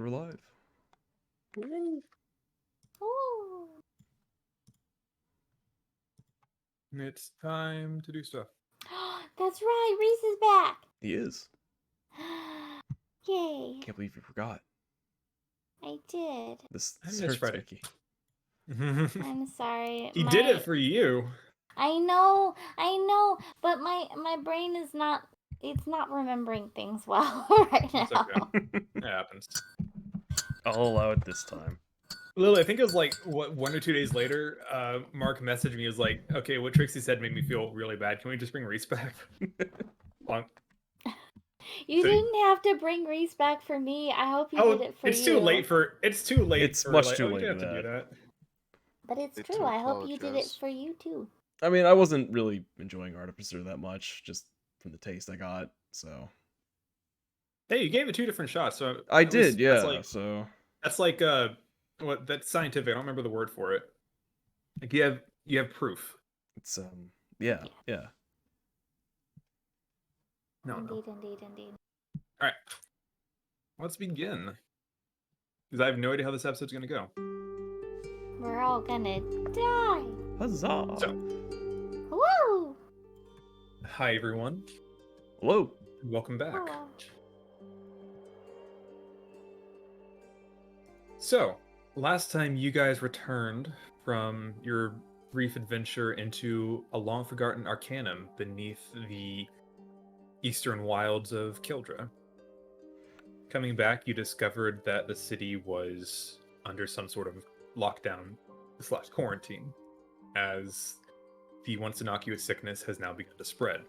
we're live. Ooh. It's time to do stuff. That's right, Reese is back. He is. Yay. Can't believe you forgot. I did. This I miss hurts, Freddy. Vicky. I'm sorry. He did it for you. I know, but my brain is not, it's not remembering things well right now. It's okay. It happens. I'll allow it this time. Lily, I think it was like, 1 or 2 days later, Mark messaged me. He was like, okay, what Trixie said made me feel really bad. Can we just bring Reese back? You didn't have to bring Reese back for me. I hope you did it for it's you. Too late for. It's too late. It's for, much like, too oh, late you have for to do that. But it's true. I hope you did it for you too. I mean, I wasn't really enjoying Artificer that much, just from the taste I got, so. Hey, you gave it 2 different shots, so I did, yeah. That's like that's scientific. I don't remember the word for it. Like you have proof. It's yeah. No. Indeed. All right, let's begin. Because I have no idea how this episode's gonna go. We're all gonna die. Huzzah! So, Woo! hi everyone. Hello. Welcome back. Hello. So, last time you guys returned from your brief adventure into a long-forgotten arcanum beneath the eastern wilds of Kildra. Coming back, you discovered that the city was under some sort of lockdown/quarantine, as the once innocuous sickness has now begun to spread.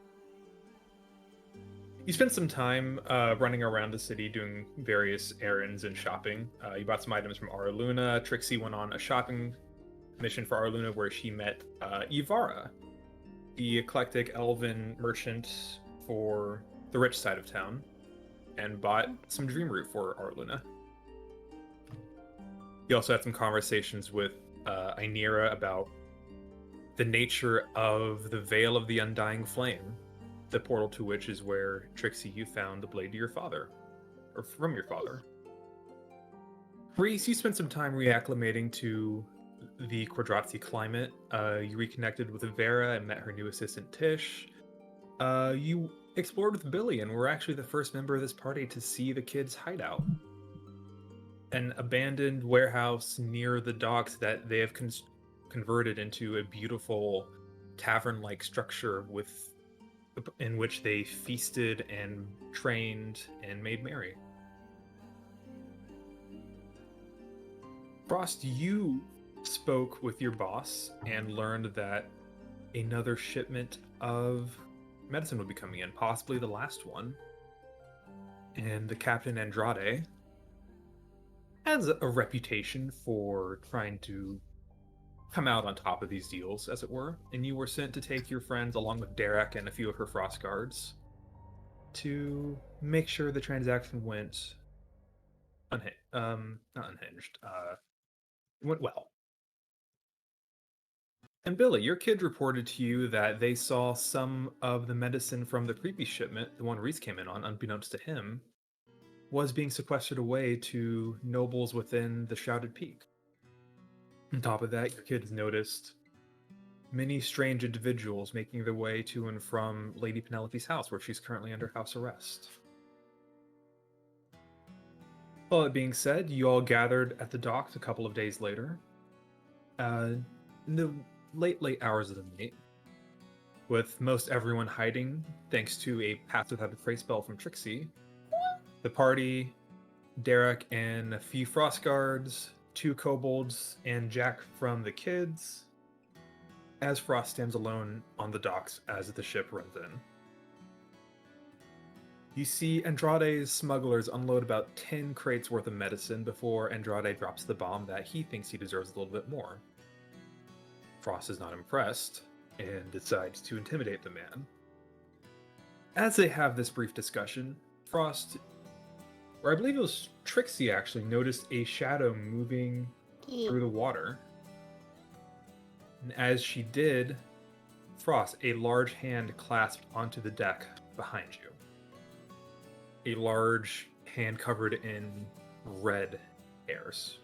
You spent some time running around the city doing various errands and shopping. You bought some items from Araluna. Trixie went on a shopping mission for Araluna where she met Ivara, the eclectic elven merchant for the rich side of town, and bought some dream root for Araluna. You also had some conversations with Ainira about the nature of the Veil of the Undying Flame, the portal to which is where, Trixie, you found the blade to your father, or from your father. Reese, you spent some time reacclimating to the Quadrazzi climate. You reconnected with Vera and met her new assistant Tish. You explored with Billy and were actually the first member of this party to see the kids' hideout. An abandoned warehouse near the docks that they have converted into a beautiful tavern-like structure in which they feasted and trained and made merry. Frost, you spoke with your boss and learned that another shipment of medicine would be coming in, possibly the last one. And the Captain Andrade has a reputation for trying to come out on top of these deals, as it were, and you were sent to take your friends along with Derek and a few of her frost guards to make sure the transaction went not unhinged, went well. And Billy, your kid reported to you that they saw some of the medicine from the previous shipment, the one Reese came in on, unbeknownst to him, was being sequestered away to nobles within the Shrouded Peak. On top of that, your kids noticed many strange individuals making their way to and from Lady Penelope's house, where she's currently under house arrest. All that being said, you all gathered at the docks a couple of days later, in the late hours of the night, with most everyone hiding thanks to a pass without a trace spell from Trixie. The party, Derek and a few frost guards, 2 kobolds, and Jack from the kids, as Frost stands alone on the docks as the ship runs in. You see Andrade's smugglers unload about 10 crates worth of medicine before Andrade drops the bomb that he thinks he deserves a little bit more. Frost is not impressed and decides to intimidate the man. As they have this brief discussion, Frost, or I believe it was Trixie actually, noticed a shadow moving through the water. And as she did, Frost, a large hand clasped onto the deck behind you. A large hand covered in red hairs.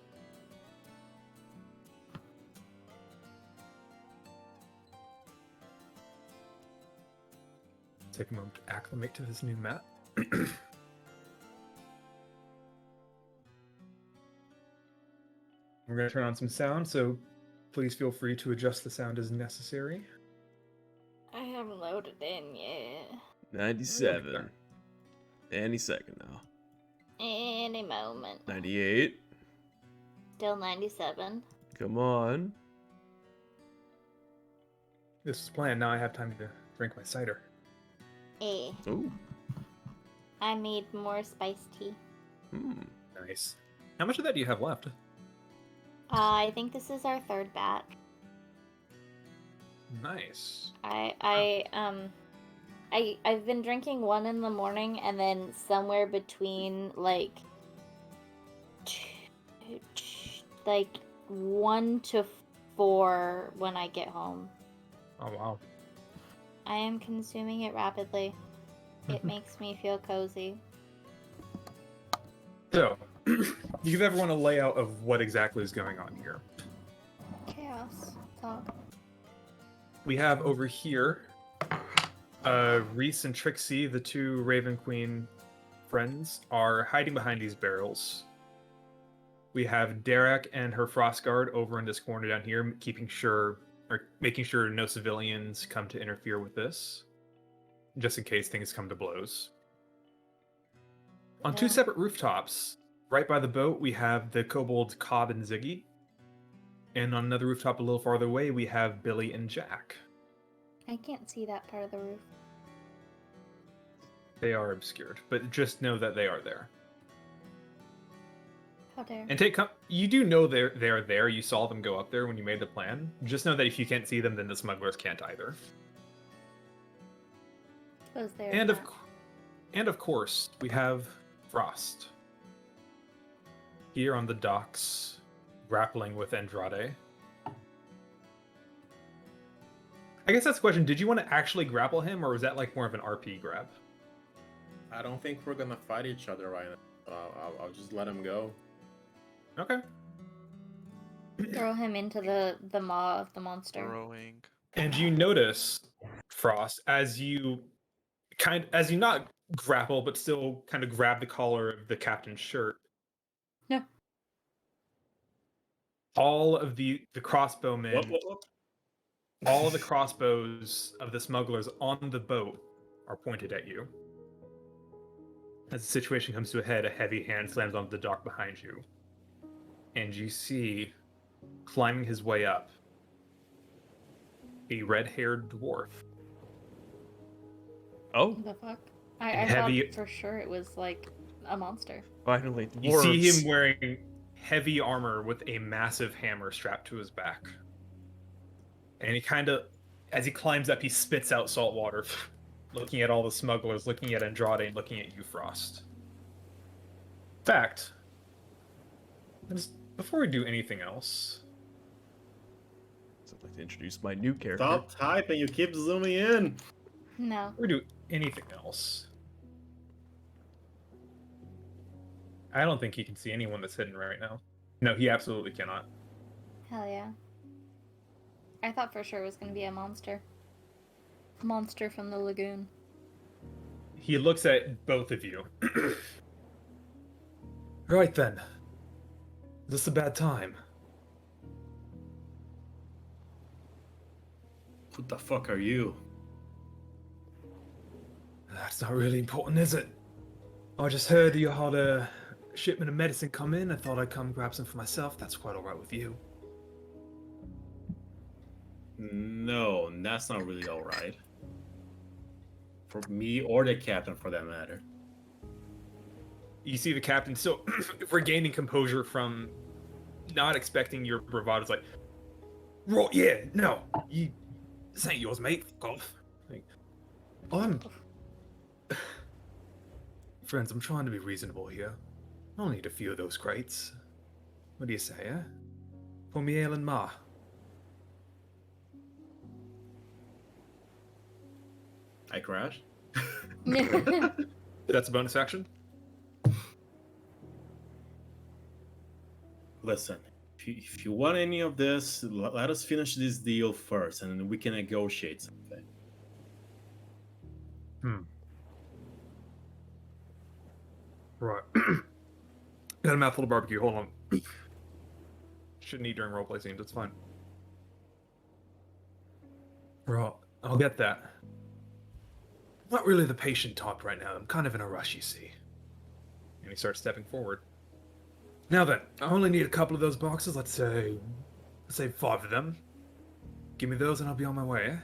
Take a moment to acclimate to this new map. We're going to turn on some sound, so please feel free to adjust the sound as necessary. I haven't loaded in yet. 97. Any second now. Any moment. 98. Still 97. Come on. This is planned. Now I have time to drink my cider. Ooh. I need more spiced tea. Nice. How much of that do you have left? I think this is our third batch. Nice. I've been drinking one in the morning and then somewhere between like 1 to 4 when I get home. Oh wow. I am consuming it rapidly. It makes me feel cozy. So, give everyone a layout of what exactly is going on here. Chaos. Talk. We have over here Reese and Trixie, the two Raven Queen friends, are hiding behind these barrels. We have Derek and her Frostguard over in this corner down here, making sure no civilians come to interfere with this, just in case things come to blows. On two separate rooftops, right by the boat, we have the kobolds Cobb and Ziggy. And on another rooftop a little farther away, we have Billy and Jack. I can't see that part of the roof. They are obscured, but just know that they are there. How dare. And you do know they're there. You saw them go up there when you made the plan. Just know that if you can't see them, then the smugglers can't either. Suppose they're And of course, we have Frost here on the docks, grappling with Andrade. I guess that's the question. Did you want to actually grapple him, or was that like more of an RP grab? I don't think we're gonna fight each other right now. I'll just let him go. Okay. throw him into the maw of the monster. Throwing. And you notice, Frost, as you not grapple, but still kind of grab the collar of the captain's shirt. Yeah. All of the crossbowmen, Whoop. all of the crossbows of the smugglers on the boat are pointed at you. As the situation comes to a head, a heavy hand slams onto the dock behind you. And you see, climbing his way up, a red-haired dwarf. Oh, What the fuck? I heavy- thought for sure it was like a monster. finally, You dwarves. see him wearing heavy armor with a massive hammer strapped to his back. And he kind of, as he climbs up, he spits out salt water, looking at all the smugglers, looking at Andrade, and looking at you, Frost. In fact, before we do anything else, So I'd like to introduce my new character. Stop typing. You keep zooming in. No. before we do anything else, I don't think he can see anyone that's hidden right now. No, he absolutely cannot. Hell yeah. I thought for sure it was gonna be a monster. Monster from the lagoon. He looks at both of you. Right then. Is this a bad time? Who the fuck are you? That's not really important, is it? I just heard you had a shipment of medicine come in. I thought I'd come grab some for myself. That's quite alright with you. No, that's not really alright. For me or the captain, for that matter. You see the captain still regaining composure from not expecting your bravado. It's like, right, yeah, no, this ain't yours, mate. Fuck off. Like, Friends, I'm trying to be reasonable here. I'll need a few of those crates. What do you say, eh? For me, ale and Ma. I crash. That's a bonus action. Listen, if you want any of this, let us finish this deal first, and then we can negotiate something. Right. Got a mouthful of barbecue. Hold on. Shouldn't eat during roleplay scenes. It's fine. Right. I'll get that. Not really the patient talk right now. I'm kind of in a rush, you see. And he starts stepping forward. Now then, I only need a couple of those boxes. Let's say 5 of them. Give me those and I'll be on my way, eh?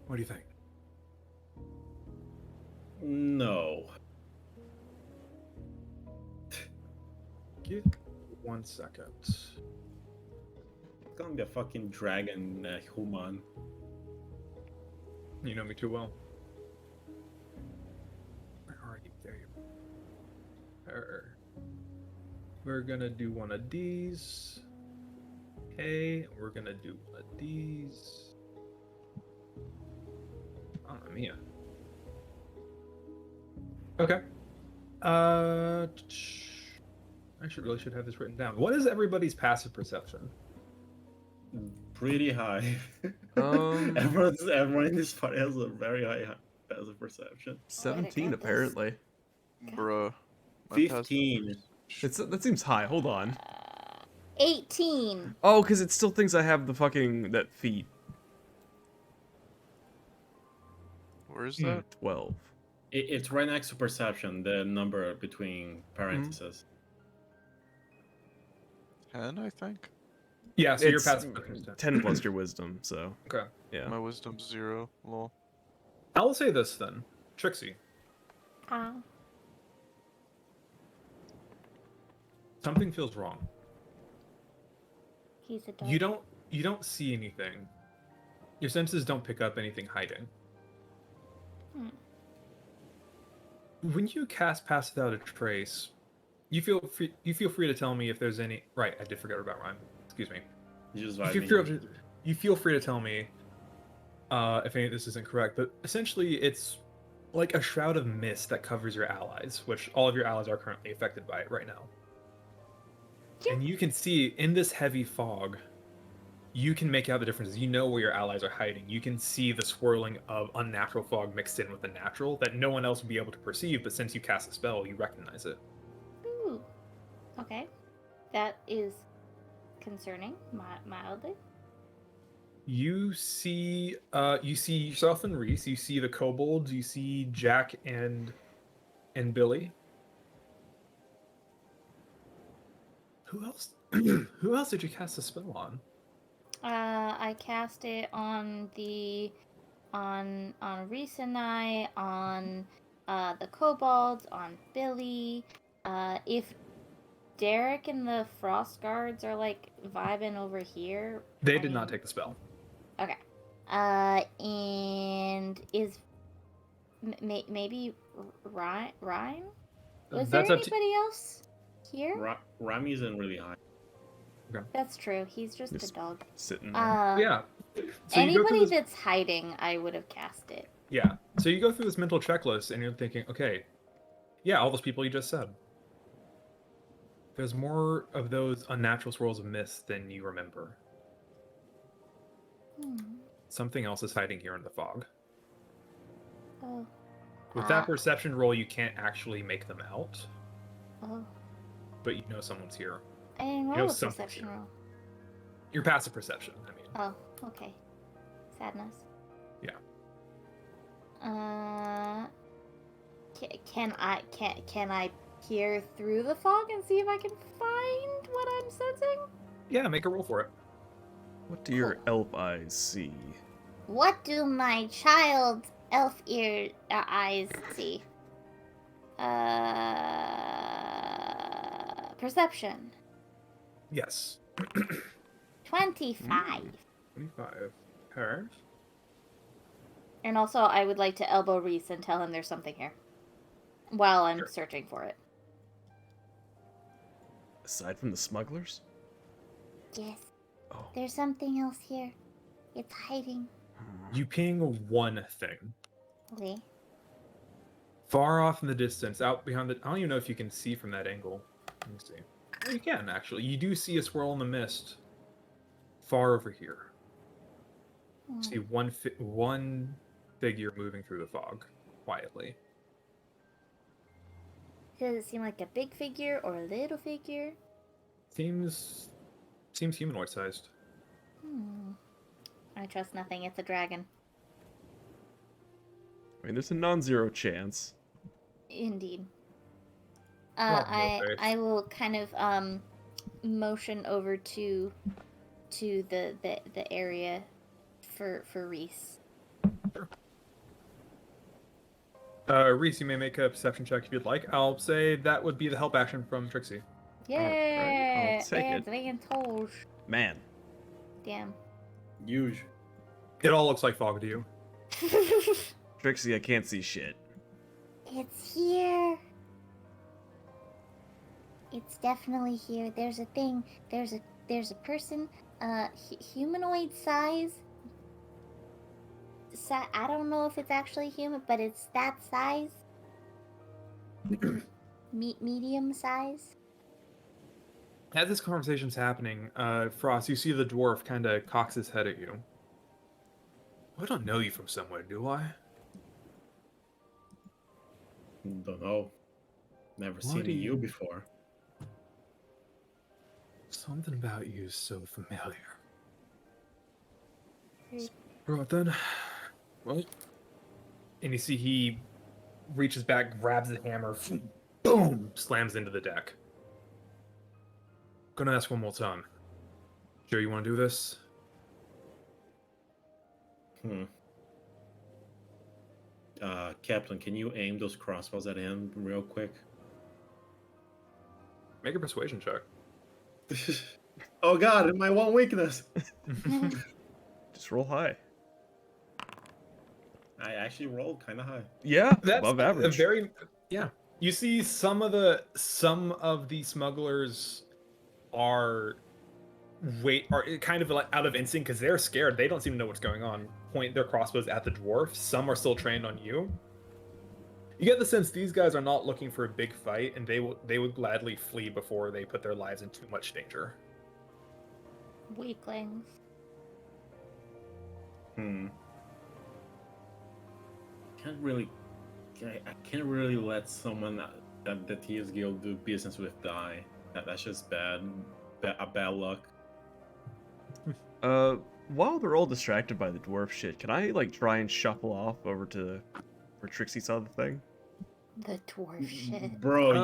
What do you think? No. Give 1 second. It's gonna be a fucking dragon human. You know me too well. Where are you? There you are. We're gonna do one of these. Okay, we're gonna do one of these. Mamma mia. Okay. I really should have this written down. What is everybody's passive perception? Pretty high. Everyone in this party has a very high passive perception. 17 get this. apparently. Bruh. My 15. That seems high. Hold on. 18. Oh, because it still thinks I have the fucking that feat. Where is that? 12. It's right next to perception, the number between parentheses. 10, I think. Yeah, so your It's passive perception is 10. 10 plus your wisdom, so Okay. yeah. My wisdom's 0. Lol. I'll say this then. Trixie, something feels wrong. He's a dog. You don't see anything. Your senses don't pick up anything hiding. When you cast Pass Without a Trace, you feel free to tell me if there's any. Right, I did forget about rhyme. Excuse me. You just You feel free to tell me if any of this isn't correct, but essentially it's like a shroud of mist that covers your allies, which all of your allies are currently affected by it right now. Yeah. And you can see in this heavy fog, you can make out the differences. You know where your allies are hiding. You can see the swirling of unnatural fog mixed in with the natural that no one else would be able to perceive, but since you cast a spell, you recognize it. Ooh. Okay. That is concerning, mildly. You see yourself and Reese. You see the kobolds. You see Jack and Billy. Who else? Who else did you cast a spell on? I cast it on Reese and I, on the kobolds, on Billy. If Derek and the Frost Guards are like vibing over here. They did not take the spell. Okay. And is maybe Ryan? Was there That's up to- anybody else here? Rami isn't really high. That's true. He's just a Just dog. sitting there. Yeah. So you go Anybody through this, that's hiding, I would have cast it. yeah. So you go through this mental checklist and you're thinking, okay, yeah, all those people you just said. There's more of those unnatural swirls of mist than you remember. Something else is hiding here in the fog. Oh. With that perception roll, you can't actually make them out, Oh. but you know someone's here. I didn't You know roll a something's perception here. roll. Your passive perception, I mean. Oh, okay. Sadness. Yeah. Can I peer through the fog and see if I can find what I'm sensing? Yeah, make a roll for it. What do your elf eyes see? What do my child's elf eyes see? Perception. Yes. 25. 25. Her. And also, I would like to elbow Reese and tell him there's something here. While I'm Sure. searching for it. Aside from the smugglers? Yes. Oh. There's something else here. It's hiding. You ping one thing. Okay. Far off in the distance, out behind the... I don't even know if you can see from that angle. Let me see. Well, you can actually. You do see a swirl in the mist far over here. Hmm. See one figure moving through the fog quietly. Does it seem like a big figure or a little figure? Seems humanoid sized. Hmm. I trust nothing. It's a dragon. I mean, there's a non-zero chance. Indeed. Well, no faith. I will kind of motion over to the area for Reese. Reese, you may make a perception check if you'd like. I'll say that would be the help action from Trixie. Yeah, take it. advantage. Man, Damn. Huge. It all looks like fog to you. Trixie, I can't see shit. It's here. It's definitely here. There's a thing. There's a person. Humanoid size. I don't know if it's actually human, but it's that size. Medium size. As this conversation's happening, Frost, you see the dwarf kind of cocks his head at you. I don't know you from somewhere, do I? Don't know. Never seen do you you- before. Something about you is so familiar. Right. Right then. Well. And you see he reaches back, grabs the hammer, boom, slams into the deck. Gonna ask one more time. Sure you want to do this? Captain, can you aim those crossbows at him real quick? Make a persuasion check. Oh god, my one weakness. Just roll high. I actually rolled kind of high. Yeah, That's above a average. very yeah. You see some of the smugglers are kind of like out of instinct because they're scared. They don't seem to know what's going on. Point their crossbows at the dwarf. Some are still trained on you. You get the sense these guys are not looking for a big fight, and they would gladly flee before they put their lives in too much danger. Weaklings. I can't really let someone that the Thieves Guild do business with die. That's just bad luck. While they're all distracted by the dwarf shit, can I like try and shuffle off over to where Trixie saw the thing? The dwarf shit. Bro,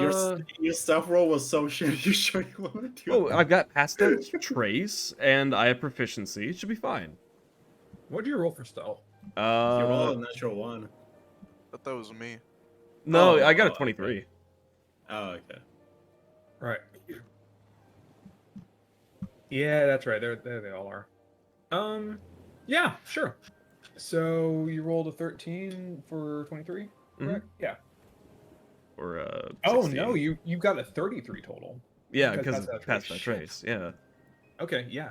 your stuff roll was so shit. You sure you want to do Oh, it? I've got pasta trace and I have proficiency. It should be fine. What do you roll for stealth? You rolled a natural one. Thought that was me. No, Oh, I got a okay. 23. Oh, okay. Right. Yeah, that's right. There they all are. Yeah, sure. So you rolled a 13 for 23, correct? Yeah. Or 16. Oh no, you got a 33 total. Yeah, because because that's past right. that trace. Yeah. Okay, yeah.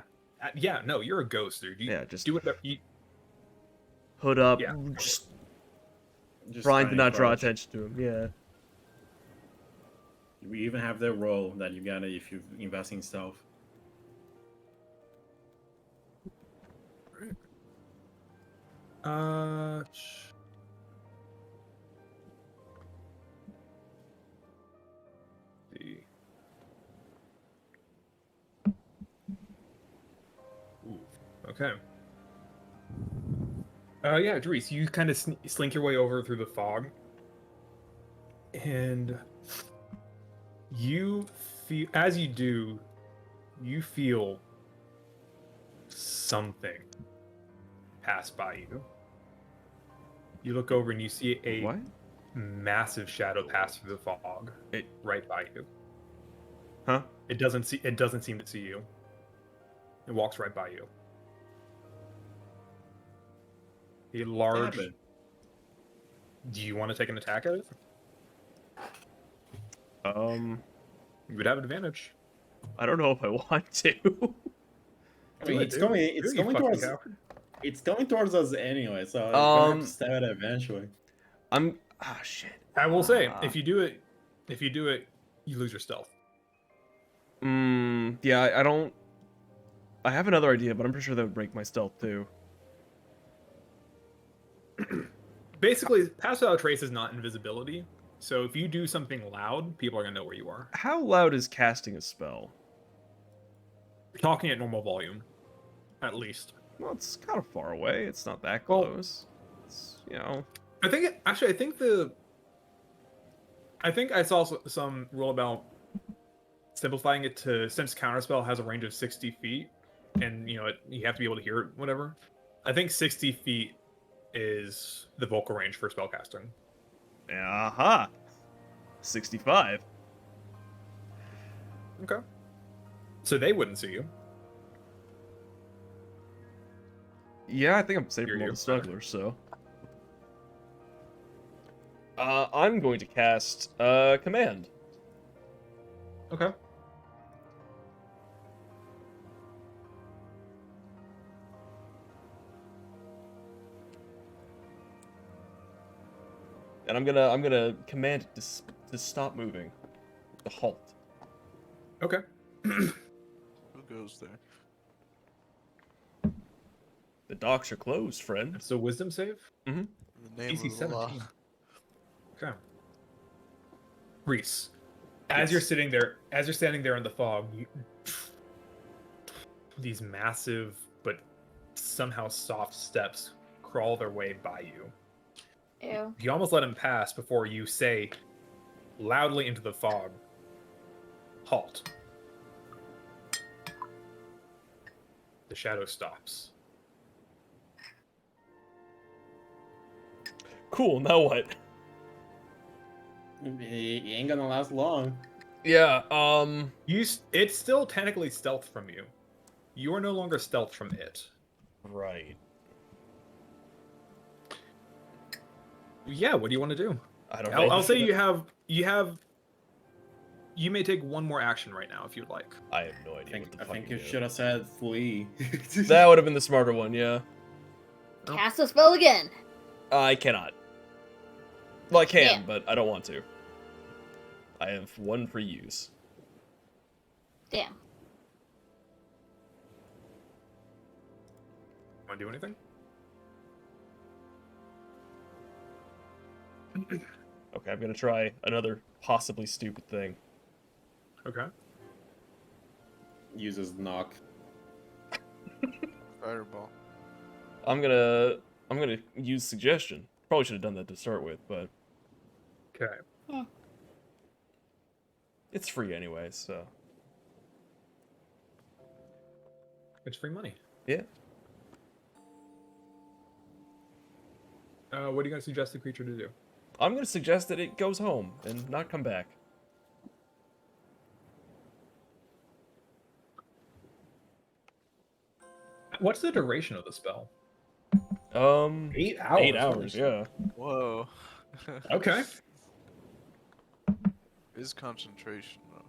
Yeah, no, you're a ghost, dude. You Yeah, just do whatever you. hood up, Yeah. just Just trying to trying not draw approach. attention to him. Yeah. We even have the roll that you gotta if you invest in stealth. See. Ooh, okay. Yeah, Dries, you kind of slink your way over through the fog, and you feel, as you do, you feel something pass by you. You look over and you see a What? massive shadow pass through the fog, right by you. Huh? It doesn't seem to see you. It walks right by you. A large. Stab it. Do you want to take an attack at it? You would have advantage. I don't know if I want to. I mean, it's Do going it, you fucking towards coward. it's going towards us anyway, so you're gonna have to stab it eventually. Shit. I will say, if you do it, you lose your stealth. Yeah, I don't... I have another idea, but I'm pretty sure that would break my stealth too. Basically, pass without trace is not invisibility. So if you do something loud, people are gonna know where you are. How loud is casting a spell? You're talking at normal volume, at least. Well, it's kind of far away. It's not that Well- close. It's, you know... I think I saw some rule about simplifying it to, since counterspell has a range of 60 feet, and you have to be able to hear it, whatever. I think 60 feet is the vocal range for spellcasting. Aha! 65. Okay. So they wouldn't see you. Yeah, I think I'm safe Hear from all you. the strugglers, so... I'm going to cast, Command. Okay. And I'm gonna command it to stop moving. To halt. Okay. Who goes there? The docks are closed, friend. So wisdom save? In the name DC of the law. 17. Okay. Reese, as you're standing there in the fog, these massive but somehow soft steps crawl their way by you. Ew. You almost let him pass before you say loudly into the fog, "Halt." The shadow stops. Cool, now what? He ain't gonna last long. Yeah, It's still technically stealth from you. You are no longer stealth from it. Right. Yeah, what do you want to do? I don't know. I'll say you may take one more action right now if you'd like. I have no idea what the I fuck think you do. should have said flee. That would have been the smarter one, yeah. Oh. Cast a spell again. I cannot. Well, I can, Damn. but I don't want to. I have one free use. Damn. Want to do anything? Okay, I'm gonna try another possibly stupid thing. Okay. Uses knock. Fireball. I'm gonna use suggestion. Probably should have done that to start with, but Okay. it's free anyway, so It's free money. yeah. What are you going to suggest the creature to do? I'm gonna suggest that it goes home and not come back. What's the duration of the spell? 8 hours. 8 hours, yeah. Whoa. Okay. Is concentration though.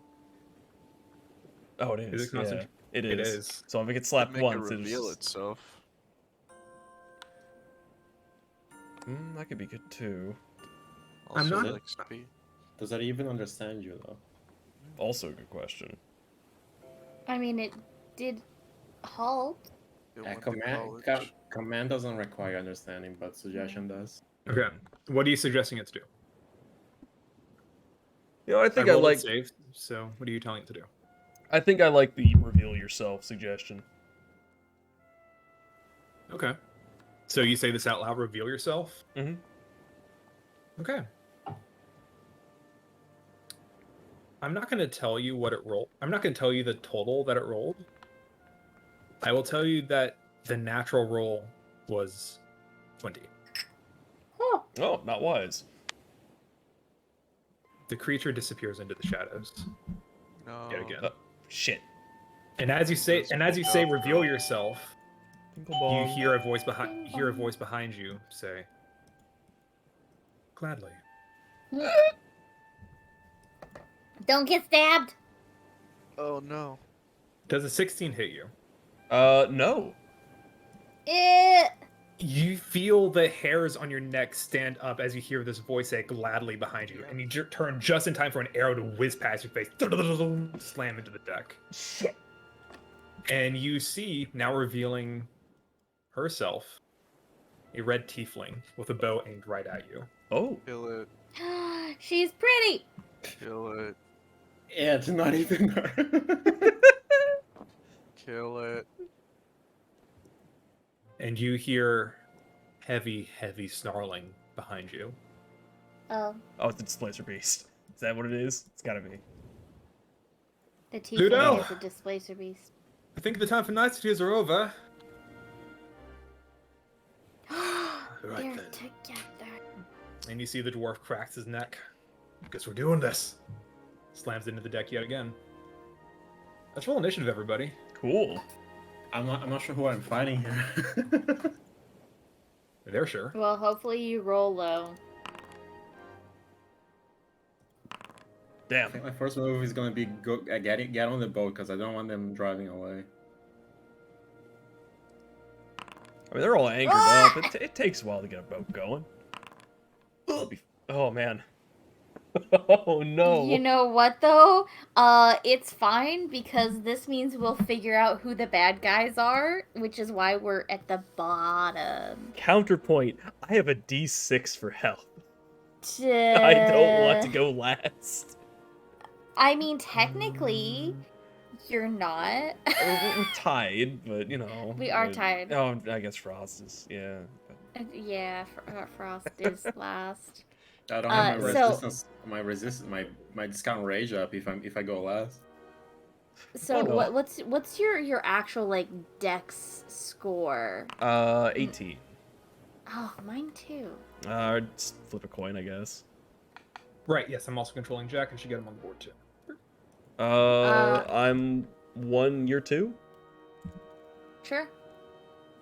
Oh, it is. Is it constant? Yeah, it It is. is. So if it gets Could slapped make once, it it's reveal just... itself. That could be good too. I'm Also, not- like speed. Does that even understand you though? Also a good question. I mean, it did halt. It Yeah, went to command college. command doesn't require understanding, but suggestion does. Okay. What are you suggesting it to do? You know, I think I rolled it like. safe, so what are you telling it to do? I think I like the reveal yourself suggestion. Okay. So you say this out loud, reveal yourself? Mhm. Okay. I'm not going to tell you what it rolled. I'm not going to tell you the total that it rolled. I will tell you that the natural roll was 20. Oh, Oh, not wise. The creature disappears into the shadows No. yet again. Shit. And as you say, reveal yourself, Tinkle you bong. hear a voice behind you say, "Gladly." don't get stabbed. Oh no. Does a 16 hit you? No. Eh. You feel the hairs on your neck stand up as you hear this voice say gladly behind you, and you turn just in time for an arrow to whiz past your face, slam into the deck. Shit. And you see, now revealing herself, a red tiefling with a bow aimed right at you. Oh. Kill it. She's pretty. Kill it. Yeah, it's not even her. Kill it. And you hear heavy, heavy snarling behind you. Oh, Oh, it's the Displacer Beast. Is that what it is? It's gotta be. the Pluto! tiefling is a displacer beast. I think the time for niceties are over. They're then. together. And you see the dwarf cracks his neck. Guess we're doing this. Slams into the deck yet again. Let's roll initiative, everybody. Cool. I'm not sure who I'm fighting here. They're sure. Well, hopefully you roll low. I Damn. think my first move is gonna be get on the boat because I don't want them driving away. I mean, they're all anchored up. It takes a while to get a boat going. Oh, man. Oh, no. You know what though? It's fine because this means we'll figure out who the bad guys are, which is why we're at the bottom. Counterpoint. I have a D6 for health. I don't want to go last. I mean, technically, you're not. We're tied, but, you know. We are tied. Oh, I guess Frost is, yeah. Yeah, Frost is last. I don't have my so- resistance, my discount rage up if I go last. So Oh, no. what's your actual like dex score? 18. Oh, mine too. Just flip a coin, I guess. Right, yes, I'm also controlling Jack, and she got him on the board too. I'm 1, you're 2. Sure.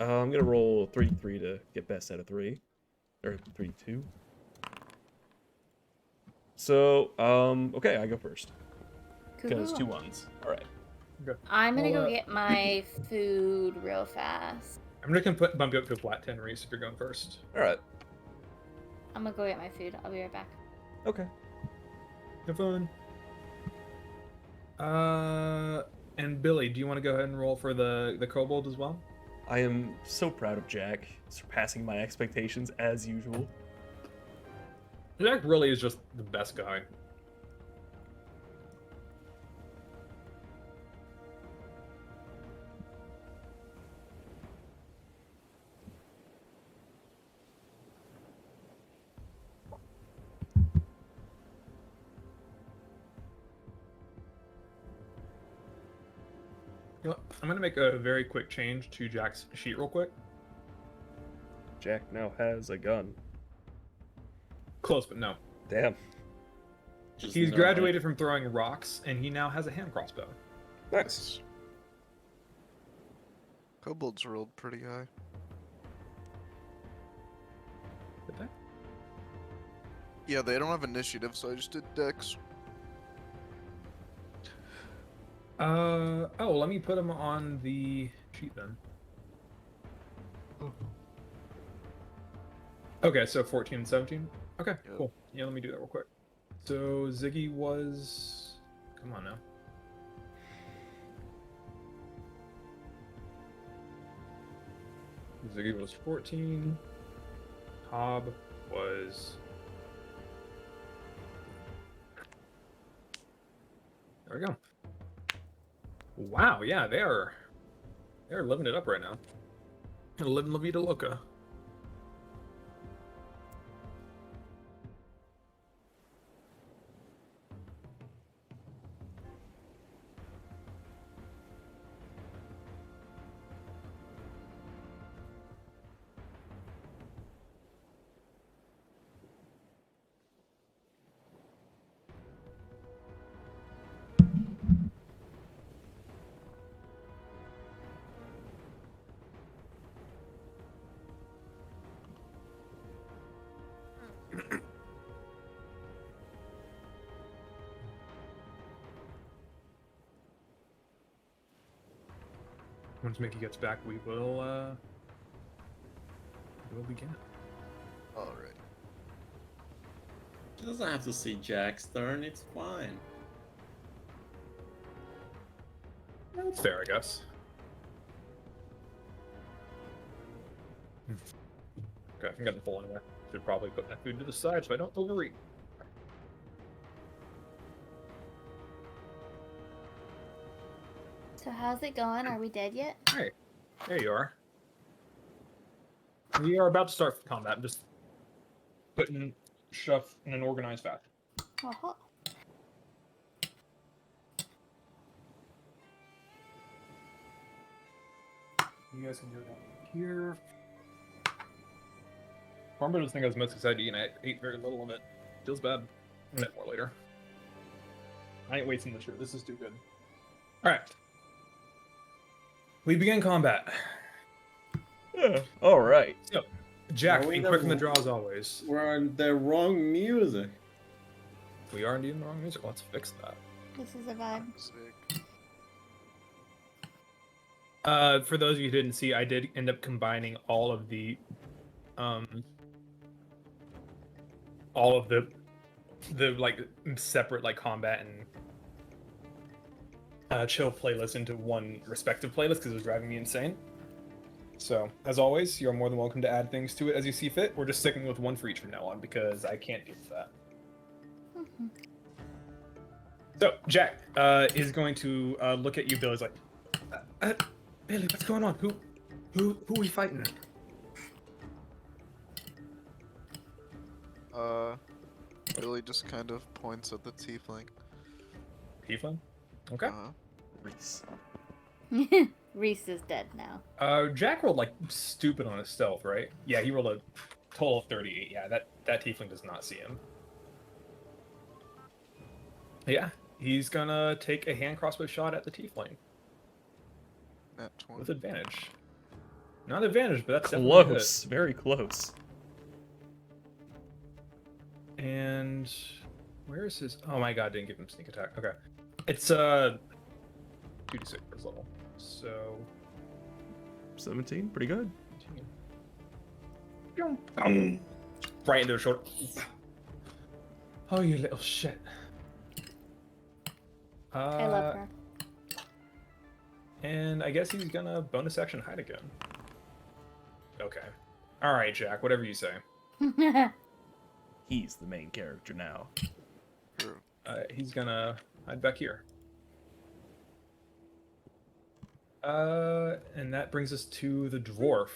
I'm gonna roll 3-3 to get best out of 3. Or 3-2. So, okay, I go first. Because Cool. 2 ones. Alright. I'm gonna Well, go get my food real fast. I'm just gonna bump you up to a flat 10, Reese, if you're going first. Alright. I'm gonna go get my food. I'll be right back. Okay. Have fun. And Billy, do you want to go ahead and roll for the kobold as well? I am so proud of Jack, surpassing my expectations as usual. Jack really is just the best guy. You know what? I'm going to make a very quick change to Jack's sheet real quick. Jack now has a gun. Close, but no. Damn. Just He's no, graduated from throwing rocks, and he now has a hand crossbow. Nice. Kobolds rolled pretty high. Did they? Yeah, they don't have initiative, so I just did dex. Oh, let me put him on the sheet then. Okay, so 14 and 17. Okay, Yep. cool. Yeah, let me do that real quick. So Ziggy was... Come on now. Ziggy was 14. Hob was... There we go. Wow, yeah, they're living it up right now. Living La Vida Loca. Once Mickey gets back, we will will begin. All right. It doesn't have to see Jack's turn, it's fine. That's fair, I guess. Okay, I'm getting full anyway. Should probably put that food to the side so I don't overeat. So how's it going? Are we dead yet? Hey, there you are. We are about to start combat. I'm just putting stuff in an organized fashion. Uh-huh. You guys can do it down here. I remember this thing I was most excited to eat, and I ate very little of it. Feels bad. I'll eat more later. I ain't wasting this year. This is too good. Alright. We begin combat. Yeah. All right. So, Jack, Are we being the- quick in the draw as always. We're on the wrong music. We are indeed in the wrong music. Let's fix that. This is a vibe. Sick. For those of you who didn't see, I did end up combining all of the like separate like combat and chill playlists into one respective playlist because it was driving me insane. So, as always, you're more than welcome to add things to it as you see fit. We're just sticking with one for each from now on because I can't deal with that. Mhm. So, Jack is going to look at you. Billy's like, Billy, what's going on? Who are we fighting? Billy just kind of points at the tiefling. Tiefling? Okay. Reese. Reese is dead now. Jack rolled like stupid on his stealth, right? Yeah, he rolled a total of 38. Yeah, that tiefling does not see him. Yeah, he's gonna take a hand crossbow shot at the tiefling At 20. with advantage. Not advantage, but that's definitely a hit. Close. Very close. And where is his? Oh my god, didn't give him sneak attack. Okay, it's 2d6 for his level. So 17. Pretty good. right into his shoulder. Oh, you little shit. I love her. And I guess he's gonna bonus action hide again. Okay. All right, Jack. Whatever you say. He's the main character now. True. He's gonna hide back here. And that brings us to the dwarf.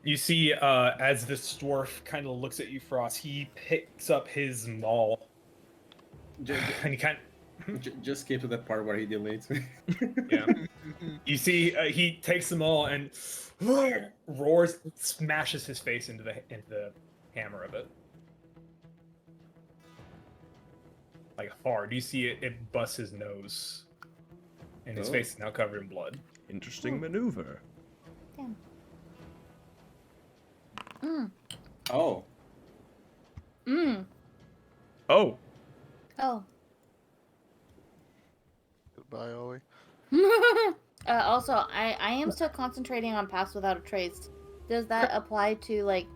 You see, as this dwarf kind of looks at you, Frost, he picks up his maul, and he kind Just skip to that part where he deletes me. yeah. You see, he takes them all and roars, smashes his face into the hammer of it, like hard. You see it busts his nose, and his Oh. face is now covered in blood. Interesting maneuver. Damn. Mm. Oh. Mm. Oh. Oh. Goodbye, Ollie. Also, I am still concentrating on Pass Without a Trace. Does that apply to like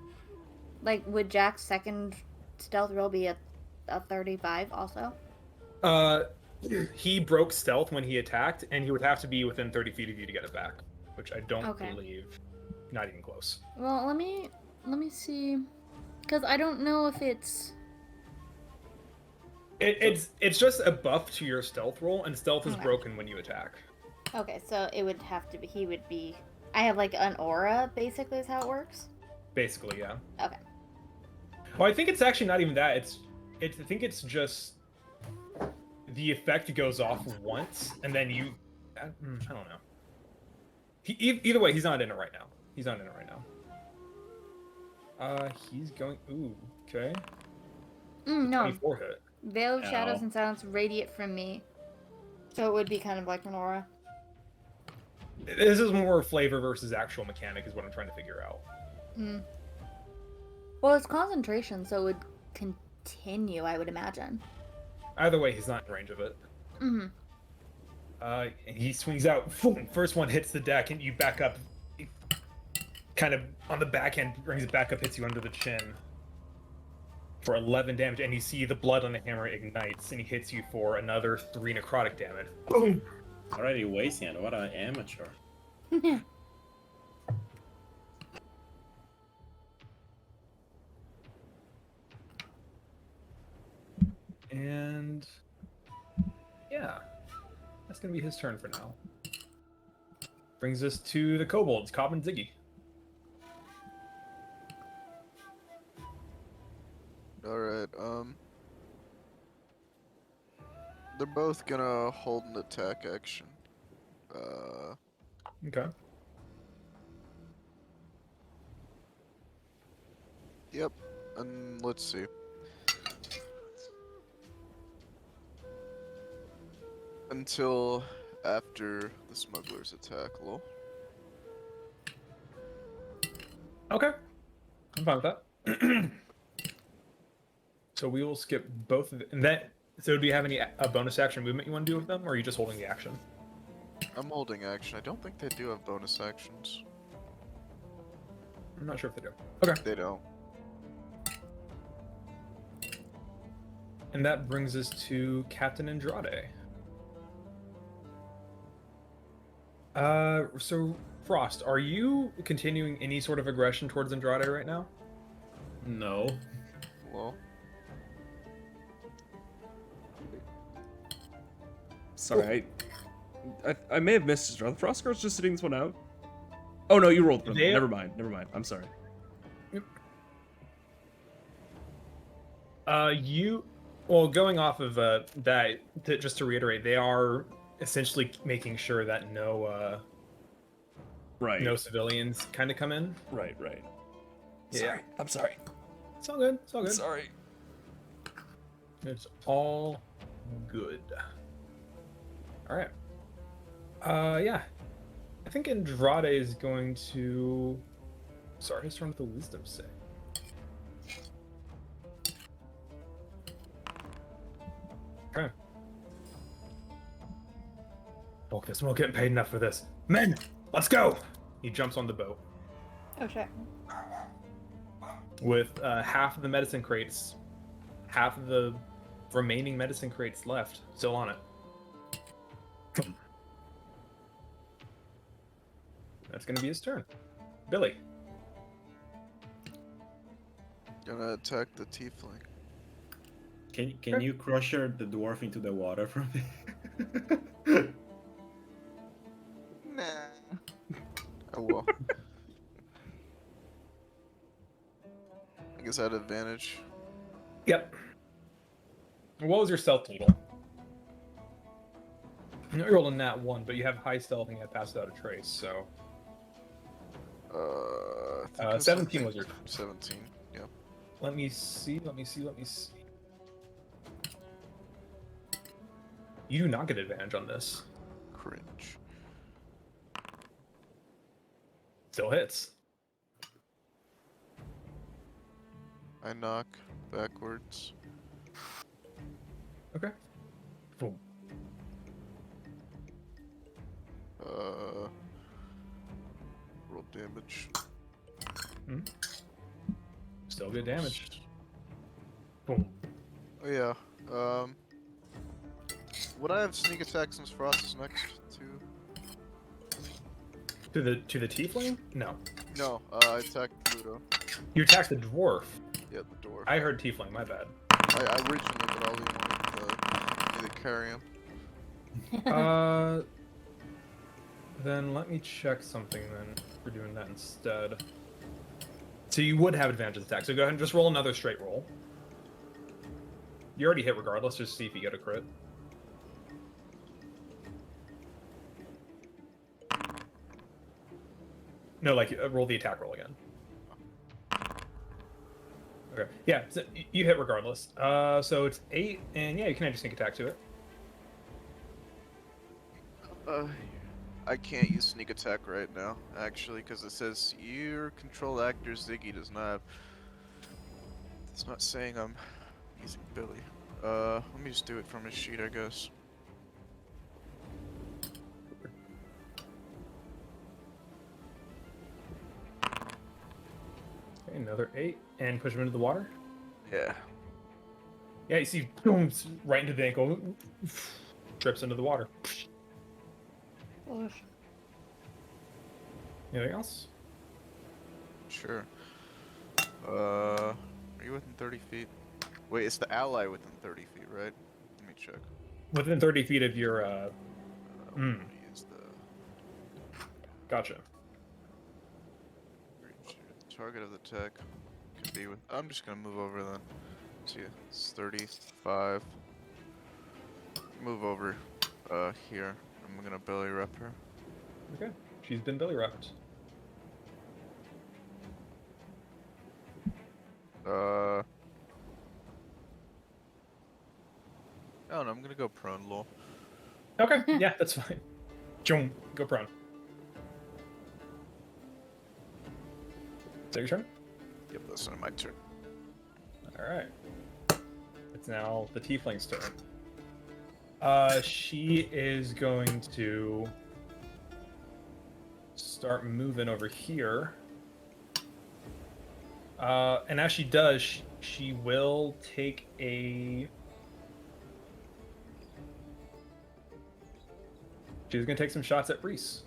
would Jack's second stealth roll be a 35 also? He broke stealth when he attacked, and he would have to be within 30 feet of you to get it back, which I don't Okay. believe. Not even close. Well, let me see, because I don't know if it's. It's just a buff to your stealth roll, and stealth is Okay. broken when you attack. Okay, so it would have to be. He would be. I have like an aura, basically, is how it works. Basically, yeah. Okay. Well, I think it's actually not even that. I think it's just the effect goes off once, and then you. I don't know. Either way, he's not in it right now. He's not in it right now. He's going. Ooh, okay. No. 24 hit. Veil of Shadows Ow. and Silence radiate from me, so it would be kind of like an aura. This is more flavor versus actual mechanic, is what I'm trying to figure out. Hmm. Well, it's concentration, so it would continue, I would imagine. Either way, he's not in range of it. Mm-hmm. And he swings out. Boom, first one hits the deck, and you back up. kind of on the backhand brings it back up, hits you under the chin for 11 damage, and you see the blood on the hammer ignites, and he hits you for another 3 necrotic damage. Boom! Already wasting it. What an amateur. And yeah, that's gonna be his turn for now. Brings us to the kobolds, Cobb and Ziggy. Alright, they're both gonna hold an attack action. Okay. Yep, and let's see. Until after the smuggler's attack, lol. Okay. I'm fine with that. So we will skip both of the, and that. So do you have any a bonus action movement you want to do with them, or are you just holding the action? I'm holding action. I don't think they do have bonus actions. I'm not sure if they do. Okay. They don't. And that brings us to Captain Andrade. So Frost, are you continuing any sort of aggression towards Andrade right now? No. Well, Sorry, I may have missed his roll. Frostguard's just sitting this one out. Oh no, you rolled. They- Never mind. I'm sorry. Well, going off of that, just to reiterate, they are essentially making sure that no Right. no civilians kind of come in. Right. Yeah. Sorry. I'm sorry. It's all good. It's all good. Sorry. It's all good. All right. Yeah. I think Andrade is going to. Sorry, he's trying with the wisdom save. Okay. Focus. We're not getting paid enough for this. Men, let's go! He jumps on the boat Oh shit. with half of the medicine crates, half of the remaining medicine crates left, still on it. That's gonna be his turn. Billy. gonna attack the tiefling. Can you crusher the dwarf into the water from me? Nah. Oh well. I guess I had advantage. Yep. What was your stealth total? You rolled a nat 1, but you have high stealth and you have passed without a trace, so. I think it was 17 was your. 17. Yeah. Let me see. You do not get advantage on this. Cringe. Still hits. I knock backwards. Okay. Boom. Roll damage. Still good damage. Boom. Oh yeah. Would I have sneak attack since Frost is next to? To the tiefling? No. No, I attacked Pluto. You attacked the dwarf. Yeah, the door. I heard tiefling. My bad. I originally, but I only wanted to carry him. Then let me check something then. We're doing that instead. So you would have advantage attack. So go ahead and just roll another straight roll. You already hit regardless. Just see if you get a crit. No, like roll the attack roll again. Okay. Yeah, so you hit regardless. So it's 8, and yeah, you can add your sneak attack to it. I can't use sneak attack right now, actually, because it says your control actor Ziggy does not have... It's not saying I'm using Billy. Let me just do it from his sheet, I guess. Another 8. And push him into the water. Yeah. Yeah, you see, boom, right into the ankle. Trips into the water. Oof. Anything else? Sure. Are you within 30 feet? Wait, it's the ally within 30 feet, right? Let me check. Within 30 feet of your, I'm gonna use the Gotcha. reach. Target of the tech could be with. I'm just gonna move over then. See, it's 35. Move over, here. I'm gonna belly rep her. Okay. She's been belly wrapped. Oh no, I'm gonna go prone, lol. Okay, yeah, that's fine. Jump, go prone. Is that your turn? Yep, that's not my turn. Alright. It's now the tiefling's turn. She is going to start moving over here. And as she does, she will take a... She's gonna take some shots at Brees.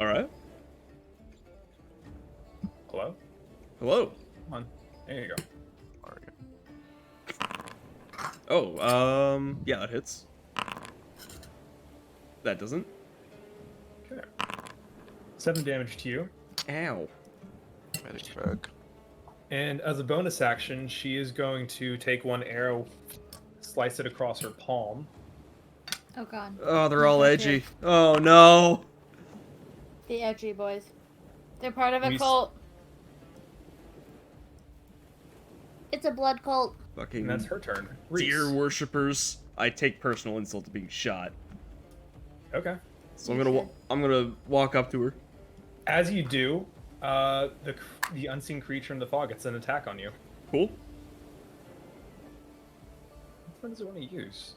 All right. Hello? Hello. Come on. There you go. Oh, yeah, that hits. That doesn't. Okay. 7 damage to you. Ow. Medic bag. And as a bonus action, she is going to take one arrow, slice it across her palm. Oh god. Oh, they're all Okay. edgy. Oh no. The edgy boys. They're part of a We s- cult. It's a blood cult. Fucking And that's her turn. deer Reese. worshippers. I take personal insult to being shot. Okay. So You I'm gonna walk up to her. As you do, the unseen creature in the fog gets an attack on you. Cool. Which one does it want to use?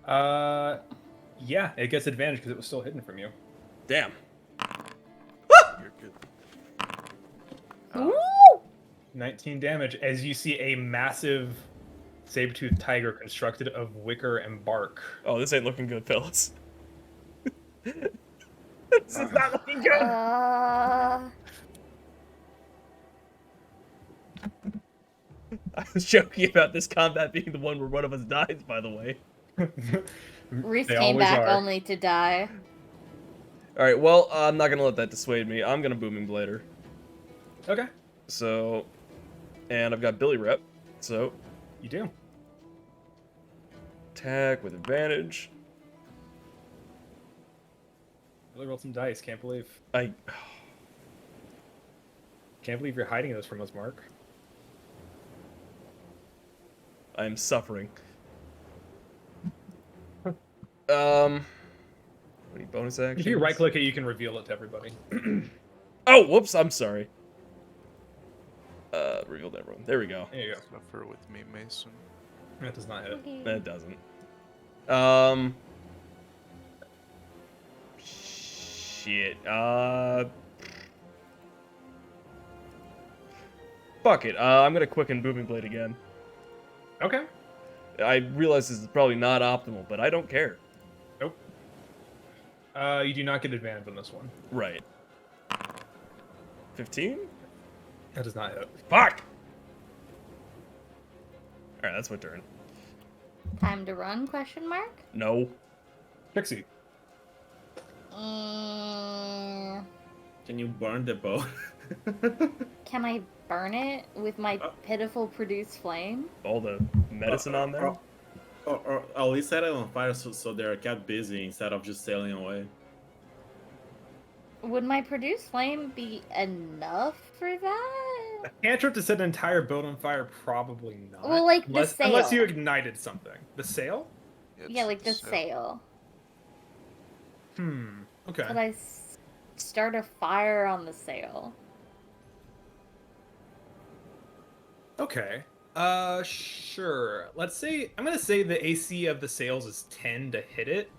Yeah, it gets advantage because it was still hidden from you. Damn. You're good. Ooh! 19 damage as you see a massive saber-toothed tiger constructed of wicker and bark. Oh, this ain't looking good, fellas. This is not looking good. I was joking about this combat being the one where one of us dies, by the way. Reese They came always back are. only to die. Alright, well, I'm not gonna let that dissuade me. I'm gonna booming blade her. Okay, So, and I've got Billy rep. So, you do. attack with advantage. Really rolled some dice. Can't believe I you're hiding those from us, Mark. am suffering. Any bonus actions? If you right-click it, you can reveal it to everybody. Oh, whoops! I'm sorry. Revealed everyone. There we go. There you go. Suffer with me, Mason. That does not hit. That doesn't. Shit. Fuck it. I'm gonna quicken booming blade again. Okay. I realize this is probably not optimal, but I don't care. Nope. You do not get advantage on this one. Right. 15? That does not hit. Fuck! Alright, that's my turn. Time to run? Question mark. No. Pixie. Mm, Can you burn the boat? can I burn it with my pitiful produce flame? All the medicine on there? Or at least set it on fire so they're kept busy instead of just sailing away. Would my produce flame be enough for that? Cantrip to set an entire boat on fire? Probably not. Well, like the unless sail. you ignited something. The sail? Yeah, like the sail. Okay. Could I start a fire on the sail? Okay. Sure. Let's say I'm gonna say the AC of the sails is 10 to hit it.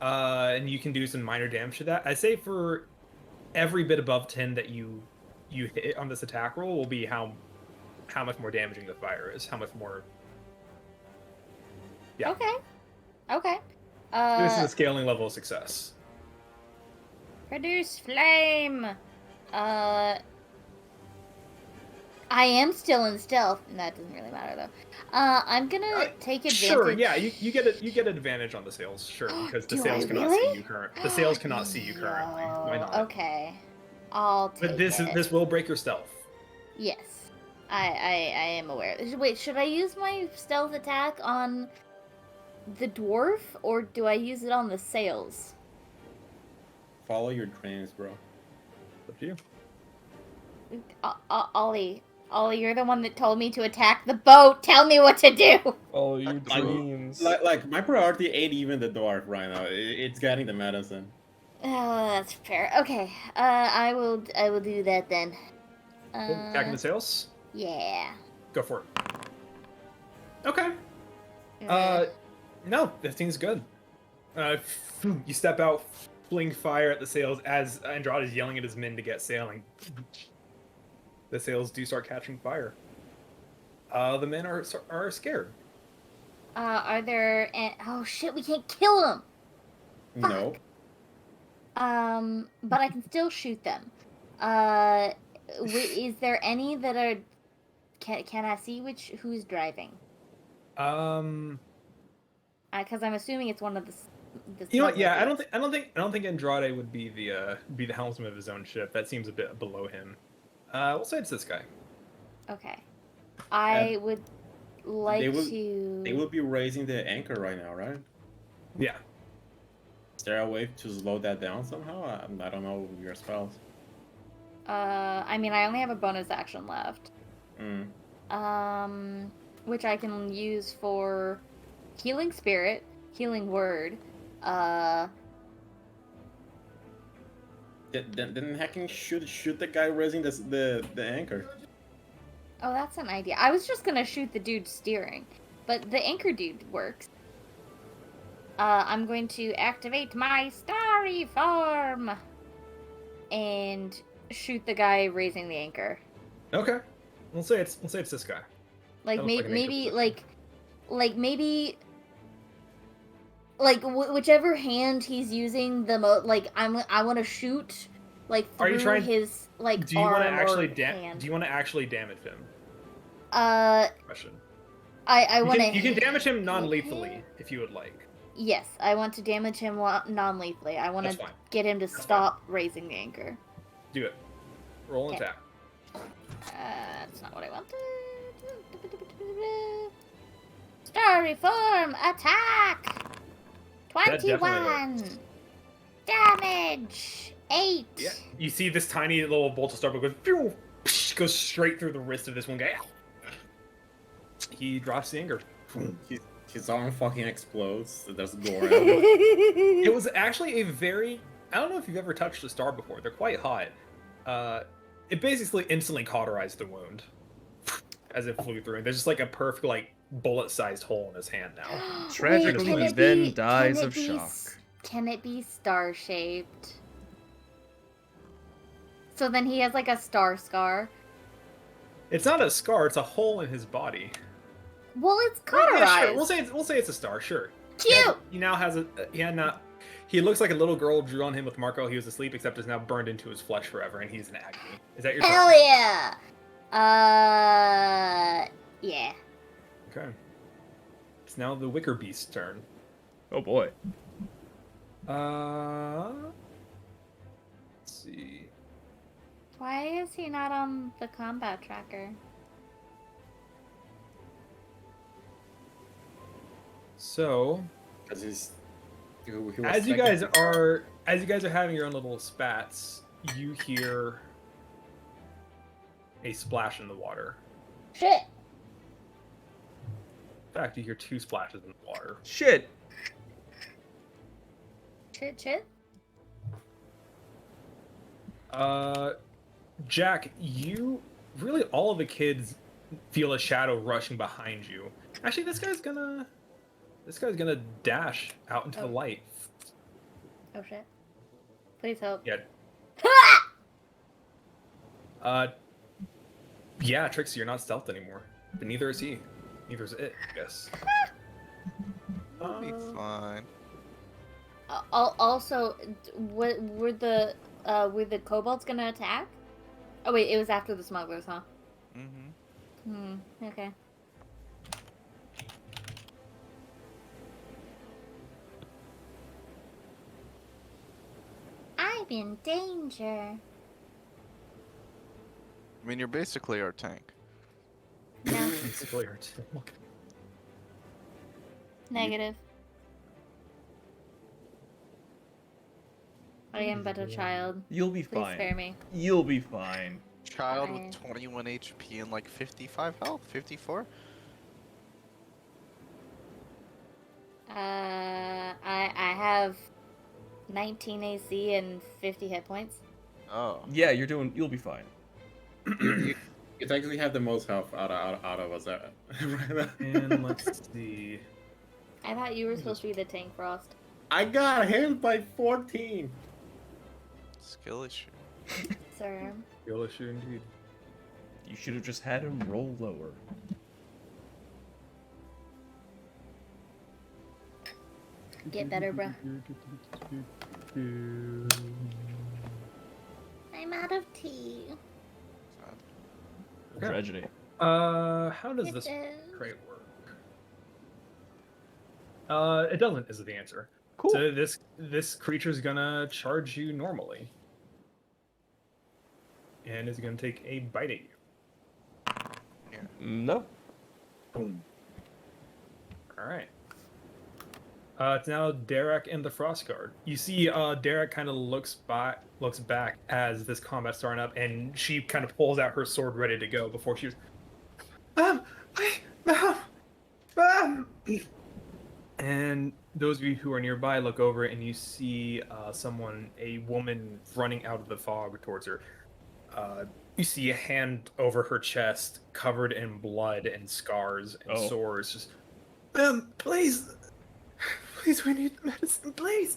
And you can do some minor damage to that. I say for every bit above 10 that you hit on this attack roll will be how much more damaging the fire is. How much more. Yeah. Okay. Okay. This is a scaling level of success. Produce flame. I am still in stealth, and that doesn't really matter though. I'm gonna take advantage. Sure, yeah, you get an advantage on the sails, sure, because the Do sails I cannot really? see you The sails cannot see you currently. Why not? Okay, I'll take But this will break your stealth. Yes, I am aware. Wait, should I use my stealth attack on the dwarf, or do I use it on the sails? Follow your dreams, bro. Up to you. Ollie, you're the one that told me to attack the boat. Tell me what to do. Oh, your Like- dreams. Like my priority ain't even the dwarf right now. It's getting the medicine. Oh, that's fair. Okay, I will do that then. Cool. Attacking the sails? Yeah. Go for it. Okay. No, this thing's good. You step out, fling fire at the sails as Andrade is yelling at his men to get sailing. The sails do start catching fire. The men are scared. Are there? Oh shit, we can't kill them. No. But I can still shoot them. Is there any that are? Can I see who's driving? Because I'm assuming it's one of the. You know what? smuggler Yeah, dudes. I don't think Andrade would be the helmsman of his own ship. That seems a bit below him. We'll say it's this guy. Okay. I would like They to. will be raising the anchor right now, right? Yeah. Is there a way to slow that down somehow? I don't know your spells. I mean, I only have a bonus action left. Mm. Which I can use for healing spirit, healing word. Then hacking shoot the guy raising the anchor. Oh, that's an idea. I was just gonna shoot the dude steering, but the anchor dude works. I'm going to activate my starry form and shoot the guy raising the anchor. Okay. We'll say it's this guy. Like That looks like an anchor maybe position. maybe whichever hand he's using the I want to shoot like Are you through trying- his like Do you want to arm actually or hand. Do you want to actually damage him? Question. I want to. You can damage him non-lethally if you would like. Yes, I want to damage him non-lethally. I want That's to fine. get him to That's stop raising the anchor. Do it. Roll an Okay. attack. That's not what I wanted. Starry form attack. That definitely 21 damage. 8. Yeah. You see this tiny little bolt of starboard goes, pew, psh, goes straight through the wrist of this one guy. He drops the anchor. His arm fucking explodes. There's gore. It was actually a very. I don't know if you've ever touched a star before. They're quite hot. It basically instantly cauterized the wound as it flew through. There's just like a perfect like bullet-sized hole in his hand now. Tragically, can he it then be- dies can it of be shock. Can it be star-shaped? So then he has like a star scar. It's not a scar. It's a hole in his body. Well, it's Yeah, cauterized. sure. We'll say it's a star. Sure. Cute. He now has a. He looks like a little girl drew on him with Marco. He was asleep, except is now burned into his flesh forever, and he's in agony. Is that your Hell turn? yeah. Yeah. Okay. It's now the Wicker Beast's turn. Oh boy. Let's see. Why is he not on the combat tracker? So, Because he's. as you guys are having your own little spats, you hear a splash in the water. Shit. In fact, you hear 2 splashes in the water. Shit. Shit. Jack, all of the kids feel a shadow rushing behind you. Actually, this guy's gonna dash out into the light. Oh shit. Please help. Yeah. Yeah, Trixie, you're not stealthed anymore. But neither is he. Neither is it, I guess. It'll be fine. Also, what were the kobolds gonna attack? Oh wait, it was after the smugglers, huh? Mm-hmm. Okay. I'm in danger. I mean, you're basically our tank. No, Basically, her too. negative. I am but a child. You'll be Please fine. spare me. You'll be fine. Child Fine. with 21 HP and like 55 health, 54. I have 19 AC and 50 hit points. Oh. Yeah, you'll be fine. You technically have the most health out of us right now. And let's see. I thought you were supposed to be the tank, Frost. I got hit by 14. Skill issue. Sir. Skill issue indeed. You should have just had him roll lower. Get better, bruh. I'm out of tea. Okay. Tragedy. How does this Kisses. crate work? It doesn't, is the answer. Cool. So this creature's gonna charge you normally. And is gonna take a bite at you. No. Alright. It's now Derek and the Frost Guard. You see Derek kind of looks back as this combat's starting up, and she kind of pulls out her sword ready to go before she was And those of you who are nearby look over and you see a woman running out of the fog towards her. You see a hand over her chest covered in blood and scars and sores. Just, please, we need medicine, please.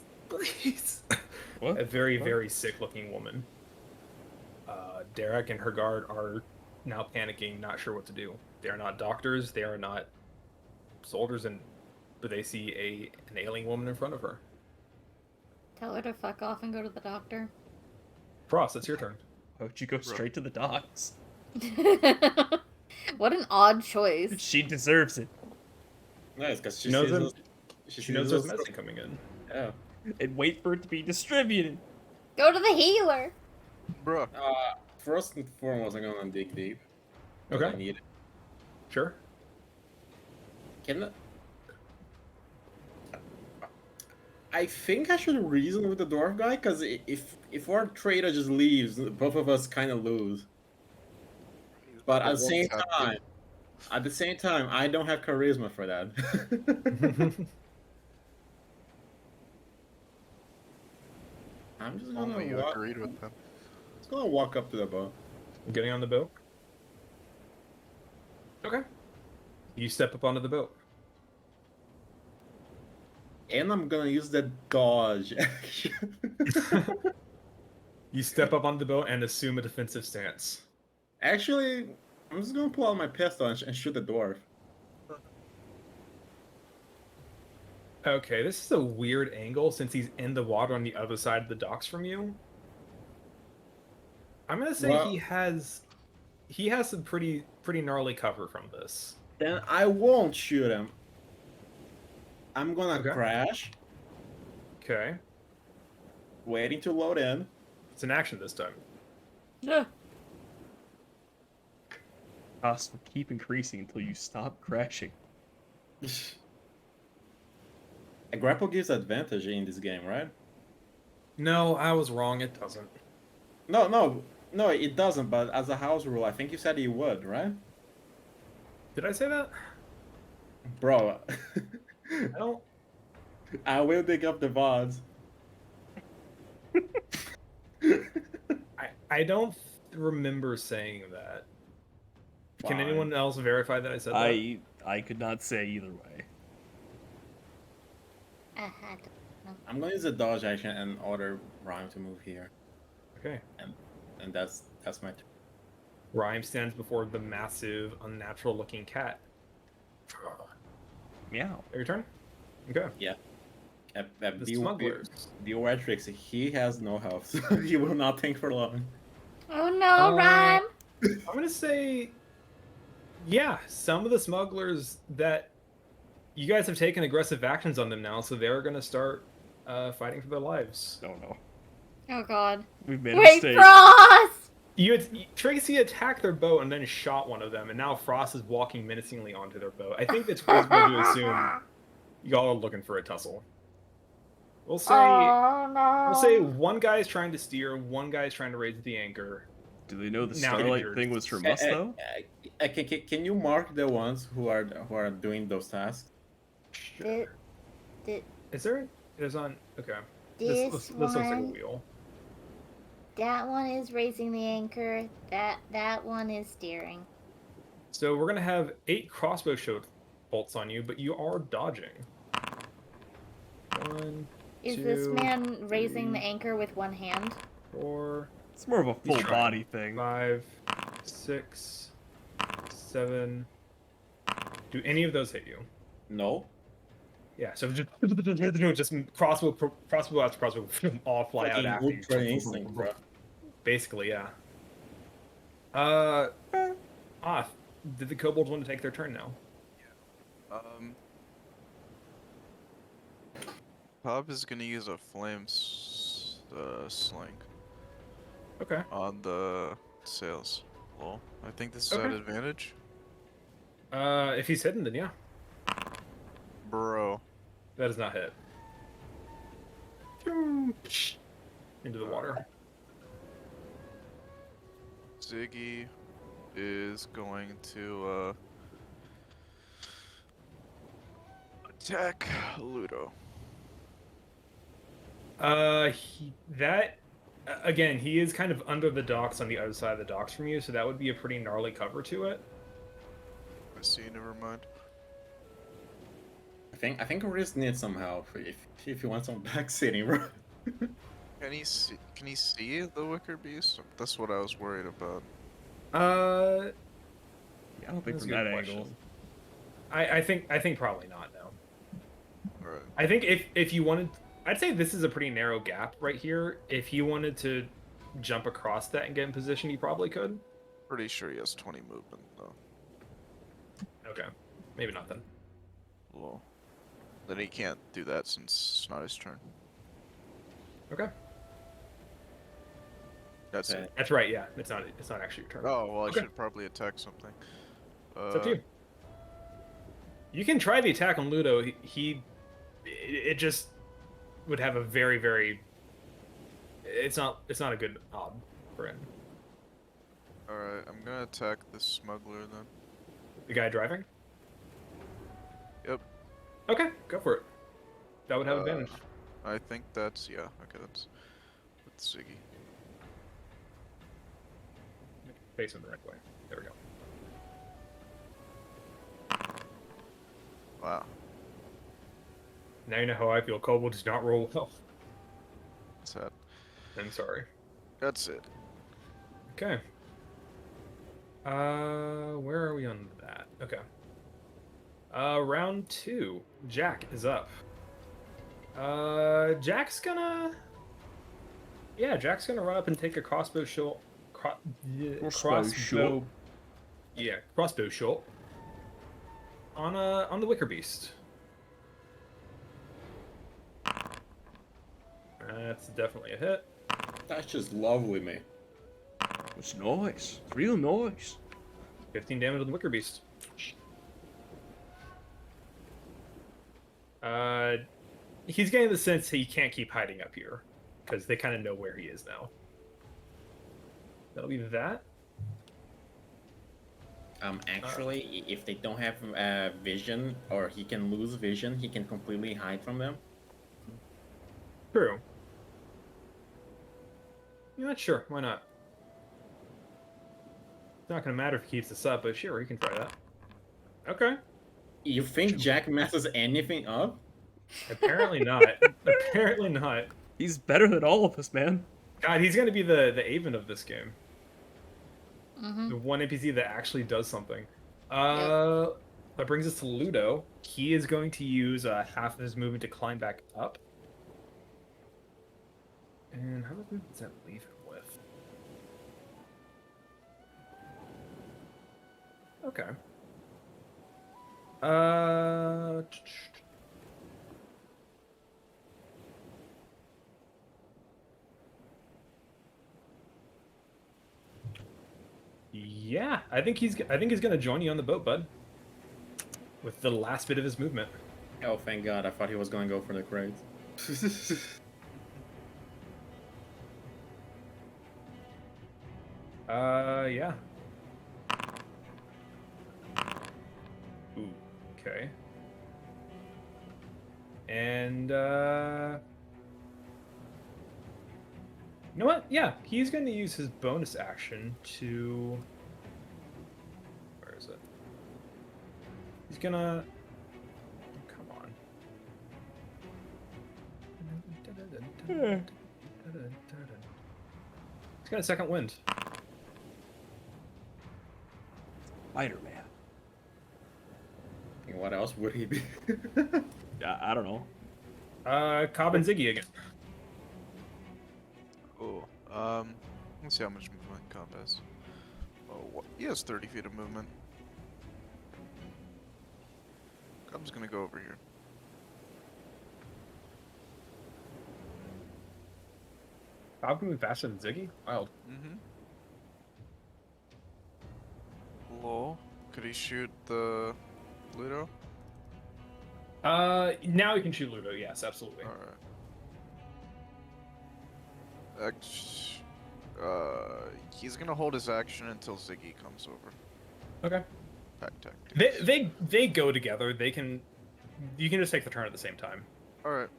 What? A very, very sick-looking woman. Derek and her guard are now panicking, not sure what to do. They are not doctors, they are not soldiers, but they see an ailing woman in front of her. Tell her to fuck off and go to the doctor. Frost, it's your turn. Why would you go straight to the docks? What an odd choice. She deserves it. Nice, because She knows sees She knows there's medicine coming in. Yeah. And wait for it to be distributed. Go to the healer. Bruh. First and foremost, I'm gonna dig deep. 'Cause Okay. I need it. Sure. I think I should reason with the dwarf guy, because if our trader just leaves, both of us kind of lose. But at the same time, I don't have charisma for that. I'm just gonna Only you walk. agreed with them. Just gonna walk up to the boat. Getting on the boat. Okay. You step up onto the boat. And I'm gonna use the dodge action. You step up onto the boat and assume a defensive stance. Actually, I'm just gonna pull out my pistol and shoot the dwarf. Okay, this is a weird angle since he's in the water on the other side of the docks from you. I'm gonna say Well- he has some pretty gnarly cover from this. Then I won't shoot him. I'm gonna Okay. crash, Okay. waiting to load in. It's an action this time. Yeah. Costs will keep increasing until you stop crashing. A grapple gives advantage in this game, right? No, I was wrong, it doesn't. No, it doesn't. But as a house rule, I think you said you would, right, Did I say that? bro? I don't I will dig up the VODs. I don't remember saying that. Can Fine. anyone else verify that I said that? I could not say either way. I'm gonna use a dodge action and order Rhyme to move here, Okay. and that's my turn. Rhyme stands before the massive, unnatural-looking cat. Meow. Your turn? Okay. The smugglers. Beatrix, he has no health, so he will not think for long. Oh no, Rhyme! I'm gonna say, yeah, some of the smugglers that you guys have taken aggressive actions on them now, so they're gonna start fighting for their lives. Oh no. Oh god. We've made a Wait, mistake. Frost! Tracy attacked their boat and then shot one of them, and now Frost is walking menacingly onto their boat. I think it's reasonable to assume y'all are looking for a tussle. We'll say, Oh no. we'll say one guy's trying to steer, one guy's trying to raise the anchor. Do they know the Now Starlight injured. thing was from us though? Can you mark the ones who are doing those tasks? Th- Is there? There's on. Okay. This This looks like a one- wheel. That one is raising the anchor. That one is steering. So we're gonna have 8 crossbow shot bolts on you, but you are dodging. 1, Is 2, this man raising the 3, anchor with one hand? 4, It's more of a He's full trying. body thing. 5, 6, 7. Do any of those hit you? No. Yeah. So just crossbow after crossbow all fly out Fucking after you. ultra instinct, bro. Basically, yeah. Off. Did the kobolds want to take their turn now? Bob is gonna use a flame sling Okay. on the sails. Well, I think this is at Okay. advantage. If he's hidden, then yeah. Bro. That does not hit. Into the water. Ziggy is going to attack Ludo. Again, he is kind of under the docks on the other side of the docks from you, so that would be a pretty gnarly cover to it. I see, never mind. I think Riz needs some help if you want some back sitting, bro. Can he see the wicker beast? That's what I was worried about. Yeah, I don't think That's from a good that question. angle. I think probably not now. Alright. I think if you wanted, I'd say this is a pretty narrow gap right here. If he wanted to jump across that and get in position, he probably could. Pretty sure he has 20 movement though. Okay, maybe not then. Well, then he can't do that since it's not his turn. Okay, That's it. that's right. Yeah, it's not actually your turn. Oh well, I Okay. should probably attack something. It's up to you. You can try the attack on Ludo. It just would have a very. It's not a good odd for him. Alright, I'm gonna attack the smuggler then. The guy driving. Yep. Okay, go for it. That would have advantage. I think that's yeah. Okay, that's Ziggy. Face him the right way. There we go. Wow. Now you know how I feel. Kobold does not roll well. What's that? I'm sorry. That's it. Okay. Where are we on that? Okay. Round 2. Jack is up. Jack's gonna run up and take a crossbow shot. Crossbow. Yeah, crossbow shot. On the wicker beast. That's definitely a hit. That's just lovely, man. It's nice. It's real nice. 15 damage on the wicker beast. He's getting the sense he can't keep hiding up here because they kind of know where he is now. That'll be that. Actually, if they don't have vision or he can lose vision, he can completely hide from them. True. Yeah, sure. Why not? It's not gonna matter if he keeps this up, but sure, he can try that. Okay. You think Jack messes anything up? Apparently not. Apparently not. He's better than all of us, man. God, he's gonna be the Avon of this game. Mm-hmm. The one NPC that actually does something. That brings us to Ludo. He is going to use half of his movement to climb back up. And how much movement does that leave him with? Okay. Yeah, I think he's gonna join you on the boat, bud. With the last bit of his movement. Oh, thank God! I thought he was going to go for the crates. Yeah. Ooh, okay. And you know what? Yeah, he's going to use his bonus action to. Where is it? He's gonna. Come on. He's got a second wind. Spider-Man. What else would he be? I don't know. Cobb and Ziggy again. Cool. Let's see how much movement Cobb has. Oh, he has 30 feet of movement. Cobb's gonna go over here. Cobb can move faster than Ziggy? Wild. Mm-hmm. Lol. Could he shoot the Ludo? Now he can shoot Ludo, yes, absolutely. Alright. He's gonna hold his action until Ziggy comes over. Okay. Pack tactics. They go together. You can just take the turn at the same time. Alright.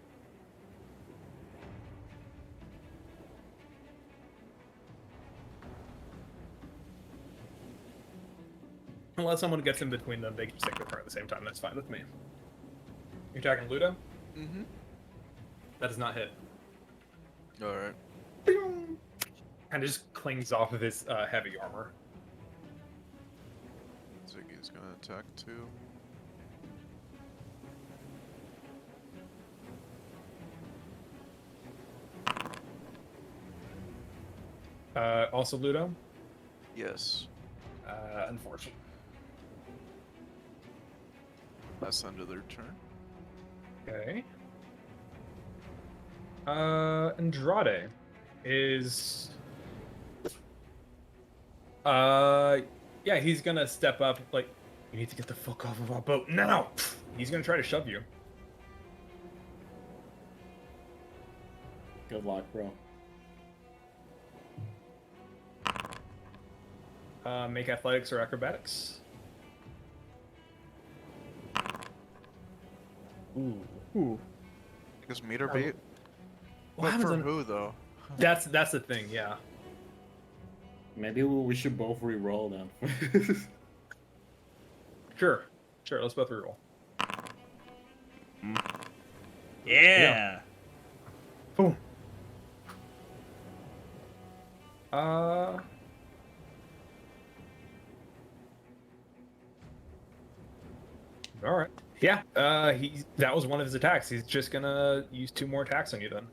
Unless someone gets in between them, they can just take the turn at the same time. That's fine with me. You're attacking Ludo? Mm-hmm. That does not hit. Alright. Kind of just clings off of his heavy armor. Ziggy's gonna attack too. Also Ludo? Yes. Unfortunate. That's under their turn. Okay. Andrade is. Yeah, he's gonna step up. Like, you need to get the fuck off of our boat now. He's gonna try to shove you. Good luck, bro. Make athletics or acrobatics. Ooh. Because meter beat. What But happens for on- who though? That's the thing. Yeah. Maybe we should both re-roll then. Sure. Let's both reroll. Yeah. Boom. All right. Yeah. That was one of his attacks. He's just gonna use 2 more attacks on you then.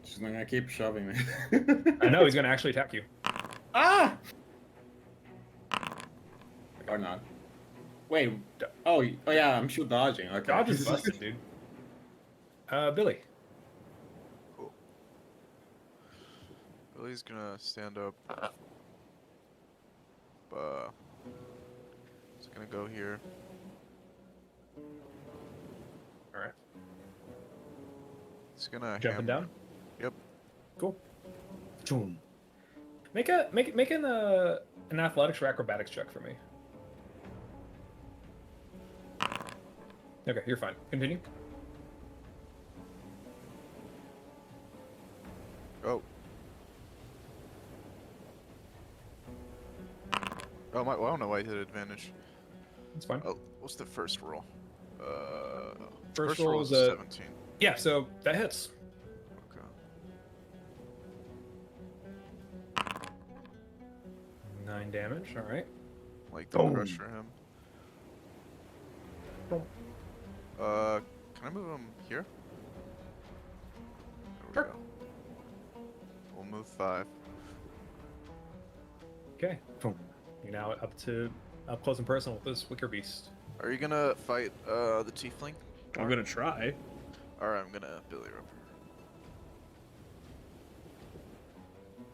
She's not gonna keep shoving me. I know he's gonna actually attack you. Ah! Or not. Wait. Oh yeah, I'm still dodging. Okay. Dodge is busted, dude. Billy. Cool. Billy's gonna stand up. He's gonna go here. All right. He's gonna Jumping hammer. down. Yep. Cool. Boom. Make an athletics or acrobatics check for me. Okay, you're fine. Continue. Oh. Oh my! Well, I don't know why he hit advantage. It's fine. Oh, what's the first roll? First roll roll is is a 17. Yeah, so that hits. Okay. 9 damage. All right. Like the crusher him. Can I move him here? There we go. We'll move 5. Okay. Boom. You're now up close and personal with this wicker beast. Are you gonna fight the tiefling? I'm gonna try. Alright, I'm gonna Billy Rub.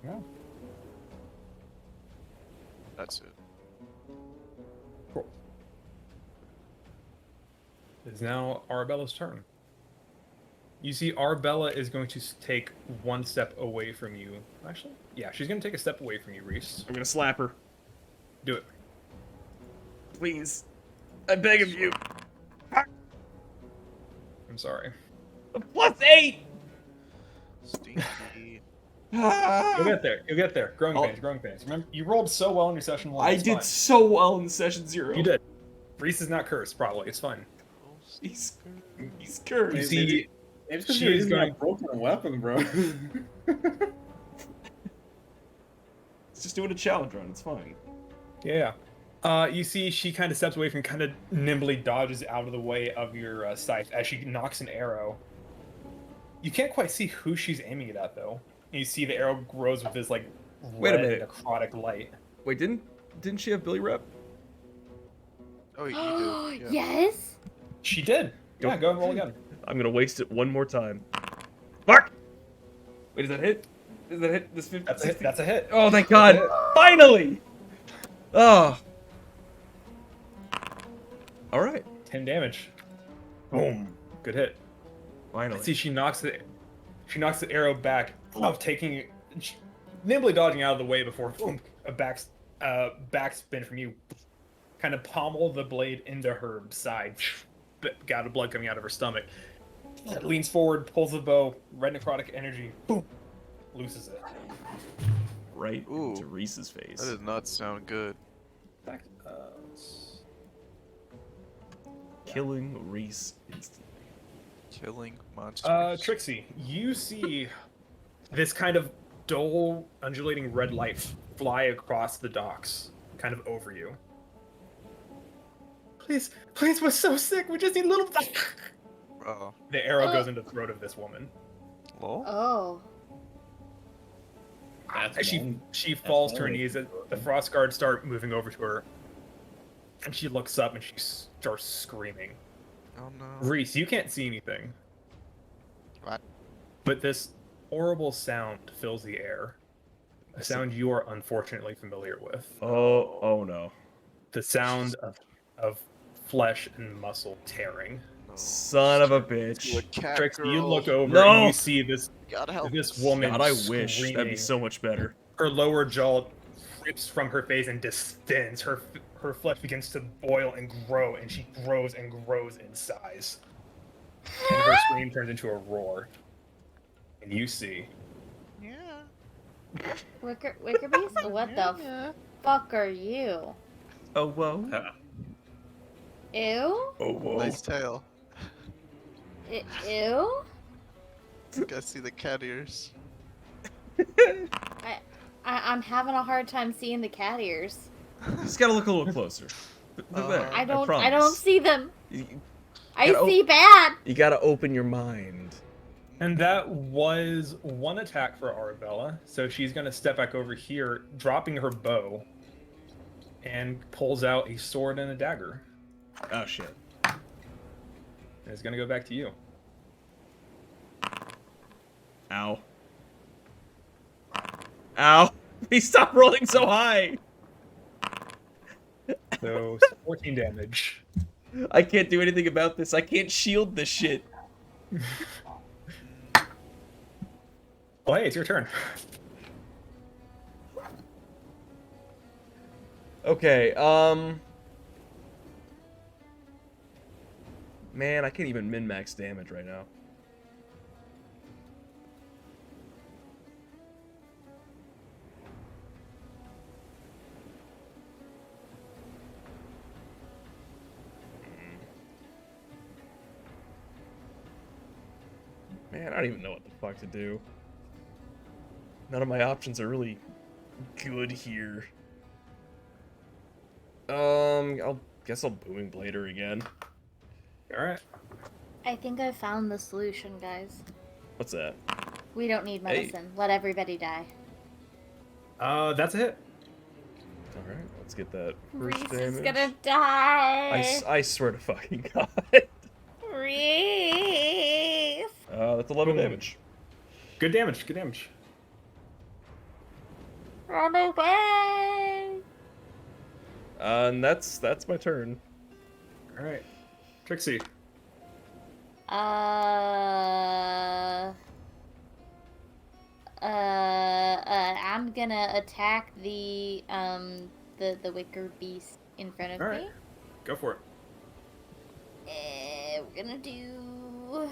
Yeah. That's it. Cool. It is now Arabella's turn. You see, Arbella is going to take 1 step away from you. Actually, yeah, she's going to take a step away from you, Reese. I'm gonna slap her. Do it. Please. I beg of you. I'm sorry. +8! Stinky. You'll get there. You'll get there. Growing pains. Growing pains. Remember, you rolled so well in your session 1. I It's did fine. so well in session 0. You did. Reese is not cursed, probably. It's fine. He's cursed. You see, Maybe it's because she you're is using going- a broken weapon, bro. It's just doing a challenge run. It's fine. Yeah. You see, she kind of steps away from, kind of nimbly dodges out of the way of your scythe as she knocks an arrow. You can't quite see who she's aiming it at, though. And you see the arrow grows with this like Wait a red minute. necrotic light. Wait, didn't she have Billy Rep? Oh, you do. Yeah. Yes. She did. Yeah, go and roll again. I'm gonna waste it one more time. Fuck! Wait, does that hit? Does that hit this 50? That's a hit. That's a hit. Oh, thank God! Finally! Oh. All right. 10 damage. Boom. Good hit. Finally. See, she knocks the arrow back, nimbly dodging out of the way before boom, a backspin from you, kind of pommel the blade into her side. Got blood coming out of her stomach. Leans forward, pulls the bow, red necrotic energy, boom, looses it. Right Ooh. into Reese's face. That does not sound good. Back, Killing Reese instantly. Killing monsters. Trixie, you see this kind of dull, undulating red light fly across the docks, kind of over you. Please, we're so sick. We just need a little. Oh. The arrow goes into the throat of this woman. Lol. Oh. As she falls to her knees, the frost guards start moving over to her, and she looks up and she starts screaming. Oh no. Reese, you can't see anything. What? But this horrible sound fills the air. A sound you are unfortunately familiar with. Oh no. The sound of flesh and muscle tearing. No. Son of a You a bitch. cat Trix, you girl. look over No! and you see this Gotta help. woman God, I wish. screaming. That'd be so much better. Her lower jaw rips from her face and distends. Her flesh begins to boil and grow, and she grows and grows in size. And her scream turns into a roar. And you see Yeah. Wicker Beast? What the fuck are you? Oh whoa. Ew? Oh whoa. Nice tail. Ew? You guys see the cat ears? I'm having a hard time seeing the cat ears. Just gotta look a little closer. They're there. I don't promise. see them. You, I gotta see bad. you gotta open your mind. And that was one attack for Arabella. So she's going to step back over here, dropping her bow, and pulls out a sword and a dagger. Oh shit. And it's going to go back to you. Ow. Ow. He stopped rolling so high. So 14 damage. I can't do anything about this. I can't shield this shit. Well, hey, it's your turn. Okay, man, I can't even min-max damage right now. Man, I don't even know what the fuck to do. None of my options are really good here. I'll guess I'll booming blade her again. All right. I think I found the solution, guys. What's that? We don't need Hey. medicine. Let everybody die. That's a hit. All right, let's get that Reese first is damage. gonna die. I swear to fucking God. Reese. That's 11 Boom. damage. Good damage. Good damage. Run away. And that's my turn. All right. Trixie. I'm gonna attack the wicker beast in front of All right. me. Go for it. We're gonna do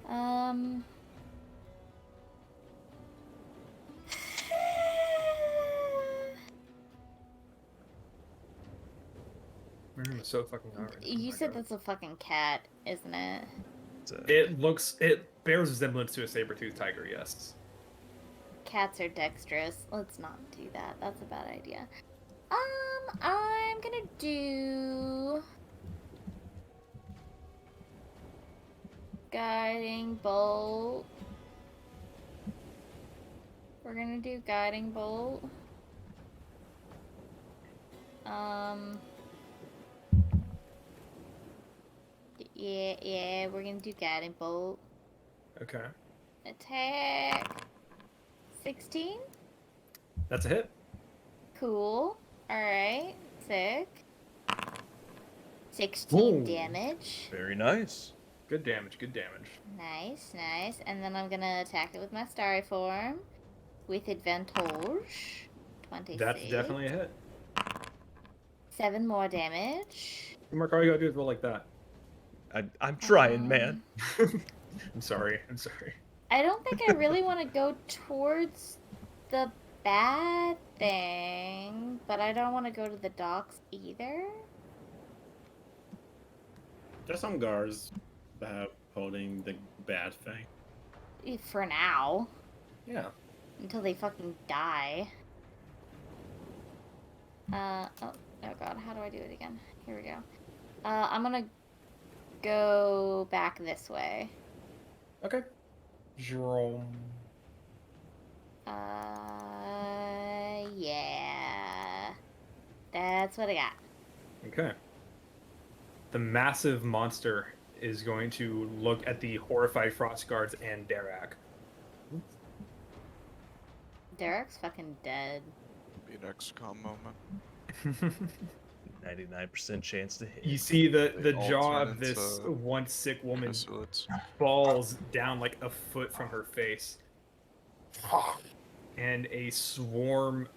um I'm so fucking hard. you said that's a fucking cat, isn't it? It bears resemblance to a saber-toothed tiger, yes. Cats are dexterous. Let's not do that. That's a bad idea. I'm gonna do guiding bolt. We're gonna do guiding bolt. Yeah, we're gonna do guiding bolt. Okay. Attack. 16? That's a hit. Cool. Alright. Sick. 16 Boom. damage. Very nice. Good damage. Good damage. Nice, nice. And then I'm gonna attack it with my starry form. With advantage. 26. That's definitely a hit. 7 more damage. Mark, all you gotta do is roll like that. I'm trying, man. I'm sorry. I'm sorry. I don't think I really want to go towards the bad thing, but I don't want to go to the docks either. There's some guards that have holding the bad thing. For now. Yeah. Until they fucking die. Oh god, how do I do it again? Here we go. I'm gonna go back this way. Okay. Jerome. Yeah. That's what I got. Okay. The massive monster is going to look at the horrified frost guards and Darak. Derek's fucking dead. Be an XCOM moment. 99% chance to hit. You see the They all jaw turn of this into once sick woman Missiles. falls down like a foot from her face. And a swarm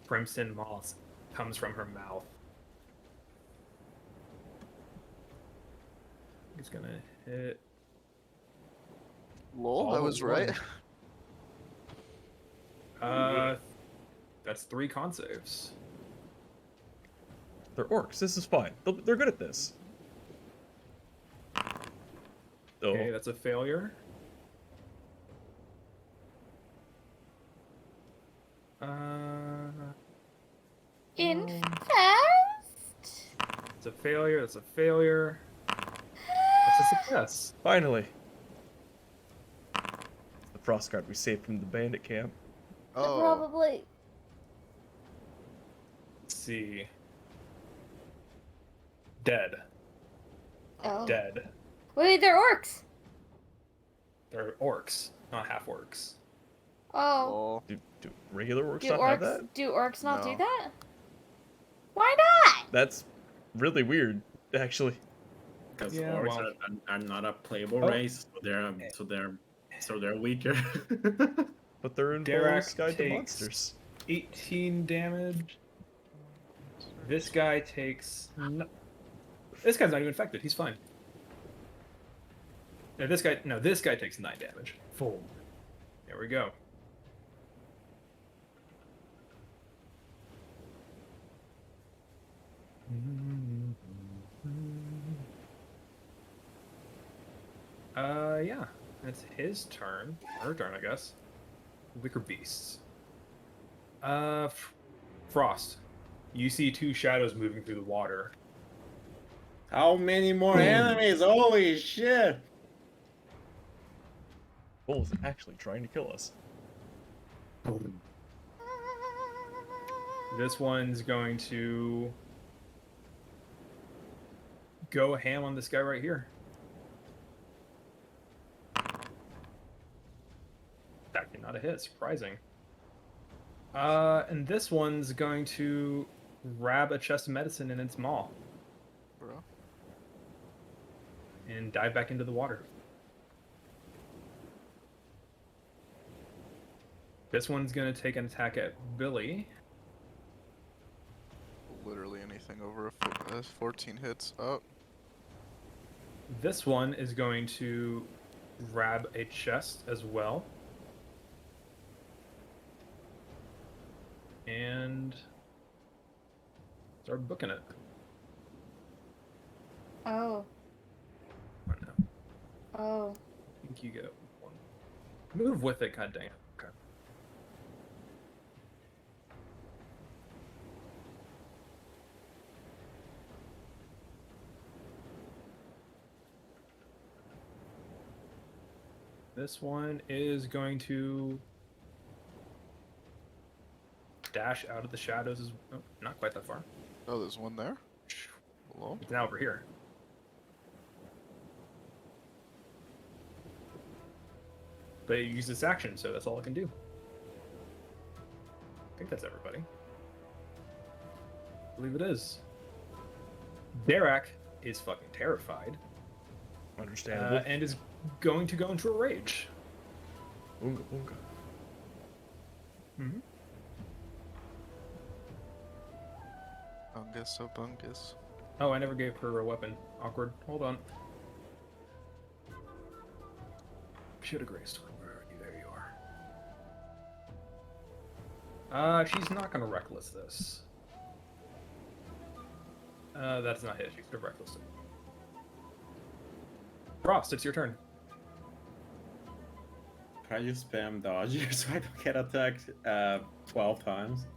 crimson moths comes from her mouth. He's gonna hit. Lol, all I was of right. one. That's 3 con saves. They're orcs. This is fine. They're good at this. Oh, Okay, that's a failure. Infest? It's a failure. That's a failure. That's a success. finally. The frost guard we saved from the bandit camp. Oh, Probably. Let's see. Dead. Oh. Dead. Wait, they're orcs. They're orcs, not half orcs. Oh. lol. Do regular orcs Do not have that? orcs not do No. that? Why not? That's really weird, actually. Because Yeah, orcs well- are not a playable Oh. race, so they're weaker. But they're in Darak Bowl's Guide to takes- Monsters. 18 damage. This guy takes. This guy's not even infected. He's fine. No, this guy takes 9 damage. Full. There we go. Yeah. That's his turn. Her turn, I guess. Wicker beasts. Frost. You see two shadows moving through the water. How many more enemies? Holy shit! Bull is actually trying to kill us. This one's going to go ham on this guy right here. Actually, not a hit. Surprising. And this one's going to grab a chest of medicine in its maw Bro. and dive back into the water. This one's going to take an attack at Billy. Literally anything over a 14 hits. Oh, This one is going to grab a chest as well. And start booking it. Oh. Oh no. Oh. I think you get one. Move with it, god dang it. Okay. This one is going to dash out of the shadows. Oh, not quite that far. oh, there's one there. Hello. It's now over here. But it used its action, so that's all it can do. I think that's everybody. I believe it is. Derek is fucking terrified. Understandable. And is going to go into a rage. Oonga boonga. Mm-hmm. Bungus, oh bungus. Oh, I never gave her a weapon. Awkward. Hold on. Should have graced. Where are you? There you are. She's not gonna reckless this. That's not hit. She's gonna reckless it. Frost, it's your turn. Can you spam dodge so I don't get attacked 12 times?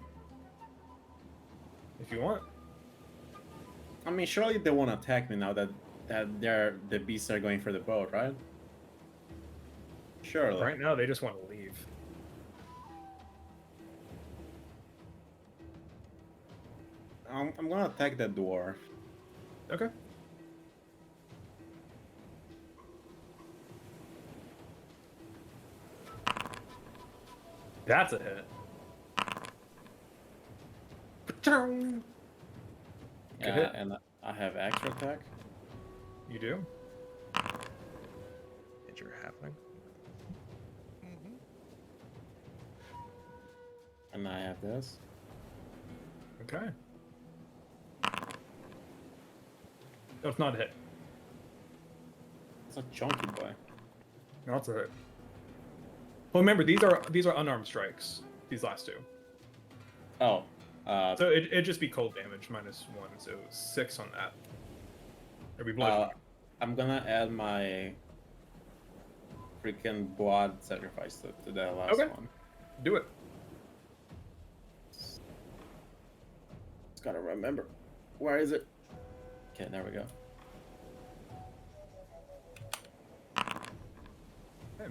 If you want. I mean, surely they won't attack me now that the beasts are going for the boat, right? Surely. Right now, they just want to leave. I'm gonna attack that dwarf. Okay. That's a hit. Good hit. And I have extra attack. You do? Hit your halfling. Mm-hmm. And I have this. Okay. No, it's not a hit. It's a chunky boy. No, it's a hit. Well, remember, these are unarmed strikes. These last two. Oh. So it'd just be cold damage minus 1, so 6 on that. It'd be bludgeoning. I'm gonna add my freaking blood sacrifice to the last Okay. one. Do it. Just gotta remember. Where is it? Okay, there we go. Okay.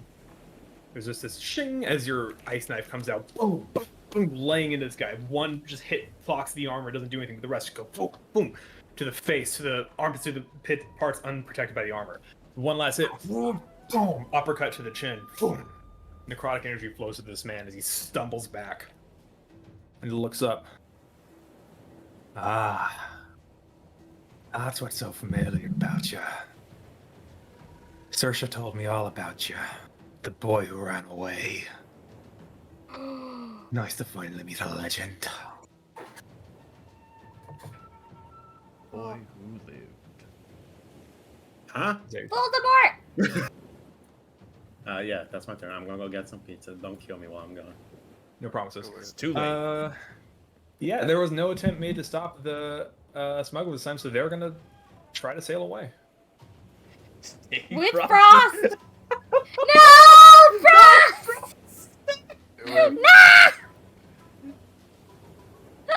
There's just this shing as your ice knife comes out. Boom, boom, boom, laying into this guy. One just hit, clocks the armor, doesn't do anything, but the rest go boom, boom, to the face, to the armpits, to the pit parts unprotected by the armor. One last hit, boom, boom, uppercut to the chin. Boom. Necrotic energy flows to this man as he stumbles back and looks up. That's what's so familiar about you. Saoirse told me all about you. The boy who ran away. Nice to finally meet a legend. Boy who lived. Huh? Voldemort! Yeah, that's my turn. I'm gonna go get some pizza. Don't kill me while I'm gone. No promises. It's too late. Yeah, there was no attempt made to stop the smugglers this time, so they're gonna try to sail away. With Frost! No! Frost! Do it. No!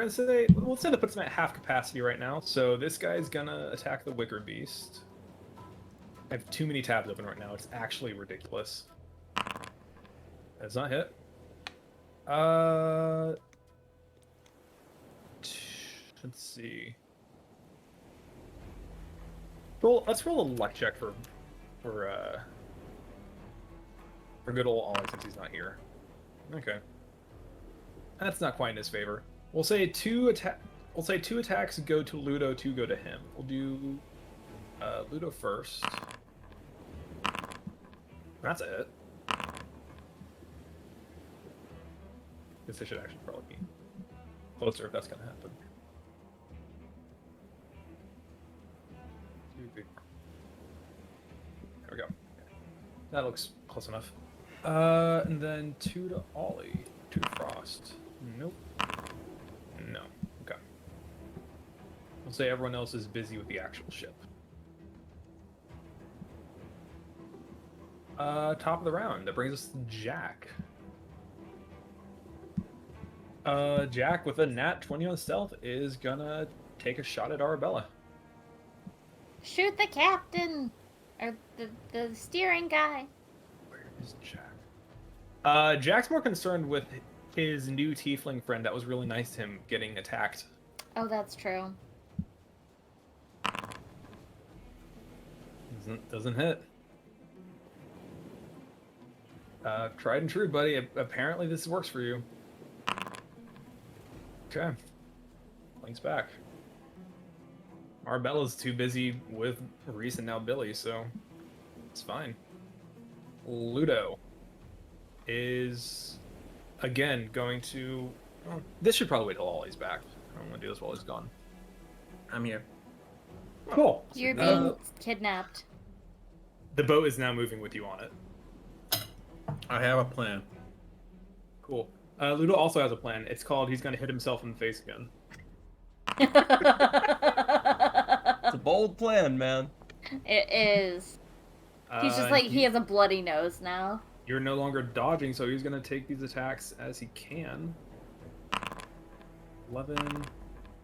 gonna say, we'll say that puts him at half capacity right now. So this guy's gonna attack the Wicker Beast. I have too many tabs open right now. It's actually ridiculous. That's not hit. Let's see. Let's roll a luck check for good old Ollie since he's not here. Okay. That's not quite in his favor. We'll say two attacks go to Ludo, 2 go to him. We'll do Ludo first. That's a hit. Guess I should actually probably be closer if that's gonna happen. 2, 3. There we go. That looks close enough. And then 2 to Ollie. 2 to Frost. Nope. No. Okay. We'll say everyone else is busy with the actual ship. Top of the round. That brings us to Jack. Jack with a nat 20 on stealth is gonna take a shot at Arabella. Shoot the captain! Or the steering guy. Where is Jack? Jack's more concerned with his new tiefling friend that was really nice to him getting attacked. Oh, that's true. Doesn't hit. Tried and true, buddy. Apparently this works for you. Okay. Link's back. Arbella's too busy with Reese and now Billy, so it's fine. Ludo is again going to. Well, this should probably wait till Ollie's back. I don't want to do this while he's gone. I'm here. Cool. You're being kidnapped. The boat is now moving with you on it. I have a plan. Cool. Ludo also has a plan. It's called he's going to hit himself in the face again. It's a bold plan, man. It is. He's just like, he has a bloody nose now. You're no longer dodging, so he's going to take these attacks as he can. 11,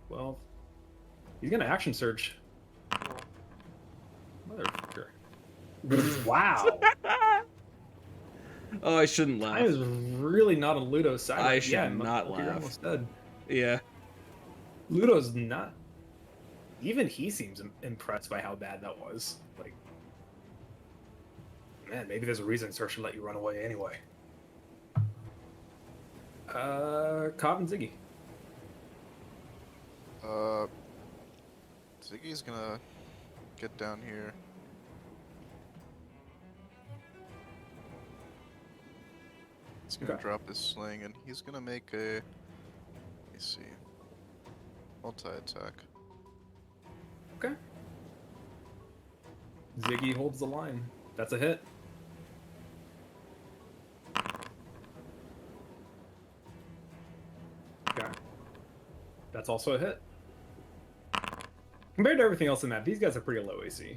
12. He's going to action surge. Motherfucker. Wow. Oh, I shouldn't laugh. I was really not on Ludo's side. I should not you're laugh. almost dead. Yeah. Ludo's not. Even he seems impressed by how bad that was. Like, man, maybe there's a reason Sir should let you run away anyway. Cobb and Ziggy. Ziggy's gonna get down here. He's gonna Okay. drop his sling and he's gonna make a. Let me see. Multi-attack. Okay. Ziggy holds the line. That's a hit. Okay. That's also a hit. Compared to everything else in that, these guys are pretty low AC.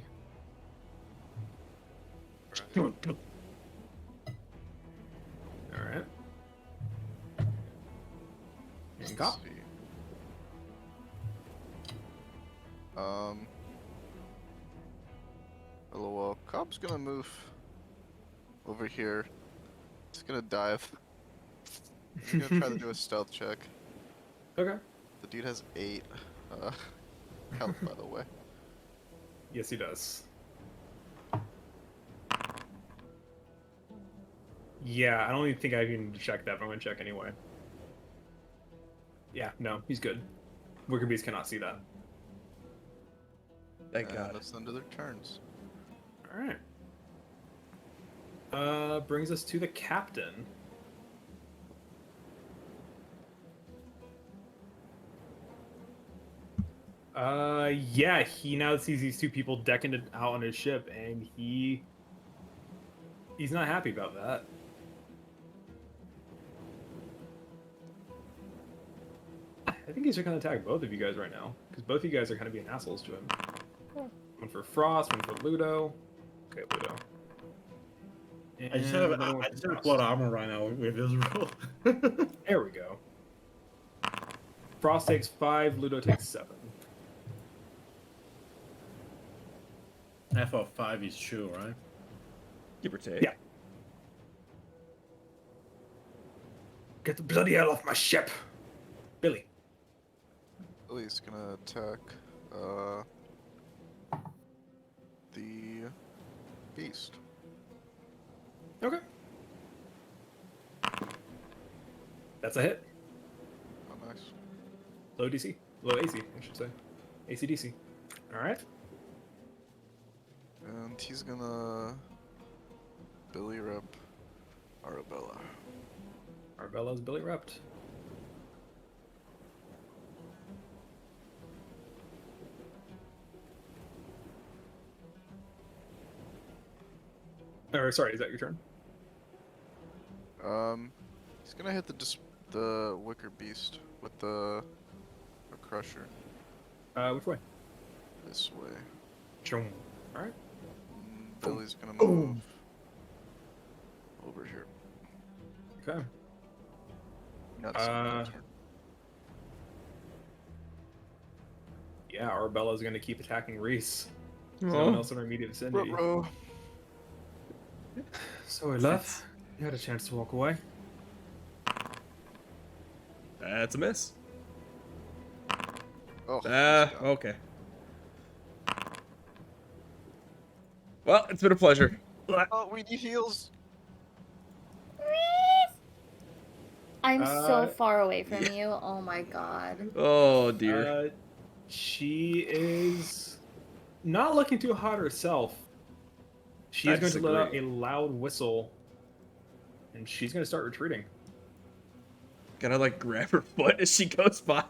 Alright. And Cop. See. Well, Cop's gonna move over here. He's gonna dive. He's gonna try to do a stealth check. Okay. The dude has 8 health, by the way. Yes, he does. Yeah, I don't even think I even need to check that, but I'm gonna check anyway. Yeah, no, he's good. Wicker Beast cannot see that. Thank And God. that's the end of their turns. Alright. Brings us to the captain. Yeah, he now sees these 2 people decking it out on his ship, and he's not happy about that. I think he's just gonna attack both of you guys right now, because both of you guys are kind of being assholes to him. One for Frost, one for Ludo. Okay, Ludo. I just have another one I for just have Frost. plot armor right now with this roll. There we go. Frost takes 5, Ludo takes 7. I thought 5 is 2, right? Give or take. Yeah. Get the bloody hell off my ship! Billy. Billy's gonna attack the beast. Okay. That's a hit. Oh, nice. Low DC. Low AC, I should say. AC/DC. Alright. And he's gonna Billy rep Arabella. Arbella's Billy repped. Or, sorry, is that your turn? He's gonna hit the wicker beast with the crusher Which way? this way. Chum. Alright. Billy's gonna move over here. Okay. Not so much. Yeah, Arbella's gonna keep attacking Reese. There's no one else in our immediate vicinity. Ruh-roh. So I left. You had a chance to walk away. That's a miss. Oh, he's down. Okay. Well, it's been a pleasure. Oh, we need heals. I'm so Uh, far away from you. Oh my god. Oh dear. She is not looking too hot herself. She's I going to let out a disagree. loud whistle, and she's going to start retreating. Gotta like grab her foot as she goes by.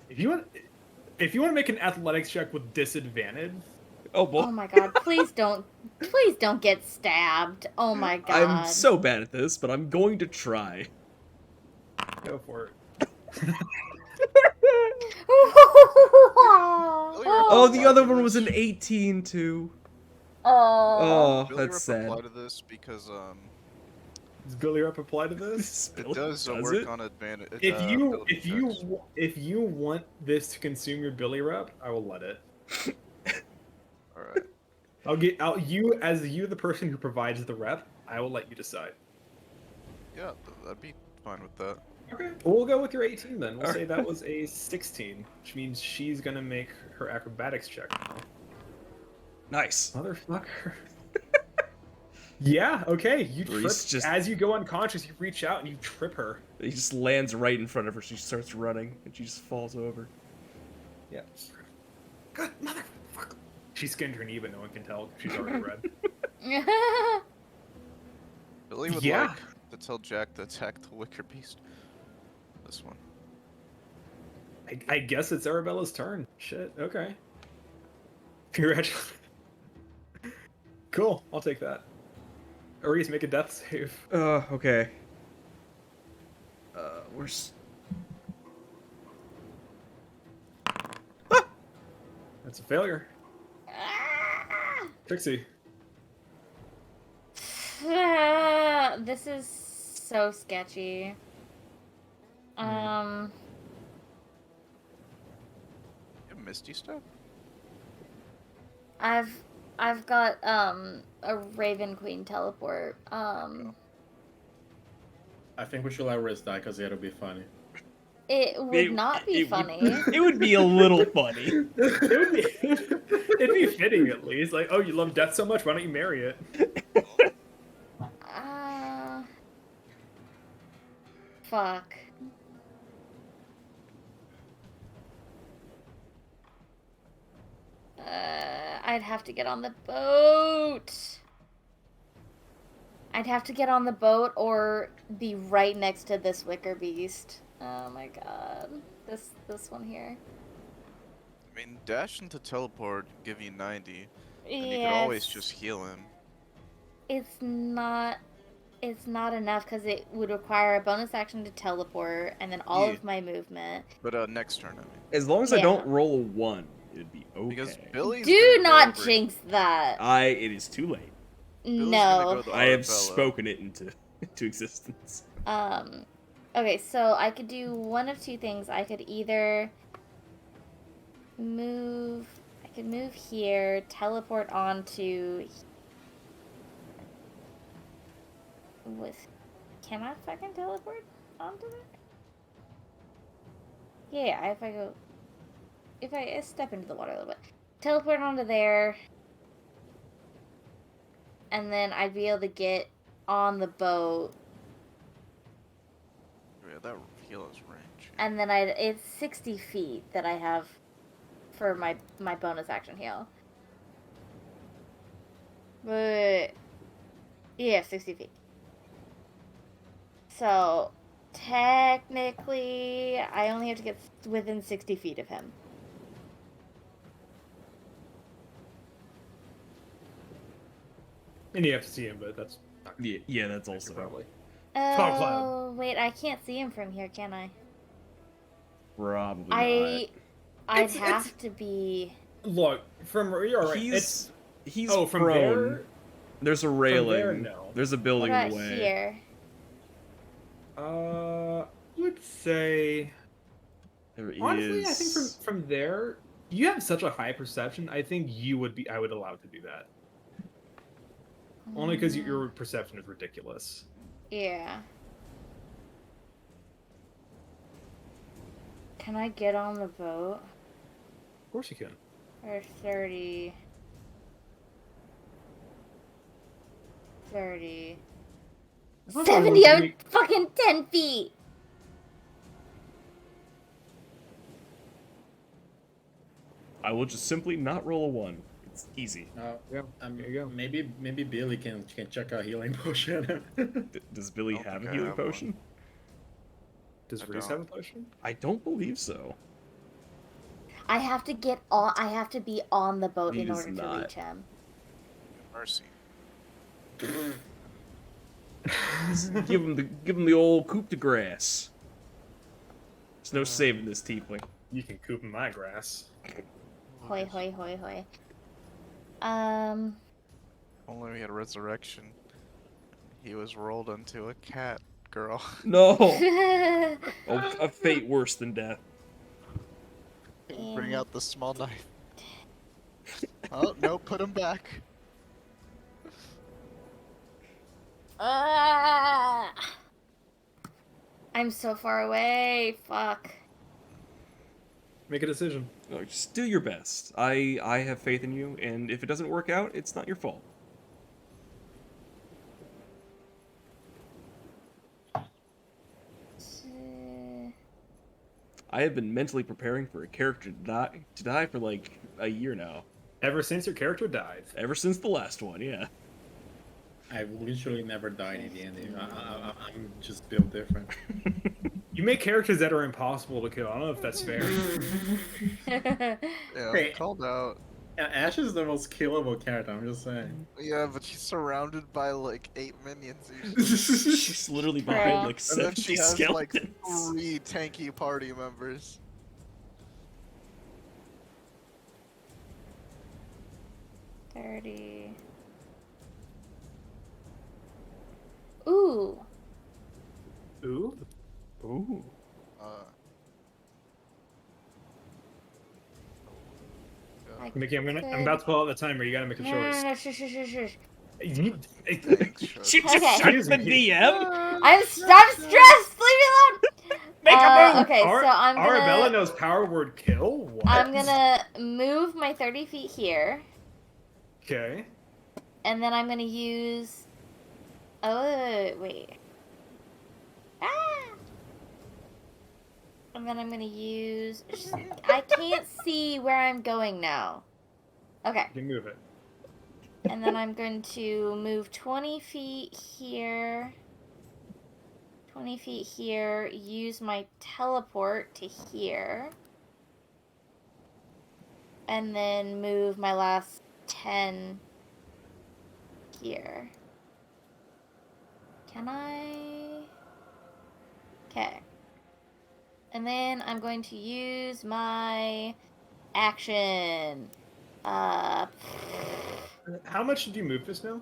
If you want to make an athletics check with disadvantage, Oh boy. Oh my god. Please don't get stabbed. Oh my god. I'm so bad at this, but I'm going to try. go for it. Oh, the other one was an 18 too. Oh. Oh, Billy that's rep sad. apply to this because Does Billy Rep apply to this? it does work it? on advantage. If you want this to consume your Billy Rep, I will let it. All right. You the person who provides the rep, I will let you decide. Yeah, I'd be fine with that. Okay. We'll go with your 18 then. We'll All say that was a 16, which means she's gonna make her acrobatics check now. Nice. Motherfucker. Yeah, okay. You trip Reese just- as you go unconscious, you reach out and you trip her. He just lands right in front of her. She starts running, and she just falls over. Yeah. God, motherfucker. She skinned her knee, but no one can tell. She's already red. Billy would Yeah. like to tell Jack to attack the wicker beast. This one. I guess it's Arabella's turn. Shit, okay. Congratulations. Cool, I'll take that. Reese, make a death save. Okay. Where's... That's a failure. Trixie. This is so sketchy. You have Misty step? I've got a Raven Queen teleport. I think we should let Riz die because it'll be funny. It would not be funny. It would be a little funny. It'd be fitting at least. Like, oh, you love death so much, why don't you marry it? Fuck. I'd have to get on the boat. I'd have to get on the boat or be right next to this wicker beast. Oh my god. This one here. I mean, dash into teleport, give you 90, and you Yes. could always just heal him. It's not enough because it would require a bonus action to teleport and then all Yeah. of my movement. But next turn, I mean. As long as I Yeah. don't roll a 1, it'd be okay. Because Billy's Do gonna go not over- jinx that. It is too late. Billy's gonna No. go the I have Arabella. spoken it into existence. Okay, so I could do one of two things. I could either move. I could move here, teleport onto. With. Can I fucking teleport onto there? Yeah, if I go. If I step into the water a little bit. Teleport onto there. And then I'd be able to get on the boat. Yeah, that heal is range. And then it's 60 feet that I have for my bonus action heal. But yeah, 60 feet. So technically, I only have to get within 60 feet of him. And you have to see him, but that's not Yeah, that's also. probably. Oh, cloud. wait, I can't see him from here, can I? Probably I'd It's- have to be. Look, from you're not. right. He's from prone. there. There's a railing. there, no. There's a What building in about the way. here? I would say There honestly, is. I think from there, you have such a high perception. I think I would allow to do that. Only because your perception is ridiculous. Yeah. Can I get on the boat? Of course you can. Or 30. 30. It's not 70! gonna I'm be- fucking 10 feet! I will just simply not roll a 1. It's easy. Yeah, there you go. Maybe Billy can check out healing potion. Does Billy I don't have a think I healing have one. potion? Does I Reese don't. have a potion? I don't believe so. I have to get on. I have to be on the boat He in does order to not. reach him. Mercy. give him the old coup de grace. There's no saving this tiefling. You can coop in my grass. Hoi hoi hoi hoi. Only we had resurrection. He was rolled into a cat girl. No. Oh, a fate worse than death. Bring out the small knife. Oh no! Put him back. I'm so far away. Fuck. Make a decision. No, just do your best. I have faith in you, and if it doesn't work out, it's not your fault. I have been mentally preparing for a character to die for like a year now. Ever since your character died. Ever since the last one, yeah. I've literally never died in the ending. I'm just built different. You make characters that are impossible to kill. I don't know if that's fair. Yeah, Hey. called out. Ash is the most killable character. I'm just saying. Yeah, but she's surrounded by like 8 minions. She's literally behind like And then 70 she has like skeletons. 3 tanky party members. $30. Ooh. Ooh. Ooh. Mickey, I'm about to pull out the timer. You gotta make a No, choice. no, no, shush. Thanks, Shush. She just Okay. shut Excuse the me. DM. I'm stressed. Leave me alone. Make a move. Okay, so I'm Arabella gonna knows power word kill. What? I'm gonna move my 30 feet here, Okay. and then I'm gonna use. Oh wait. Ah. And then I'm gonna use. I can't see where I'm going now. Okay. You can move it. And then I'm going to move 20 feet here. 20 feet here. Use my teleport to here. And then move my last 10 here. Can I? Okay. And then I'm going to use my action. How much did you move this now?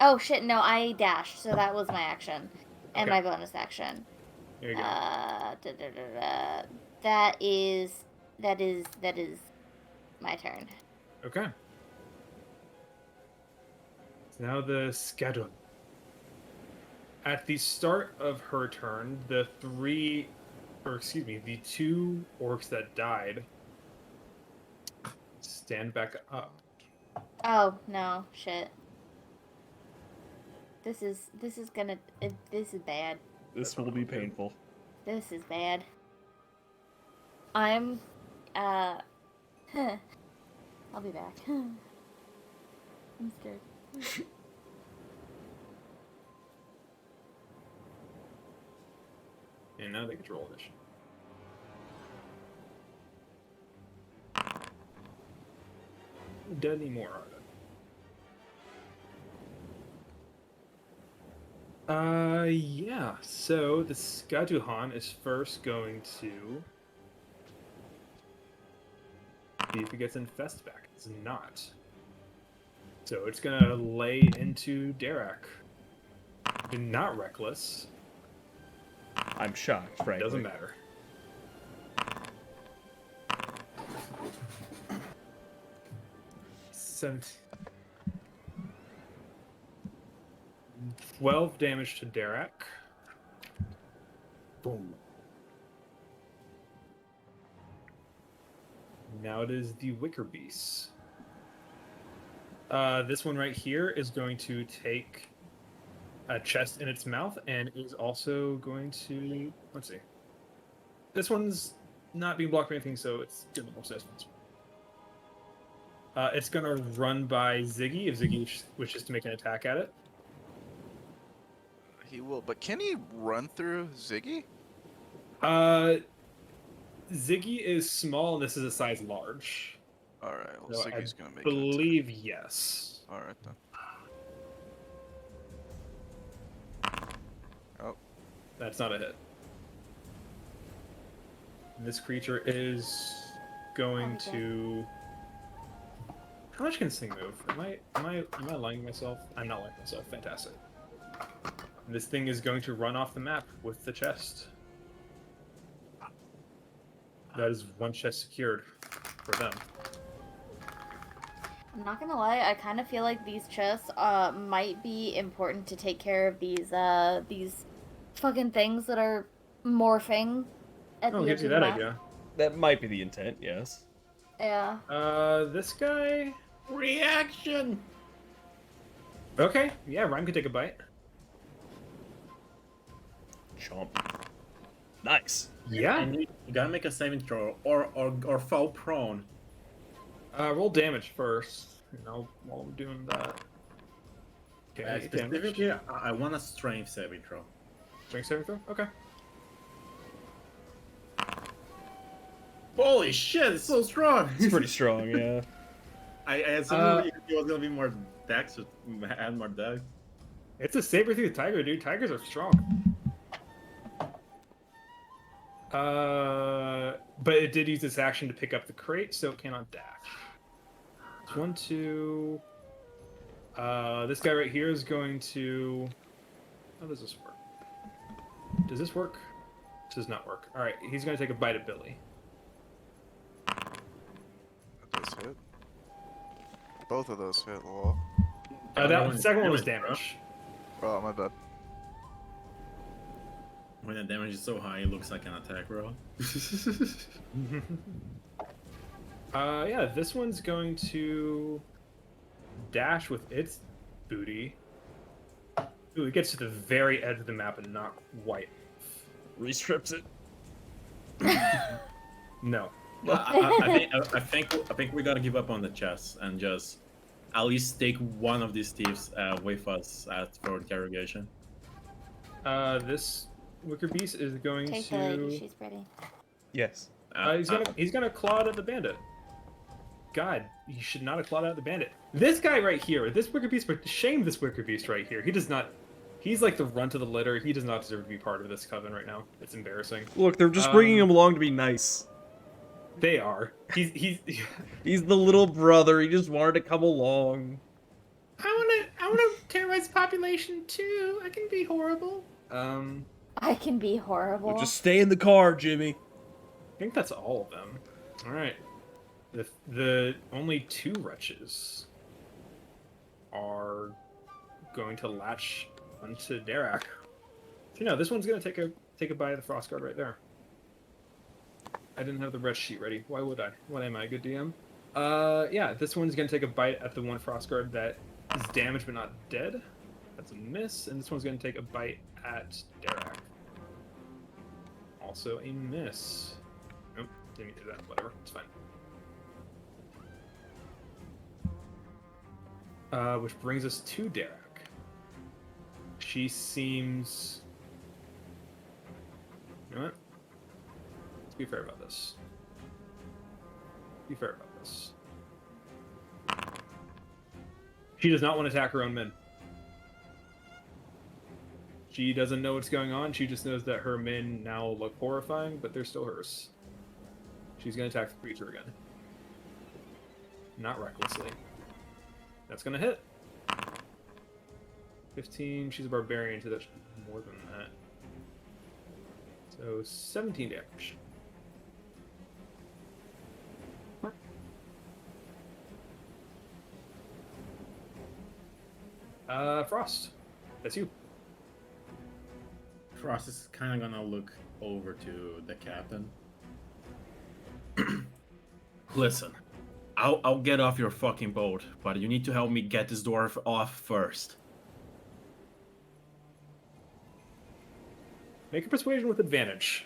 Oh shit, no, I dashed, so that was my action. And Okay. my bonus action. There you go. That is my turn. Okay. So now the schedule. At the start of her turn, the two orcs that died stand back up. Oh no, shit. This is bad. This will be painful. This is bad. I'm I'll be back. I'm scared. And now they get to roll initiative. Doesn't anymore, are they? Yeah. So the Skaduhan is first going to see if it gets infest back. It's not. So it's gonna lay into Derek. Not reckless. I'm shocked, frankly. Doesn't matter. Seven. 12 damage to Derek. Boom. Now it is the Wicker Beast. This one right here is going to take a chest in its mouth and is also going to, let's see. This one's not being blocked by anything, so it's getting more distance. It's going to run by Ziggy if Ziggy wishes to make an attack at it. He will, but can he run through Ziggy? Ziggy is small and this is a size large. Alright, well, So Ziggy's gonna make I it. believe yes. Alright then. Oh. That's not a hit. This creature is going to. How much can this thing move? Am I lying to myself? I'm not lying to myself. Fantastic. And this thing is going to run off the map with the chest. That is one chest secured for them. I'm not gonna lie, I kind of feel like these chests might be important to take care of these fucking things that are morphing at Oh, the gives edge you of the that map. idea. That might be the intent, yes. Yeah. This guy. Reaction! Okay, yeah, Rhyme could take a bite. Chomp. Nice. Yeah. And you gotta make a saving throw or fall prone. Roll damage first. While I'm doing that. Okay, damage. Specifically, I want a strength saving throw. Strength saving throw? Okay. Holy shit, it's so strong! It's pretty strong, yeah. I assumed it was gonna be more dex, or add more dex. It's a saber-tooth tiger, dude. Tigers are strong. But it did use its action to pick up the crate, so it cannot dash. It's 1, 2. This guy right here is going to. How does this work? Does this work? This does not work. All right, he's going to take a bite at Billy. That does hit. Both of those hit, lol. The second one was damage. Oh, my bad. When the damage is so high, it looks like an attack roll. Yeah, this one's going to dash with its booty. Ooh, it gets to the very edge of the map and not quite. Restrips it. No. I think we gotta give up on the chest and just at least take one of these thieves with us for interrogation. This Wicker Beast is going Take the lady, to. she's pretty. Yes. He's gonna claw at the bandit. God, he should not have clawed at the bandit. This guy right here, this Wicker Beast, but shame this Wicker Beast right here. He does not. He's like the runt of the litter. He does not deserve to be part of this coven right now. It's embarrassing. Look, they're just bringing him along to be nice. They are. He's. He's the little brother. He just wanted to come along. I wanna terrorize the population too. I can be horrible. I can be horrible. Well, just stay in the car, Jimmy. I think that's all of them. All right. The only 2 wretches are going to latch onto Derek. So no, this one's gonna take a bite of the frost guard right there. I didn't have the red sheet ready. Why would I? What am I, a good DM? Yeah, this one's gonna take a bite at the one frost guard that is damaged but not dead. That's a miss, and this one's gonna take a bite at Derek. Also a miss. Nope, didn't do that. Whatever, it's fine. Which brings us to Derek. She seems... You know what? Let's be fair about this. Be fair about this. She does not want to attack her own men. She doesn't know what's going on. She just knows that her men now look horrifying, but they're still hers. She's going to attack the creature again. Not recklessly. That's going to hit. 15. She's a barbarian, so that's more than that. So 17 damage. Frost. That's you. Frost is kind of gonna look over to the captain. Listen, I'll get off your fucking boat, but you need to help me get this dwarf off first. Make a persuasion with advantage.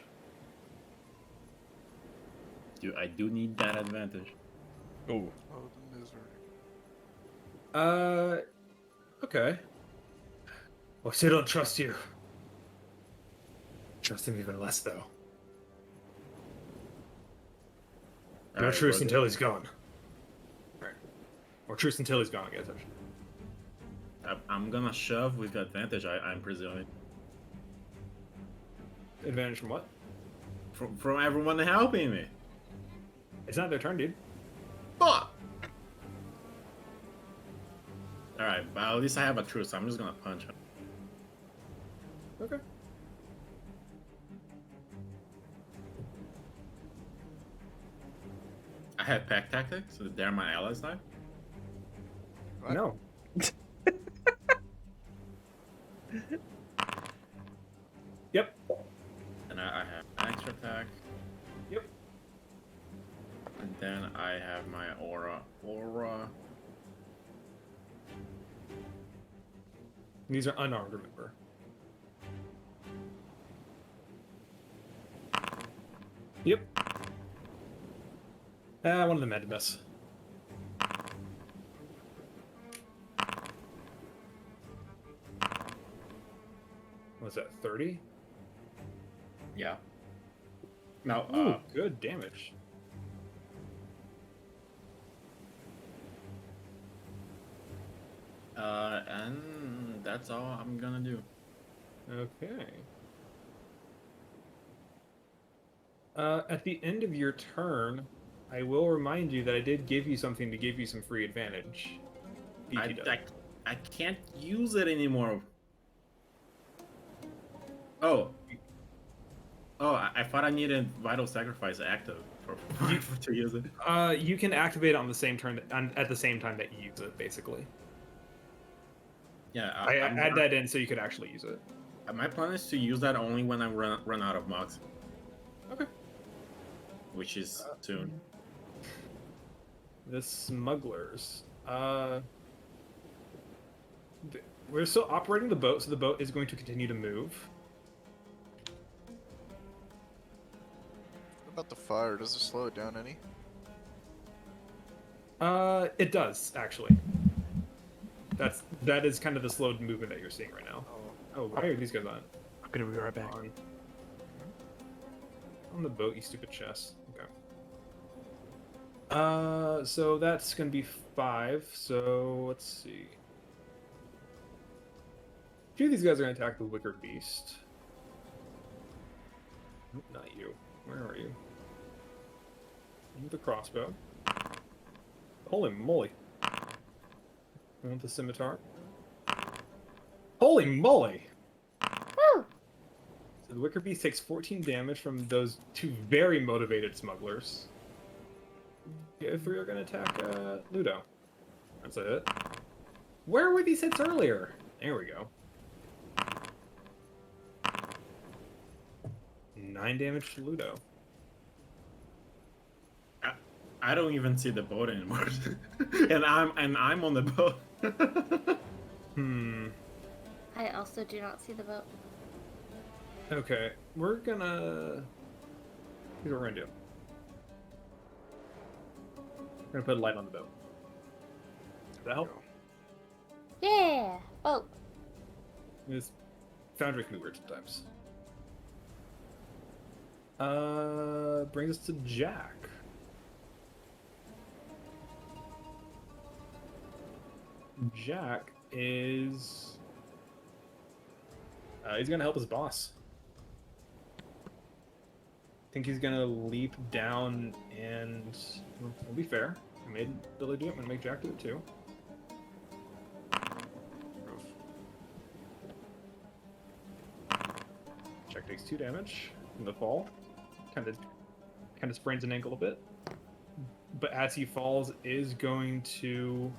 I do need that advantage. Oh, Oh, the misery. Okay. Well, I still don't trust you. Trust him even less, though. No Alright, truce brother. until he's gone. Right. Or truce until he's gone, I guess. I'm gonna shove with advantage, I'm presuming. Advantage from what? From everyone helping me. It's not their turn, dude. Fuck! Alright, but at least I have a truce, so I'm just gonna punch him. Okay. I have pack tactics, so they're my allies now. What? No. Yep. And I have an extra attack. Yep. And then I have my aura. These are unarmed, remember. Yep. One of them had to miss. Was that 30? Yeah. Now, Ooh, good damage. and that's all I'm gonna do. Okay. At the end of your turn, I will remind you that I did give you something to give you some free advantage. I can't use it anymore. Oh, I thought I needed Vital Sacrifice active to use it. You can activate it on the same turn at the same time that you use it, basically. Yeah, I add that in so you could actually use it. My plan is to use that only when I run out of mods. Okay. Which is soon. The smugglers. We're still operating the boat, so the boat is going to continue to move. What about the fire? Does it slow it down any? It does actually. That is kind of the slowed movement that you're seeing right now. Oh, why are these guys on? I'm gonna be right back. On the boat, you stupid chest. Okay. So that's gonna be 5. So let's see. A few of these guys are gonna attack the wicker beast. Nope, not you. Where are you? With the crossbow. Holy moly. I want the scimitar. Holy moly! Woo! The Wicker Beast takes 14 damage from those two very motivated smugglers. The other three are going to attack Ludo. That's a hit. Where were these hits earlier? There we go. 9 damage to Ludo. I don't even see the boat anymore, and I'm on the boat. I also do not see the boat. Okay, we're gonna. Here's what we're gonna do. We're gonna put a light on the boat. Does that help? Yeah. Oh. This Foundry can be weird sometimes. Brings us to Jack. Jack is. He's gonna help his boss. I think he's gonna leap down and. We'll be fair. I made Billy do it. I'm gonna make Jack do it too. Jack takes 2 damage from the fall. Kind of sprains an ankle a bit. But as he falls, is going to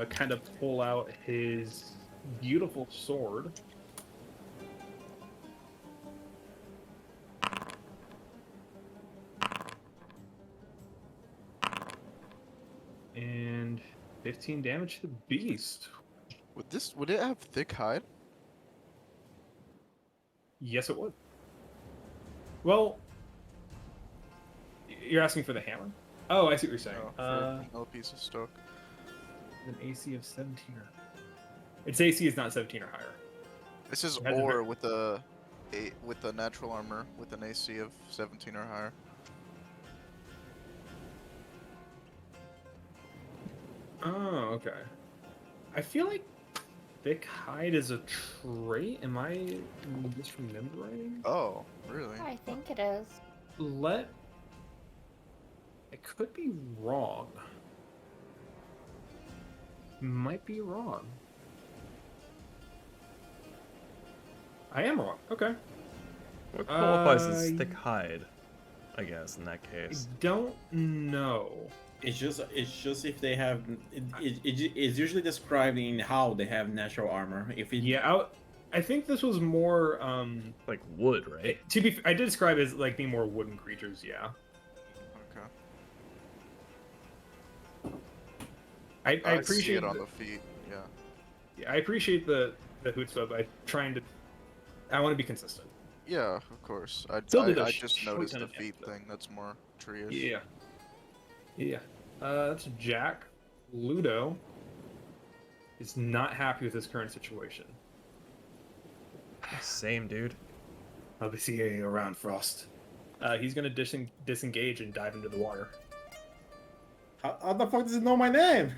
kind of pull out his beautiful sword. And 15 damage to the beast. Would it have thick hide? Yes, it would. Well, you're asking for the hammer? Oh, I see what you're saying. For a piece of stock. An AC of 17 or... Its AC is not 17 or higher. This is It has a ore very- with a natural armor with an AC of 17 or higher. Oh, okay. I feel like thick hide is a trait. Am I misremembering? Oh, really? I think it is. I could be wrong. Might be wrong. I am wrong. Okay. What qualifies as thick hide? I guess in that I case. don't know. It's just if they have it's usually described in how they have natural armor. If it Yeah, I think this was more Like wood, right? to be. I did describe it as like being more wooden creatures. Yeah. Okay. I I see appreciate it on the- the feet. Yeah. Yeah, I appreciate the chutzpah by trying to. I want to be consistent. Yeah, of course. Still did a I just short noticed ton the of feet damage, thing. That's more tree-ish. Yeah. Yeah. That's Jack. Ludo is not happy with his current situation. Same, dude. I'll be seeing you around, Frost. He's gonna disengage and dive into the water. how the fuck does it know my name?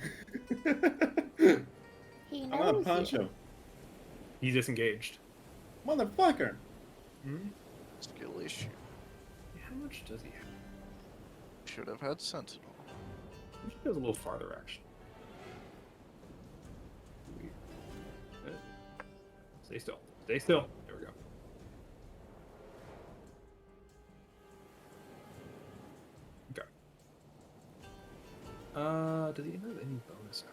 He I'm gonna knows punch you. him, He's disengaged. motherfucker. Hmm? Skill issue. How much does he have? Should have had Sentinel. He goes a little farther, actually. Stay still. Stay still. There we go. Okay. Does he have any bonus?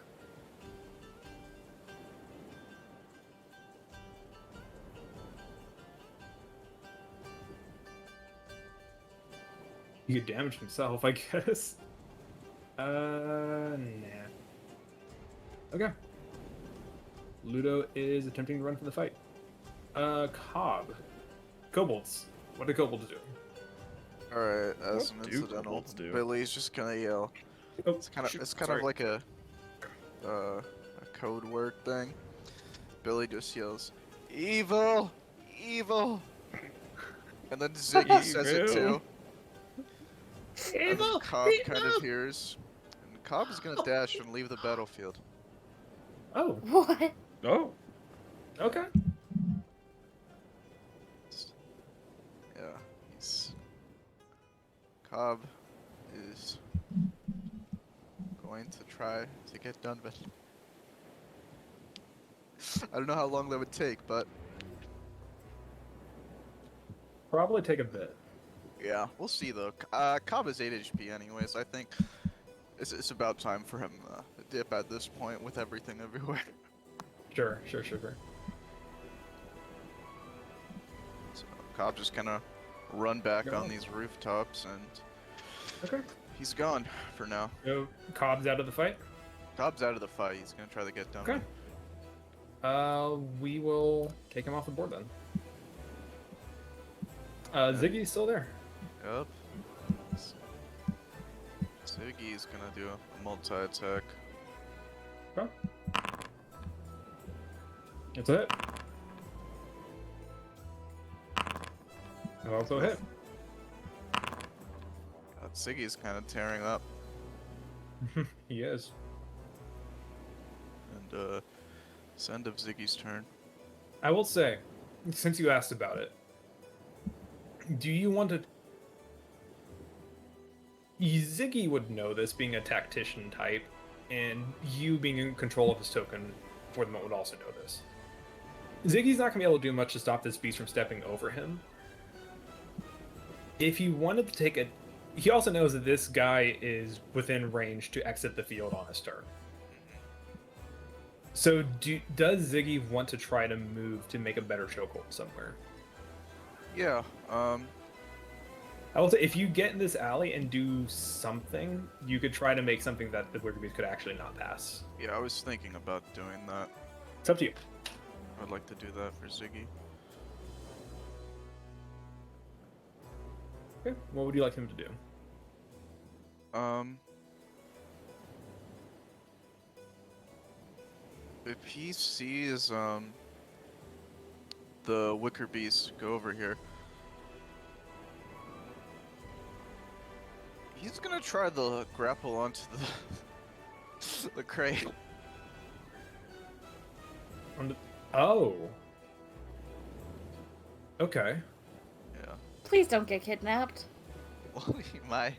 He could damage himself, I guess. Nah. Okay. Ludo is attempting to run from the fight. Cobb. Kobolds. What do kobolds do? Alright, as an What do incidental, kobolds do? Billy's just gonna yell. Oh, It's kind of shoot, it's kind sorry. of like a code word thing. Billy just yells, "Evil, evil," and then Ziggy says it too. And then Cobb kind of hears, and Cobb is gonna dash and leave the battlefield. Oh, What? Oh, okay. Yeah, Cobb is going to try to get done with it. I don't know how long that would take, but probably take a bit. Yeah, we'll see though. Cobb is 8 HP anyways. I think it's about time for him to dip at this point with everything everywhere. Sure. So Cobb just kind of run back Go on on. these rooftops and Okay. he's gone for now. So Cobb's out of the fight. Cobb's out of the fight. He's gonna try to get down. Okay. We will take him off the board then. Ziggy's still there. Yep. Ziggy's gonna do a multi-attack. Okay. That's it. I'll also hit. God, Ziggy's kind of tearing up. He is. And it's end of Ziggy's turn. I will say, since you asked about it, do you want to... Ziggy would know this, being a tactician type, and you being in control of his token for the moment would also know this. Ziggy's not going to be able to do much to stop this beast from stepping over him. If you wanted to take a... He also knows that this guy is within range to exit the field on his turn. So does Ziggy want to try to move to make a better chokehold somewhere? Yeah. I will say, if you get in this alley and do something, you could try to make something that the Wicker Beast could actually not pass. Yeah, I was thinking about doing that. It's up to you. I'd like to do that for Ziggy. Okay. What would you like him to do? If he sees the Wicker Beast go over here, he's gonna try to grapple onto the crate. Oh. Okay. Yeah. Please don't get kidnapped. Well, he might.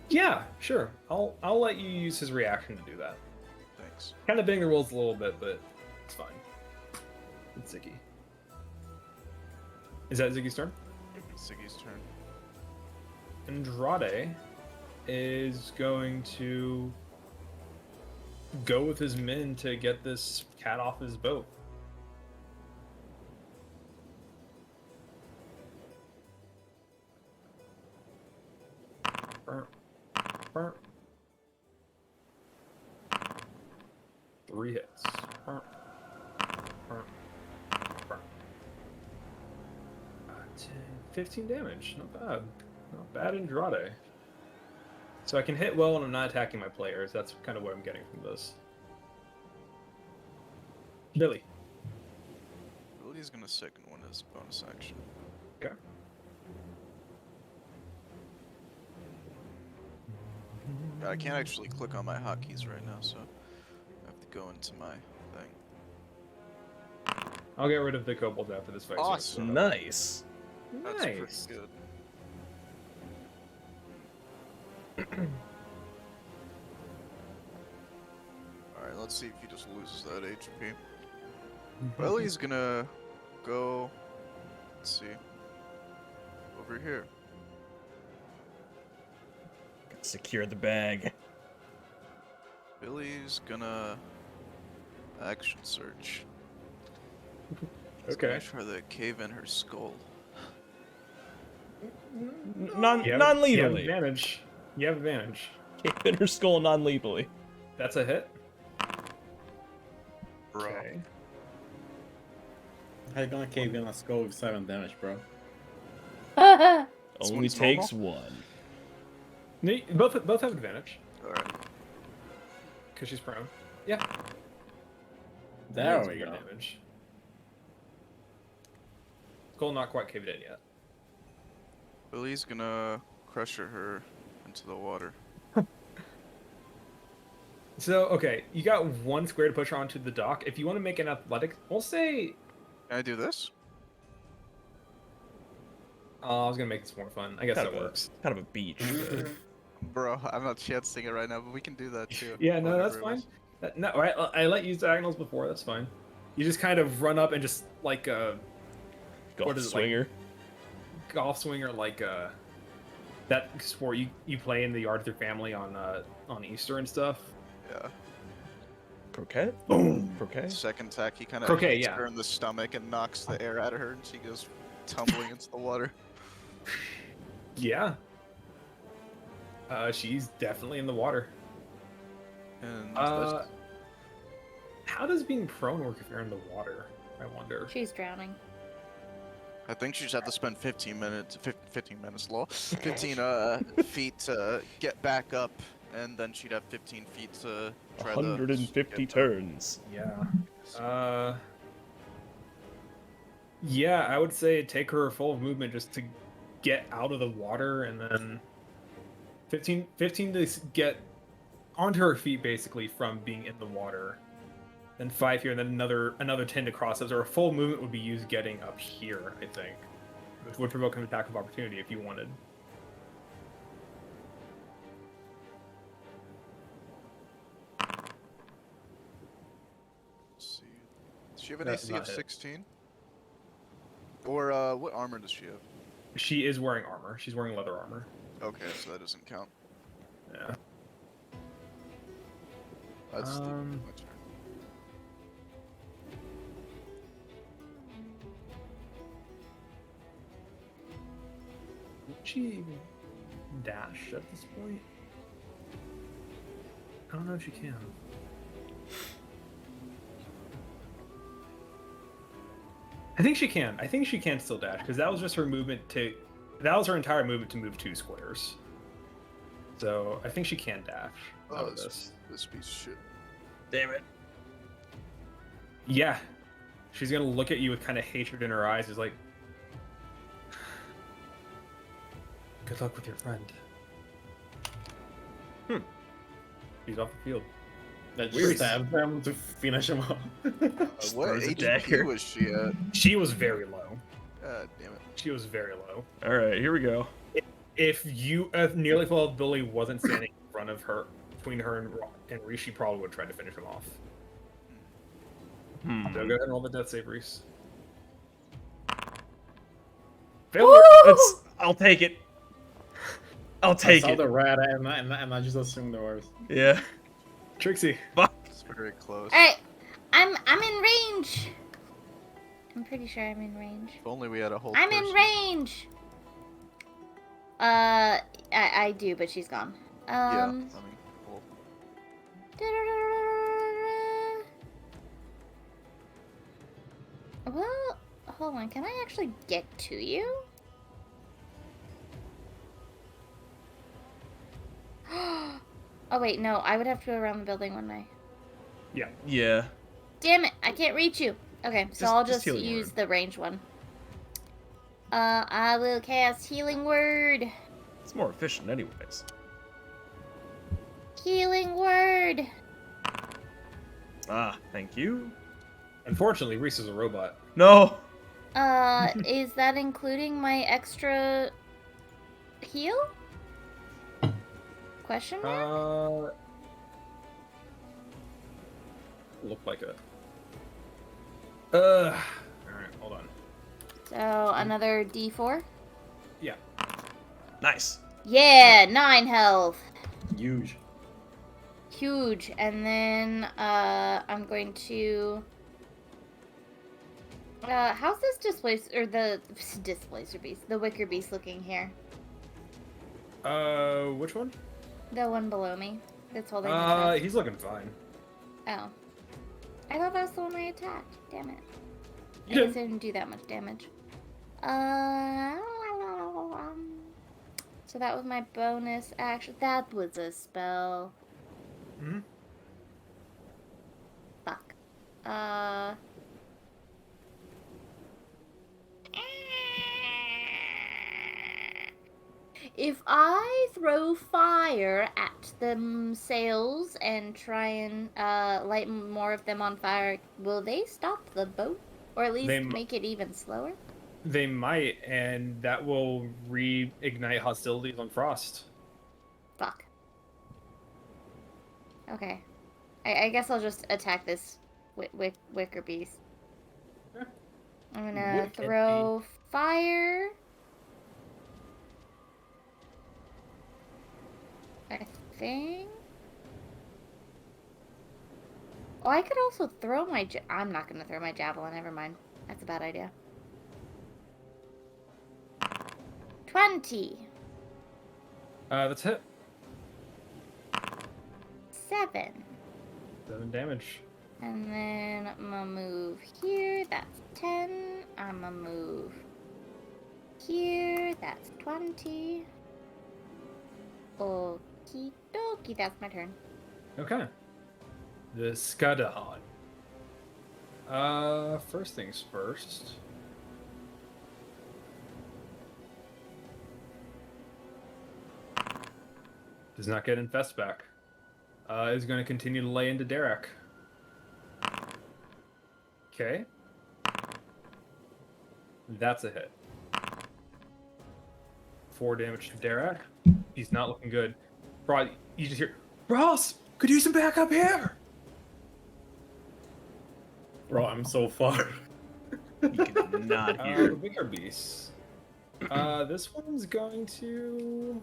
Yeah, sure. I'll let you use his reaction to do that. Thanks. Kind of bending the rules a little bit, but it's fine. It's Ziggy. Is that Ziggy's turn? Ziggy's turn. Andrade is going to go with his men to get this cat off his boat. Burr. Burr. 3 hits. Burr. Burr. Burr. 10, 15 damage. Not bad. Not bad, Andrade. So I can hit well when I'm not attacking my players. That's kind of what I'm getting from this. Billy. Billy's gonna second one as bonus action. Okay. I can't actually click on my hotkeys right now, so I have to go into my thing. I'll get rid of the kobolds after this fight. Awesome. Nice. That's Nice. pretty good. Alright, let's see if he just loses that HP. Billy's gonna go, let's see, over here. Secure the bag. Billy's gonna action search. He's Okay. gonna try to cave in her skull. You have Non-lethally. advantage. You have advantage. Cave in her skull non-lethally. That's a hit. Bro. Okay. How you gonna cave in a skull with 7 damage, bro? This Only one's takes normal? one. No, both have advantage Alright. because she's prone. Yeah. There That's we good go. Damage. Skull not quite caved in yet. Billy's gonna crusher her into the water. So, okay, you got 1 square to push her onto the dock. If you want to make an athletic, we'll say... Can I do this? I was going to make this more fun. I guess Kind that of works. Kind of a beach. Bro, I'm not chancing it right now, but we can do that too. Yeah, no, that's Whatever it fine. was. No, right, I let you use diagonals before, that's fine. You just kind of run up and just, like, Golf What is it, like- swinger. golf swing or like that sport you play in the yard with your family on Easter and stuff? Yeah. Croquet? Boom. Croquet? Second attack, he kind of Croquet, hits yeah. her in the stomach and knocks the air out of her, and she goes tumbling into the water. Yeah. She's definitely in the water. And How does being prone work if you're in the water? I wonder. She's drowning. I think she just had to spend 15 minutes, 15 minutes, lol, 15 feet to get back up, and then she'd have 15 feet to try 150 get turns. Yeah. Yeah, I would say take her full movement just to get out of the water, and then 15 to get onto her feet basically from being in the water. Then 5 here, and then another 10 to cross. So her full movement would be used getting up here, I think, which would provoke an attack of opportunity if you wanted. Let's see. Does she have an That's AC not of hit. 16? Or what armor does she have? She is wearing armor. She's wearing leather armor. Okay, so that doesn't count. Yeah. That's my turn. Would she even dash at this point? I don't know if she can. I think she can. I think she can still dash because that was just her movement to. That was her entire movement to move 2 squares. So I think she can dash out of this. This piece of shit. Damn it. Yeah, she's gonna look at you with kind of hatred in her eyes. Is like, good luck with your friend. He's off the field. That Weird. stabbed them to finish him off. What throws a HP dagger. was she at? She was very low. God damn it. She was very low. All right, here we go. If nearly full Billy wasn't standing in front of her, between her and Reese, she probably would have tried to finish him off. So go ahead and roll the death save, Reese. Failure. I'll take it. I'll I take saw it. the red and I just assumed the worst. Yeah. Trixie. Fuck. It's very close. Alright, I'm in range. I'm pretty sure I'm in range. If only we had a whole I'm in person. range. I do, but she's gone. Yeah, I mean, well, Well, hold on. Can I actually get to you? Oh wait, no. I would have to go around the building, wouldn't I? Yeah. Damn it! I can't reach you. Okay, so I'll just healing use word. the range one. I will cast Healing Word. It's more efficient anyways. Healing Word. Ah, thank you. Unfortunately, Reese is a robot. No. Is that including my extra heal? Question mark? Look like it. Alright, hold on. So, another D4? Yeah. Nice. Yeah, 9 health. Huge. Huge. And then, I'm going to... how's this displacer, or the displacer beast, the wicker beast looking here? Which one? The one below me that's holding the chest. He's looking fine. Oh. I thought that was the one I attacked. Damn it. I You guess did. I didn't do that much damage. So that was my bonus action. That was a spell. Hmm? Fuck. If I throw fire at the sails and try and light more of them on fire, will they stop the boat? Or at least make it even slower? They might, and that will reignite hostilities on Frost. Fuck. Okay. I guess I'll just attack this wicker beast. Sure. I'm gonna Wicked throw fire thing. Oh, I could also throw my. I'm not gonna throw my javelin. Never mind. That's a bad idea. 20. That's hit. 7. 7 damage. And then I'm gonna move here. That's 10. I'm gonna move here. That's 20. Okie dokie. That's my turn. Okay. The Skadahan. First things first. Does not get infest back. Is going to continue to lay into Derek. Okay. That's a hit. 4 damage to Derek. He's not looking good. Bro, you just hear, Ross, could you use some backup here? Bro, I'm so far. You cannot The hear. bigger beast. This one's going to...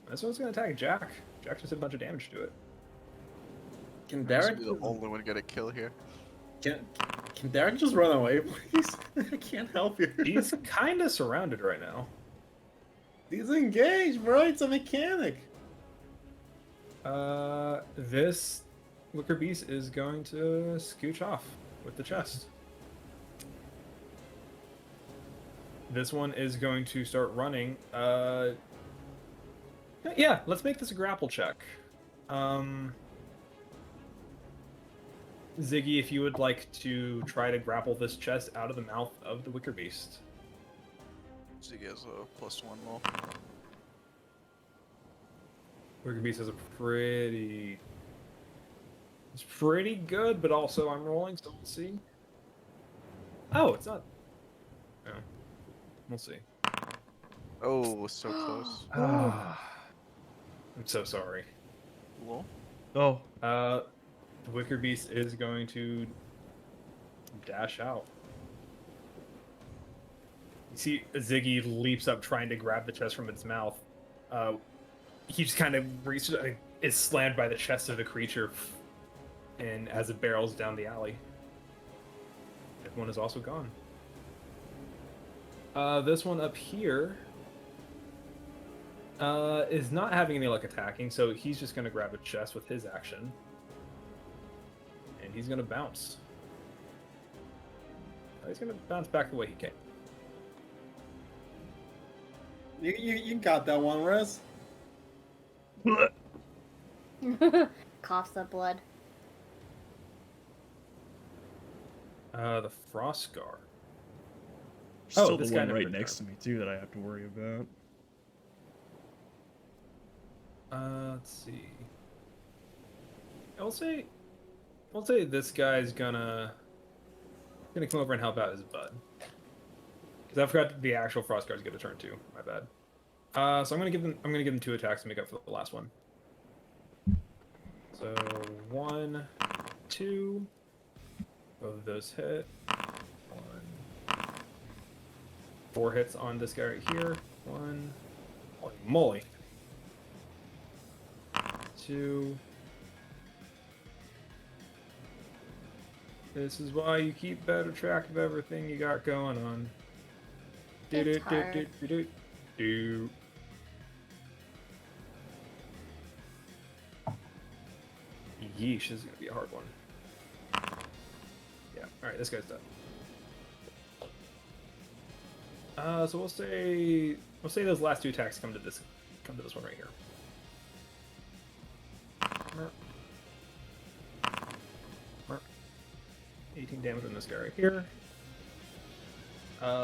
This one's going to attack Jack. Jack just did a bunch of damage to it. Can I'm Derek the only one get a kill here. can Derek just run away, please? I can't help you. He's kind of surrounded right now. He's engaged, bro. It's a mechanic. This wicker beast is going to scooch off with the chest. This one is going to start running. Yeah, let's make this a grapple check. Ziggy, if you would like to try to grapple this chest out of the mouth of the wicker beast. So he has a +1 roll. Wicker beast has a pretty... It's pretty good, but also I'm rolling, so we'll see. Oh, it's not... Oh. We'll see. Oh, so close. I'm so sorry. Lol. Oh, The wicker beast is going to dash out. You see Ziggy leaps up trying to grab the chest from its mouth. He just kind of reaches, is slammed by the chest of the creature, and as it barrels down the alley. That one is also gone. This one up here is not having any luck attacking, so he's just going to grab a chest with his action. And he's going to bounce. He's going to bounce back the way he came. You got that one, Rez. Coughs up blood. The Frost Guard. still this the guy one never right returned. next to me too that I have to worry about. Let's see. I'll say this guy's gonna come over and help out his bud. Because I forgot the actual Frost Guards get a turn too. My bad. So I'm gonna give them 2 attacks to make up for the last one. So 1, 2. Both of those hit. 1. 4 hits on this guy right here. 1. Holy moly. 2. This is why you keep better track of everything you got going on. It's hard. Do. Yeesh, this is gonna be a hard one. Yeah, alright, this guy's done. So we'll say those last 2 attacks come to this one right here. 18 damage on this guy right here.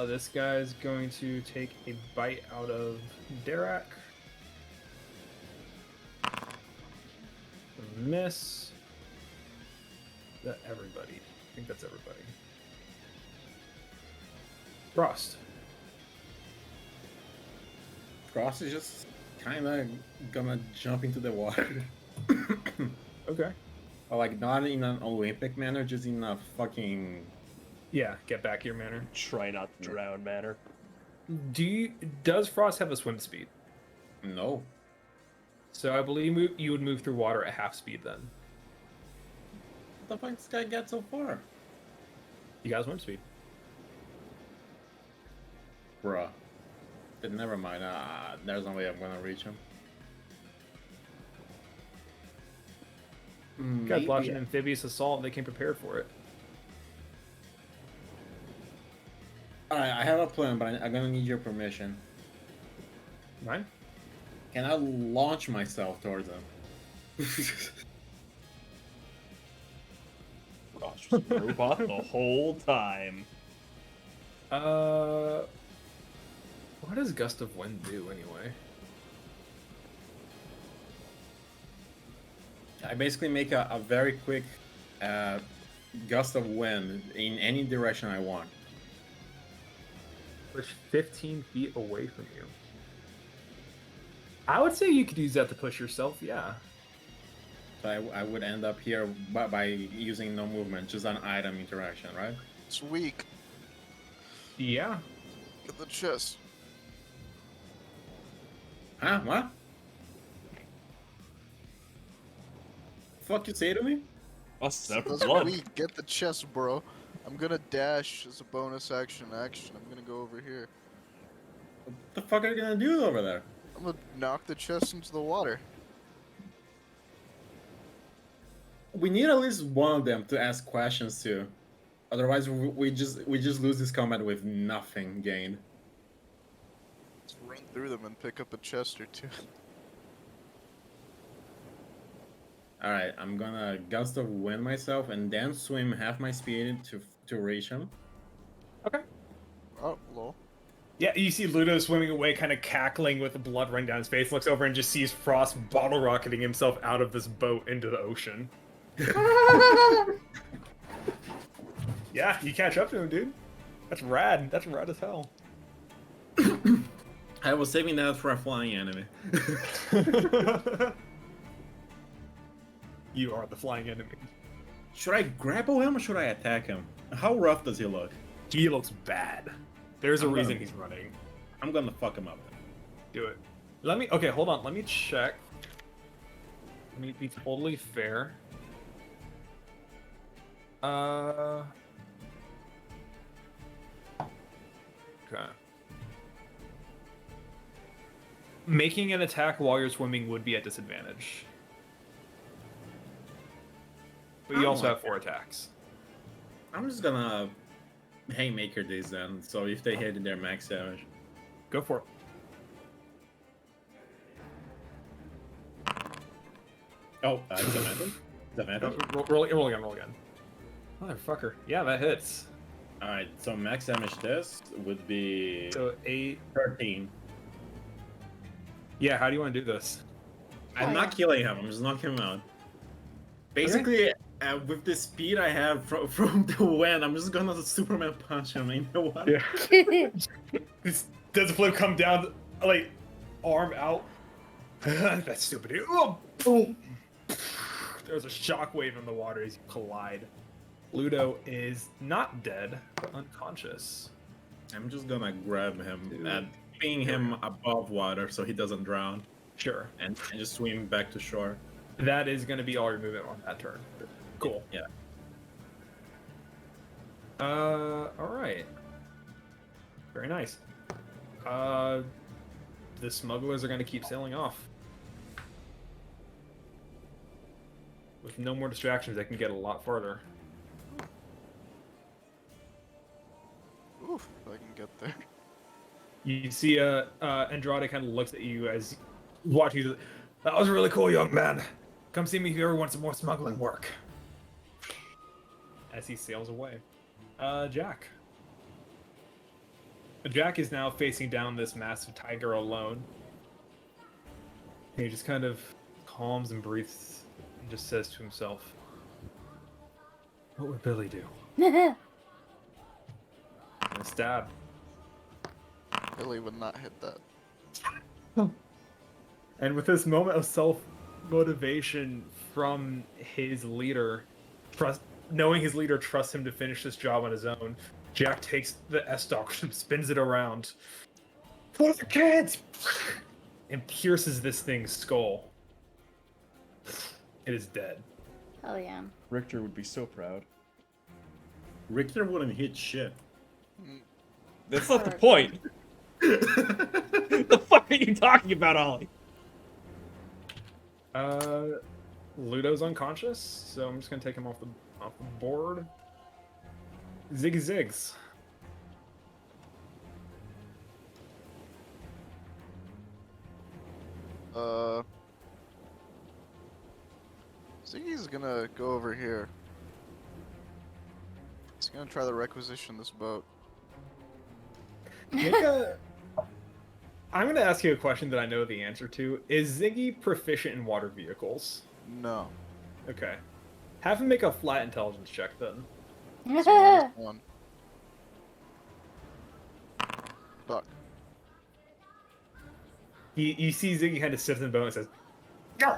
This guy's going to take a bite out of Derek. Miss. Is that everybody? I think that's everybody. Frost. Frost is just kind of gonna jump into the water. Okay. But like not in an Olympic manner, just in a fucking... Yeah, get back here, manner. Try not to drown, manner. Does Frost have a swim speed? No. So I believe you would move through water at half speed then. What the fuck this guy get so far? You guys went speed. Bruh. Then never mind. There's no way I'm gonna reach him. You guys watch an amphibious assault and they came prepared for it. Alright, I have a plan, but I'm gonna need your permission. Mine? Can I launch myself towards him? Gosh, just robot the whole time. What does Gust of Wind do anyway? I basically make a very quick gust of wind in any direction I want. Push 15 feet away from you. I would say you could use that to push yourself, yeah. So I would end up here by using no movement, just an item interaction, right? It's weak. Yeah. Get the chest. Huh? What? Fuck you say to me? Us separate That's blood. weak. Get the chest, bro. I'm gonna dash as a bonus action. I'm gonna go over here. What the fuck are you gonna do over there? I'm gonna knock the chest into the water. We need at least one of them to ask questions to. Otherwise, we just lose this combat with nothing gained. Let's run through them and pick up a chest or two. Alright, I'm gonna gust of wind myself and then swim half my speed to reach him. Okay. Oh, lol. Yeah, you see Ludo swimming away, kind of cackling with the blood running down his face, looks over and just sees Frost bottle rocketing himself out of this boat into the ocean. Yeah, you catch up to him, dude. That's rad. That's rad as hell. I was saving that for a flying enemy. You are the flying enemy. Should I grapple him or should I attack him? How rough does he look? He looks bad. There's a I'm reason gonna- he's running. I'm gonna fuck him up. Do it. Let me. Okay, hold on. Let me check. Let me be totally fair. Okay. Making an attack while you're swimming would be at disadvantage. But you Oh also my have 4 attacks. I'm just gonna haymaker these then, so if they hit their max damage. Go for it. Oh, it's a method? It's a method? Roll again, roll again. Motherfucker. Yeah, that hits. Alright, so max damage this would be So 8. 13. Yeah, how do you want to do this? I'm not killing him, I'm just knocking him out. Basically, with the speed I have from the wind, I'm just gonna Superman punch him, you know what? Yeah. Does the flip come down, like, arm out? That's stupid. Oh, boom. There's a shockwave in the water as you collide. Ludo is not dead, but unconscious. I'm just gonna grab him Dude. and ping him above water so he doesn't drown, Sure. and just swim back to shore. That is going to be all your movement on that turn. Cool. Yeah. Alright. Very nice. The smugglers are going to keep sailing off. With no more distractions, they can get a lot farther. Oof, if I can get there. You see, Andrade kind of looks at you as watching you. That was really cool, young man. Come see me if you ever want some more smuggling work. As he sails away. Jack. Jack is now facing down this massive tiger alone. He just kind of calms and breathes and just says to himself, "What would Billy do?" And a stab. Billy would not hit that. And with this moment of self-motivation from his leader, knowing his leader trusts him to finish this job on his own, Jack takes the S-Stock and spins it around. For the kids! And pierces this thing's skull. It is dead. Hell yeah. Richter would be so proud. Richter wouldn't hit shit. That's not the Or- point. The fuck are you talking about, Ollie? Ludo's unconscious, so I'm just gonna take him off the board. Ziggy Zigs. Ziggy's gonna go over here. He's gonna try to requisition this boat. Make a... I'm gonna ask you a question that I know the answer to. Is Ziggy proficient in water vehicles? No. Okay. Have him make a flat intelligence check then. It's -1. Fuck. You see Ziggy kind of sits in the boat and says, "Go,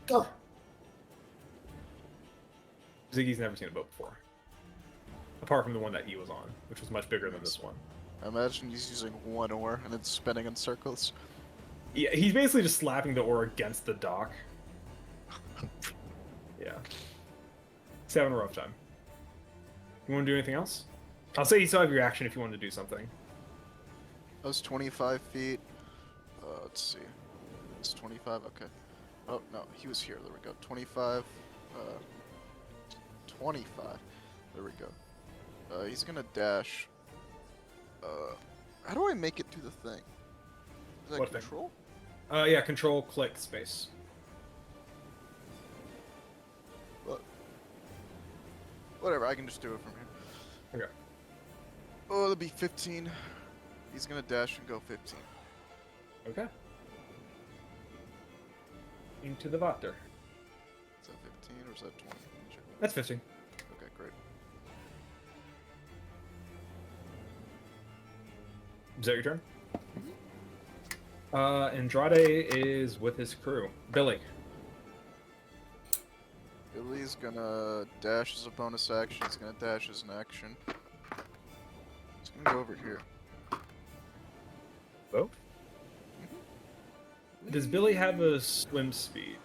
go." Ziggy's never seen a boat before, apart from the one that he was on, which was much bigger than this one. I imagine he's using one oar and it's spinning in circles. Yeah, he's basically just slapping the oar against the dock. Yeah. He's having a rough time. You want to do anything else? I'll say you still have your action if you want to do something. That was 25 feet. Let's see. It's 25, okay. Oh, no, he was here. There we go. 25. 25. There we go. He's gonna dash. How do I make it do the thing? Is that What thing? control? Yeah, control, click, space. Whatever, I can just do it from here. Okay. Oh, that'll be 15. He's gonna dash and go 15. Okay. Into the water. Is that 15 or is that 20? That's 15. Okay, great. Is that your turn? Andrade is with his crew. Billy. Billy's gonna dash as a bonus action. He's gonna dash as an action. He's gonna go over here. Oh? Does Billy have a swim speed?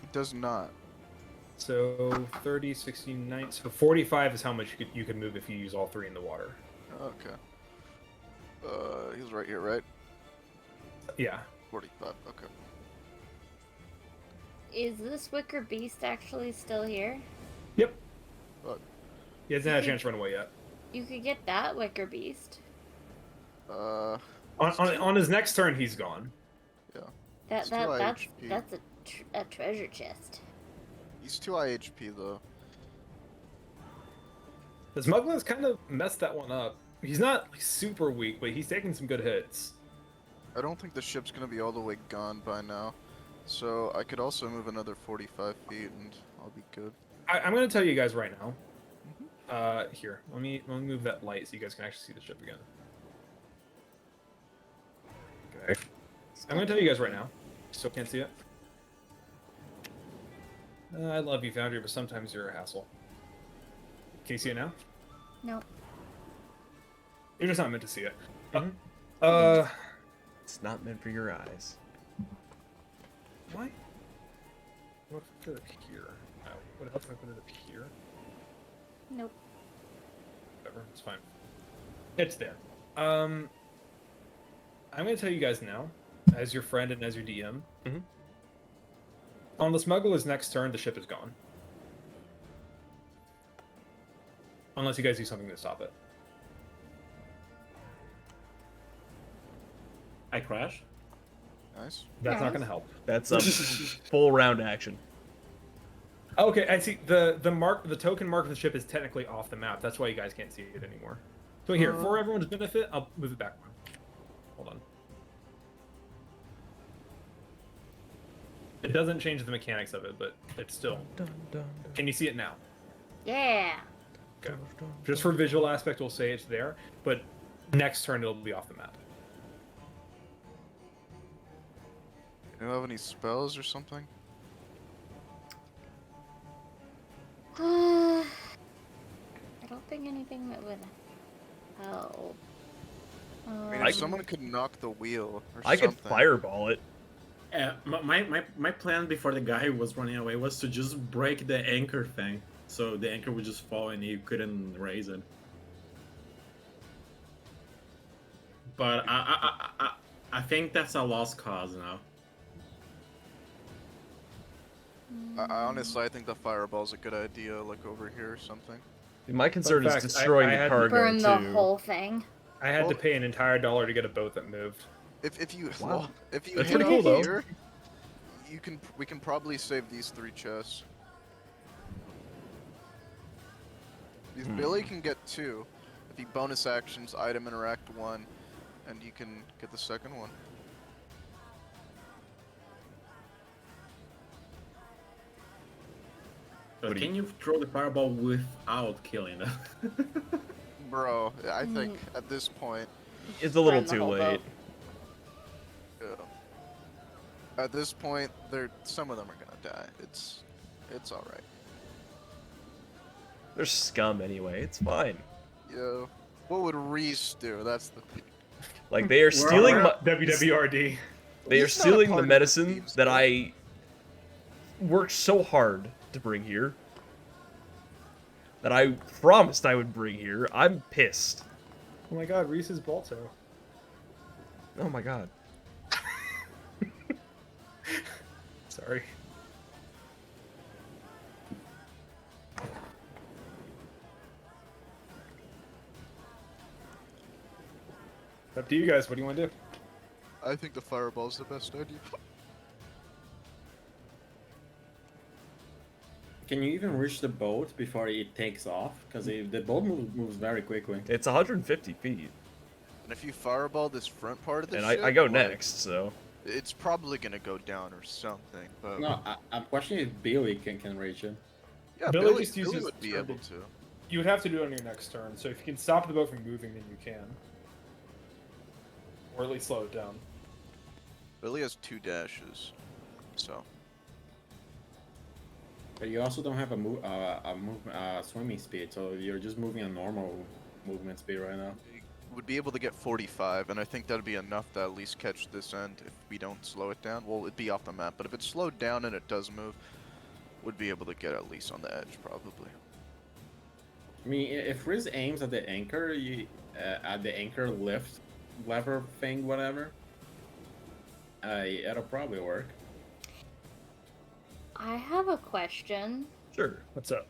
He does not. So 30, 60, 90. So 45 is how much you could move if you use all three in the water. Okay. He's right here, right? Yeah. 45. Okay. Is this wicker beast actually still here? Yep. But He hasn't had a chance to run away yet. You could get that wicker beast. On his next turn, he's gone. yeah. That's Still HP. a treasure chest. He's 2 HP though. The Smuggler's kind of messed that one up. He's not like, super weak, but he's taking some good hits. I don't think the ship's gonna be all the way gone by now. So I could also move another 45 feet and I'll be good. I'm going to tell you guys right now. Here, let me move that light so you guys can actually see the ship again. Okay. I'm going to tell you guys right now. Still can't see it. I love you, Foundry, but sometimes you're a hassle. Can you see it now? Nope. You're just not meant to see it. Mhm. It's not meant for your eyes. Why? What if I put it up here? Oh, what else if I put it up here? Nope. Whatever, it's fine. It's there. I'm gonna tell you guys now, as your friend and as your DM. Mhm. On the smuggler's next turn, the ship is gone. Unless you guys do something to stop it. I crash. Nice. That's not Nice. gonna help. That's a full round action. Okay, I see. The token mark of the ship is technically off the map. That's why you guys can't see it anymore. So here, for everyone's benefit, I'll move it back one. Hold on. It doesn't change the mechanics of it, but it's still. Can you see it now? Yeah. Okay. Just for visual aspect, we'll say it's there, but next turn it'll be off the map. You have any spells or something? I don't think anything that would help. I mean, I- if someone could knock the wheel or I something. could fireball it. My plan before the guy was running away was to just break the anchor thing, so the anchor would just fall and he couldn't raise it. But I think that's a lost cause now. Honestly, I think the fireball's a good idea, like over here or something. My concern is fact, destroying I the had- cargo Burn the too. whole thing. I had to Well- pay an entire $1 to get a boat that moved. If you Wow. well, if you That's hang pretty out cool, though. here, we can probably save these 3 chests. Because Billy can get 2. If he bonus actions, item interact 1, and you can get the second one. But can you throw the fireball without killing them? Bro, I think at this point, It's a little Burn the too whole late. boat. at this point, some of them are gonna die. It's all right. They're scum anyway. It's fine. Yo, what would Reese do? That's the thing. Like they are stealing my. WWRD. They are He's not a stealing part the of medicine teams, that though. I worked so hard to bring here. That I promised I would bring here. I'm pissed. Oh my god, Reese's Balto. Oh my god. Sorry. Up to you guys. What do you want to do? I think the fireball's the best idea. Can you even reach the boat before it takes off? Because the boat moves very quickly. It's 150 feet. And if you fireball this front part of the And ship, I go like, next, so. It's probably gonna go down or something. But No, I'm questioning if Billy can reach it. yeah, Billy Billy, just uses would be turn able to- to. You would have to do it on your next turn. So if you can stop the boat from moving, then you can. Or at least slow it down. Billy has 2 dashes, so But you also don't have a swimming speed, so you're just moving a normal movement speed right now. he would be able to get 45, and I think that'd be enough to at least catch this end if we don't slow it down. Well, it'd be off the map, but if it's slowed down and it does move, would be able to get at least on the edge, probably. I mean, if Riz aims at the anchor, at the anchor lift lever thing, whatever, it'll probably work. I have a question. Sure. What's up?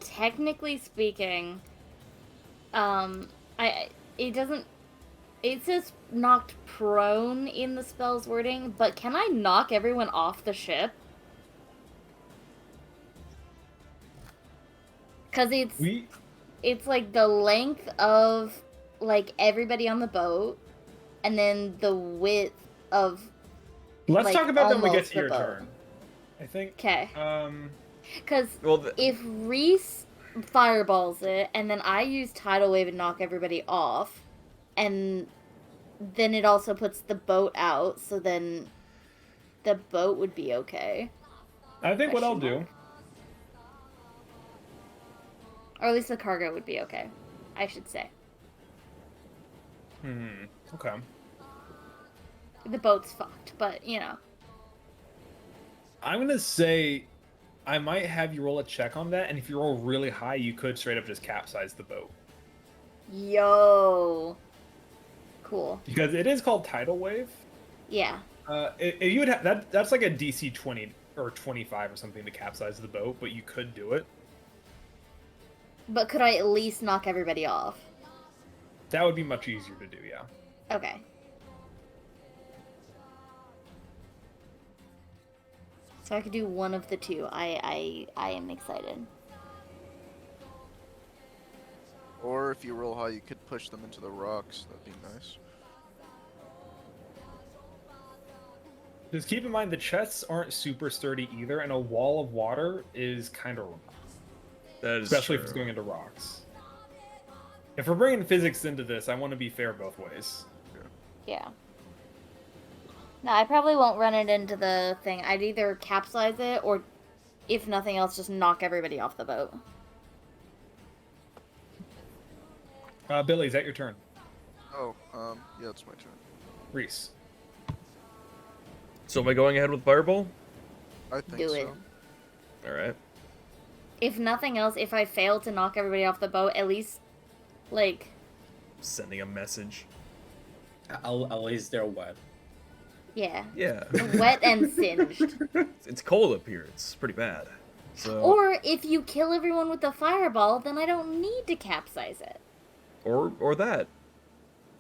Technically speaking, it says knocked prone in the spell's wording, but can I knock everyone off the ship? Because it's like the length of like everybody on the boat, and then the width of. Let's like, talk about that when we get almost to the your boat. turn. I think. Okay. Because Well, if Reese fireballs it, and then I use tidal wave and knock everybody off, and then it also puts the boat out, so then the boat would be okay. I think what I'll Question do. Or at least the cargo would be okay, I should say. Okay. The boat's fucked, but, you know. I'm gonna say I might have you roll a check on that, and if you roll really high, you could straight up just capsize the boat. Yo. Cool. Because it is called tidal wave. Yeah. You would have that's like a DC 20 or 25 or something to capsize the boat, but you could do it. But could I at least knock everybody off? That would be much easier to do, yeah. Okay. So I could do one of the two. I am excited. Or if you roll high, you could push them into the rocks. That'd be nice. Just keep in mind the chests aren't super sturdy either, and a wall of water is kind of rough, that is especially true. if it's going into rocks. If we're bringing physics into this, I want to be fair both ways. Yeah. No, I probably won't run it into the thing. I'd either capsize it or, if nothing else, just knock everybody off the boat. Billy, is that your turn? Oh, yeah, it's my turn. Reese. So am I going ahead with Fireball? I think Do so. it. Alright. If nothing else, if I fail to knock everybody off the boat, at least, like, Sending a message. At least they're wet. yeah, Yeah. wet and singed. It's cold up here. It's pretty bad. So Or if you kill everyone with the fireball, then I don't need to capsize it. or that.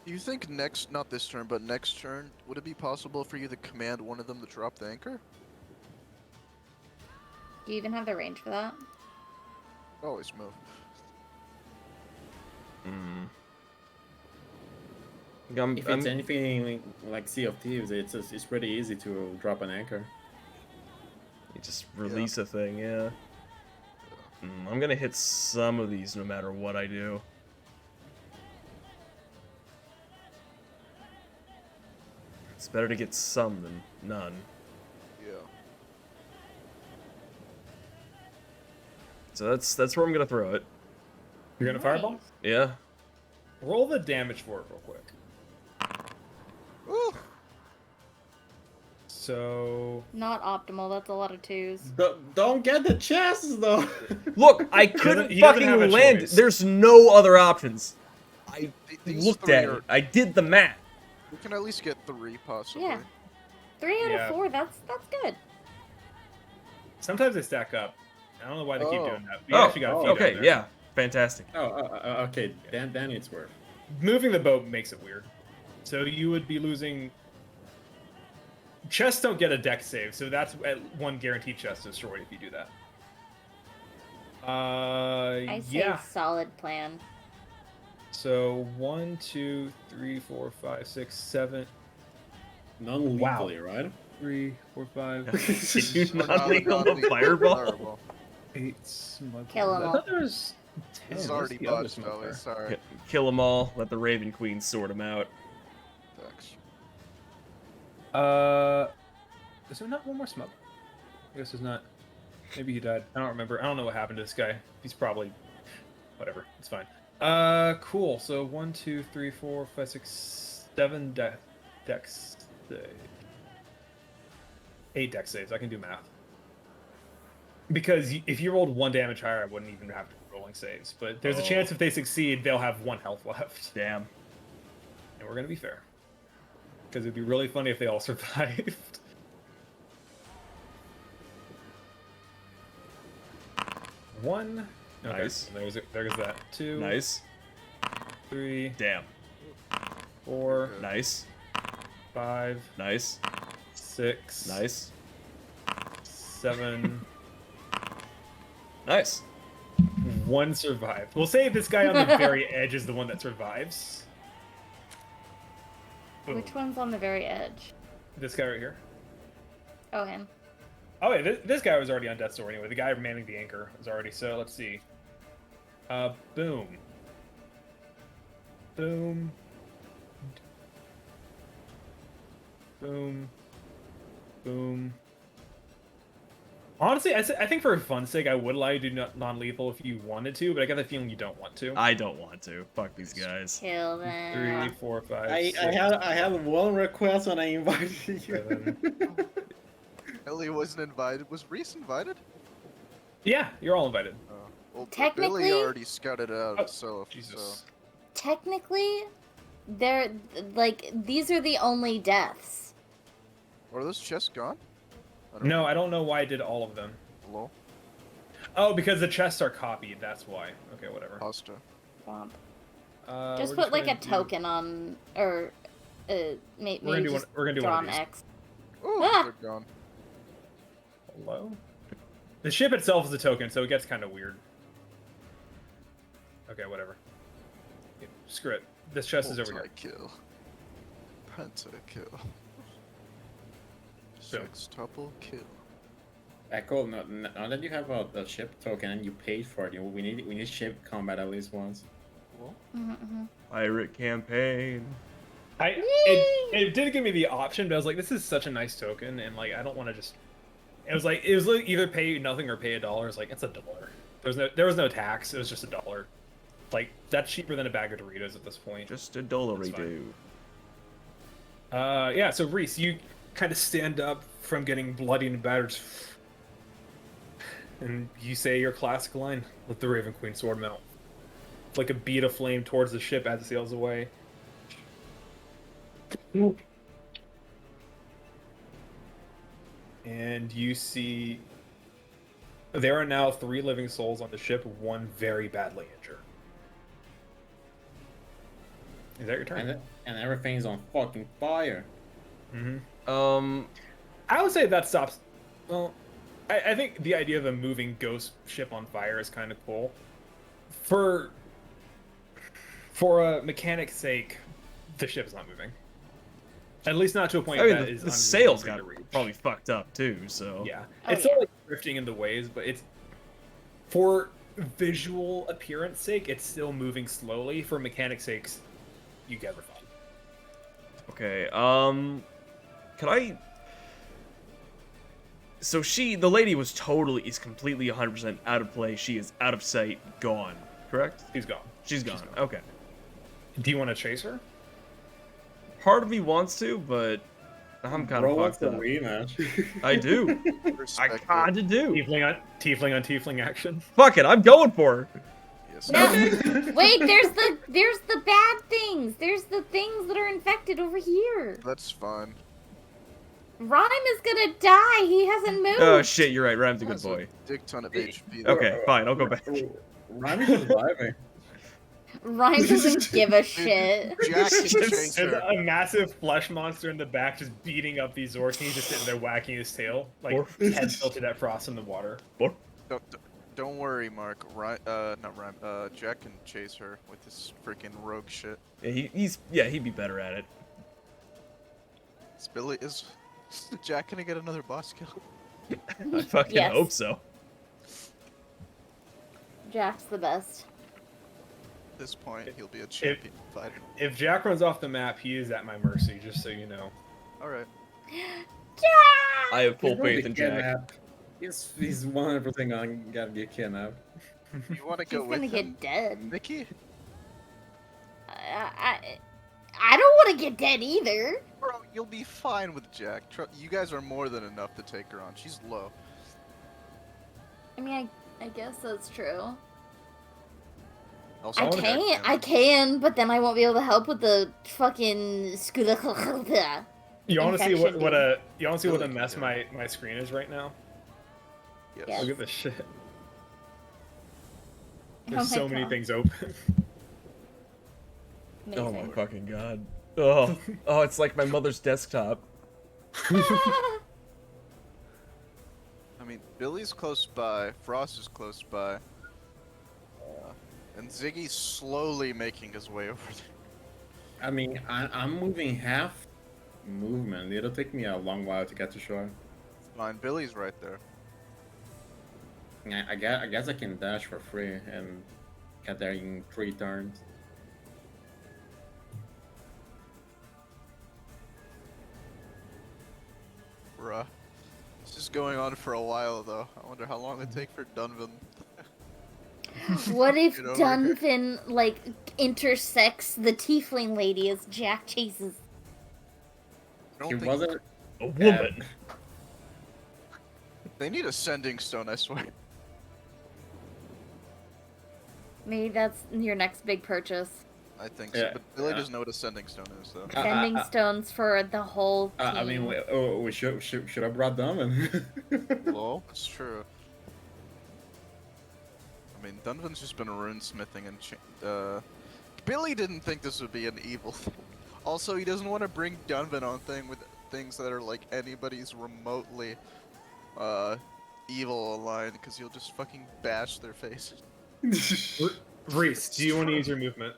Do you think not this turn, but next turn, would it be possible for you to command one of them to drop the anchor? Do you even have the range for that? Always move. If it's anything like Sea of Thieves, it's pretty easy to drop an anchor. You just release a thing, yeah. I'm gonna hit some of these no matter what I do. It's better to get some than none. Yeah. So that's where I'm gonna throw it. You're gonna fireball? Nice. Yeah. Roll the damage for it real quick. Ooh. So Not optimal, that's a lot of twos. Don't get the chests though. Look, I couldn't he doesn't have a fucking land. choice. There's no other options. I These looked three at are- it. I did the math. We can at least get 3, possibly. Yeah. 3 out Yeah. of 4, that's good. sometimes they stack up. I don't know why they keep Oh. doing that. You actually got a few okay, down there. yeah, fantastic. Okay, then it's worth. Moving the boat makes it weird. So you would be losing. Chests don't get a deck save, so that's one guaranteed chest destroyed if you do that. I say Yeah. solid plan. So 1, 2, 3, 4, 5, 6, 7, Non-lethally, right? 3, 4, 5, Did you Well, not leave him a fireball? 8 smugglers. Kill 'em I all. thought there was 10. He's Where's already the other botched, smuggler? Ellie. Sorry. Kill them all. Let the Raven Queen sort them out. Thanks. Is there not one more smuggler? I guess there's not. Maybe he died. I don't remember. I don't know what happened to this guy. He's probably whatever. It's fine. Cool. So 1, 2, 3, 4, 5, 6, 7 dex save. 8 dex saves. I can do math. Because if you rolled 1 damage higher, I wouldn't even have to be rolling saves. But there's a chance if they succeed, they'll have 1 health left. Damn. And we're gonna be fair. Because it'd be really funny if they all survived. One. Okay, Nice. There's that. 2. Nice. 3. Damn. 4. Nice. 5. Nice. 6. Nice. 7. Nice. 1 survived. We'll say this guy on the very edge is the one that survives. Boom. Which one's on the very edge? This guy right here. Oh, him. Oh wait, this guy was already on death's door anyway. The guy manning the anchor was already. So let's see. Boom. Boom. Boom. Boom. Honestly, I think for fun's sake, I would allow you to do non-lethal if you wanted to, but I got the feeling you don't want to. I don't want to. Fuck these guys. Kill 3, them. 4, 5. I 6, had one request when I invited you. 7. Ellie wasn't invited. Was Reese invited? Yeah, you're all invited. Well, Technically- Billy already scouted it out, Oh, so Jesus. Technically, they're like these are the only deaths. Are those chests gone? I don't No, I don't know why I did all of them. know. Oh, because the chests are copied. That's why. Okay, whatever. Pasta. Womp. We're Just put like a gonna do- token on, or maybe We're gonna do just one. We're gonna do draw one an of these. X. Ooh, Ah! they're gone. Hello. The ship itself is a token, so it gets kind of weird. Okay, whatever. Yeah, screw it. This chest is over here. Kill. Pentakill. So- Sextuple kill. Echo, now that you have a ship token and you paid for it, we need ship combat at least once. Pirate campaign. It did give me the option, but I was like, this is such a nice token, and like I don't want to just. It was like either pay nothing or pay $1. It's like it's $1. There was no tax. It was just $1. Like that's cheaper than a bag of Doritos at this point. Just a dollar That's do. Yeah. So Reese, kind of stand up from getting bloody and battered. And you say your classic line, "Let the Raven Queen sword melt." Like a bead of flame towards the ship as it sails away. And you see there are now 3 living souls on the ship, 1 very badly injured. Is that your turn? And everything's on fucking fire. Mm-hmm. I would say that stops. Well, I think the idea of a moving ghost ship on fire is kind of cool. For a mechanic's sake, the ship is not moving. At least not to a point I mean, that is the sails got to reach. probably fucked up too. So Yeah, Oh, it's still like drifting in the waves, but it's for visual appearance sake, it's still moving slowly. For mechanic's sakes, you get fine. Okay. Can I? So the lady is completely 100% out of play. She is out of sight, gone. Correct? She's gone. She's gone. Okay. Do you want to chase her? Part of me wants to, but I'm kind of wants fucked the up. rematch. I do. I Respect it. kinda do. Tiefling on tiefling action. Fuck it, I'm going for her. Yes. No, wait. There's the bad things. There's the things that are infected over here. That's fine. Rhyme is gonna die. He hasn't moved. Oh shit, you're right. Rhyme's a good Has a boy. dick ton of HP. Okay, fine. I'll go back. Rhyme is surviving. Rhyme doesn't give a shit. Jack can chase There's her. a massive flesh monster in the back just beating up these orcs, and he's just sitting there whacking his tail, like head tilted at Frost in the water. Don't worry, Mark. Jack can chase her with his freaking rogue shit. Yeah, he'd be better at it. Is Jack gonna get another boss kill? I fucking Yes. hope so. Jack's the best. At this point, he'll be a champion fighter. If Jack runs off the map, he is at my mercy, just so you know. Alright. Jack! I have full He's gonna faith get in Jack. kidnapped. He's 100% gonna get kidnapped. You wanna He's go with gonna him, get dead. Mickey? I don't want to get dead either. Bro, you'll be fine with Jack. You guys are more than enough to take her on. She's low. I mean, I guess that's true. Also, I Jack can, but then I won't be able to help with the fucking You want to see Infection, what a Really mess good. my screen is right now? Yes. Yes. Look at this shit. Oh There's my so many God. things open. Oh my Amazing. fucking god. Oh, it's like my mother's desktop. I mean, Billy's close by, Frost is close by, and Ziggy's slowly making his way over there. I mean, I'm moving half movement. It'll take me a long while to get to shore. Fine, Billy's right there. I guess I can dash for free and get there in 3 turns. Bruh. This is going on for a while, though. I wonder how long it take for Dunvan. What if Get over here. Dunvan like intersects the tiefling lady as Jack chases? I don't It think wasn't. A woman. they need a sending stone, I swear. Maybe that's your next big purchase. I think so, Yeah, but Billy yeah. doesn't know what a sending stone is, though. Sending stones for the whole team. I mean, we should have brought Dunman. Lol, it's true. I mean, Dunvan's just been runesmithing and Billy didn't think this would be an evil thing. Also, he doesn't want to bring Dunvan on with things that are like anybody's remotely evil aligned, because he'll just fucking bash their faces. Reese, do you want to use your movement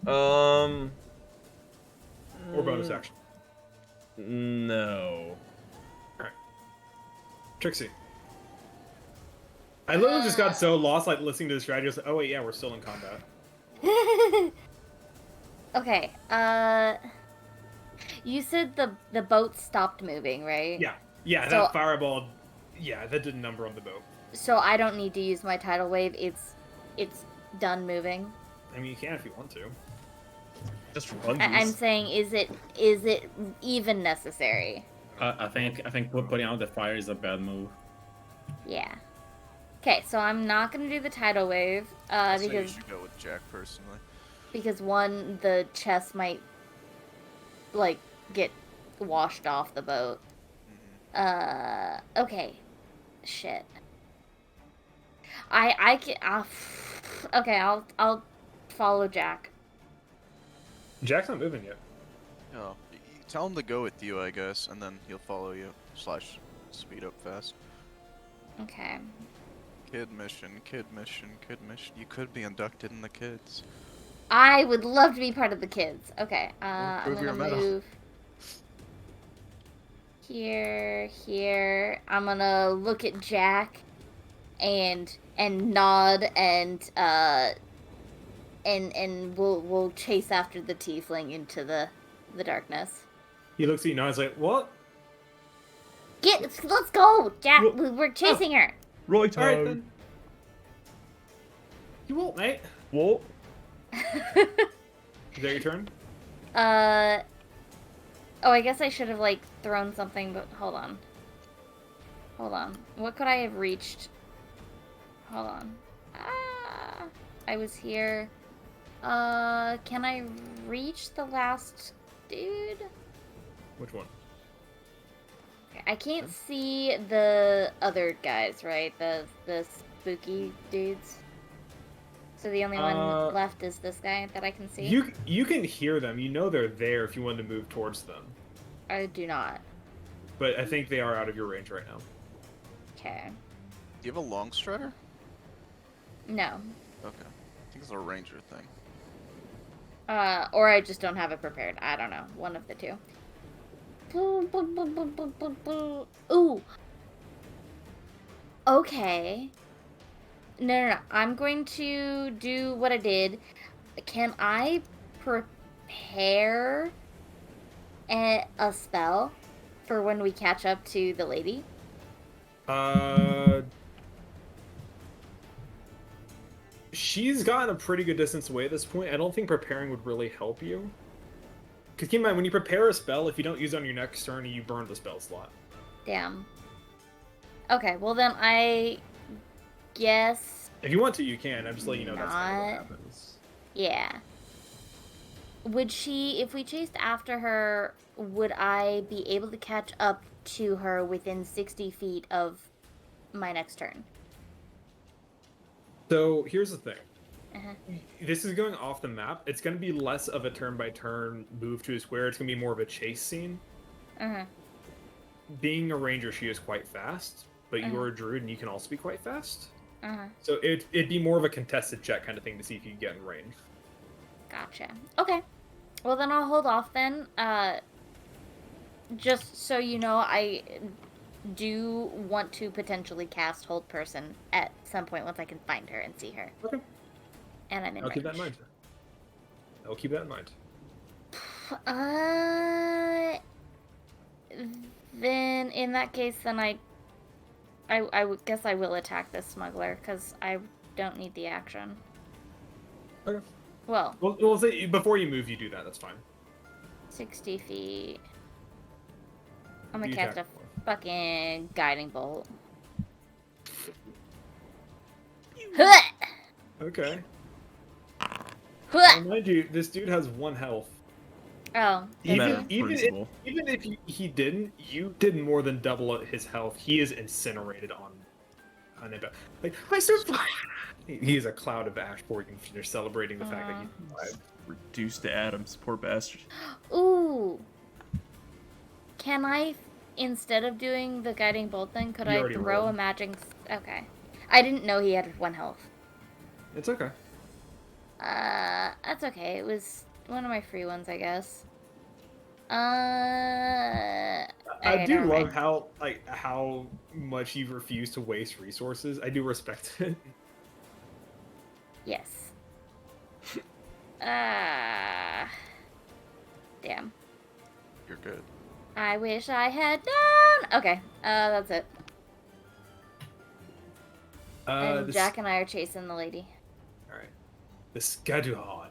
Or or bonus action? No. Trixie. I literally just got so lost, like listening to the strategy. I was like, oh wait, yeah, we're still in combat. Okay. You said the boat stopped moving, right? Yeah, So- that fireball. Yeah, that did a number on the boat. So I don't need to use my tidal wave. It's done moving. I mean, you can if you want to. Just run I'm these. saying, is it even necessary? I think putting out the fire is a bad move. Yeah. Okay, so I'm not gonna do the tidal wave, I say you because should go with Jack personally. one, the chest might like get washed off the boat. Okay. Shit. I can. Okay, I'll follow Jack. Jack's not moving yet. Oh, tell him to go with you, I guess, and then he'll follow you. Slash, speed up fast. Okay. Kid mission, kid mission, kid mission. You could be inducted in the kids. I would love to be part of the kids. Okay, I'm prove your gonna mettle. move here. I'm gonna look at Jack and nod and we'll chase after the tiefling into the darkness. He looks at you now. He's like, "What? Let's go, Jack. Ro- We're chasing her. Right, All right then. You won't, mate. What? Is that your turn? Oh, I guess I should have like thrown something, but hold on. What could I have reached? Hold on. I was here. Can I reach the last dude? Which one? Okay, I can't see the other guys, right? The spooky dudes. So the only one left is this guy that I can see? You can hear them. You know they're there if you want to move towards them. I do not. But I think they are out of your range right now. Okay. Do you have a long strider? No. Okay. I think it's a ranger thing. Or I just don't have it prepared. I don't know. One of the two. Ooh. Okay. No. I'm going to do what I did. Can I prepare a spell for when we catch up to the lady? She's gotten a pretty good distance away at this point. I don't think preparing would really help you. Because keep in mind, when you prepare a spell, if you don't use it on your next turn, you burn the spell slot. Damn. Okay, well then I guess... If you want to, you can. I'm just letting you know that's kind of what happens. Yeah. Would she, if we chased after her, would I be able to catch up to her within 60 feet of my next turn? So here's the thing. Uh-huh. This is going off the map. It's going to be less of a turn-by-turn move to a square. It's going to be more of a chase scene. Uh-huh. Being a ranger, she is quite fast, but Uh-huh. you're a druid and you can also be quite fast. Uh-huh. So it'd be more of a contested check kind of thing to see if you can get in range. Gotcha. Okay. Well, then I'll hold off then. Just so you know, I do want to potentially cast Hold Person at some point once I can find her and see her. Okay. And I'm in I'll keep that in range. mind. I'll keep that in mind. Then in that case, then I guess I will attack this smuggler because I don't need the action. Okay. Well, We'll say before you move, you do that. That's fine. 60 feet. I'm gonna You cast a attack more. fucking guiding bolt. Huh! Okay. Huh! Mind you, this dude has 1 health. Oh, Matter of Even principle. if he didn't, you did more than double his health. He is incinerated on it. Like I survived. He is a cloud of ash pouring. They're celebrating the fact that he survived. Reduced to atoms, poor bastard. ooh. Can I, instead of doing the guiding bolt thing, could You I already throw rolled. a magic... Okay. I didn't know he had 1 health. It's okay. That's okay. It was one of my free ones, I guess. I do love how much you refuse to waste resources. I do respect it. Yes. Damn. You're good. I wish I had known. Okay, that's it. And This- Jack and I are chasing the lady. All right. The schedule.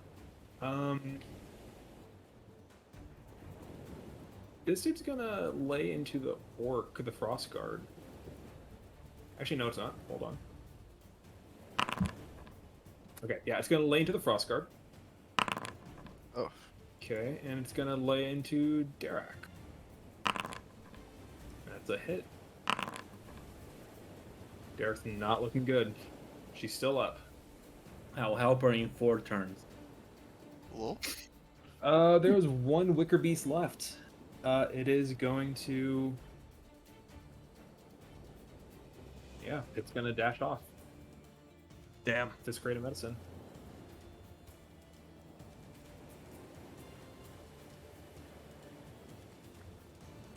This dude's gonna lay into the orc, the frost guard. Actually, no, it's not. Hold on. Okay, yeah, it's gonna lay into the frost guard. Oh, Okay, and it's gonna lay into Derek. That's a hit. Derek's not looking good. She's still up. I'll help her in 4 turns. lol. There was one Wicker Beast left. It is going to... Yeah, it's gonna dash off. Damn. This great of medicine.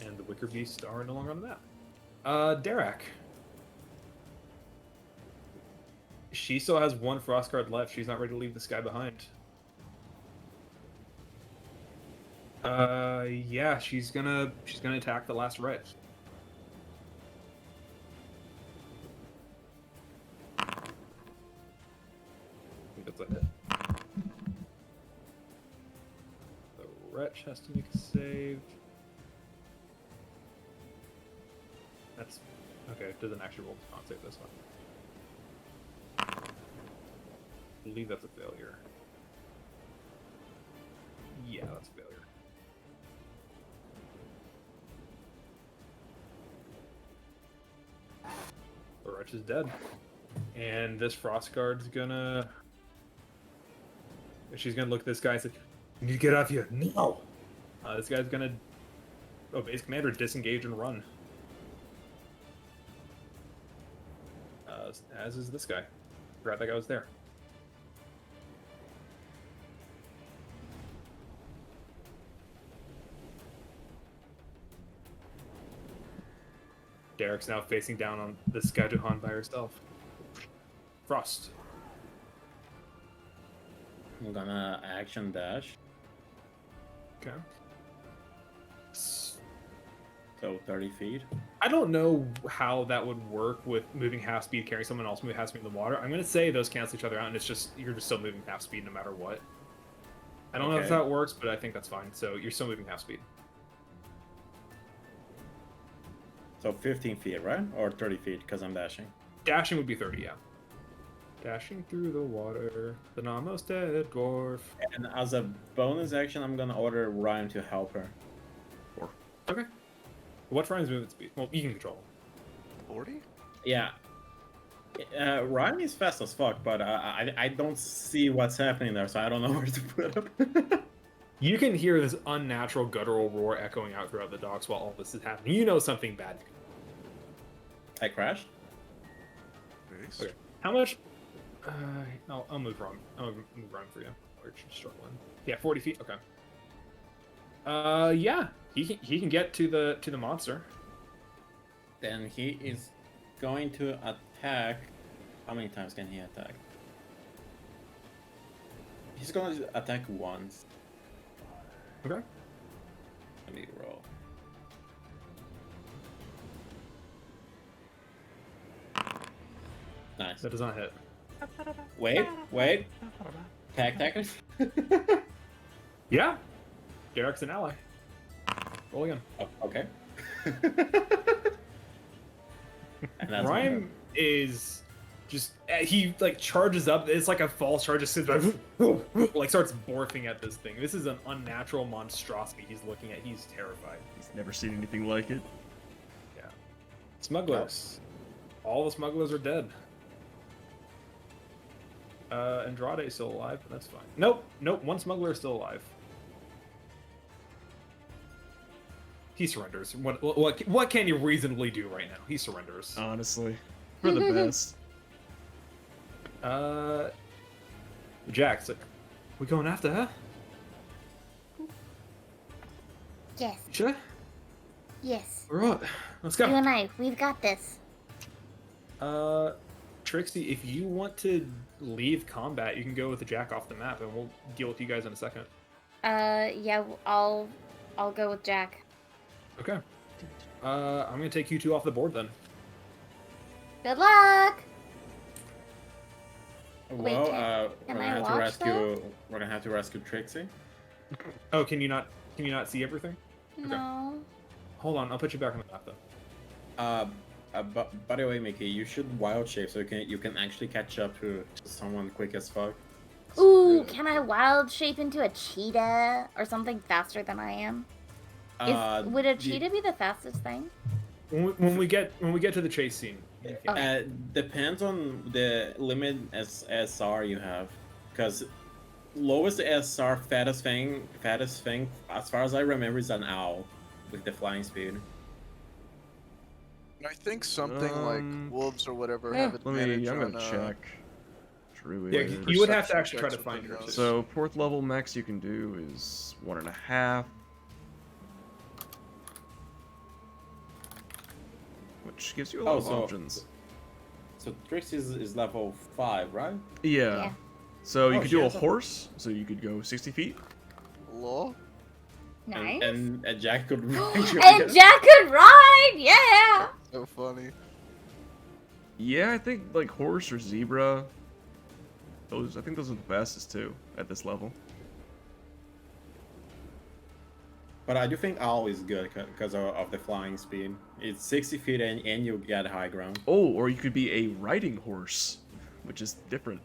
And the Wicker Beasts are no longer on the map. Derek. She still has 1 frost guard left. She's not ready to leave this guy behind. Yeah, she's gonna attack the last red. I think that's a hit. The wretch has to make a save. That's okay. It doesn't actually roll to con save this one. I believe that's a failure. Yeah, that's a failure. The wretch is dead. And this frost guard's gonna... She's gonna look at this guy and say, "You need to get off here, no!" This guy's gonna obey his commander, disengage and run. As is this guy. Forgot that guy was there. Derek's now facing down on this Skajuhan by herself. Frost. I'm gonna action dash. Okay. So 30 feet. I don't know how that would work with moving half speed, carrying someone else moving half speed in the water. I'm gonna say those cancel each other out, and it's just you're just still moving half speed no matter what. I don't know if Okay. that's how it works, but I think that's fine. So you're still moving half speed. So 15 feet, right? Or 30 feet, because I'm dashing. Dashing would be 30, yeah. Dashing through the water, the almost dead dwarf. And as a bonus action, I'm gonna order Ryan to help her. Okay. What's Ryan's movement speed? Well, you can control. 40? Yeah. Ryan is fast as fuck, but I don't see what's happening there, so I don't know where to put him. You can hear this unnatural guttural roar echoing out throughout the docks while all this is happening. You know something bad. I crashed? Nice. Okay. How much? I'll move Ron. I'll move Ron for you. Or you're struggling. Yeah, 40 feet. Okay. Yeah. He can get to the monster. Then he is going to attack. How many times can he attack? He's going to attack once. Okay. Let me roll. Nice. That does not hit. Wait. Attackers? Yeah. Derek's an ally. Roll again. Oh, okay. And that's Rhyme is just he like charges up. It's like a false charge. Just sits like starts borfing at this thing. This is an unnatural monstrosity he's looking at. He's terrified. He's never seen anything like it. Yeah. Smugglers. All the smugglers are dead. Andrade is still alive, but that's fine. Nope. One smuggler is still alive. He surrenders. What can you reasonably do right now? He surrenders. Honestly, for the best. Jack's like, we going after her? Yes. Sure. Yes. All right. Let's You go. and I, we've got this. Trixie, if you want to leave combat, you can go with the Jack off the map, and we'll deal with you guys in a second. Yeah, I'll go with Jack. Okay. I'm gonna take you two off the board then. Good luck. Wait, Well, can we're I gonna have to watch rescue. that? We're gonna have to rescue Trixie. Oh, can you not see everything? No. Hold on, I'll put you back on the map though. By the way, Mickey, you should wild shape so you can actually catch up to someone quick as fuck. Ooh, can I wild shape into a cheetah or something faster than I am? Would a cheetah be the fastest thing? When we get to the chase scene. you can- Okay. Depends on the limit as SR you have, because lowest SR fattest thing, as far as I remember, is an owl with the flying speed. I think something like wolves or whatever Yeah. have I'm advantage gonna on check. Druid. Yeah, you would have to perception actually try to checks find within her. those. Too. So 4th level max you can do is 1.5. Which gives you a lot of options. So Trix is level 5, right? Yeah. Yeah. So you Oh, could she do a has a- horse, so you could go 60 feet. Lol. Nice. And Jack could ride you. And Jack could ride! Yeah! So funny. Yeah, I think like horse or zebra. I think those are the fastest too at this level. But I do think owl is good because of the flying speed. It's 60 feet and you get high ground. Oh, or you could be a riding horse, which is different.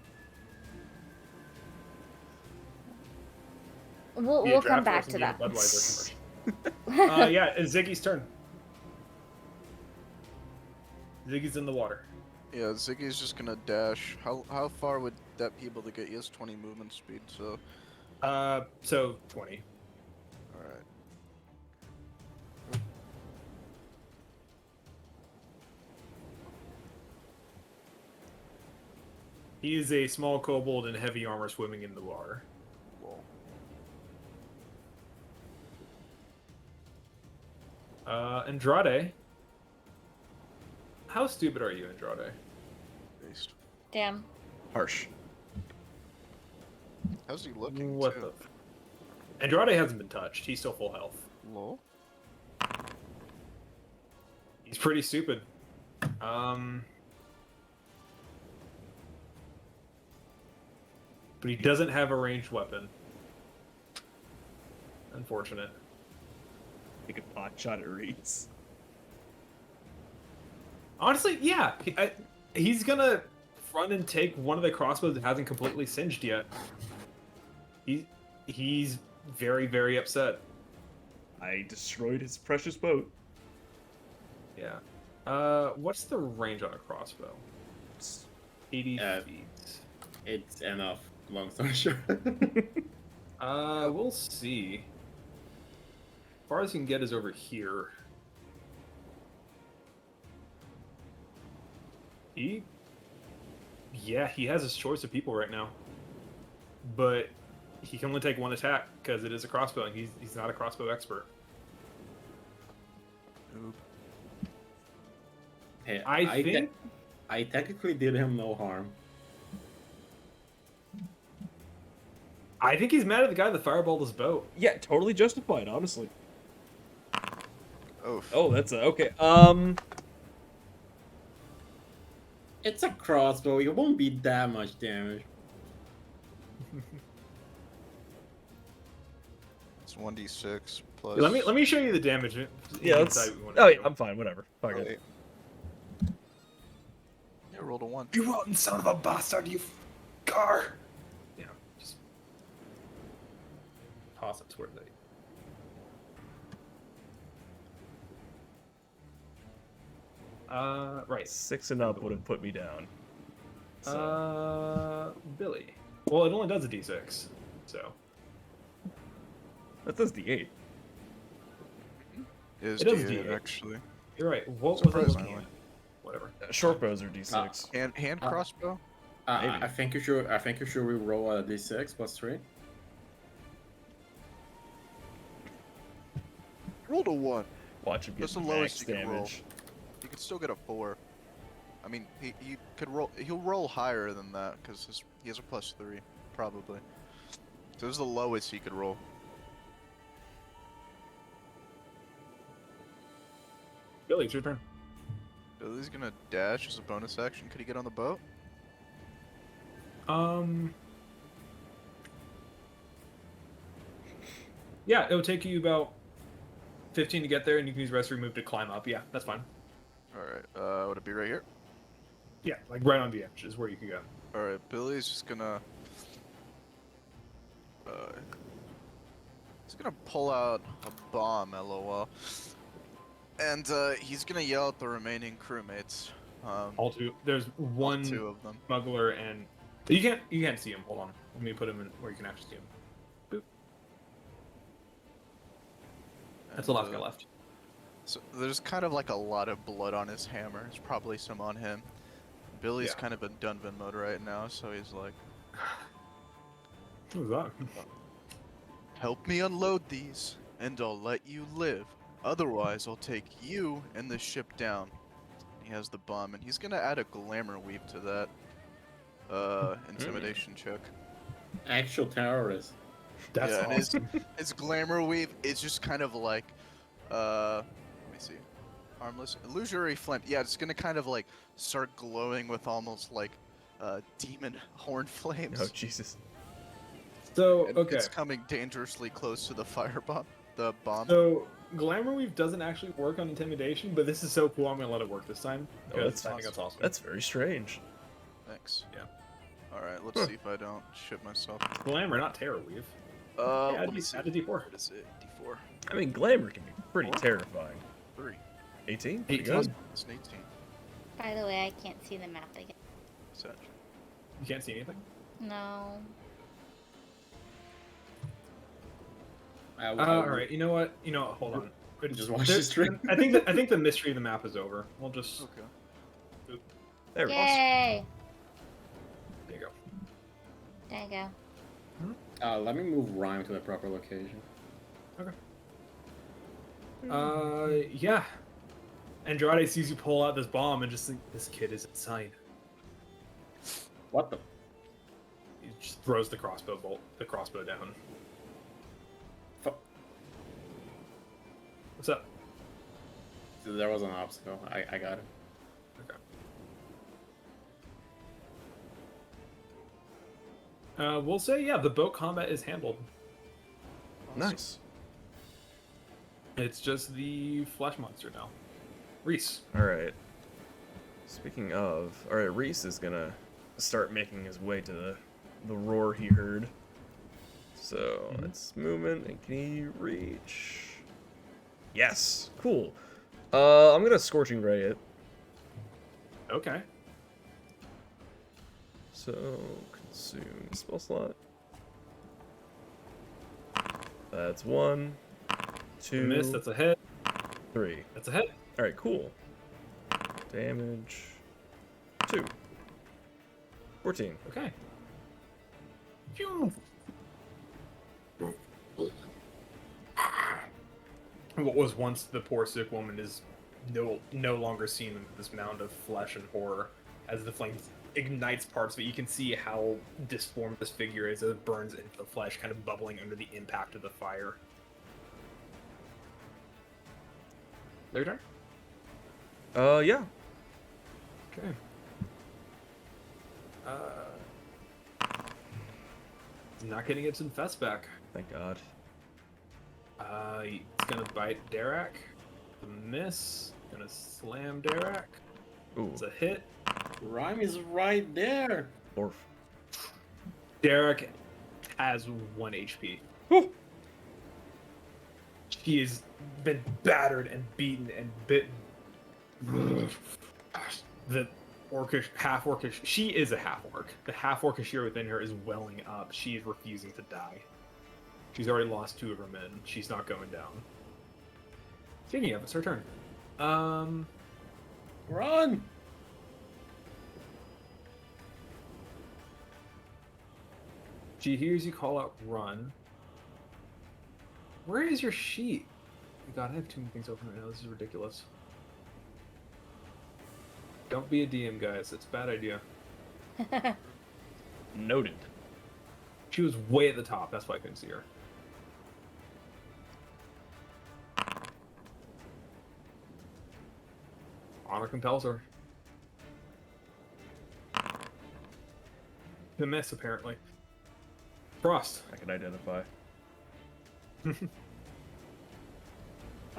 We'll come back to that. Budweiser commercial. Yeah, it's Ziggy's turn. Ziggy's in the water. Yeah, Ziggy's just gonna dash. How far would that be able to get? He has 20 movement speed, so. So 20. Alright. He is a small kobold in heavy armor swimming in the water. Lol. Andrade. How stupid are you, Andrade? Based. Damn. Harsh. How's he looking? What too? the? Andrade hasn't been touched. He's still full health. Lol. He's pretty stupid. But he doesn't have a ranged weapon. Unfortunate. You could pot shot at Reeds. Honestly, yeah. He's gonna run and take one of the crossbows that hasn't completely singed yet. He's very, very upset. I destroyed his precious boat. Yeah. What's the range on a crossbow? 80 feet. It's enough, long story short. We'll see. As far as you can get is over here. Yeah, he has his choice of people right now. But he can only take one attack because it is a crossbow and he's not a crossbow expert. Oop. Hey, I think I technically did him no harm. he's mad at the guy that fireballed his boat. Yeah, totally justified, honestly. Oh. Oh, that's okay. It's a crossbow. It won't be that much damage. It's 1d6 plus. Let me show you the damage. Yeah, You that's. decide what you wanna Oh, yeah, do. I'm fine. Whatever. Fuck it. Wait. Yeah, rolled a 1. You rotten son of a bastard, you car! Yeah, just toss it toward the. Right. 6 and up would have put me down. So, Billy. Well, it only does a d6, so. that does the 8. It is It does D8, D8. actually. You're right. What was I looking Surprisingly. at? Whatever. Short bows are d6. Hand crossbow? Maybe. I think you should re-roll a d6 plus 3. Rolled a 1. Watch him get That's the max lowest you can roll. damage. You could still get a 4. I mean, he could roll. He'll roll higher than that because he has a plus 3, probably. So this is the lowest he could roll. Billy, it's your turn. Billy's gonna dash as a bonus action. Could he get on the boat? Yeah, it'll take you about 15 to get there, and you can use rest remove to climb up. Yeah, that's fine. Alright, would it be right here? Yeah, like right on the edge is where you can go. Alright, Billy's just gonna... he's gonna pull out a bomb, lol. And, he's gonna yell at the remaining crewmates. All two. There's one two of them. smuggler, and you can't see him. Hold on. Let me put him in where you can actually see him. Boop. That's the last guy left. So there's kind of like a lot of blood on his hammer. There's probably some on him. Billy's Yeah. kind of in Dunvan mode right now, so he's like, What was that? help me unload these, and I'll let you live. Otherwise, I'll take you and the ship down. He has the bomb, and he's gonna add a glamour weave to that intimidation check. Actual terrorist. That's yeah, and awesome. his glamour weave is just kind of like, let me see, harmless, illusory flame. Yeah, it's gonna kind of like start glowing with almost like demon horn flames. Oh Jesus. So And okay. it's coming dangerously close to the firebomb, the bomb. So glamour weave doesn't actually work on intimidation, but this is so cool. I'm gonna let it work this time Oh, because that's I think that's awesome. That's very strange. Thanks. Yeah. All right, let's see if I don't shit myself. Glamour, not terror weave. Let add, me see. add a D4. What is it? D4. I mean, glamour can be pretty Four? terrifying. 3. 18? Pretty 18. good. It's an 18. By the way, I can't see the map again. Such. You can't see anything. No. I All right. You know what? Hold on. Just watch There- the stream. I think the mystery of the map is over. We'll just Okay. There we go. Yay! there you go. There you go. Let me move Rhyme to the proper location. Yeah. Andrade sees you pull out this bomb and just think, this kid is insane. What the? He just throws the crossbow down. Fu- What's up? There was an obstacle. I got it. Okay. We'll say, yeah, the boat combat is handled. Nice. It's just the flesh monster now. Reese. Alright. Speaking of, alright, Reese is gonna start making his way to the roar he heard. So, it's movement, and can he reach? Yes, cool. I'm gonna Scorching Ray it. Okay. So, consume spell slot. That's 1, 2, Miss, that's a hit. 3. That's a hit. Alright, cool. Damage 2. 14. Okay. Phew. What was once the poor sick woman is no longer seen in this mound of flesh and horror. As the flame ignites parts of it, you can see how disformed this figure is as it burns into the flesh, kind of bubbling under the impact of the fire. Their turn? Yeah. Okay. Not getting its infest back. Thank God. It's gonna bite Derek. The miss. Gonna slam Derek. Ooh, It's a hit. Rhyme is right there. orf. Derek has 1 HP. Whew. She has been battered and beaten and bitten. The orcish, half orcish. She is a half orc. The half orcish within her is welling up. She is refusing to die. She's already lost 2 of her men. She's not going down. Speaking of, it's her turn. Run! She hears you call out, run. Where is your sheet? Oh God, I have too many things open right now. This is ridiculous. Don't be a DM, guys. It's a bad idea. Noted. She was way at the top. That's why I couldn't see her. Honor compels her. The miss, apparently. Frost. I can identify.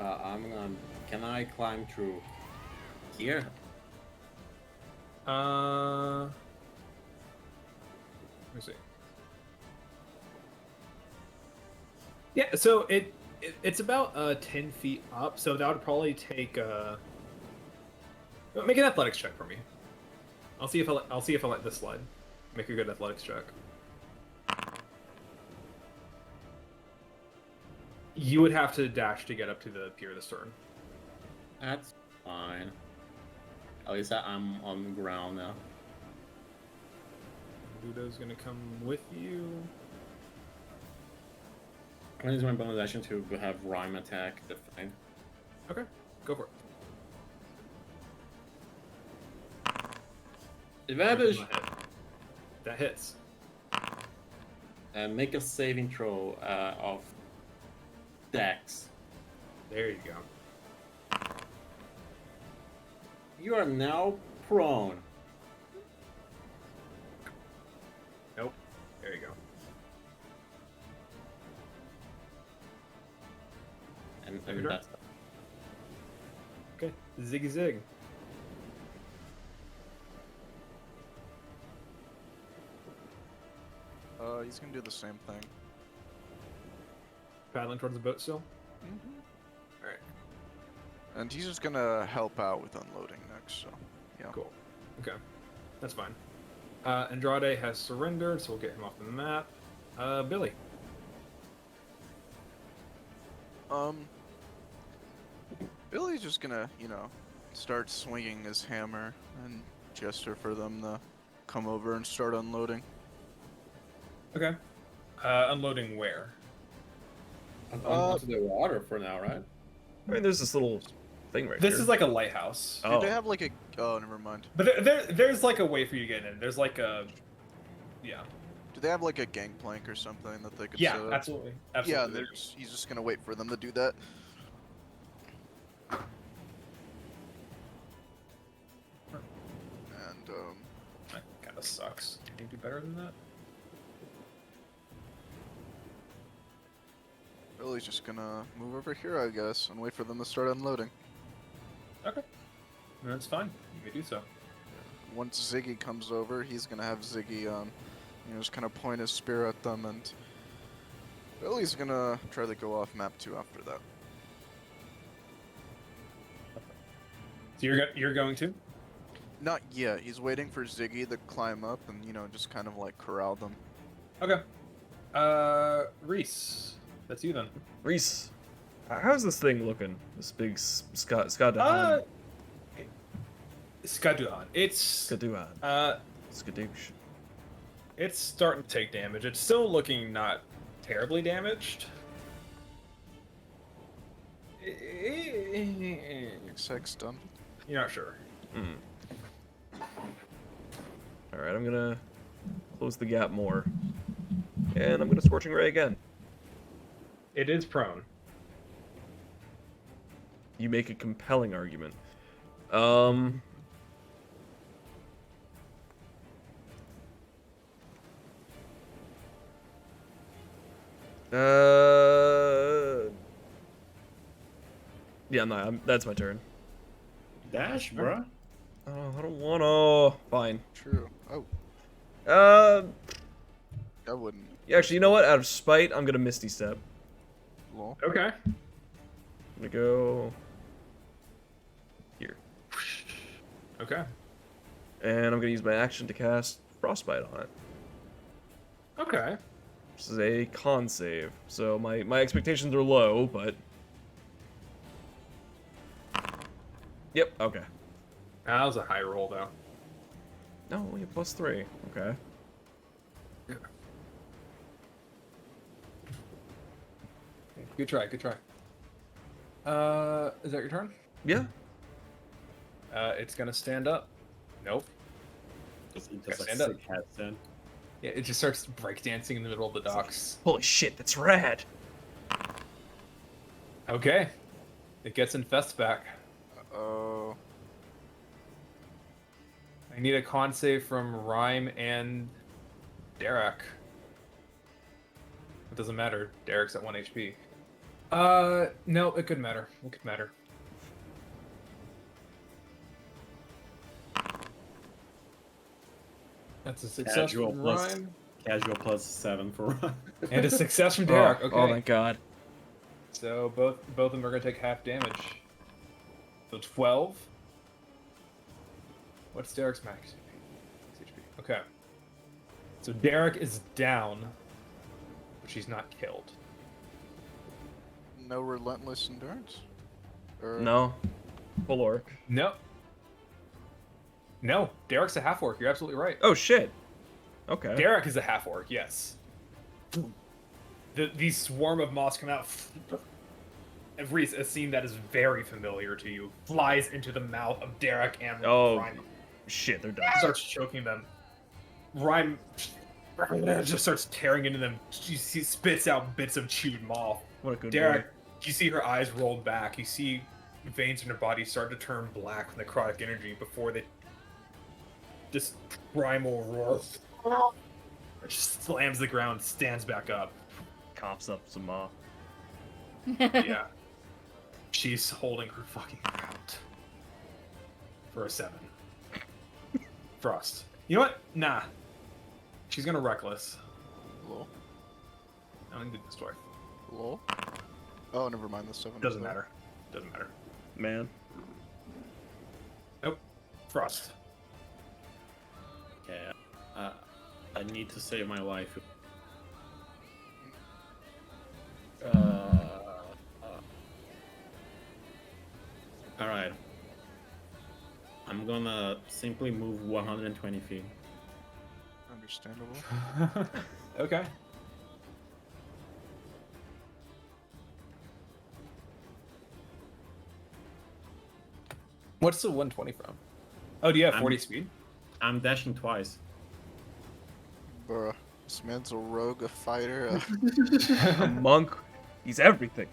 I'm gonna. Can I climb through here? Let me see. Yeah, so it's about 10 feet up, so that would probably take make an athletics check for me. I'll see if I let this slide. Make a good athletics check. You would have to dash to get up to the pier this turn. That's fine. At least I'm on the ground now. Ludo's gonna come with you. I'm gonna use my bonus action to have Rhyme attack the thing. Okay, go for it. Advantage! That hits. And make a saving throw of Dex. There you go. You are now prone. Nope. There you go. And that's Okay, ziggy zig. He's gonna do the same thing. Paddling towards the boat still. Mm-hmm. All right. And he's just gonna help out with unloading next, so yeah. Cool. Okay, that's fine. Andrade has surrendered, so we'll get him off the map. Billy. Billy's just gonna, start swinging his hammer and gesture for them to come over and start unloading. Okay. Unloading where? onto the water for now, right? I mean, there's this little thing right This here. is like a lighthouse. Do Oh. they have like a... Oh, never mind. But there's like a way for you to get in. There's like a... Yeah. Do they have like a gangplank or something that they could Yeah, set up? absolutely. Yeah, Absolutely. he's just gonna wait for them to do that. And, That kind of sucks. Can you do better than that? Billy's just gonna move over here, I guess, and wait for them to start unloading. Okay. That's fine. You may do so. Once Ziggy comes over, he's gonna have Ziggy, just kind of point his spear at them, and Billy's gonna try to go off map 2 after that. So you're going to? Not yet. He's waiting for Ziggy to climb up and, just kind of like corral them. Okay. Reese. That's you then. Reese, how's this thing looking? This big Scott Skaduan. It's Skaduan. Skadoosh. it's starting to take damage. It's still looking not terribly damaged. Sex done. You're not sure. Alright, I'm gonna close the gap more. And I'm gonna Scorching Ray again. It is prone. You make a compelling argument. Yeah, no, that's my turn. Dash, bruh. Oh, I don't wanna. Fine. True. Oh, I wouldn't. Yeah, actually, you know what? Out of spite, I'm gonna Misty Step. Lol. Okay. I'm gonna go here. Okay. And I'm gonna use my action to cast Frostbite on it. Okay. This is a con save, so my expectations are low, but... Yep, okay. That was a high roll though. No, only a +3. Okay. Good try. Good try. Is that your turn? Yeah. It's gonna stand up. Nope. Just like stand sick up. Headstand. Yeah, it just starts breakdancing in the middle of the docks. Holy shit, that's rad. Okay. It gets infest back. Oh. I need a con save from Rhyme and Derek. It doesn't matter. Derek's at 1 HP. No, it could matter. It could matter. That's a success Casual from plus- Ryan. Casual plus 7 for Ryan. And a success from Derek. Oh, Okay. oh, thank God. So both of them are gonna take half damage. So 12. What's Derek's max HP? Okay. So Derek is down, but she's not killed. No relentless endurance? Or... No. Full orc. No. No, Derek's a half orc. You're absolutely right. Oh, shit. Okay. Derek is a half orc. Yes. These swarm of moths come out. And Reese, a scene that is very familiar to you, flies into the mouth of Derek and Oh, Ryan. shit, they're done. Starts choking them. Ryan just starts tearing into them. She spits out bits of chewed moth. What a good Derek, boy. you see her eyes rolled back. You see veins in her body start to turn black from necrotic energy before they just primal roar. Just slams the ground, stands back up. Coughs up some moth. Yeah. She's holding her fucking ground. For a 7. Frost. You know what? Nah. She's gonna reckless. Lol. I don't need this story. Lol. Oh, never mind. The 7 is Doesn't there. matter. Doesn't matter. Man. Nope. Frost. Okay. I need to save my life. Alright. I'm gonna simply move 120 feet. Understandable. Okay. What's the 120 from? Oh, do you have 40 speed? I'm dashing twice. Bruh. This man's a rogue, a fighter. A monk. He's everything.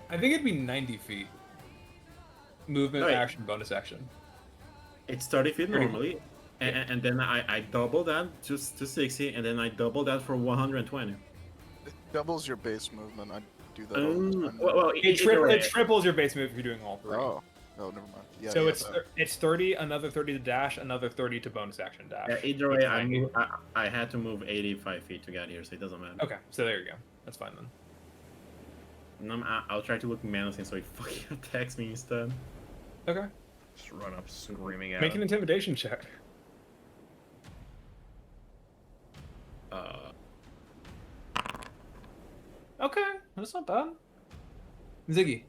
I think it'd be 90 feet. Movement, Right. action, bonus action. It's 30 feet normally, and then I double that to 60, and then I double that for 120. It doubles your base movement. I do that all the time. Well, It triples your base move if you're doing all 3. Oh. Oh, never mind. Yeah, So yeah, it's 30, another 30 to dash, another 30 to bonus action dash. either way, It's I 90. move. I had to move 85 feet to get here, so it doesn't matter. Okay, so there you go. That's fine then. And I'll try to look menacing so he fucking attacks me instead. Okay. Just run up screaming at Make an him. intimidation check. Okay, that's not bad. Ziggy.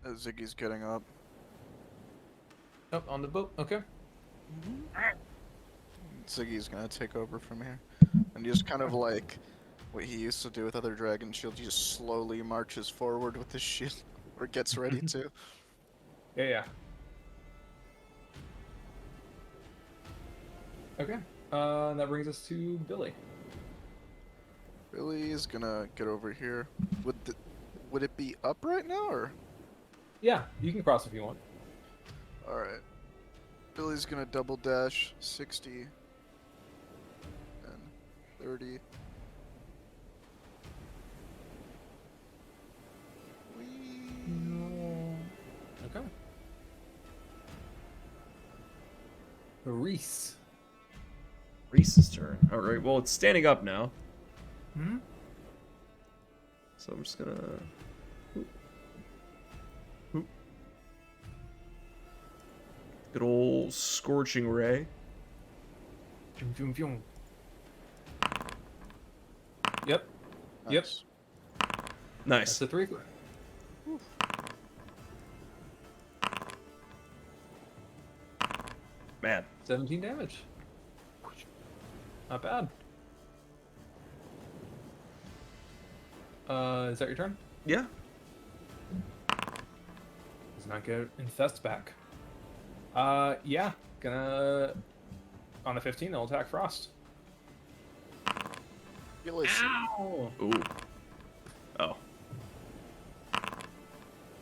Ziggy's getting up. Oh, on the boat. Okay. Ziggy's gonna take over from here. And just kind of like what he used to do with other dragon shields, he just slowly marches forward with his shield, or gets ready to. Yeah, yeah. Okay. That brings us to Billy. Billy is gonna get over here. Would it be up right now, or? Yeah, you can cross if you want. Alright. Billy's gonna double dash 60 and 30. Whee! Okay. Reese. Reese's turn. Alright, well, it's standing up now. Hmm? So I'm just gonna... Oop. Oop. Good old Scorching Ray. Yep. Yep. Nice. Nice. That's a 3. Man. 17 damage. Not bad. Is that your turn? Yeah. Does not get infest back. Yeah. Gonna... On a 15, they'll attack Frost. Billy, Ow! Ooh. Oh.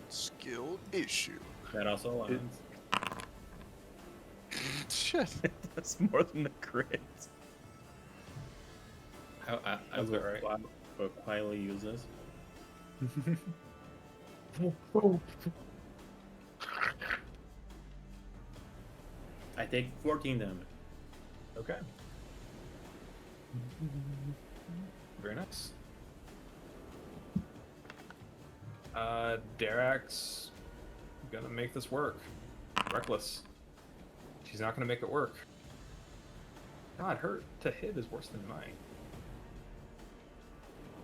skill issue. That also lands. Shit. That's more than a crit. I That's will alright. quietly use this. I take 14 damage. Okay. Very nice. Derek's gonna make this work. Reckless. She's not gonna make it work. God, her to hit is worse than mine.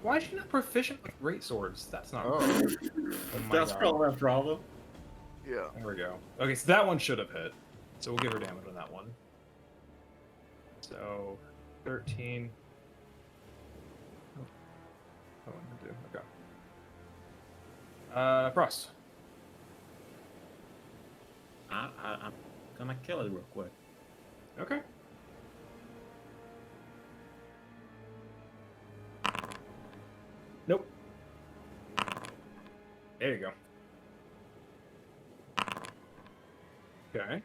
Why is she not proficient with great swords? That's not. Oh. Oh my That's God. probably a problem. Yeah. There we go. Okay, so that one should have hit. So we'll give her damage on that one. So, 13. Oh, what am I gonna do? Okay. Frost. I'm gonna kill it real quick. Okay. Nope. There you go. Okay.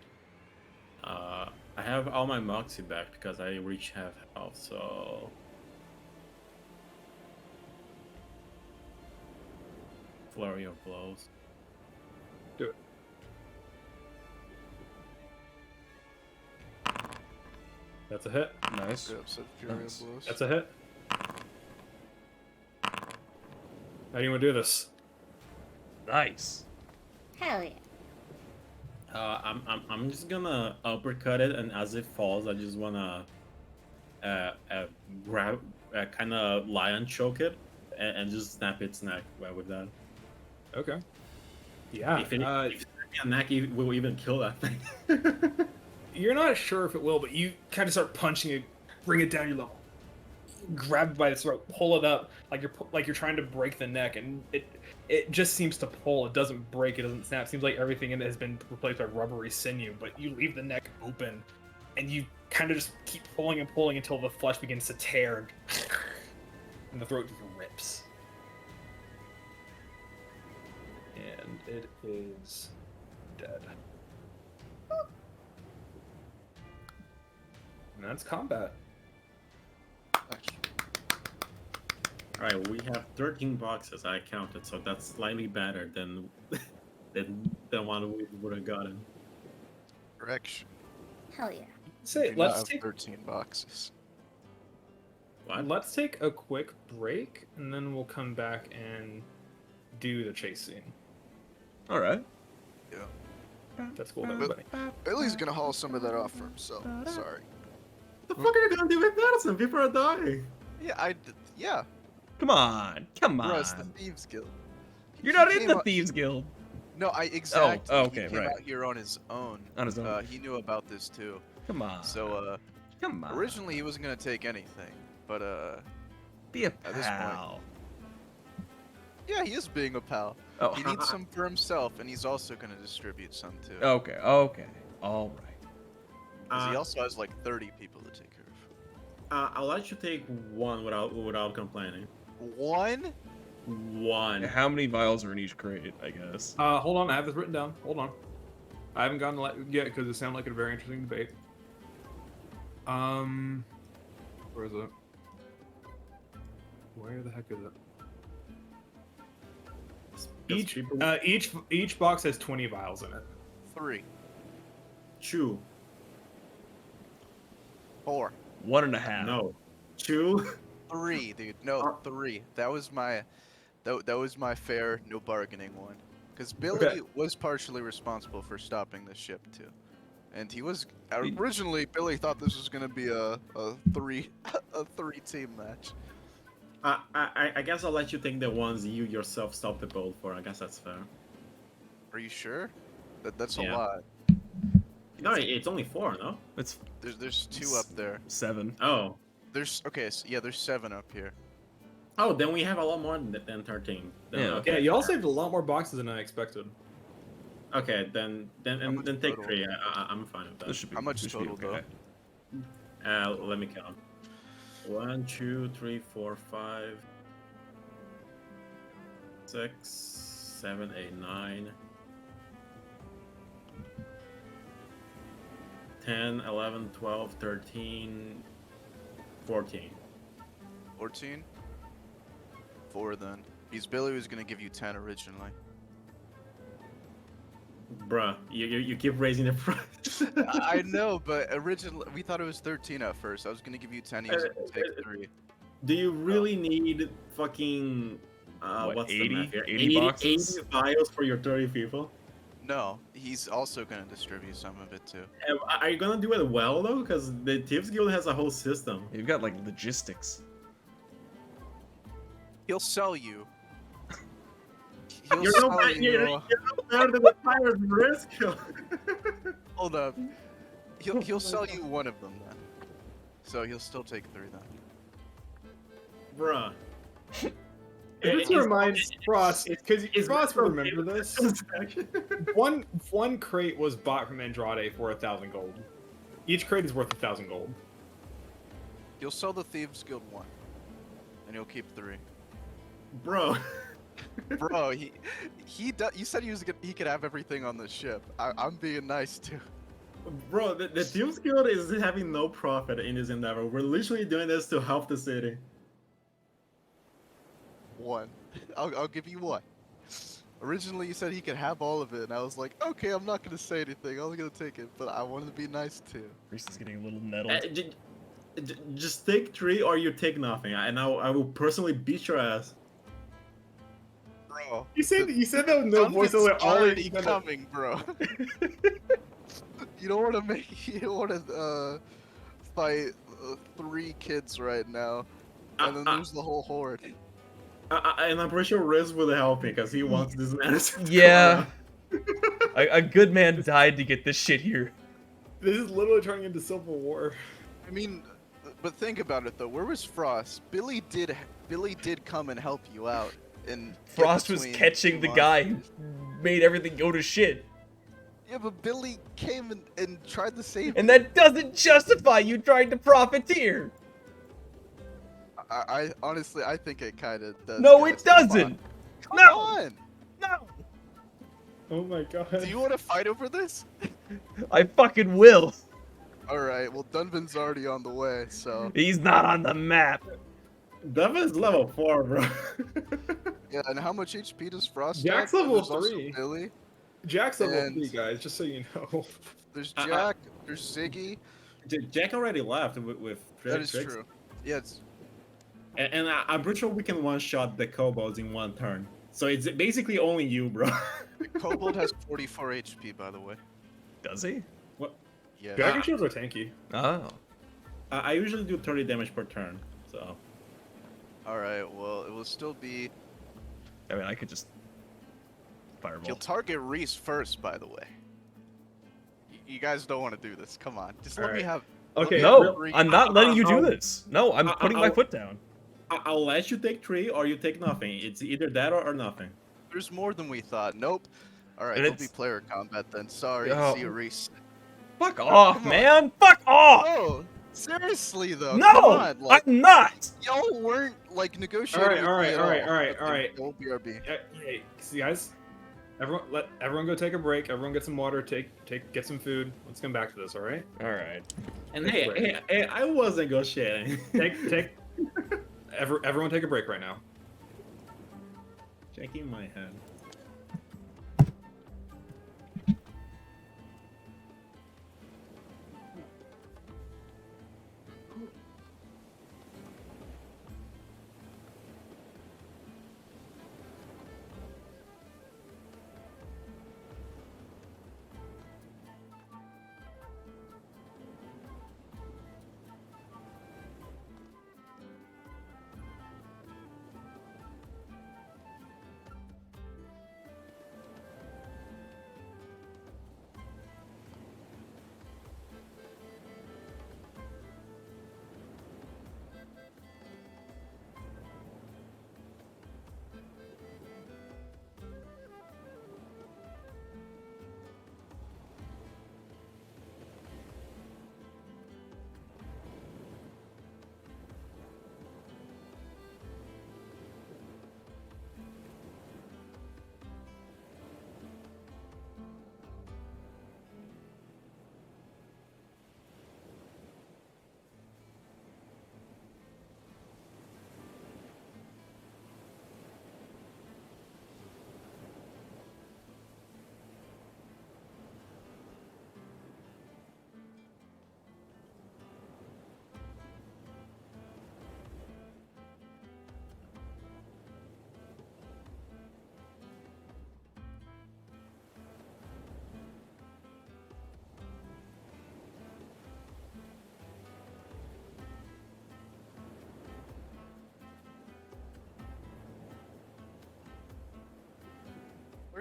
I have all my moxie back because I reach half health, so flurry of blows. Do it. That's a hit. Nice. Good upset fury Nice. of blows. That's a hit. How do you want to do this? Nice. Hell yeah. I'm just gonna uppercut it, and as it falls, I just wanna grab, kind of lion choke it, and just snap its neck with that. Okay. Yeah. If it snap me a neck, it will even kill that thing. You're not sure if it will, but you kind of start punching it, bring it down your level, grab it by the throat, pull it up like you're trying to break the neck, and it just seems to pull. It doesn't break. It doesn't snap. It seems like everything in it has been replaced by rubbery sinew. But you leave the neck open, and you kind of just keep pulling and pulling until the flesh begins to tear, and the throat just rips. And it is dead. And that's combat. Alright, we have 13 boxes, I counted, so that's slightly better than than one we would have gotten. Correction. Hell yeah. Say, Do not let's have take 13 boxes. What? let's take a quick break, and then we'll come back and do the chase scene. All right. Yeah. That's cool, with everybody. Billy's gonna haul some of that off for himself. Sorry. What the fuck are you gonna do with medicine? People are dying. Yeah, yeah. Come on. Come on. Bro, it's the Thieves Guild. You're not He in came the out- Thieves Guild. No, exactly. Oh, okay, he came right. out here on his own. On his own. He knew about this too. Come on. So, Come on. originally he wasn't gonna take anything, but Be a at this point- pal. yeah, he is being a pal. Oh. He needs some for himself, and he's also gonna distribute some too. Okay. Okay. All right. 'Cause he also has like 30 people to take care I'll let you take one without complaining. of. One? One. How many vials are in each crate? I guess. Hold on, I have this written down. Hold on. I haven't gotten to yet because it sounded like a very interesting debate. Where is it? Where the heck is it? Each box has 20 vials in it. 3. 2. 4. 1.5. No. 2. 3, dude. No, 3. That was my fair, no bargaining one. Because Billy Okay. was partially responsible for stopping the ship too, and he was originally Billy thought this was gonna be a 3-team match. I guess I'll let you take the ones you yourself stopped the boat for. I guess that's fair. Are you sure? That's a Yeah. lot. No, it's only 4, no? It's There's 2 up there. 7. Oh. There's there's 7 up here. Oh, then we have a lot more than 13. Then, Yeah. okay. Yeah, y'all saved a lot more boxes than I expected. Okay, then much take total? 3. I'm fine with This that. should be. How much this should be total, okay. Let me count. 1, 2, 3, 4, 5, 6, 7, 8, 9, 10, 11, 12, 13, 14. 14? 4 then. Because Billy was gonna give you 10 originally. Bruh, you keep raising the price. I know, but originally we thought it was 13 at first. I was gonna give you 10, he was gonna take 3. Do you really need fucking What, what's 80? the math here? 80 boxes? 80 vials for your 30 people? No, he's also gonna distribute some of it too. Are you gonna do it well though? Because the Thieves Guild has a whole system. You've got like logistics. He'll sell you. You're no better than the Pirates Risk. Hold up. He'll sell you one of them then. So he'll still take 3 then. Bruh. This reminds Frost, because Frost will remember this. One crate was bought from Andrade for 1,000 gold. Each crate is worth 1,000 gold. He'll sell the Thieves Guild 1. And he'll keep 3. Bro. Bro, you said he could have everything on the ship. I'm being nice too. Bro, the Thieves Guild is having no profit in this endeavor. We're literally doing this to help the city. 1. I'll give you 1. Originally you said he could have all of it, and I was like, okay, I'm not gonna say anything. I was gonna take it, but I wanted to be nice too. Reese is getting a little nettled. Just take 3 or you take nothing, and I will personally beat your ass. Bro, You said that with no voice over all already coming, bro. You don't want to fight 3 kids right now, and then lose the whole horde. And I'm pretty sure Riz will help me because he wants this medicine. Yeah. A good man died to get this shit here. This is literally turning into Civil War. I mean, but think about it though. Where was Frost? Billy did come and help you out. And Frost was catching the guy who made everything go to shit. Yeah, but Billy came and tried to save And you. that doesn't justify you trying to profiteer. I honestly, I think it kind of does. No, guys. it doesn't. Come No. on. No. Oh my god. Do you want to fight over this? I fucking will. Alright, well Dunvan's already on the way, so... He's not on the map. Devin's level 4, bro. Yeah, and how much HP does Frost Jack's have? level There's also 3. Billy. Jack's level And- 3, guys, just so you know. There's Jack, there's Ziggy. Jack already left with That is tricks. true. Yeah, it's... And I'm pretty sure we can one-shot the kobolds in 1 turn. So it's basically only you, bro. The Kobold has 44 HP, by the way. Does he? Yeah. Dragon shields are tanky. Oh. I usually do 30 damage per turn, so... Alright, well, it will still be... I mean, I could just fireball. You'll target Reese first, by the way. You guys don't want to do this. Come on. Just let me Alright. have... Okay, No, I'm not letting you do I'll- this. No, I'm putting my foot down. I'll let you take 3 or you take nothing. It's either that or nothing. There's more than we thought. Nope. Alright, And it'll be it's- player combat then. Sorry, Oh. see you, Reese. Fuck off, come on. man. Fuck off. Oh, seriously though. No, come on, like, I'm not. y'all weren't like negotiating. Alright, with me at alright, all. alright. Don't BRB. Hey, see guys, let everyone go take a break. Everyone get some water. Get some food. Let's come back to this. All right. All right. And Take a break. hey, I was negotiating. Everyone take a break right now. Checking my head.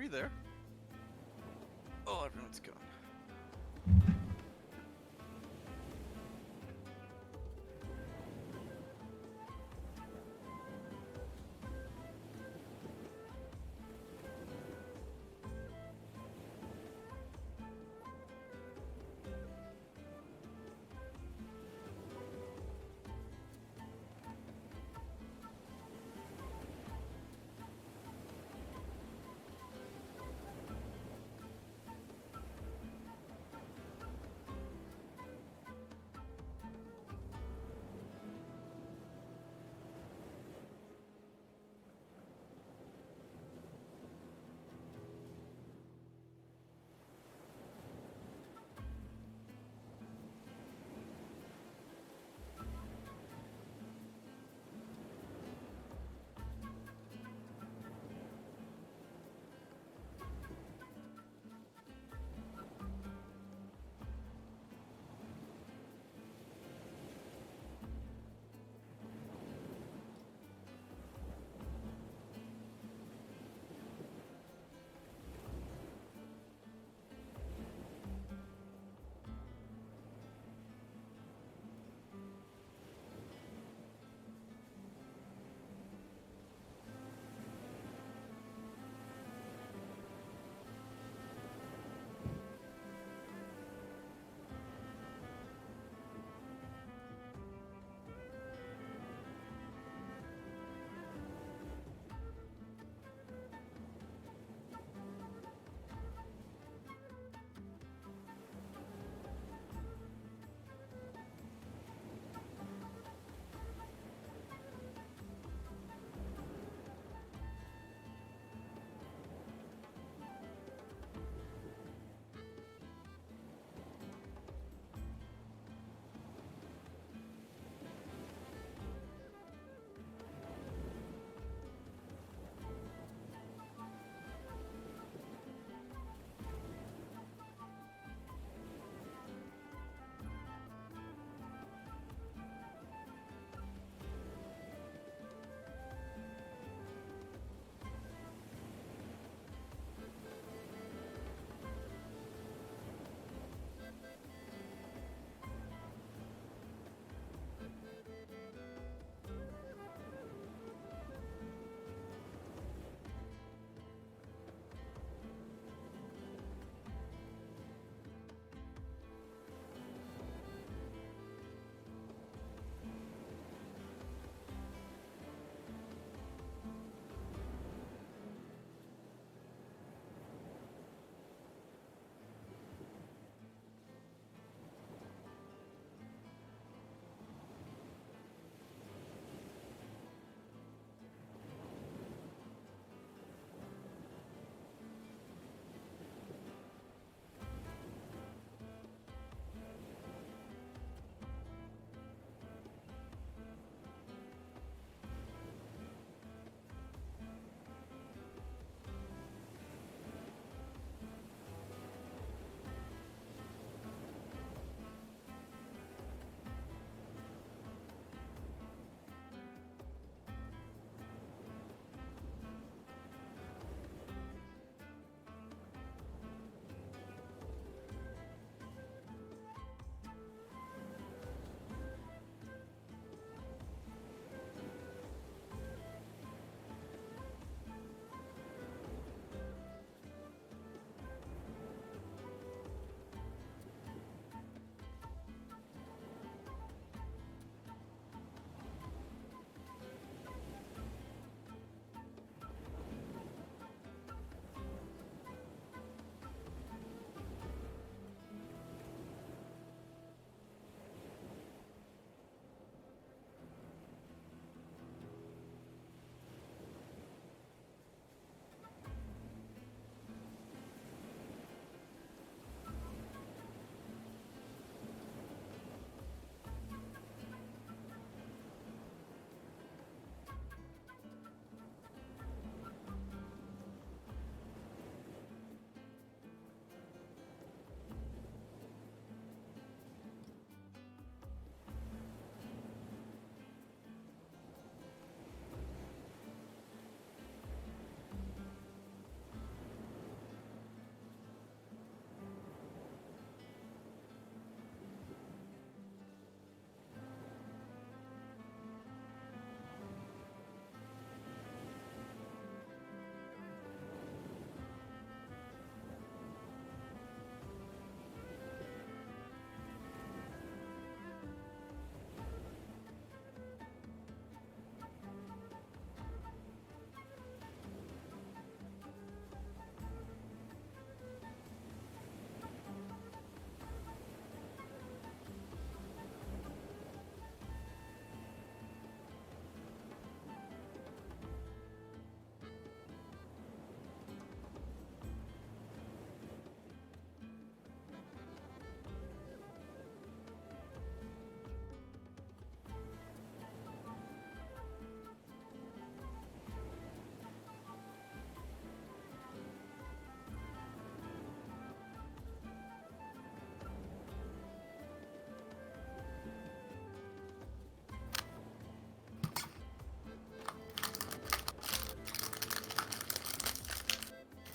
Are you there? Oh, everyone's gone.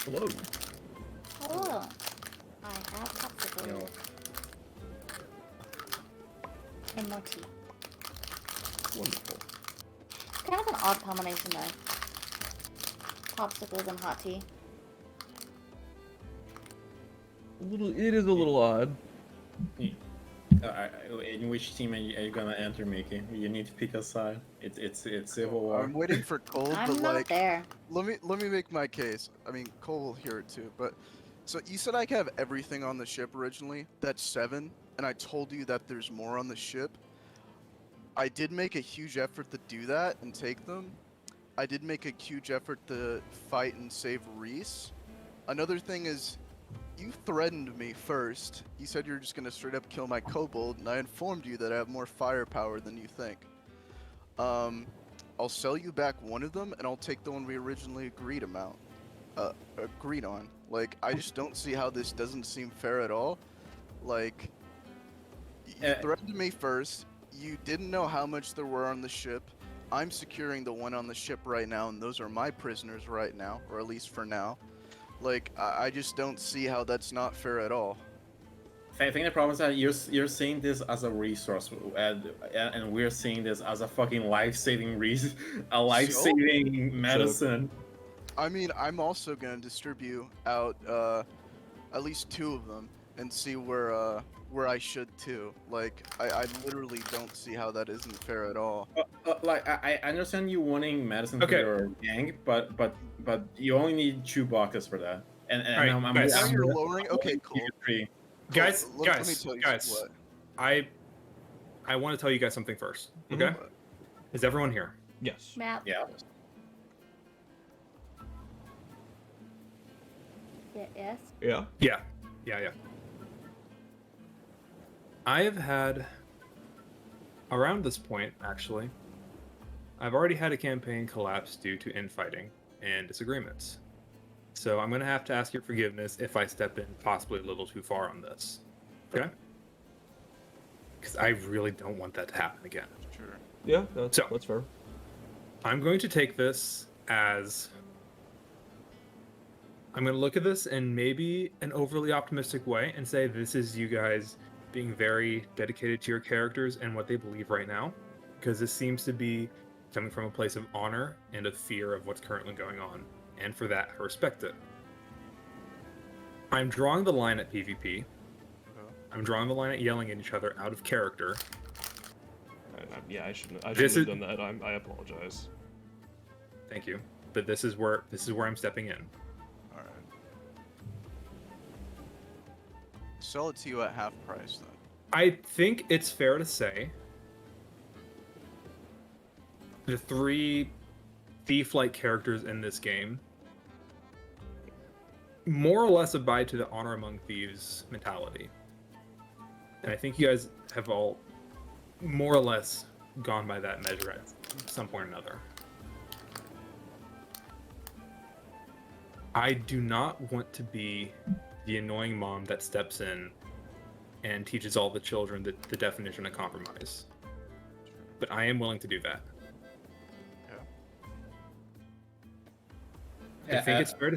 Hello. Hello. I have popsicles. No. And more tea. Wonderful. Kind of an odd combination though. Popsicles and hot tea. It is a little odd. In which team are you gonna enter, Mickey? You need to pick a side. It's Civil War. I'm waiting for Cole, I'm but not like, there. let me make my case. I mean, Cole will hear it too. But so you said I could have everything on the ship originally. That's 7, and I told you that there's more on the ship. I did make a huge effort to do that and take them. I did make a huge effort to fight and save Reese. Another thing is, you threatened me first. You said you were just gonna straight up kill my kobold, and I informed you that I have more firepower than you think. I'll sell you back one of them, and I'll take the one we originally agreed on. Like, I just don't see how this doesn't seem fair at all. Like, you threatened me first. You didn't know how much there were on the ship. I'm securing the one on the ship right now, and those are my prisoners right now, or at least for now. Like, I just don't see how that's not fair at all. I think the problem is that you're seeing this as a resource, and we're seeing this as a fucking life-saving a life-saving medicine. I mean, I'm also gonna distribute out at least 2 of them and see where I should too. Like, I literally don't see how that isn't fair at all. Like, I understand you wanting medicine for your gang, but you only need 2 boxes for that. And Alright, I'm guys. Now you're lowering. Okay, cool. Guys, Let me tell you guys. what. I want to tell you guys something first. Okay? Is everyone here? Yes. Map. Yeah. Yes. Yeah. Yeah. I have had, around this point, actually, I've already had a campaign collapse due to infighting and disagreements. So I'm going to have to ask your forgiveness if I step in possibly a little too far on this. Okay? Because I really don't want that to happen again. Sure. Yeah, that's fair. I'm going to take this as... I'm going to look at this in maybe an overly optimistic way and say this is you guys being very dedicated to your characters and what they believe right now. Because this seems to be coming from a place of honor and of fear of what's currently going on. And for that, I respect it. I'm drawing the line at PvP. I'm drawing the line at yelling at each other out of character. Yeah, I shouldn't have done that. I apologize. Thank you. But this is where I'm stepping in. All right. Sell it to you at half price then. I think it's fair to say the 3 thief-like characters in this game more or less abide to the honor among thieves mentality. And I think you guys have all more or less gone by that measure at some point or another. I do not want to be the annoying mom that steps in and teaches all the children the definition of compromise. But I am willing to do that. I think it's fair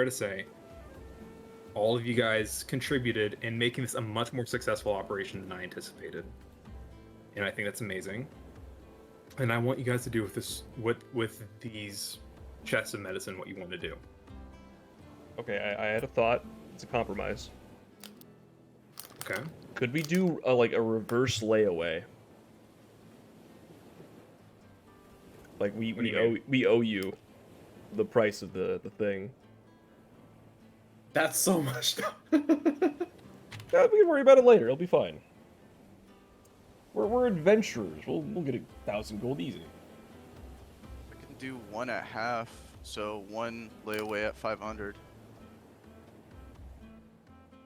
to say all of you guys contributed in making this a much more successful operation than I anticipated. And I think that's amazing. And I want you guys to do with these chests of medicine what you want to do. Okay, I had a thought. It's a compromise. Okay. Could we do a reverse layaway? Like we owe you the price of the thing. That's so much. Yeah, we can worry about it later. It'll be fine. We're adventurers. We'll get 1,000 gold easy. I can do 1 at half, so 1 layaway at 500.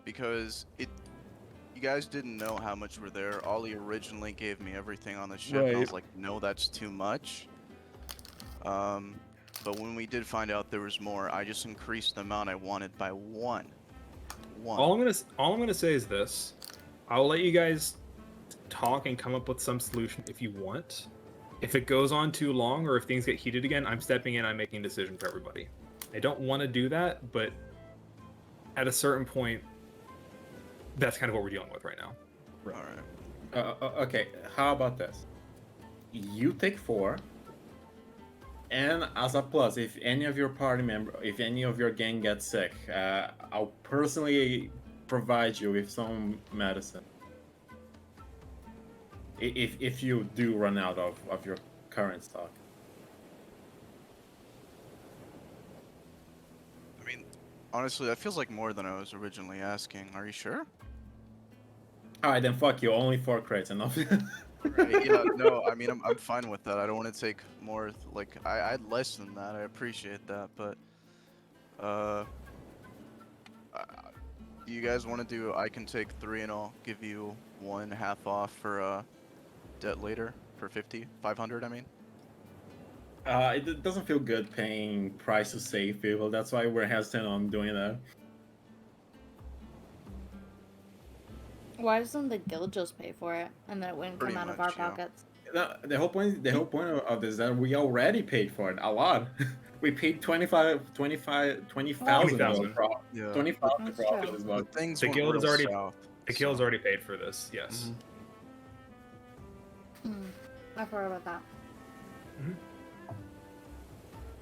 Because you guys didn't know how much were there. Ollie originally gave me everything on the ship, and I was like, no, that's too much. But when we did find out there was more, I just increased the amount I wanted by 1. All I'm gonna say is this: I'll let you guys talk and come up with some solution if you want. If it goes on too long or if things get heated again, I'm stepping in. I'm making a decision for everybody. I don't want to do that, but at a certain point, that's kind of what we're dealing with right now. All right. Okay, how about this? You take 4, and as a plus, if any of your party member, if any of your gang gets sick, I'll personally provide you with some medicine. If you do run out of your current stock. I mean, honestly, that feels like more than I was originally asking. Are you sure? Alright, then fuck you. Only 4 crates, enough. Right, yeah, no, I mean, I'm fine with that. I don't want to take more, like, I'd less than that. I appreciate that, but, do you guys want to do, I can take 3 and I'll give you 1 half off for, debt later for 500, I mean? It doesn't feel good paying price to save people. That's why we're hesitant on doing that. Why doesn't the guild just pay for it and then it wouldn't Pretty come out of much, our yeah. pockets? No, the whole point of this is that we already paid for it a lot. We paid 20,000 20,000. Yeah. 20,000 That's for all true. of this, But but things The went guild real is already- south. The guild's so- already paid for this, yes. Mhm. I forgot about that. I mean,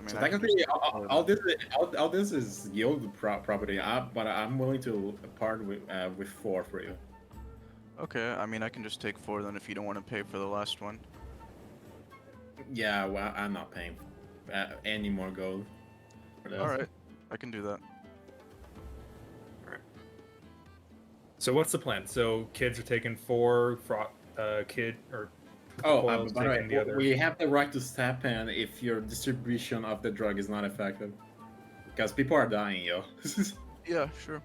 so I can technically, just- all this is guild property. But I'm willing to part with 4 for you. Okay, I mean, I can just take 4 then if you don't want to pay for the last one. Yeah, well, I'm not paying any more gold. For this. Alright, I can do that. So what's the plan? So kids are taking 4, kid or Oh, Coil's by the taking the way, other. we have the right to step in if your distribution of the drug is not effective. Because people are dying, yo. Yeah, sure.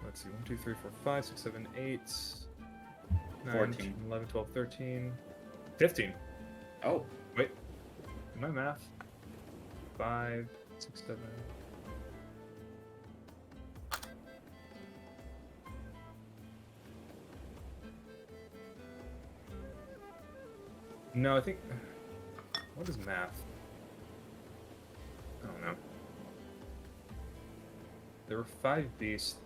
Let's see, 1, 2, 3, 4, 5, 6, 7, 8, 9, 14. 10, 11, 12, 13, 15. Oh, Wait, my math. 5, 6, 7. No, I think. What is math? I don't know. There were 5 beasts.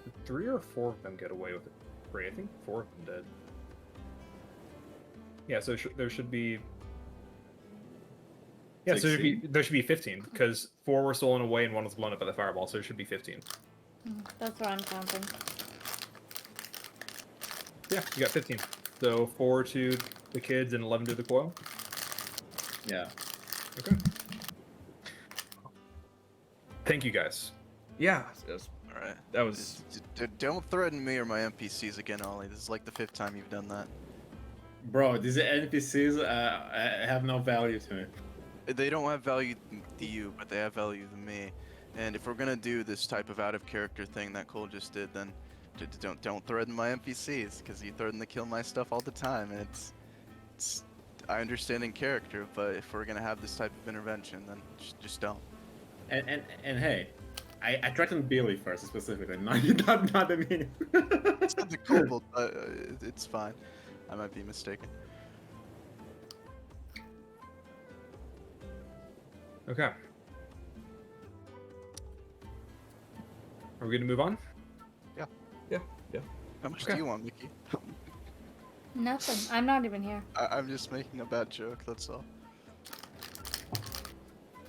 Did 3 or 4 of them get away with it? 3. I think 4 of them did. Yeah, so there should be. Yeah, so there should be 15 because 4 were stolen away and 1 was blown up by the fireball, so there should be 15. That's what I'm counting. Yeah, you got 15. So 4 to the kids and 11 to the coil. yeah. Okay. Thank you guys. Yeah, yes, Alright. that was. Don't threaten me or my NPCs again, Ollie. This is like the 5th time you've done that. Bro, these NPCs have no value to me. They don't have value to you, but they have value to me. And if we're gonna do this type of out of character thing that Cole just did, then don't threaten my NPCs, because you threaten to kill my stuff all the time. And it's I understand in character, but if we're gonna have this type of intervention, then just don't. And hey, I threatened Billy first specifically, not me. It's not the kobold, but it's fine. I might be mistaken. Okay. Are we gonna move on? How much Okay. do you want, Mickey? Nothing. I'm not even here. I'm just making a bad joke, that's all.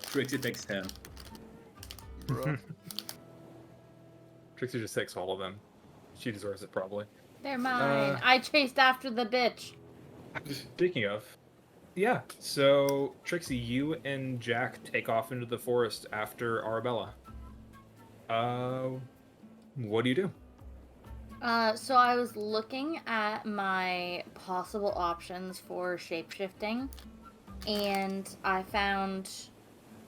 Trixie takes 10. Bro. Trixie just takes all of them. She deserves it, probably. They're mine. I chased after the bitch. Speaking of, yeah. So Trixie, you and Jack take off into the forest after Arabella. What do you do? So I was looking at my possible options for shapeshifting, and I found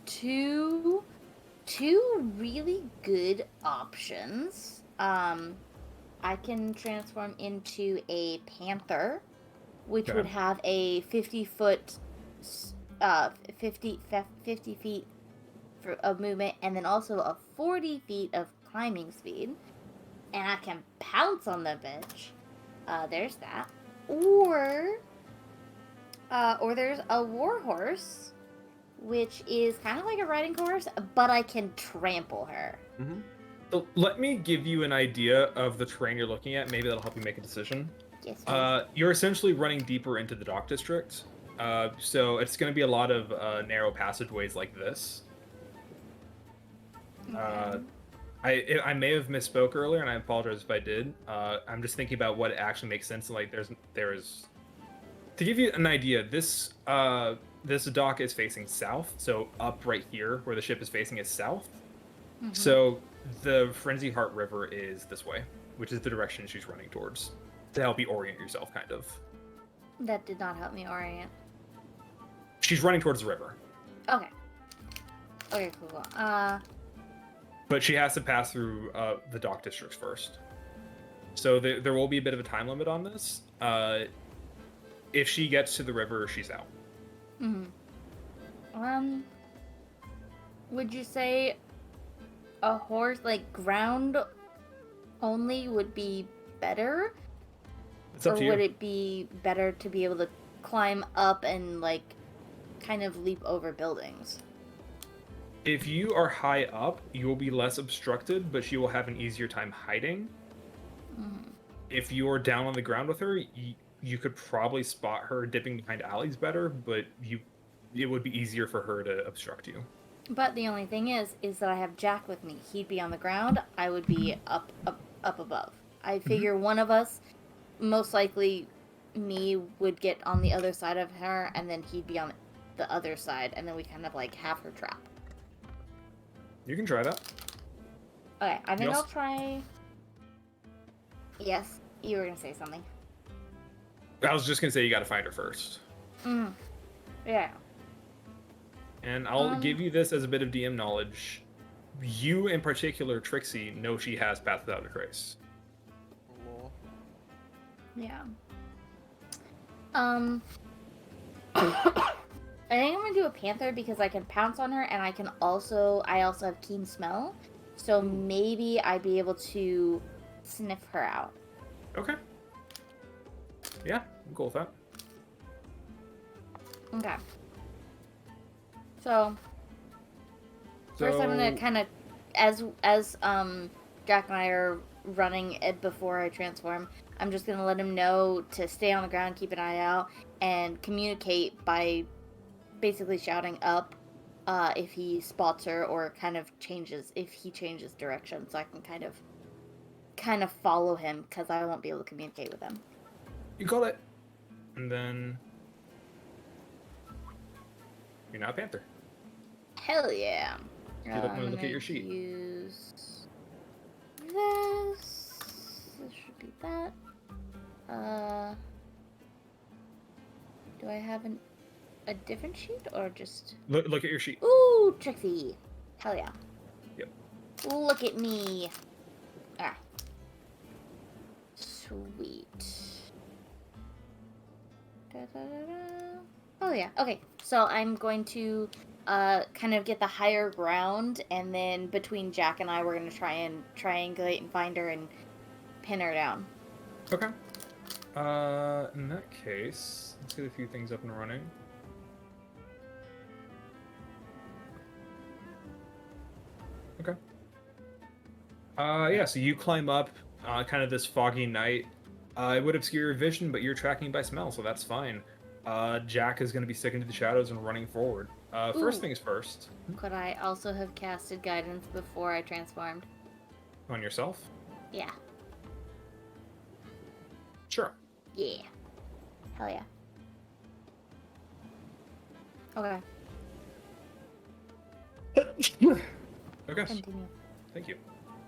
two really good options. I can transform into a panther, which Okay. would have a 50 feet of movement, and then also a 40 feet of climbing speed. And I can pounce on the bitch. There's that. Or there's a warhorse, which is kind of like a riding horse, but I can trample her. Mm-hmm. So let me give you an idea of the terrain you're looking at. Maybe that'll help you make a decision. Yes, please. You're essentially running deeper into the dock district. So it's going to be a lot of narrow passageways like this. Okay. I may have misspoke earlier, and I apologize if I did. I'm just thinking about what actually makes sense. Like there's to give you an idea. This dock is facing south, so up right here where the ship is facing is south. Mhm. So the Frenzy Heart River is this way, which is the direction she's running towards to help you orient yourself, kind of. That did not help me orient. She's running towards the river, Okay. Okay, cool. but she has to pass through the dock districts first. So there will be a bit of a time limit on this. If she gets to the river, she's out. Would you say a horse, like, ground only would be better? It's up Or to you. would it be better to be able to climb up and, like, kind of leap over buildings? If you are high up, you will be less obstructed, but she will have an easier time hiding. If you're down on the ground with her, you could probably spot her dipping behind alleys better, but it would be easier for her to obstruct you. But the only thing is that I have Jack with me. He'd be on the ground. I would be up above. I figure one of us, most likely me, would get on the other side of her, and then he'd be on the other side, and then we kind of like have her trap. You can try that. Okay, I think Yes. I'll try. Yes, you were gonna say something. I was just gonna say you gotta find her first. Yeah. And I'll give you this as a bit of DM knowledge. You, in particular, Trixie, know she has Path Without a Trace. Lol. Yeah. I think I'm gonna do a panther because I can pounce on her, and I also have keen smell, so maybe I'd be able to sniff her out. Okay. Yeah, I'm cool with that. Okay. So first, I'm gonna kind of, as Jack and I are running it before I transform, I'm just gonna let him know to stay on the ground, keep an eye out, and communicate by basically shouting up if he spots her or if he changes direction, so I can kind of follow him because I won't be able to communicate with him. You got it. And then you're now a panther. Hell yeah! Get up and I'm look at your sheet. Use this. This should be that. Do I have a different sheet or just? Look at your sheet. Ooh, Trixie! Hell yeah! Yep. Look at me! Ah. Sweet. Da-da-da-da. Oh yeah. Okay. So I'm going to kind of get the higher ground, and then between Jack and I, we're gonna try and triangulate and find her and pin her down. Okay. In that case, let's get a few things up and running. Okay. Yeah, so you climb up, kind of this foggy night. It would obscure your vision, but you're tracking by smell, so that's fine. Jack is going to be sticking to the shadows and running forward. First Ooh. things first. Could I also have casted guidance before I transformed? On yourself? Yeah. Sure. Yeah. Hell yeah. Okay. Okay. Continue. Thank you.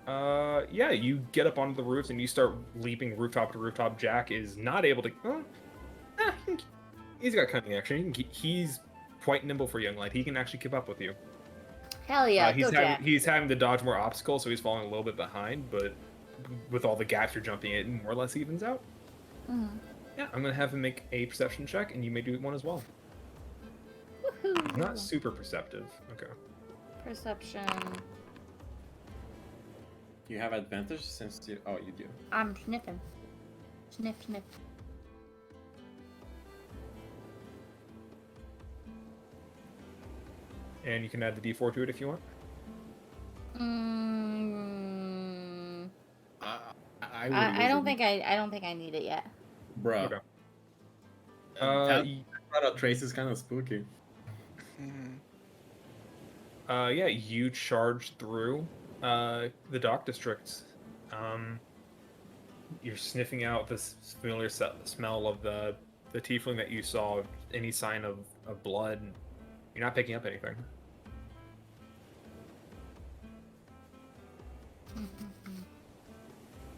Yeah, you get up onto the roofs and you start leaping rooftop to rooftop. Jack is not able to. He's got cunning action. He's quite nimble for young lad. He can actually keep up with you. Hell yeah, go Jack. He's having to dodge more obstacles, so he's falling a little bit behind. But with all the gaps you're jumping, it more or less evens out. Mm. Yeah, I'm gonna have him make a perception check, and you may do one as well. Woohoo! Not super perceptive. Okay. Perception. You have advantage since you. Oh, you do. I'm sniffing. Sniff, sniff. and you can add the D4 to it if you want. I would I don't use think I don't think I need it yet. it. Bruh. Okay. That trace is kind of spooky. Yeah, you charge through the dock district. You're sniffing out this familiar smell of the tiefling that you saw. Any sign of blood. You're not picking up anything.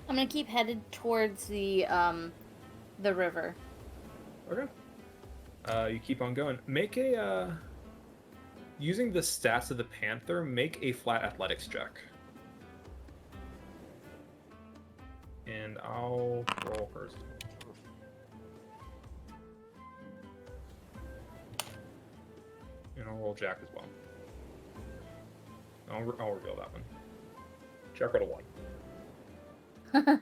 I'm gonna keep headed towards the river. Okay. You keep on going. Make a using the stats of the panther. Make a flat athletics check. And I'll roll first. And I'll roll Jack as well. I'll reveal that one. Jack rolled a 1.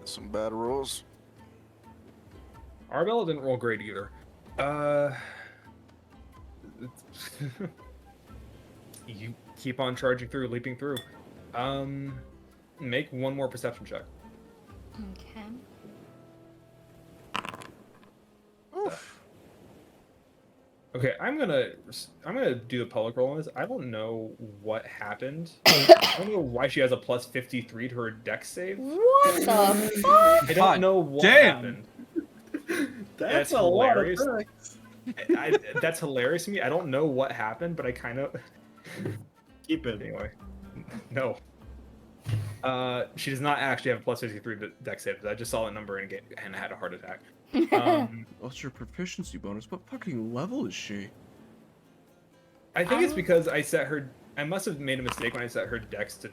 Some bad rolls. Arbella didn't roll great either. You keep on charging through, leaping through. Make one more perception check. Okay. Oof. Okay, I'm gonna do the public roll on this. I don't know what happened. I don't know why she has a plus 53 to her dex save. What the fuck? I don't know what damn. happened. That's That's a lot of hilarious. things. That's hilarious to me. I don't know what happened, but I kind of Keep it. anyway. No. She does not actually have a plus 53 dex save. I just saw that number and had a heart attack. What's your proficiency bonus? What fucking level is she? I think it's because I set her. I must have made a mistake when I set her dex to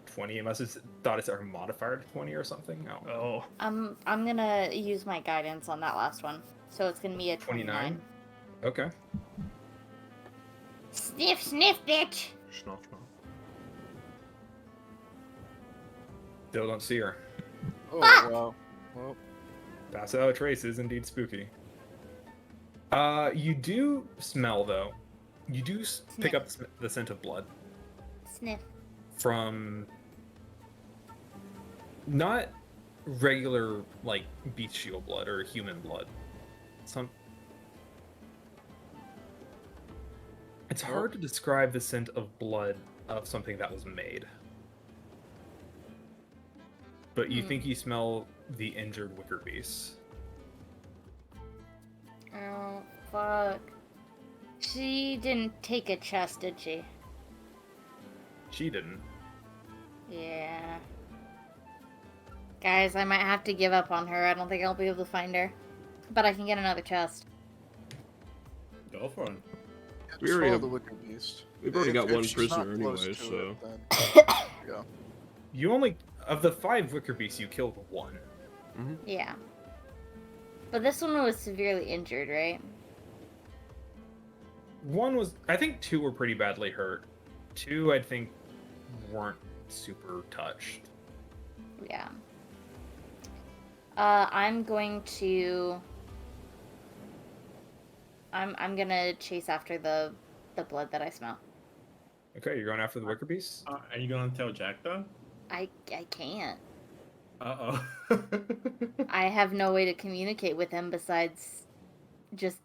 20. I must have thought I set her modifier to 20 or something. Oh. I'm gonna use my guidance on that last one, so it's gonna be a 29. Okay. Sniff, sniff, bitch. Schnoff, schnoff. Still don't see her. Oh, Ah! wow. Well, Pass without a trace is indeed spooky. You do smell though. You do pick up the scent of blood Sniff. from not regular like bestial blood or human blood. It's hard to describe the scent of blood of something that was made. But you think you smell the injured wicker beast. Oh, fuck. She didn't take a chest, did she? She didn't. Yeah. Guys, I might have to give up on her. I don't think I'll be able to find her. But I can get another chest. Go for it. We just already follow have- the wicked beast. We've already got If one she's not prisoner close anyways, to so. it, then- yeah. You only of the 5 wicker beasts, you killed 1. Yeah. But this one was severely injured, right? 1 was, I think 2 were pretty badly hurt. 2, I think, weren't super touched. Yeah. I'm going to... I'm gonna chase after the blood that I smell. Okay, you're going after the wicker beasts? Are you gonna tell Jack though? I can't. Uh-oh. I have no way to communicate with him besides just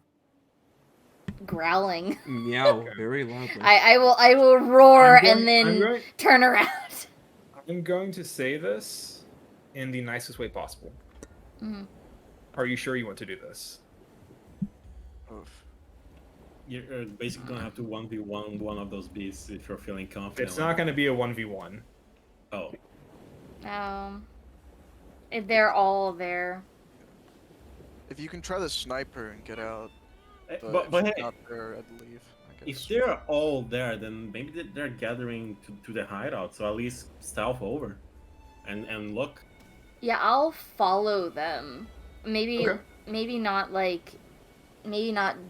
growling. Meow very loudly. I will roar I'm and going- then turn around. I'm going to say this in the nicest way possible. Mhm. Are you sure you want to do this? Oof. You're basically gonna have to 1v1 one of those beasts if you're feeling confident. It's not going to be a 1v1. Oh. If they're all there. If you can try the sniper and get out, But if hey, you're not there, I'd leave. I if guess. they're all there, then maybe they're gathering to the hideout. So at least stealth over, and look. Yeah, I'll follow them. Maybe Okay. maybe not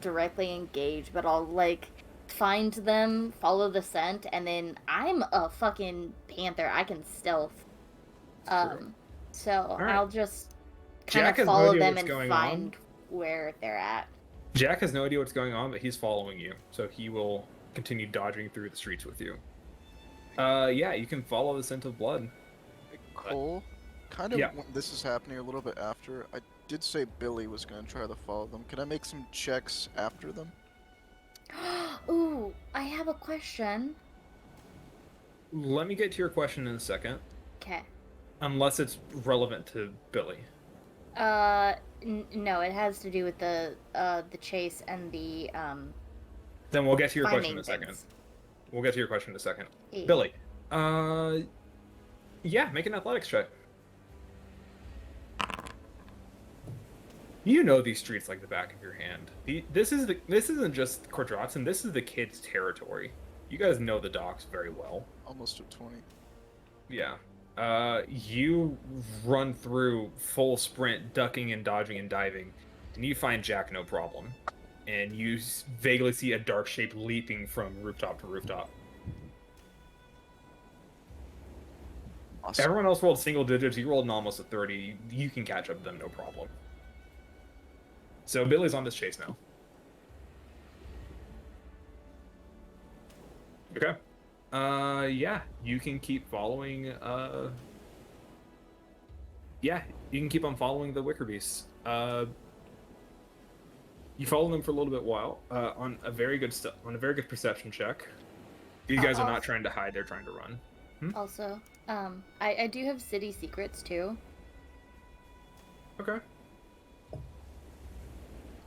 directly engage, but I'll like find them, follow the scent, and then I'm a fucking panther. I can stealth. So right. I'll just kind Jack has of no follow idea them what's and going find where they're at. Jack has no idea what's going on, but he's following you, so he will continue dodging through the streets with you. Yeah, you can follow the scent of blood. Hey, Cole, kind of Yeah. when this is happening a little bit after, I did say Billy was going to try to follow them. Can I make some checks after them? Ooh, I have a question. Let me get to your question in a second, Okay. unless it's relevant to Billy. No, it has to do with the chase and the Then we'll get to your question finding in a second. things. We'll get to your question in a second. Yeah. Billy, yeah, make an athletics check. You know these streets like the back of your hand. This isn't just Kordratson, this is the kids' territory. You guys know the docks very well. Almost at 20. Yeah. You run through full sprint, ducking and dodging and diving, and you find Jack no problem. And you vaguely see a dark shape leaping from rooftop to rooftop. Awesome. Everyone else rolled single digits. You rolled an almost a 30. You can catch up to them, no problem. So Billy's on this chase now. Okay. Yeah, you can keep following. Yeah, you can keep on following the Wicker Beasts. You follow them for a little bit while on a very good perception check. These guys are not trying to hide; they're trying to run. Also, I do have city secrets too. Okay.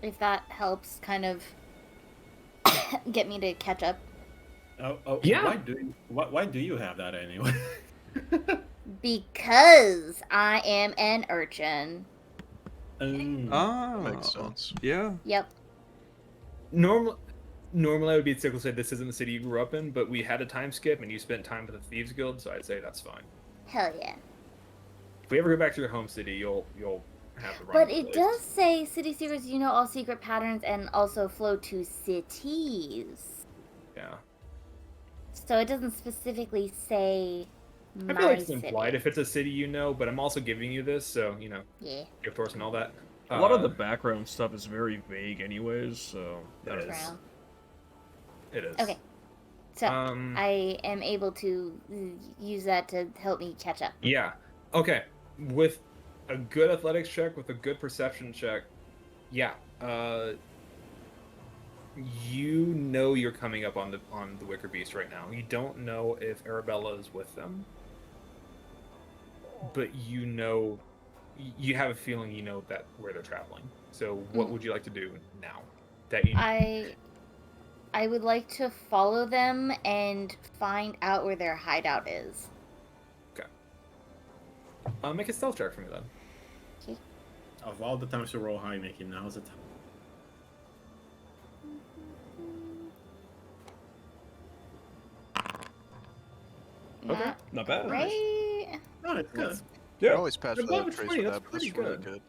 If that helps, kind of get me to catch up. Yeah. Why do you have that anyway? Because I am an urchin. Makes sense. Yeah. Yep. Normally I would be sick to say this isn't the city you grew up in, but we had a time skip and you spent time with the Thieves Guild, so I'd say that's fine. Hell yeah. If we ever go back to your home city, you'll have the But wrong it place. does say city secrets, you know, all secret patterns and also flow to cities. Yeah. So it doesn't specifically say I my feel like it's city. implied if it's a city you know, but I'm also giving you this, so, you know, Yeah. gift horse and all that. A lot of the background stuff is very vague, anyways. So It is. Background. It is. Okay. So Um, I am able to use that to help me catch up. Yeah. Okay. With a good athletics check, with a good perception check, yeah. You know you're coming up on the Wicker Beast right now. You don't know if Arabella is with them, but you know, you have a feeling you know that where they're traveling. So what would you like to do now? That you I would like to follow them and find out where their hideout is. make a stealth check for me then. Okay. Of all the times to roll high, making now's the time. Okay. not bad. Right? No, it's good. You Yeah. always patch Above that a trace 20, with that's that. That's pretty really good. good.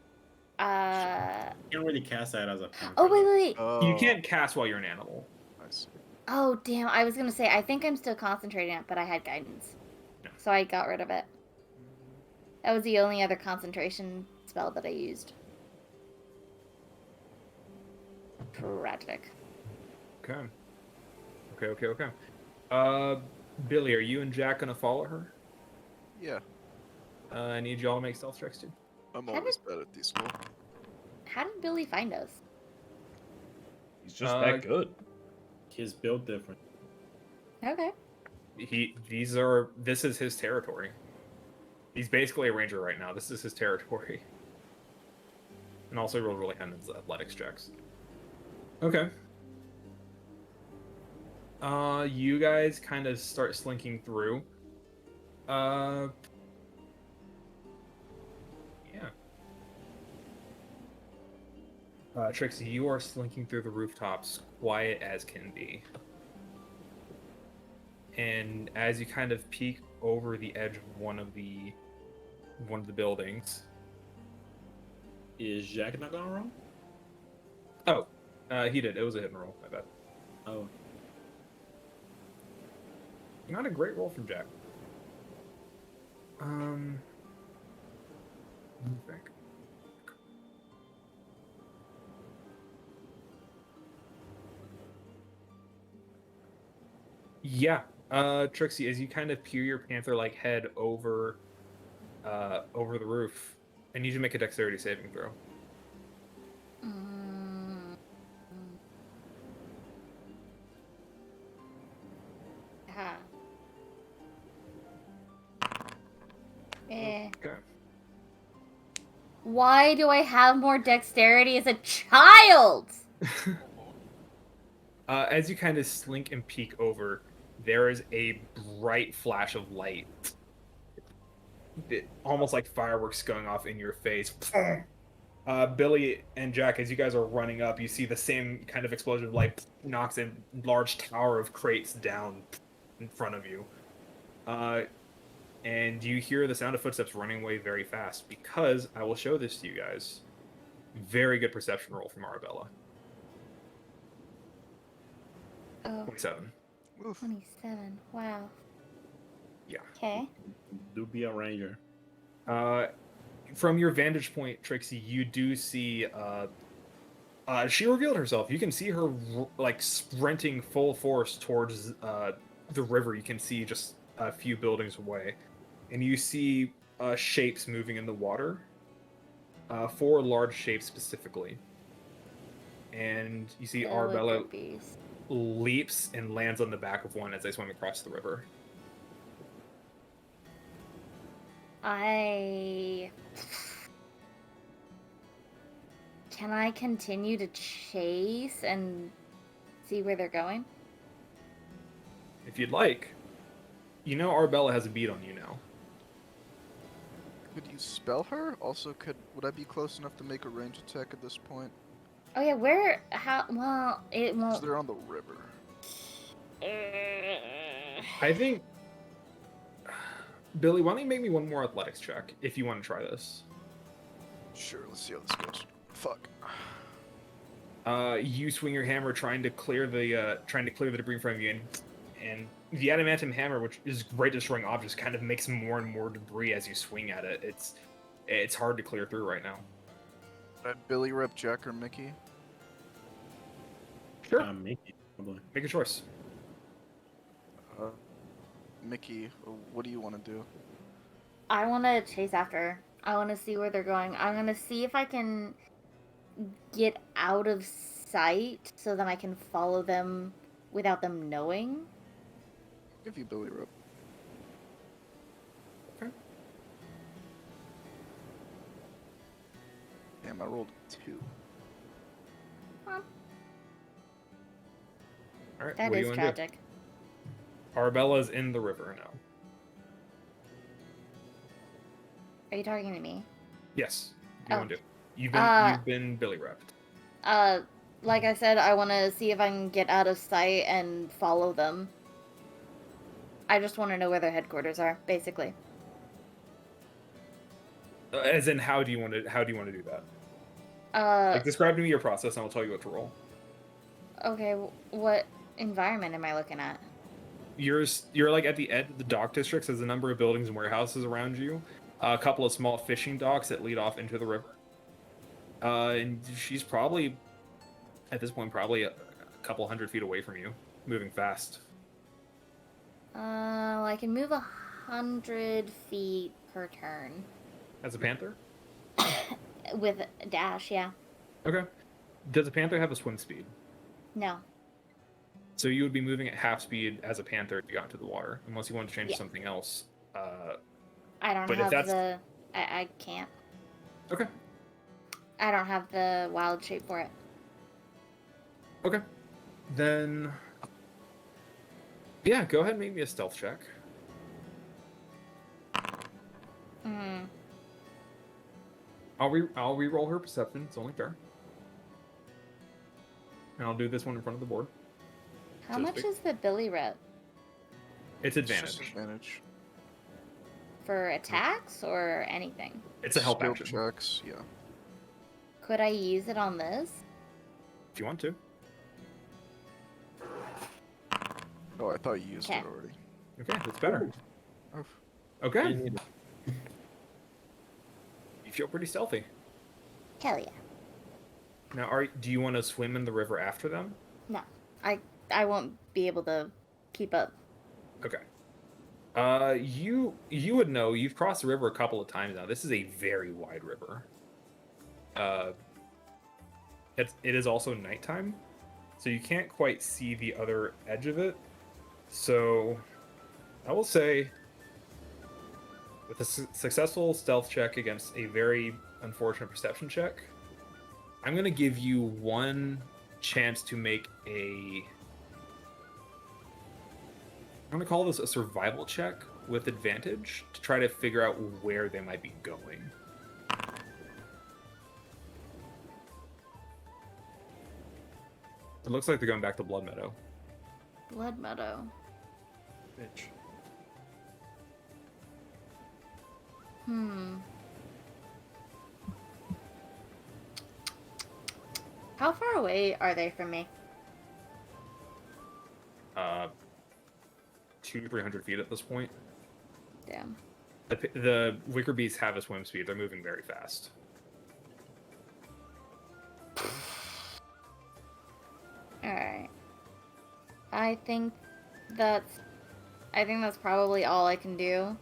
You can't really cast that as a. Oh, wait. Oh, You can't cast while you're an animal. I see. Oh, damn. I was going to say, I think I'm still concentrating on it, but I had guidance. Yeah. So I got rid of it. That was the only other concentration spell that I used. Tragic. Okay. Billy, are you and Jack gonna follow her? Yeah, I need y'all to make stealth checks too. I'm How always bad at these school. How did Billy find us? He's just that good. His build different. Okay. This is his territory. He's basically a ranger right now. This is his territory. And also rolled really high in his athletics checks. Okay. You guys kind of start slinking through. Yeah. Trixie, you are slinking through the rooftops, quiet as can be. And as you kind of peek over the edge of one of the buildings. Is Jack not gonna roll? Oh, he did. It was a hit and roll. My bad. Oh. Not a great roll from Jack. Back. Yeah. Trixie, as you kind of peer your panther-like head over the roof, I need you to make a dexterity saving throw. Mm. Ah. Eh. Okay. Why do I have more dexterity as a child? As you kind of slink and peek over, there is a bright flash of light. Almost like fireworks going off in your face. Billy and Jack, as you guys are running up, you see the same kind of explosion of light knocks a large tower of crates down in front of you. And you hear the sound of footsteps running away very fast, because I will show this to you guys. Very good perception roll from Arabella. Oh, 27. Oof. 27. Wow. Yeah. Okay. Do be a ranger. From your vantage point, Trixie, you do see she revealed herself. You can see her like sprinting full force towards the river. You can see just a few buildings away, and you see shapes moving in the water. 4 large shapes specifically, and you see Arabella Beast. leaps and lands on the back of one as they swim across the river. Can I continue to chase and see where they're going? If you'd like. You know Arabella has a beat on you now. Could you spell her? Also, would I be close enough to make a range attack at this point? Oh yeah, where? How? Well, it 'Cause won't. they're on the river. I think... Billy, why don't you make me one more athletics check if you want to try this? Sure, let's see how this goes. Fuck. You swing your hammer trying to clear the debris in front of you, and the adamantium hammer, which is great at destroying objects, kind of makes more and more debris as you swing at it. It's hard to clear through right now. Billy rep Jack or Mickey? Sure. Mickey, probably. Make a choice. Mickey, what do you want to do? I want to chase after her. I want to see where they're going. I'm going to see if I can get out of sight so then I can follow them without them knowing. I'll give you Billy rep. Okay. Damn, I rolled a 2. All right. That what do is you want to do? tragic. Arabella's in the river now. Are you talking to me? Yes. What do you Oh. want to do? You've been Billy repped. Like I said, I want to see if I can get out of sight and follow them. I just want to know where their headquarters are, basically. As in, how do you want to do that? Like, describe to me your process, and I'll tell you what to roll. Okay, what environment am I looking at? You're like at the edge of the dock districts. There's a number of buildings and warehouses around you. A couple of small fishing docks that lead off into the river. And she's probably, at this point, a couple 100 feet away from you, moving fast. I can move 100 feet per turn. As a panther? With a dash, yeah. Okay. Does a panther have a swim speed? No. So you would be moving at half speed as a panther if you got into the water, unless you want to change Yeah. something else. I don't But if have that's- the... I can't. Okay. I don't have the wild shape for it. Okay. Then... Yeah, go ahead and make me a stealth check. Hmm. I'll re-roll her perception. It's only fair. And I'll do this one in front of the board. How So to much speak. is the Billy rep? It's It's just advantage. advantage. For attacks or anything? It's a help Skill action. checks, yeah. Could I use it on this? If you want to. Oh, I thought you used Okay. it already. Okay, that's better. Oh, Okay. You feel pretty stealthy. Hell yeah. Now, do you want to swim in the river after them? No. I won't be able to keep up. Okay. You would know. You've crossed the river a couple of times now. This is a very wide river. It is also nighttime, so you can't quite see the other edge of it. So, I will say, with a successful stealth check against a very unfortunate perception check, I'm going to give you one chance to make a... I'm going to call this a survival check with advantage to try to figure out where they might be going. It looks like they're going back to Blood Meadow. Blood Meadow. Bitch. How far away are they from me? 200-300 feet at this point. Damn. The Wicker Beasts have a swim speed. They're moving very fast. Alright. I think that's probably all I can do.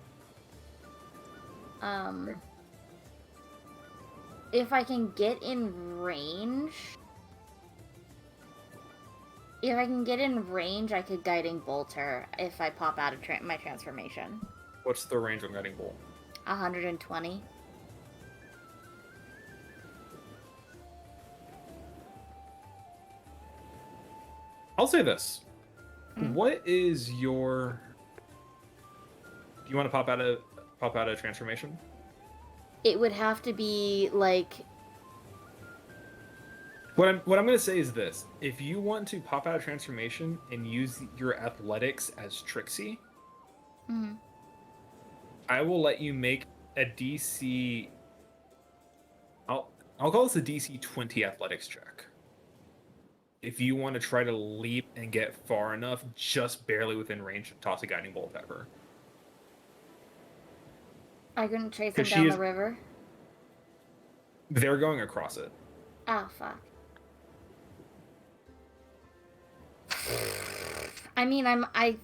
If I can get in range... If I can get in range, I could Guiding Bolt her if I pop out of my transformation. What's the range on Guiding Bolt? 120. I'll say this. What is your... Do you want to pop out of transformation? It would have to be, like... What I'm going to say is this. If you want to pop out of transformation and use your athletics as Trixie, I will let you make a DC... I'll call this a DC 20 athletics check. If you want to try to leap and get far enough, just barely within range to toss a Guiding Bolt at her. I couldn't chase him down the river? They're going across it. Oh, fuck. I mean, I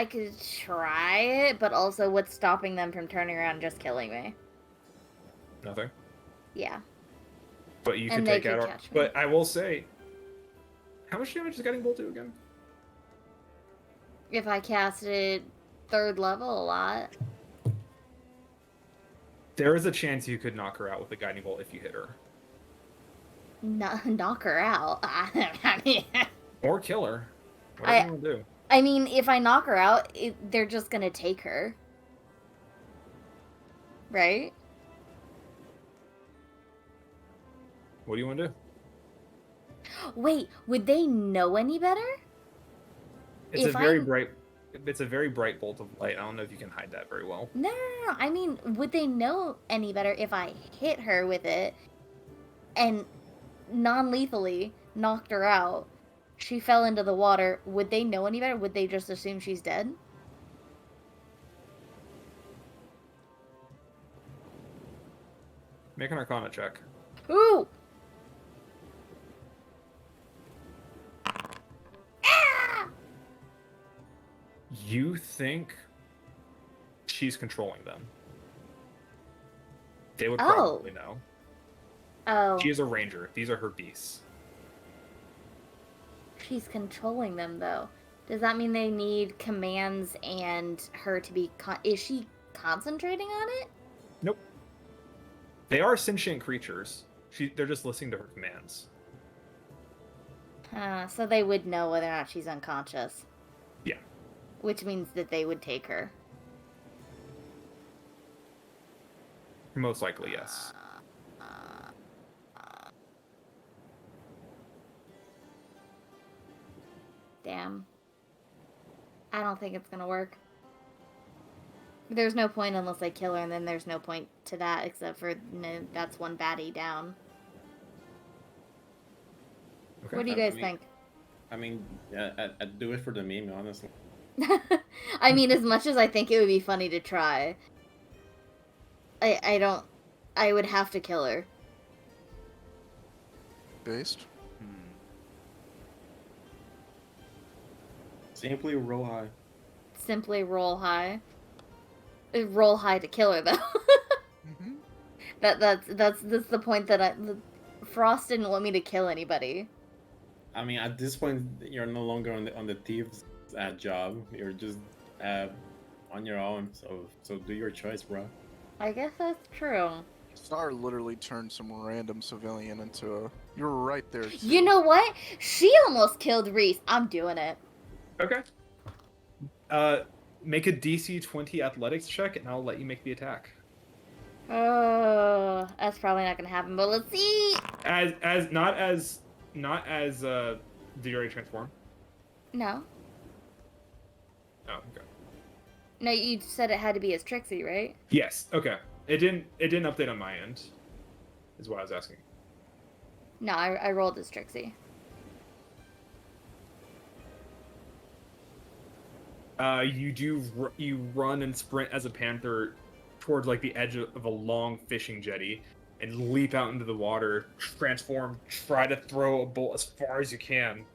could try it, but also what's stopping them from turning around and just killing me? Nothing. Yeah. But you And could they take could out... catch me. But I will say... How much damage does Guiding Bolt do again? If I cast it 3rd level, a lot. There is a chance you could knock her out with a Guiding Bolt if you hit her. Knock her out. I mean... Or kill her. Whatever you want to do. I mean, if I knock her out, they're just gonna take her. Right? What do you want to do? Wait, would they know any better? It's If a very I'm- bright... It's a very bright bolt of light. I don't know if you can hide that very well. No. I mean, would they know any better if I hit her with it and non-lethally knocked her out? She fell into the water. Would they know any better? Would they just assume she's dead? Make an Arcana check. Ooh! You think she's controlling them. They would probably know. Oh. She is a ranger. These are her beasts. She's controlling them, though. Does that mean they need commands and her to be... Is she concentrating on it? Nope. They are sentient creatures. They're just listening to her commands. So they would know whether or not she's unconscious. Yeah. Which means that they would take her. Most likely, yes. Damn. I don't think it's gonna work. There's no point unless they kill her, and then there's no point to that except for that's one baddie down. Okay. What do you guys think? I mean, I'd do it for the meme, honestly. I mean, as much as I think it would be funny to try, I would have to kill her. Based? Simply roll high. Simply roll high. Roll high to kill her, though. Mm-hmm. That's the point that Frost didn't want me to kill anybody. I mean, at this point, you're no longer on the thieves' job. You're just on your own. So do your choice, bro. I guess that's true. Star literally turned some random civilian into a. You were right there. Too. You know what? She almost killed Reese. I'm doing it. Okay. Make a DC 20 athletics check, and I'll let you make the attack. Oh, that's probably not gonna happen. But let's see. Not as. Did you already transform? No, Oh, okay. no. You said it had to be as Trixie, right? Yes. Okay. It didn't update on my end. Is what I was asking. No, I rolled as Trixie. You run and sprint as a panther towards like the edge of a long fishing jetty and leap out into the water, transform, try to throw a bolt as far as you can.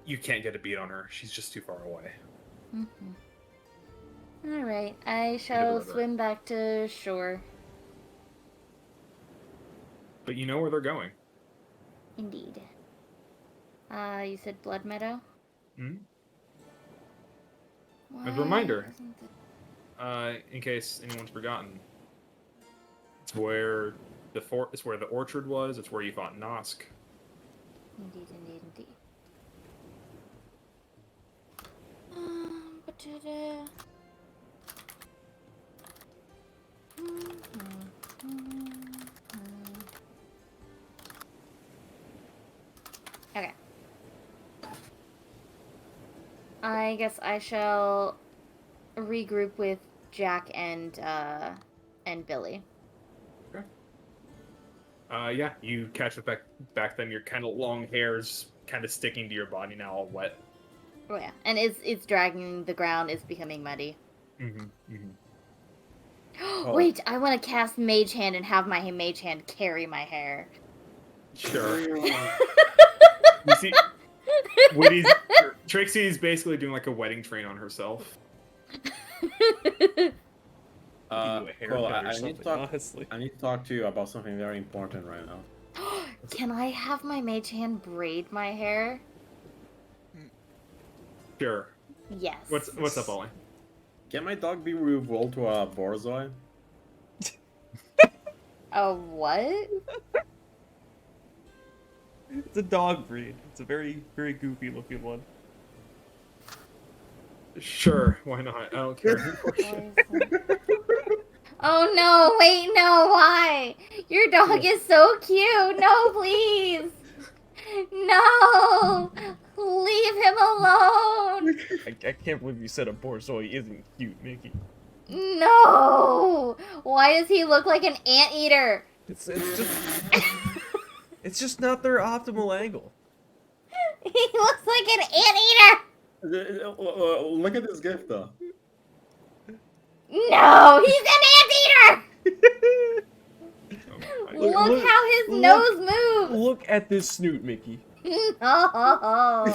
You can't get a beat on her. She's just too far away. All right, I shall swim back to shore. But you know where they're going. Indeed. You said Blood Meadow? Hmm? Why As a reminder, isn't in case anyone's forgotten, it's where it's where the orchard was. It's where you fought Nosk. Indeed. Okay. I guess I shall regroup with Jack and Billy. Yeah, you catch it back then. Your kind of long hair's kind of sticking to your body now, all wet. Oh yeah, and it's dragging the ground. It's becoming muddy. Wait, I want to cast Mage Hand and have my Mage Hand carry my hair. Sure. You see, Trixie's basically doing like a wedding train on herself. Cole, I need to talk to you about something very important right now. Can I have my Mage Hand braid my hair? Sure. Yes. What's up, Ollie? Can my dog be revolved to a Borzoi? A what? It's a dog breed. It's a very, very goofy looking one. Sure, why not? I don't care. Oh no, wait, no, why? Your dog is so cute. No, please. No! Leave him alone! I can't believe you said a Borzoi isn't cute, Mickey. No! Why does he look like an anteater? It's just it's just not their optimal angle. He looks like an anteater! Look at this gift, though. No, he's an anteater! Look how his nose moves! Look at this snoot, Mickey. No!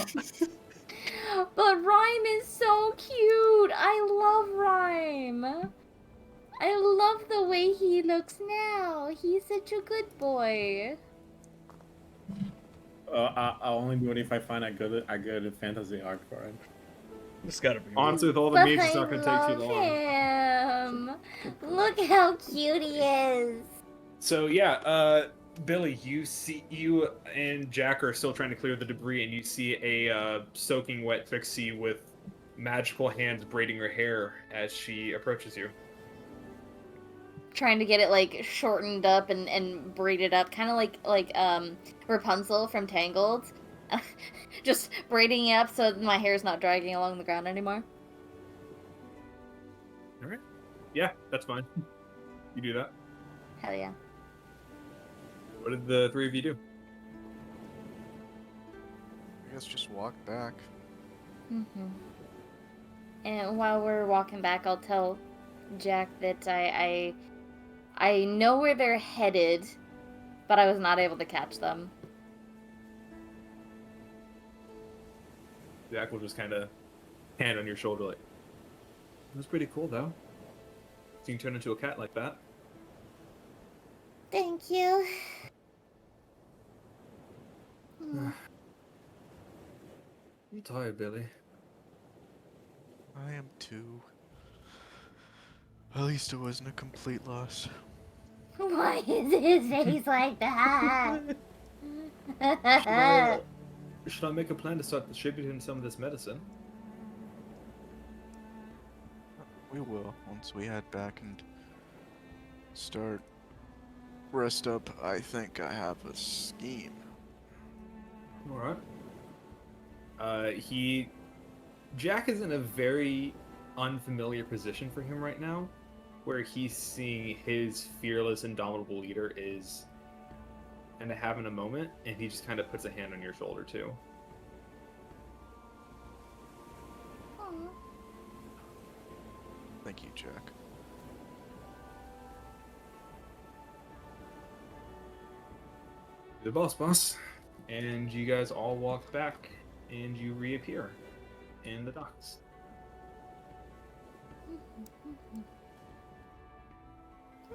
But Rhyme is so cute! I love Rhyme! I love the way he looks now. He's such a good boy. I'll only do it if I find a good fantasy art for it. It's gotta be. Honestly, with all the But memes, it's I not gonna take too long. love him. Look how cute he is. So yeah, Billy, you and Jack are still trying to clear the debris, and you see a soaking wet Trixie with magical hands braiding her hair as she approaches you. Trying to get it like shortened up and braided up, kind of like Rapunzel from Tangled. Just braiding it up so my hair's not dragging along the ground anymore. All right. Yeah, that's fine. You do that. Hell yeah. What did the three of you do? I guess just walk back. And while we're walking back, I'll tell Jack that I know where they're headed, but I was not able to catch them. Jack will just kind of hand on your shoulder, like, "It was pretty cool, though. So you can turn into a cat like that." Thank you. Hmm. I'm tired, Billy. I am too. At least it wasn't a complete loss. Why is his face like that? Should I make a plan to start distributing some of this medicine? We will once we head back and start rest up. I think I have a scheme. All right. Jack is in a very unfamiliar position for him right now, where he's seeing his fearless, indomitable leader is kind of having a moment, and he just kind of puts a hand on your shoulder too. Thank you, Jack. The boss, and you guys all walk back, and you reappear in the docks.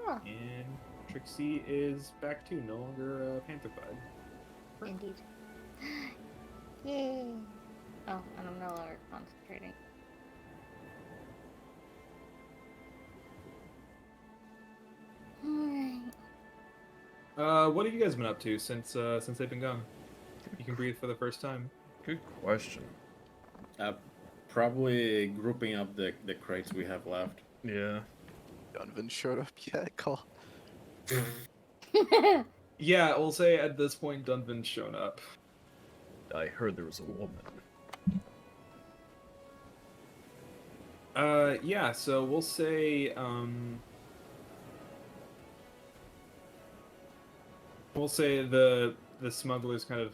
Oh, And Trixie is back too, no longer pantherfied. indeed. Yay. Oh, and I'm no longer concentrating. Alright. What have you guys been up to since they've been gone? You can breathe for the first time. Good question. Probably grouping up the crates we have left. Yeah. Donovan showed up yet? Call. Yeah, we'll say at this point Dunvan's shown up. I heard there was a woman. Yeah, so we'll say, the smugglers kind of,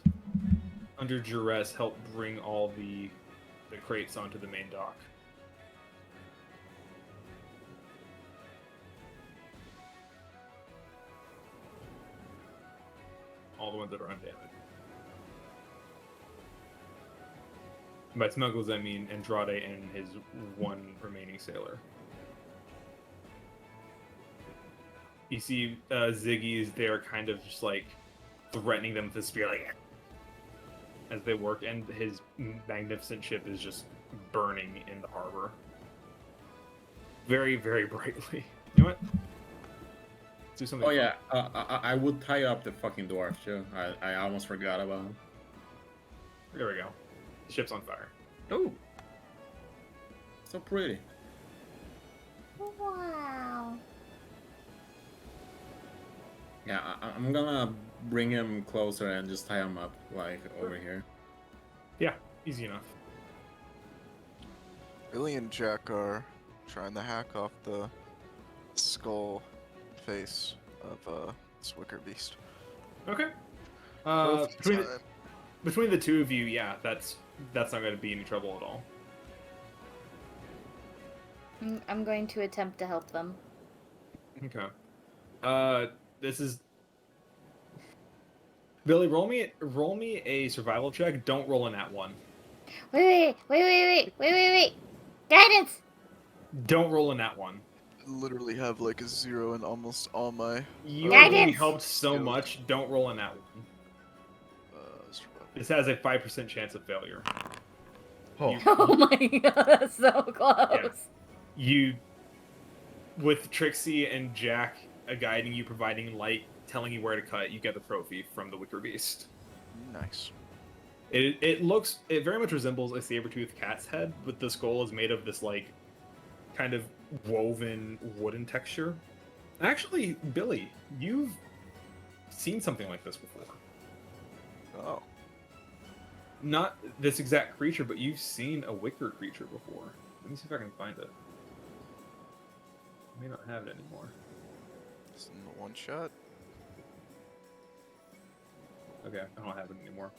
under duress, help bring all the crates onto the main dock. All the ones that are undamaged. By smugglers, I mean Andrade and his one remaining sailor. You see Ziggy is there kind of just like threatening them with the spear, like, as they work, and his magnificent ship is just burning in the harbor. Very, very brightly. You know what? Let's do something Oh yeah, fun. I would tie up the fucking dwarf too. I almost forgot about him. There we go. The ship's on fire. Oh, So pretty. Wow. Yeah, I'm gonna bring him closer and just tie him up, like, over here. Yeah, easy enough. Billy and Jack are trying to hack off the skull face of this wicker beast. Okay. Perfect Between, time. between the two of you, yeah, that's not going to be any trouble at all. I'm going to attempt to help them. Okay. This is Billy. Roll me a survival check. Don't roll a nat one. Wait. Guidance! Don't roll a nat one. Literally have like a 0 in almost all my You are being Guidance! helped so Skills. much. Don't roll a nat one. survival. This has a 5% chance of failure. oh, Oh my god, that's so close. You, with Trixie and Jack guiding you, providing light, telling you where to cut, you get the trophy from the Wicker Beast. Nice. It very much resembles a saber-toothed cat's head, but the skull is made of this like kind of woven wooden texture. Actually, Billy, you've seen something like this before. Oh. Not this exact creature, but you've seen a wicker creature before. Let me see if I can find it. I may not have it anymore. It's in the one shot. Okay, I don't have it anymore.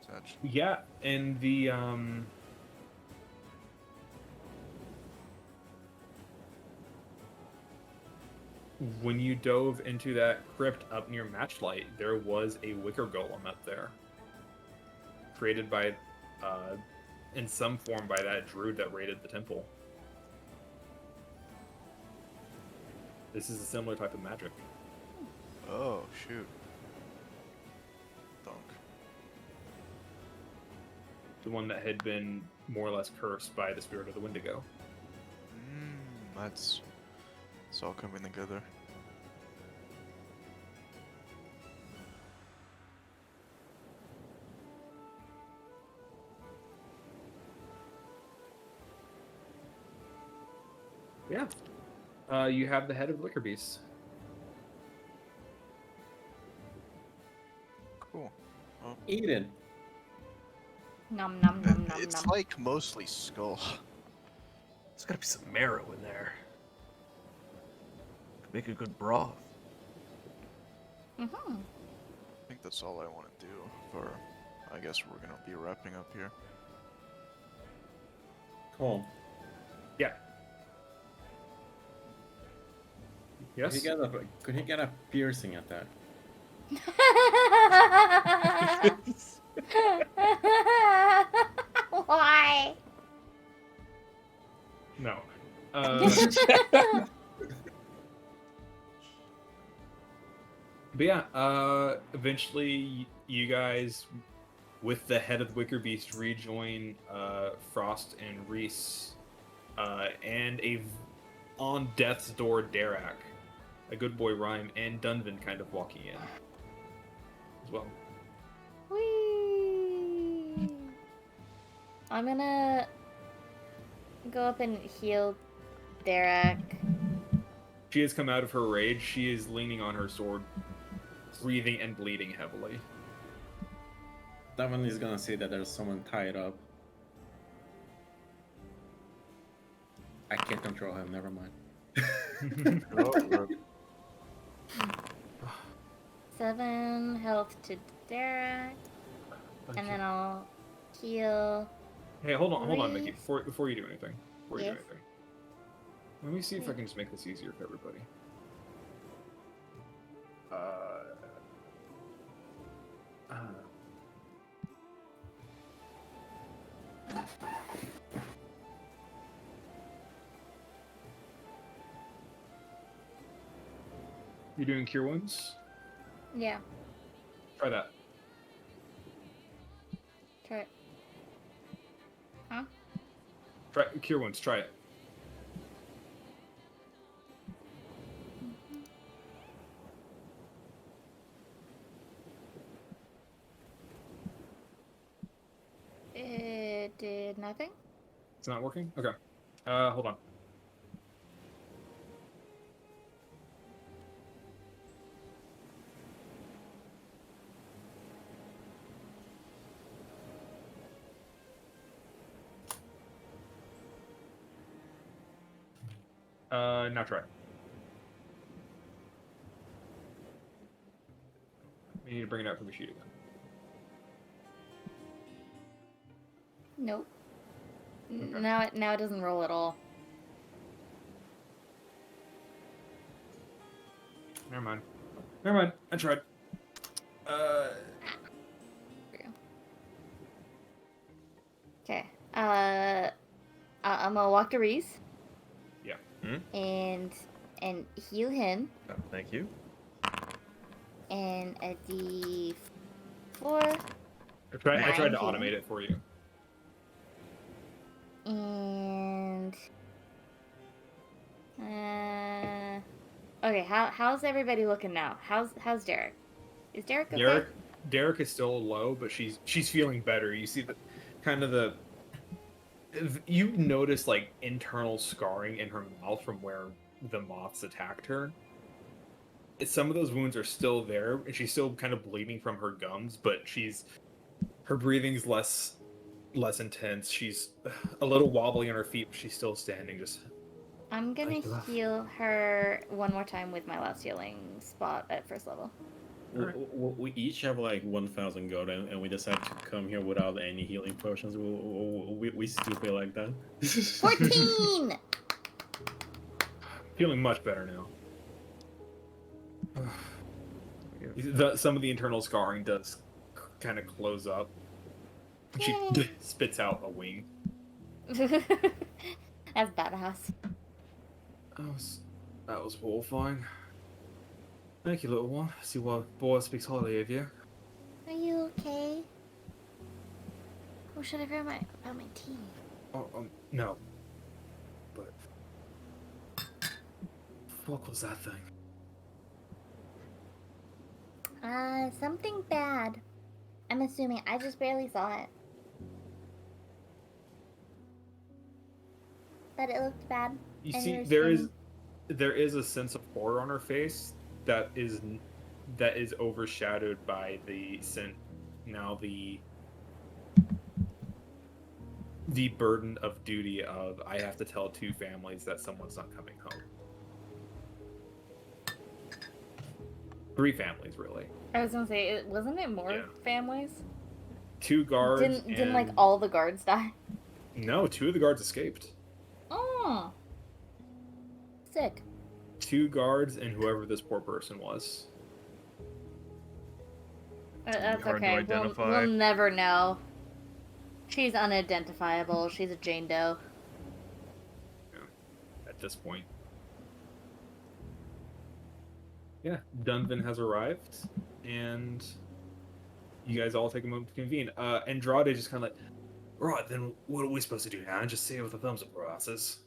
Touch. Yeah, and the when you dove into that crypt up near Matchlight, there was a wicker golem up there, created by in some form by that druid that raided the temple. This is a similar type of magic. Oh, shoot. Thunk. The one that had been more or less cursed by the spirit of the Wendigo. That's... It's all coming together. Yeah. You have the head of Liquor Beast. Cool. Well, Eat it. Nom nom nom nom it's nom. like mostly skull. There's gotta be some marrow in there. Could make a good broth. Mm-hmm. I think that's all I want to do for... I guess we're gonna be wrapping up here. Cool. Yeah. Yes? Could he get a piercing at that? Why? No. But yeah, eventually you guys, with the head of the Wicker Beast, rejoin Frost and Reese, and on death's door Darak, a good boy Rhyme, and Dunvan kind of walking in as well. Whee! I'm gonna go up and heal Darak. She has come out of her rage. She is leaning on her sword, breathing and bleeding heavily. That one is gonna say that there's someone tied up. I can't control him, never mind. Oh, 7 health to Darak, and then I'll heal. Hey, hold on, Mickey. Reese. Before you do anything. Yes. Let me see if I can just make this easier for everybody. You doing cure wounds? Yeah, Try that. try it. Huh? Try cure wounds. Try it. It did nothing. It's not working? Okay. Hold on. Now try. We need to bring it out from the sheet again. Nope. Okay. Now it doesn't roll at all. Never mind. Never mind. I tried. Okay. I'm gonna walk to Reese. Yeah. And heal him. Oh, thank you. And a D4. I tried to Nine automate healing. it for you. And okay, how's everybody looking now? How's Derek? Is Derek okay? Derek is still low, but she's feeling better. You see the kind of the you notice like internal scarring in her mouth from where the moths attacked her. Some of those wounds are still there, and she's still kind of bleeding from her gums, but her breathing's less intense. She's a little wobbly on her feet, but she's still standing. Just I'm gonna heal her one more time with my last healing spot at first level. We each have like 1,000 gold, and we decide to come here without any healing potions. We still feel like that. 14. feeling much better now. Some of the internal scarring does kind of close up. She Yay. spits out a wing. That's badass. That was horrifying. Thank you, little one. I see why boy speaks highly of you. Are you okay? Or should I grab my tea? Oh, no. But fuck was that thing? Something bad. I'm assuming. I just barely saw it. But it looked bad. You And see, you were there is a sense of horror on her face that is overshadowed by the burden of duty of I have to tell 2 families that someone's not coming home. 3 families, really. I was gonna say, wasn't it more Yeah. families? 2 guards. Didn't like all the guards die? No, 2 of the guards escaped. Oh, sick. 2 guards and whoever this poor person was. That's hard to okay. identify. We'll never know. She's unidentifiable. She's a Jane Doe. At this point. Yeah, Dunvan has arrived, and you guys all take a moment to convene. Andrade just kind of like, right, then what are we supposed to do now? Just say it with a thumbs up for our asses.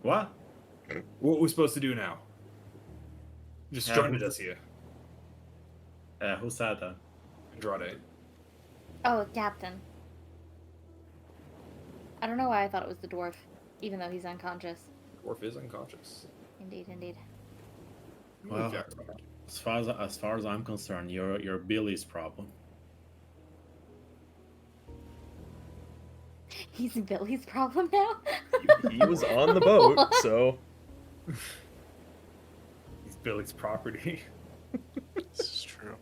What? What are we supposed to do now? Just joined us here, Who said that? Andrade. Oh, Captain. I don't know why I thought it was the dwarf, even though he's unconscious. Dwarf is unconscious. Indeed, indeed. Well, Jack. as far as I'm concerned, you're Billy's problem. He's Billy's problem now? He was on the boat, so He's Billy's property. This is true.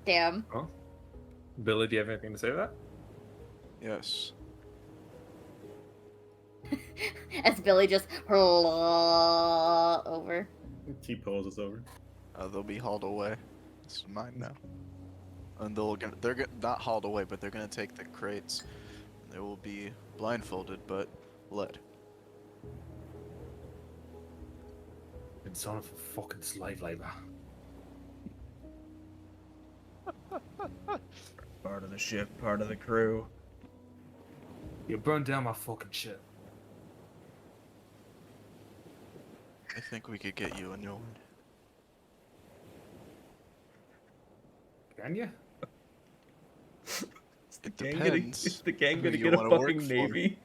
Damn. Billy, do you have anything to say to that? Yes. As Billy just over. T-poses over. They'll be hauled away. It's mine now. And they're not hauled away, but they're gonna take the crates. They will be blindfolded, but led. Been selling for fucking slave labor. part of the ship, part of the crew. You burned down my fucking ship. I think we could get you a new one. Can you? Depends Is the gang who gonna you get a wanna work fucking for. navy?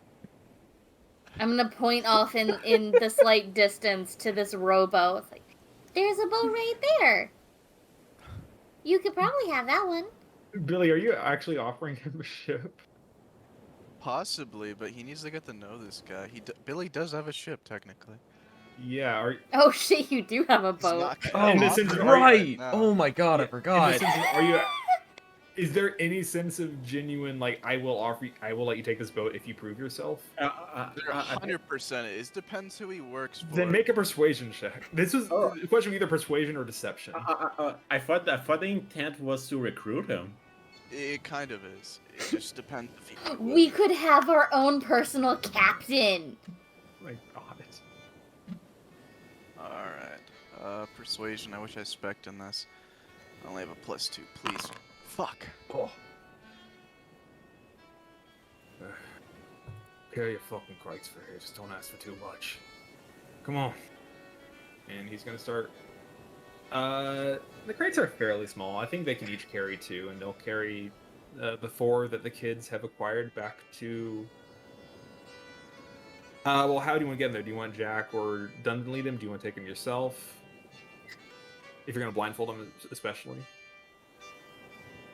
I'm gonna point off in the slight distance to this rowboat. It's like, there's a boat right there. You could probably have that one. Billy, are you actually offering him a ship? Possibly, but he needs to get to know this guy. Billy does have a ship, technically. Yeah, Oh shit, you do have a He's boat. not Oh, gonna In this offer instance, it right! now. Oh my god, I in forgot. this instance, is there any sense of genuine, like, I will let you take this boat if you prove yourself? There 100% is. Depends who he works for. Then make a persuasion check. This was Oh. the question of either persuasion or deception. I thought the intent was to recruit him. It kind of is. It just depends if he. We could have our own personal captain. My god. Alright. Persuasion. I wish I spec'd in this. I only have a +2. Please. Fuck. Oh, Carry your fucking crates for here. Just don't ask for too much. Come on. And he's gonna start. The crates are fairly small. I think they can each carry 2, and they'll carry the 4 that the kids have acquired back to. Well, how do you want to get them there? Do you want Jack or Dunn to lead them? Do you want to take them yourself? If you're gonna blindfold them, especially.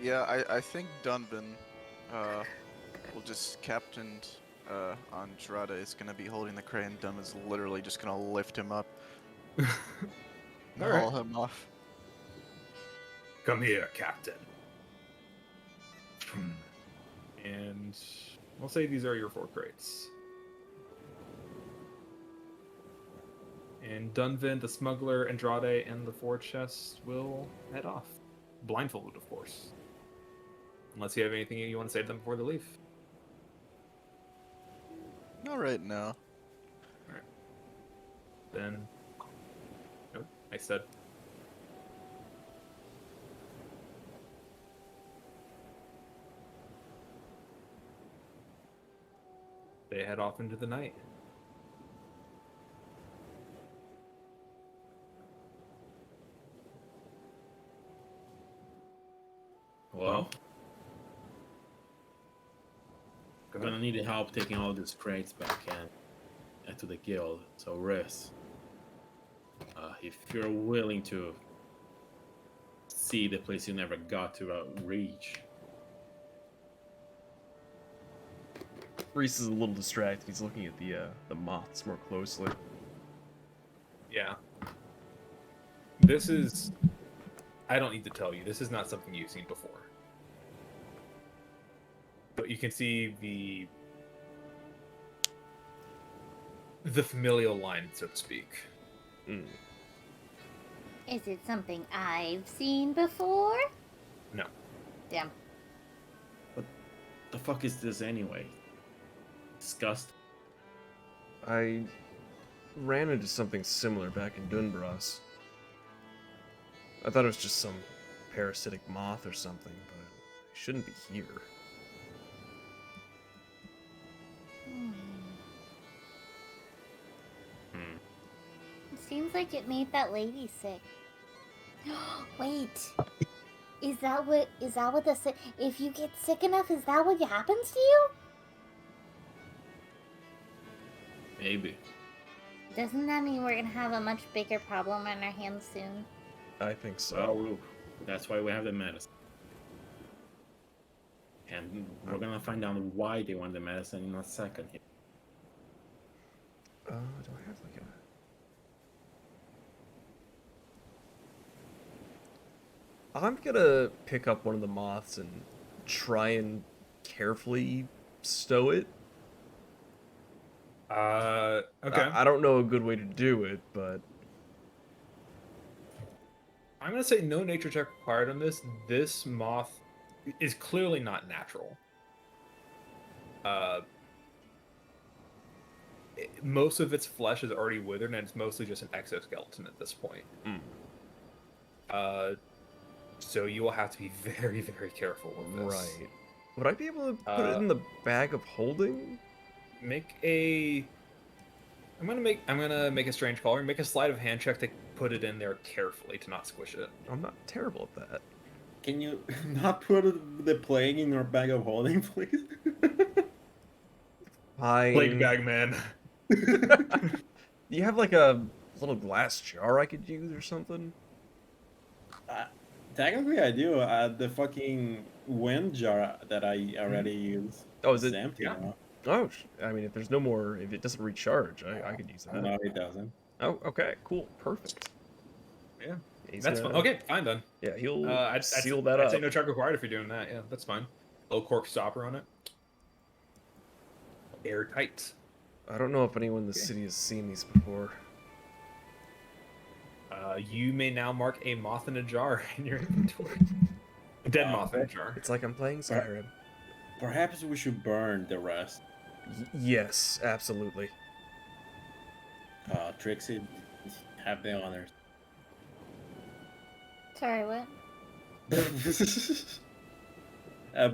Yeah, I think Dunban will just captain Andrade is gonna be holding the crane. Dunn is literally just gonna lift him up. Alright. Haul him off. Come here, Captain. And we'll say these are your 4 crates. And Dunvin, the smuggler, Andrade, and the 4 chests will head off. Blindfolded, of course. Unless you have anything you want to say to them before they leave. Not right now. Then... Nope, I said. They head off into the night. Well, Go I'm ahead. gonna need help taking all these crates back to the guild. So, Riss, if you're willing to see the place you never got to reach. Reese is a little distracted. He's looking at the moths more closely. Yeah. This is... I don't need to tell you. This is not something you've seen before. But you can see the familial line, so to speak. Mm. Is it something I've seen before? No. Damn. The fuck is this anyway? Disgusting. I ran into something similar back in Dunbras. I thought it was just some parasitic moth or something, but it shouldn't be here. It seems like it made that lady sick. Wait. Is that what the sick... If you get sick enough, is that what happens to you? Maybe. Doesn't that mean we're gonna have a much bigger problem on our hands soon? I think so. Well, that's why we have the medicine. And we're gonna find out why they want the medicine in a second. Do I have like a... I'm gonna pick up one of the moths and try and carefully stow it. Okay. I don't know a good way to do it, but... I'm gonna say no nature check required on this. This moth is clearly not natural. Most of its flesh is already withered, and it's mostly just an exoskeleton at this point. Mm. So you will have to be very, very careful with this. Right. Would I be able to put it in the bag of holding? Make a. I'm gonna make a strange call. Make a sleight of hand check to put it in there carefully to not squish it. I'm not terrible at that. Can you not put the plague in your bag of holding, please? Fine. Plague bag man. Do you have like a little glass jar I could use or something? Technically, I do. The fucking wind jar that I already used. Oh, is It's it? empty Yeah. now. Oh, I mean, if there's no more, if it doesn't recharge, I could use that. No, it doesn't. Oh, okay, cool, perfect. Yeah, He's that's gonna- fine. Okay, fine then. Yeah, he'll I'd seal that I'd up. say no check required if you're doing that. Yeah, that's fine. Little cork stopper on it. Airtight. I don't know if anyone in the Okay. city has seen these before. You may now mark a moth in a jar in your inventory. A dead moth in a jar. It's like I'm playing Skyrim. Perhaps we should burn the rest. Yes, absolutely. Trixie, have the honors. Sorry, what?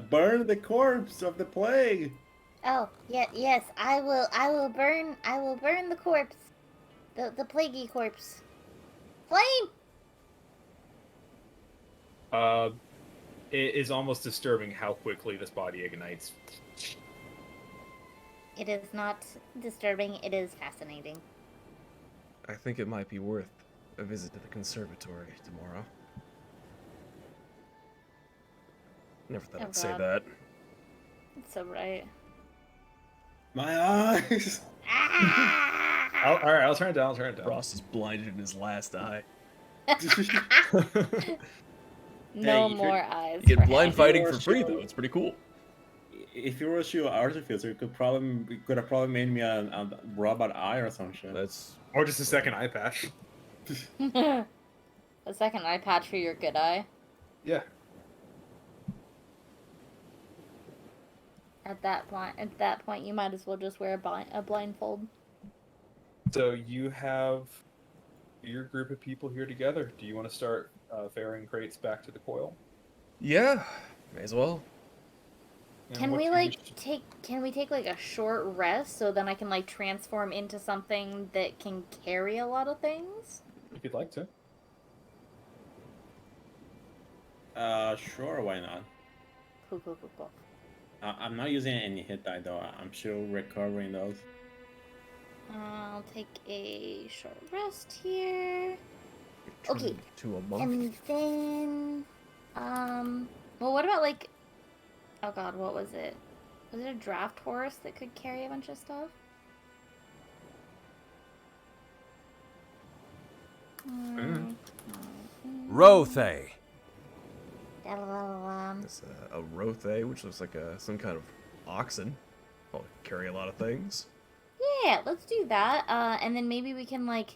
Burn the corpse of the plague. Oh, yes, I will burn the corpse. The plaguey corpse. Flame! It is almost disturbing how quickly this body ignites. It is not disturbing, it is fascinating. I think it might be worth a visit to the conservatory tomorrow. Never thought Oh, I'd say God. that. It's so right. My eyes. Ah! Alright, I'll turn it down, Ross is blinded in his last eye. No Hey, more eyes. You get for blind him. fighting Your for free, show- though. It's pretty cool. if you were a shield artificer, you could have probably made me a robot eye or some shit. That's Or just a second eye patch. A second eye patch for your good eye. Yeah. At that point, you might as well just wear a blindfold. So you have your group of people here together. Do you want to start ferrying crates back to the coil? yeah, may as well. And Can what we do you like wish- take like a short rest so then I can like transform into something that can carry a lot of things? if you'd like to? Sure, why not? Cool. I'm not using any hit die though. I'm still recovering those. I'll take a short rest here. Turn Okay, To a monk. and then, well, what about like, oh god, what was it? Was it a draft horse that could carry a bunch of stuff? Rothe. It's a rothe, which looks like some kind of oxen. Oh, carry a lot of things. Yeah, let's do that. And then maybe we can like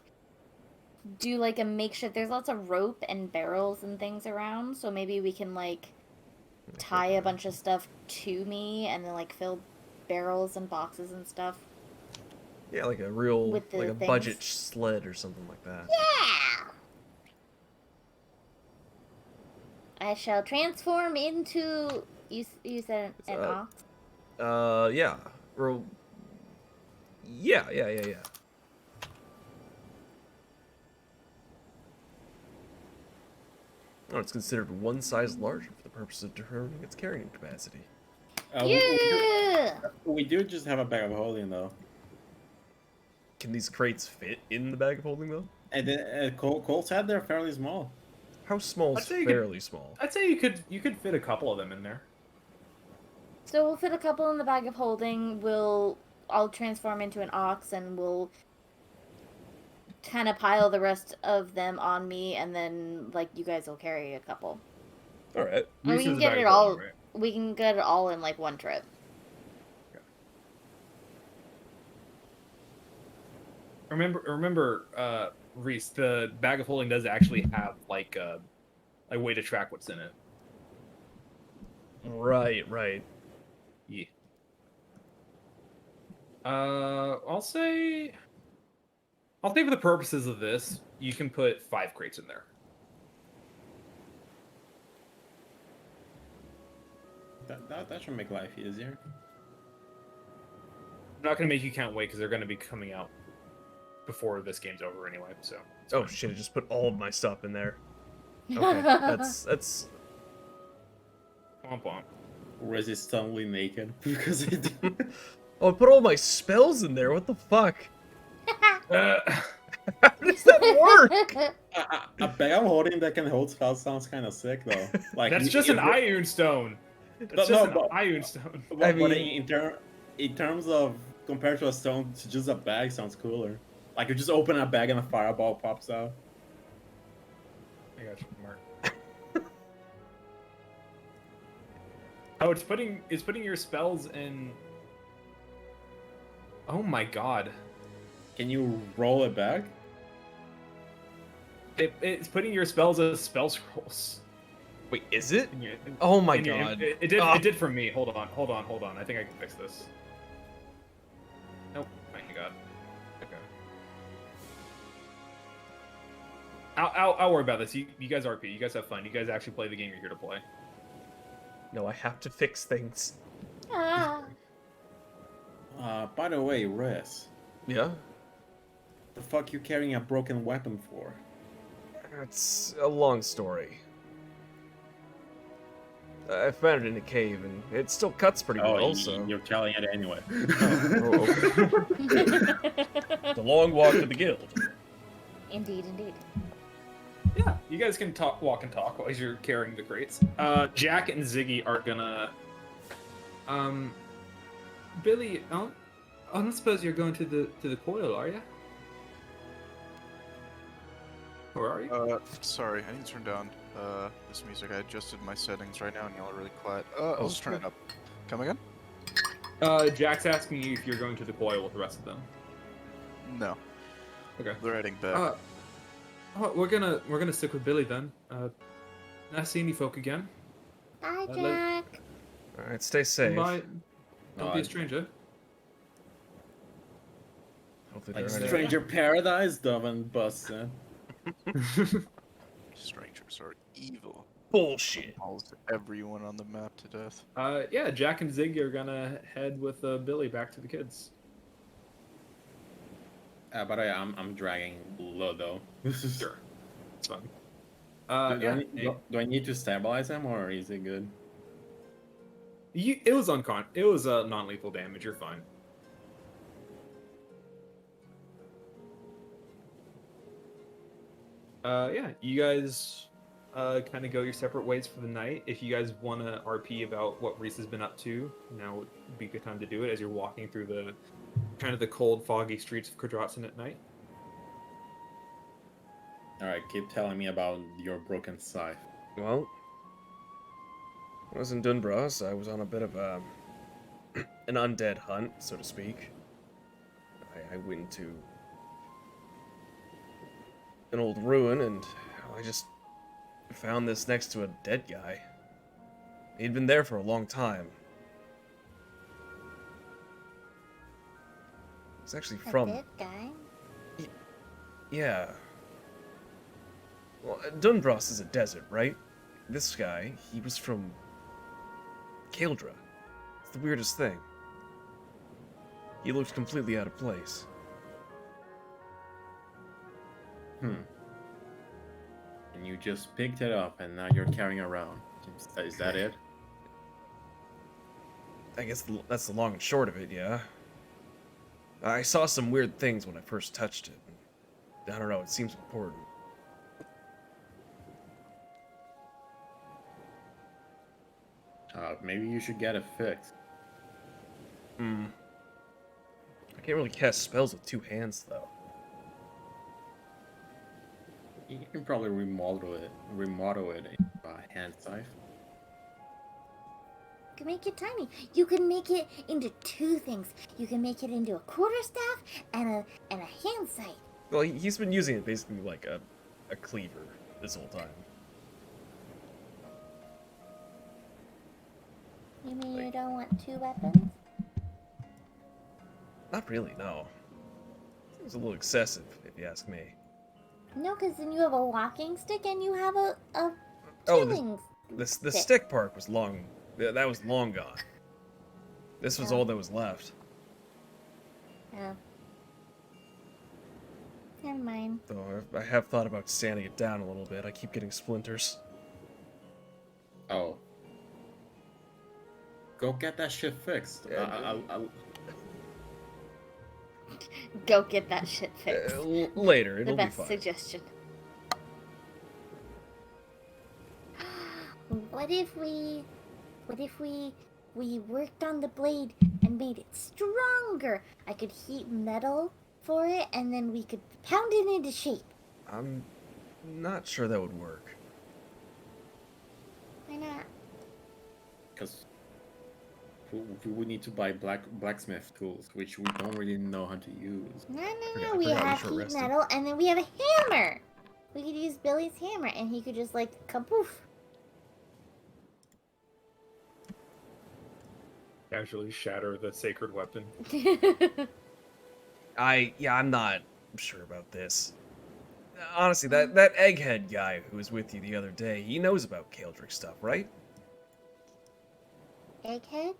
do like a makeshift. There's lots of rope and barrels and things around, so maybe we can like tie a bunch of stuff to me and then like fill barrels and boxes and stuff. Yeah, like a real, With the like a things. budget sled or something like that. Yeah. I shall transform into you said an ox. Yeah. Yeah. Oh, it's considered one size larger for the purpose of determining its carrying capacity. Yeah. We do just have a bag of holding though. Can these crates fit in the bag of holding though? And then Cole said they're fairly small. How small I'd is say you could- fairly small? I'd say you could fit a couple of them in there. So we'll fit a couple in the bag of holding. I'll transform into an ox and we'll kind of pile the rest of them on me, and then like you guys will carry a couple. All right. And we Reese can is a get bag it of all. holding, right? We can get it all in like one trip. Remember, Reese, the bag of holding does actually have like a way to track what's in it. Right. Yeah. I'll say for the purposes of this, you can put 5 crates in there. That should make life easier. I'm not gonna make you count weight because they're gonna be coming out before this game's over anyway. So. Oh shit! I just put all of my stuff in there. Okay, that's. Womp womp. Resistantly naked because it. Oh, I put all my spells in there. What the fuck? Uh, How does that work? A bag of holding that can hold spells sounds kind of sick though. Like that's just an Iron Stone. That's No, just but- an Iron Stone. I But mean- in terms of compared to a stone, just a bag sounds cooler. Like you just open a bag and a fireball pops out. I got you, Mark. Oh, it's putting your spells in. Oh my god! Can you roll it back? It's putting your spells as spell scrolls. Wait, is it? In your- Oh my in your- god. It did. Ah. It did for me. Hold on. I think I can fix this. Nope. Thank God. Okay. I'll worry about this. You guys RP. You guys have fun. You guys actually play the game you're here to play. No, I have to fix things. Ah. By the way, Riz, Yeah? the fuck you carrying a broken weapon for? It's a long story. I found it in a cave, and it still cuts pretty well, so... you're telling it anyway. Oh, okay. The long walk to the guild. Indeed. Yeah, you guys can walk and talk while you're carrying the crates. Jack and Ziggy are gonna. Billy, I don't suppose you're going to the coil, are you? Or are you? Sorry, I need to turn down this music. I adjusted my settings right now, and y'all are really quiet. I'll just turn it up. Come again? Jack's asking you if you're going to deploy with the rest of them. No, Okay. they're heading back. We're gonna stick with Billy then. Nice seeing you folk again. Bye, Let- Jack. All right, stay safe. Bye. Don't be I- a stranger. Hopefully Like they're ready. Stranger Paradise, Dovan busted. Strangers are evil. Bullshit. Mauls everyone on the map to death. Yeah, Jack and Ziggy are gonna head with Billy back to the kids. But I'm dragging Lodo. Sure, it's fine. Do I need to stabilize him or is it good? It was It was non-lethal damage. You're fine. Yeah, you guys kind of go your separate ways for the night. If you guys want to RP about what Reese has been up to, now would be a good time to do it as you're walking through the kind of the cold, foggy streets of Kudratsin at night. Alright, keep telling me about your broken scythe. Well, I was in Dunbras. I was on a bit of a an undead hunt, so to speak. I went to an old ruin, and I just found this next to a dead guy. He'd been there for a long time. It's actually A from... dead guy. Yeah. Well, Dunbras is a desert, right? This guy, he was from Kaldra. It's the weirdest thing. He looked completely out of place. And you just picked it up and now you're carrying around. Is that it? I guess that's the long and short of it, yeah. I saw some weird things when I first touched it. I don't know, it seems important. Maybe you should get it fixed. I can't really cast spells with two hands, though. You can probably remodel it hand scythe. You can make it tiny. You can make it into two things. You can make it into a quarterstaff and a hand scythe. Well, he's been using it basically like a cleaver this whole time. You mean you don't want two weapons? Not really, no. Seems a little excessive, if you ask me. No, because then you have a walking stick and you have a Oh, killing the stick. stick part was long. That was long gone. This was Yeah. all that was left. Oh. Never mind. Though I have thought about sanding it down a little bit. I keep getting splinters. Oh. Go get that shit fixed. I'll Go get that shit fixed. Later, The it'll be best fine. suggestion. What if we worked on the blade and made it stronger? I could heat metal for it and then we could pound it into shape. I'm not sure that would work. Why not? because we would need to buy blacksmith tools, which we don't really know how to use. No, I we forgot we have short heat rested. metal and then we have a hammer. We could use Billy's hammer and he could just like kaboof. Casually shatter the sacred weapon. I'm not sure about this. Honestly, that egghead guy who was with you the other day, he knows about Kaldric stuff, right? Egghead?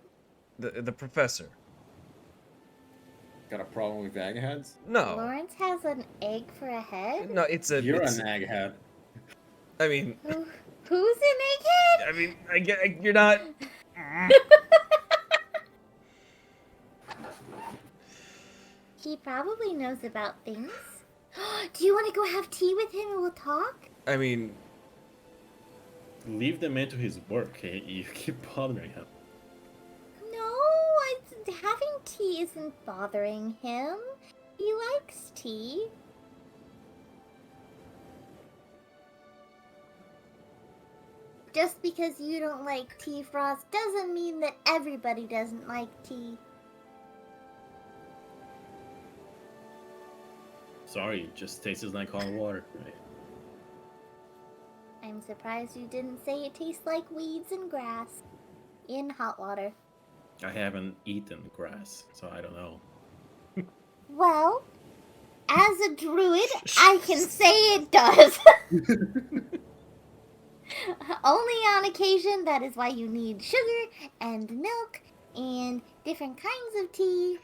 The professor. Got a problem with eggheads? No. Lawrence has an egg for a head? No, it's a. You're it's, an egghead. I mean, Who's an egghead? I get you're not. He probably knows about things. Do you want to go have tea with him and we'll talk? I mean, Leave the man to his work. You keep bothering him. No, having tea isn't bothering him. He likes tea. Just because you don't like tea, Frost, doesn't mean that everybody doesn't like tea. Sorry, it just tastes like hot water. Right? I'm surprised you didn't say it tastes like weeds and grass in hot water. I haven't eaten grass, so I don't know. Well, as a druid, I can say it does. Only on occasion, that is why you need sugar and milk and different kinds of tea.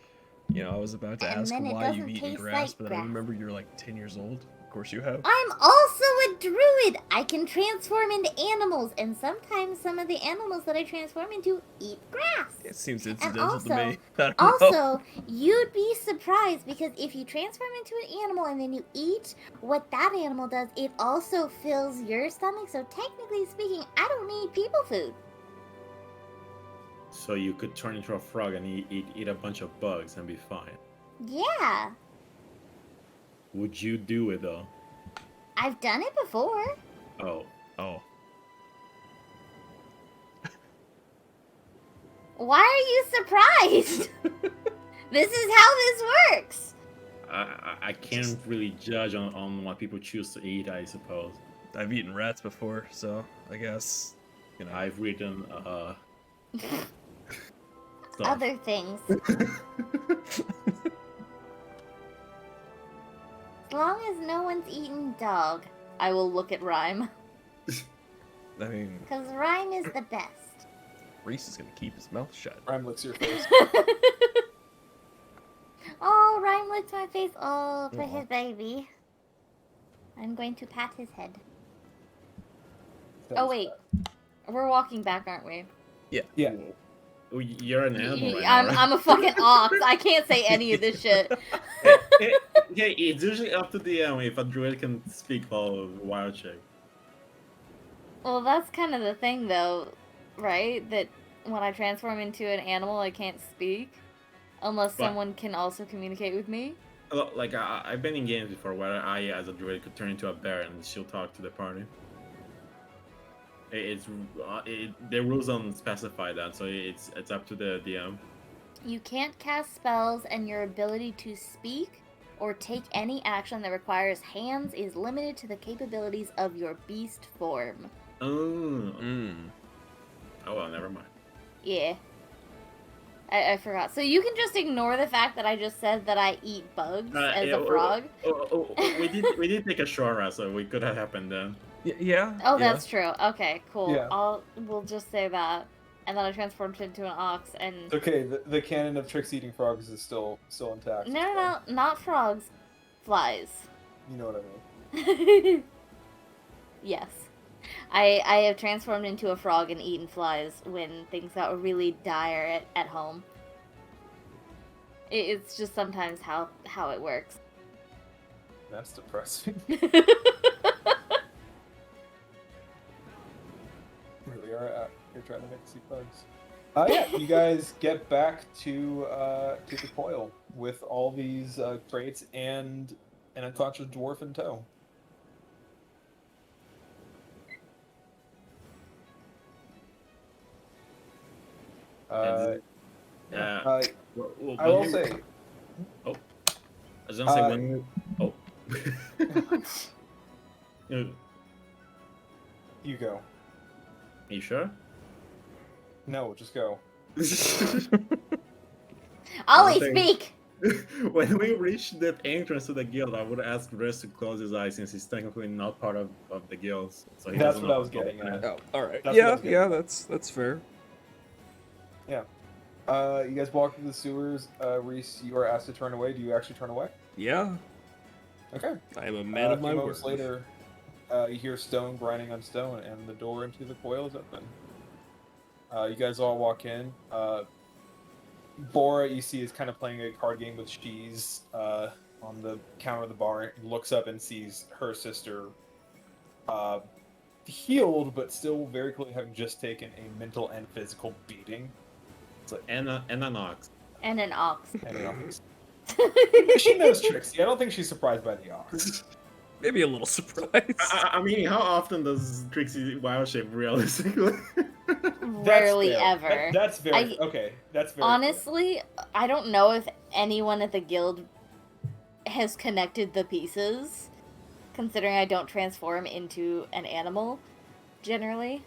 You know, I was about to And ask then it why you've doesn't eaten taste grass, like but then I grass. remember you're like 10 years old. Of course you have. I'm also a druid. I can transform into animals, and sometimes some of the animals that I transform into eat grass. It seems And incidental to also, me. I don't know. also, you'd be surprised because if you transform into an animal and then you eat what that animal does, it also fills your stomach. So technically speaking, I don't need people food. So you could turn into a frog and eat a bunch of bugs and be fine. Yeah, Would you do it though? I've done it before. Oh, Oh. Why are you surprised? This is how this works. I can't really judge on what people choose to eat, I suppose. I've eaten rats before, so I guess, you know. I've written stuff. Other things. As long as no one's eating dog, I will look at Rhyme. I mean, Because Rhyme is the best. Reese is gonna keep his mouth shut. Rhyme licks your face. Oh, Rhyme licked my face. Oh, for Aw. his baby. I'm going to pat his head. Oh, wait. We're walking back, aren't we? Yeah. Oh, you're an animal right now, I'm, right? I'm a fucking ox. I can't say any of this shit. Hey, it's usually up to the if a druid can speak all wild shape. Well, that's kind of the thing, though, right? That when I transform into an animal, I can't speak. Unless But- someone can also communicate with me. Like I've been in games before where I, as a druid, could turn into a bear and she'll talk to the party. The rules don't specify that, so it's up to the DM. You can't cast spells, and your ability to speak or take any action that requires hands is limited to the capabilities of your beast form. Oh, Mm. oh well, never mind. Yeah. I forgot. So you can just ignore the fact that I just said that I eat bugs as Yeah, a frog? we did take a short rest, so we could have happened then. Yeah. Oh, yeah. that's true. Okay, cool. Yeah. We'll just say that. And then I transformed into an ox, and... It's okay. The canon of Trix eating frogs is still intact. No, not frogs. Flies. You know what I mean. Yes. I have transformed into a frog and eaten flies when things got really dire at home. It's just sometimes how it works. That's depressing. Really are you're trying to make us see bugs. Yeah, you guys get back to the coil with all these crates and an unconscious dwarf in tow. Yeah. I will say, I was gonna say when. Oh. you go. You sure? No, just go. Always Okay. speak! When we reach the entrance to the guild, I would ask Rest to close his eyes since he's technically not part of the guild. So he That's doesn't what I know was getting at. Oh, all right. That's what I was Yeah, getting that's fair. You guys walk through the sewers. Reese, you are asked to turn away. Do you actually turn away? Yeah, Okay. I am a man of A my few word. moments later, you hear stone grinding on stone, and the door into the coil is open. You guys all walk in. Bora, you see, is kind of playing a card game with Cheese on the counter of the bar. Looks up and sees her sister healed, but still very clearly having just taken a mental and physical beating. So and an ox. And an ox. And an ox. She knows Trixie. I don't think she's surprised by the ox. Maybe a little surprised. I mean, how often does Trixie wild shape realistically? Rarely fair. ever. That's very I- okay. That's very Honestly, I don't know if anyone at the guild has connected the pieces, considering I don't transform into an animal, generally.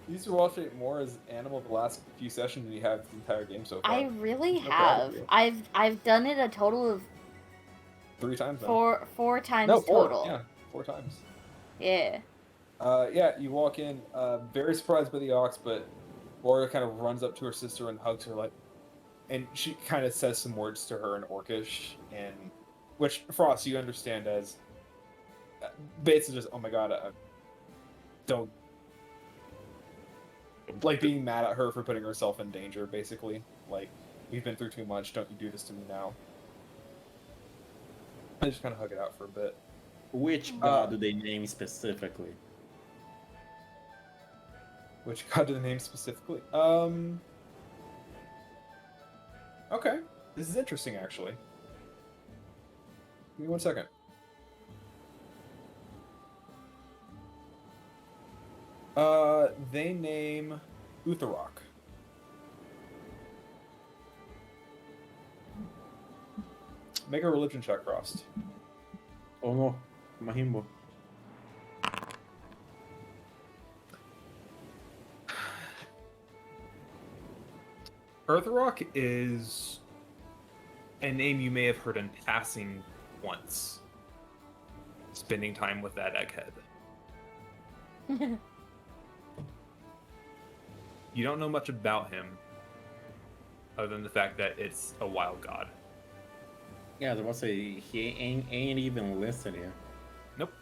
You used to watch it more as animal the last few sessions than you have the entire game so far. I really So proud of have. you. I've done it a total of 3 times now. four times No, 4. total. Yeah, 4 times. Yeah. Yeah, you walk in, very surprised by the ox, but Laura kind of runs up to her sister and hugs her, like, and she kind of says some words to her in Orcish, and which Frost you understand as basically just, oh my god, don't, like being mad at her for putting herself in danger, basically. Like, we've been through too much, don't you do this to me now. I just kind of hug it out for a bit. Which god do they name specifically? Which god do they name specifically? Okay. This is interesting, actually. Give me 1 second. They name Utharok. Make a religion check, Frost. Oh no, Mahimbo. Utharok is a name you may have heard in passing once, spending time with that egghead. You don't know much about him, other than the fact that it's a wild god. Yeah, there was he ain't even listed here. Nope.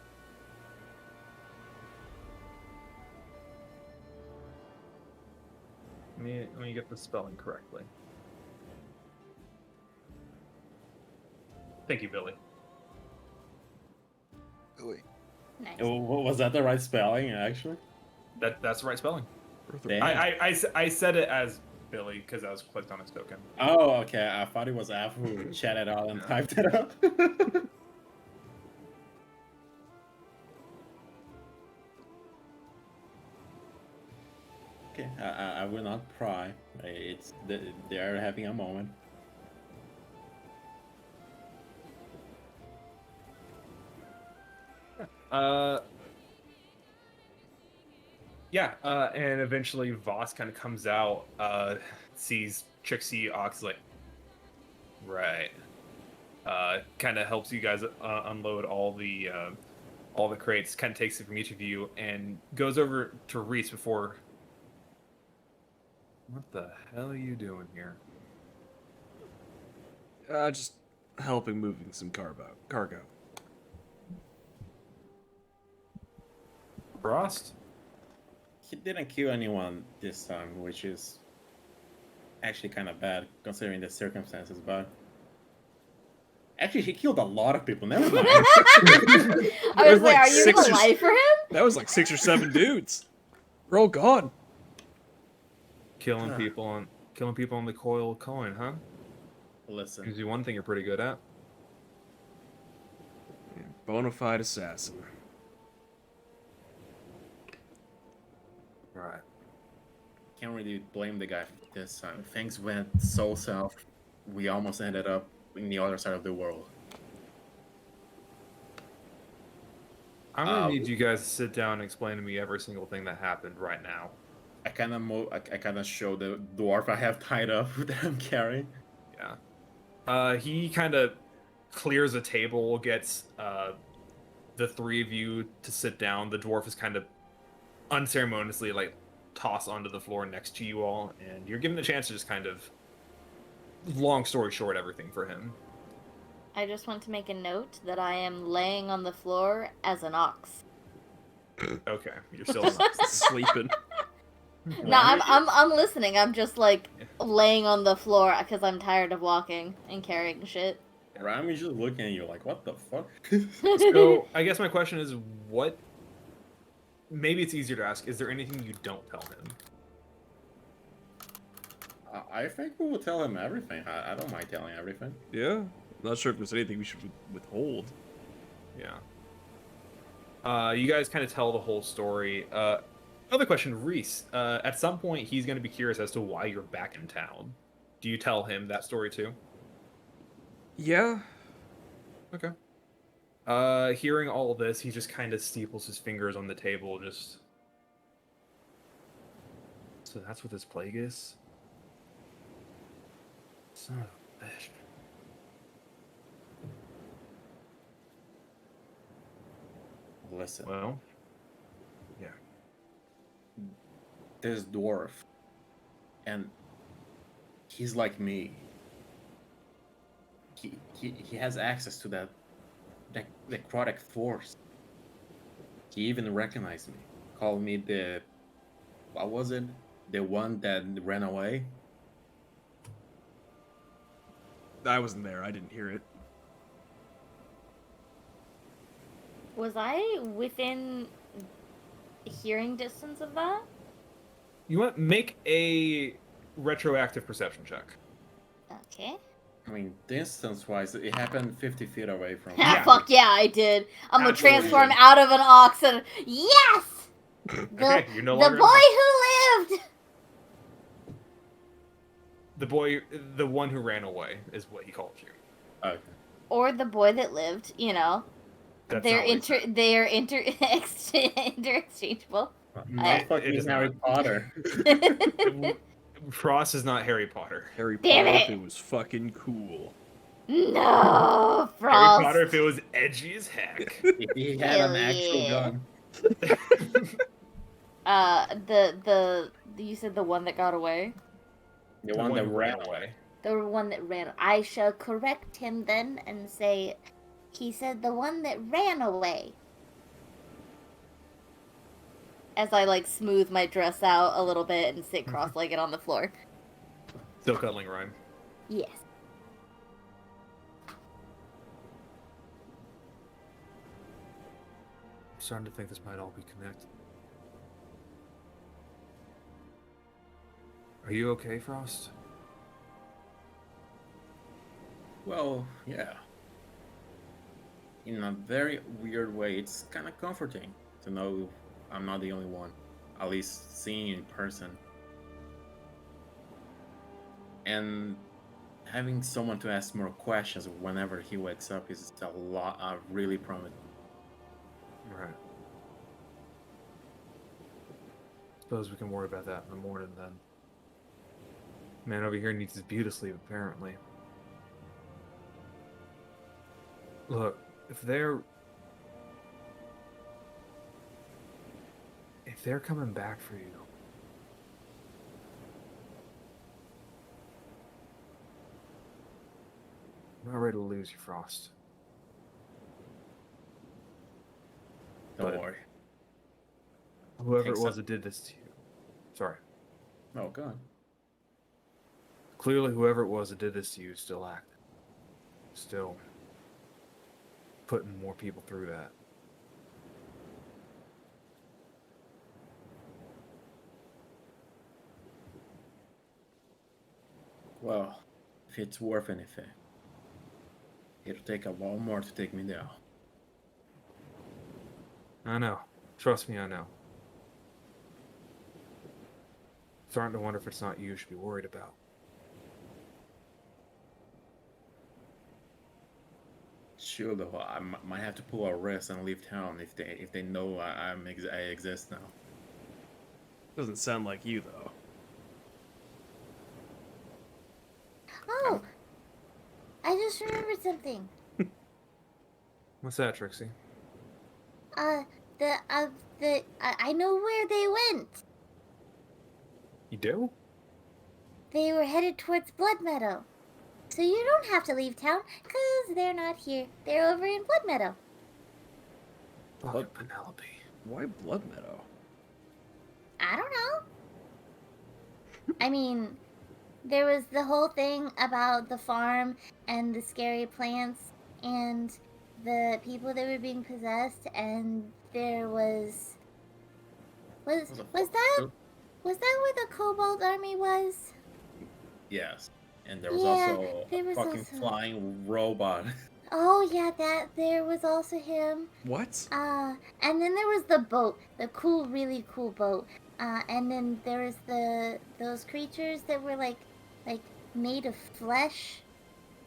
Let me get the spelling correctly. Thank you, Billy. Billy. Nice. Oh, was that the right spelling, actually? That's the right spelling. Damn. I said it as Billy because I was clicked on his token. Oh, okay. I thought it was Af who chatted out and typed it up. Okay, I will not pry. They are having a moment. And eventually Voss kind of comes out, sees Trixie Ox, like, right. Kind of helps you guys unload all the crates, kind of takes it from each of you, and goes over to Reese before. What the hell are you doing here? Just helping moving some cargo. Frost? He didn't kill anyone this time, which is actually kind of bad considering the circumstances, but actually he killed a lot of people. Never mind. I was like, are you gonna lie for him? That was like 6 or 7 dudes. We're all gone. Killing people on the coil coin, huh? Listen, Gives you one thing you're pretty good at. Bonafide assassin. Right. can't really blame the guy this time. Things went so south. We almost ended up in the other side of the world. I'm gonna need you guys to sit down and explain to me every single thing that happened right now. I kind of show the dwarf I have tied up that I'm carrying. Yeah. He kind of clears a table, gets the three of you to sit down. The dwarf is kind of unceremoniously tossed onto the floor next to you all, and you're given the chance to just kind of, long story short, everything for him. I just want to make a note that I am laying on the floor as an ox. Okay, you're still Sleeping. No, I'm listening. I'm just laying on the floor because I'm tired of walking and carrying shit. Rami's just looking at you like, what the fuck? So I guess my question is, what? Maybe it's easier to ask. Is there anything you don't tell him? I think we will tell him everything. I don't mind telling everything. Yeah. Not sure if there's anything we should withhold. Yeah. You guys kind of tell the whole story. Another question, Reese. At some point, he's going to be curious as to why you're back in town. Do you tell him that story too? Yeah. Okay. Hearing all of this, he just kind of steeples his fingers on the table, just. So that's what this plague is? Son of a bitch. Listen, Well, yeah. this dwarf, and he's like me. He has access to that necrotic force. He even recognized me, called me the, what was it? The one that ran away. I wasn't there. I didn't hear it. Was I within hearing distance of that? You want make a retroactive perception check. Okay. I mean, distance-wise, it happened 50 feet away from. Ah, fuck yeah, I did. I'm gonna Absolutely. transform out of an ox and yes! The, Okay, you're no the longer. boy who lived! The boy, the one who ran away, is what he called you. Okay. Or the boy that lived, you know. That's They're not what he said. interchangeable. Not It fucking is Harry not. Potter. Frost is not Harry Potter. Harry Damn Potter it. if it was fucking cool. No, Harry Frost. Potter if it was edgy as heck. If he had an Hell actual yeah. gun. You said the one that got away? The one that who ran away. The one that ran. I shall correct him then and say, he said the one that ran away. As I like smooth my dress out a little bit and sit cross-legged on the floor. Still cuddling rhyme. Yes. I'm starting to think this might all be connected. Are you okay, Frost? Well, yeah. In a very weird way, it's kind of comforting to know I'm not the only one. At least seeing in person. And having someone to ask more questions whenever he wakes up is a lot. Really promising. Right. Suppose we can worry about that in the morning then. Man over here needs his beauty sleep, apparently. Look, if they're coming back for you, I'm not ready to lose you, Frost. Don't But- worry. Whoever it Take was some- that did this to you. Sorry. Oh god. Clearly, whoever it was that did this to you is still active. Still putting more people through that. Well, if it's worth anything, it'll take a while more to take me down. I know. Trust me, I know. Starting to wonder if it's not you should be worried about. Sure, though, I might have to pull a risk and leave town if they know I exist now. Doesn't sound like you though. Oh, I just remembered something. What's that, Trixie? I know where they went. You do? They were headed towards Blood Meadow. So you don't have to leave town, because they're not here. They're over in Blood Meadow. Fucking Penelope. Why Blood Meadow? I don't know. I mean, there was the whole thing about the farm and the scary plants and the people that were being possessed, and there was that where the Kobold army was? Yes, and there was Yeah, also there a was fucking also- flying robot. Oh yeah, there was also him. What? And then there was the boat, the cool, really cool boat. And then there was those creatures that were like made of flesh.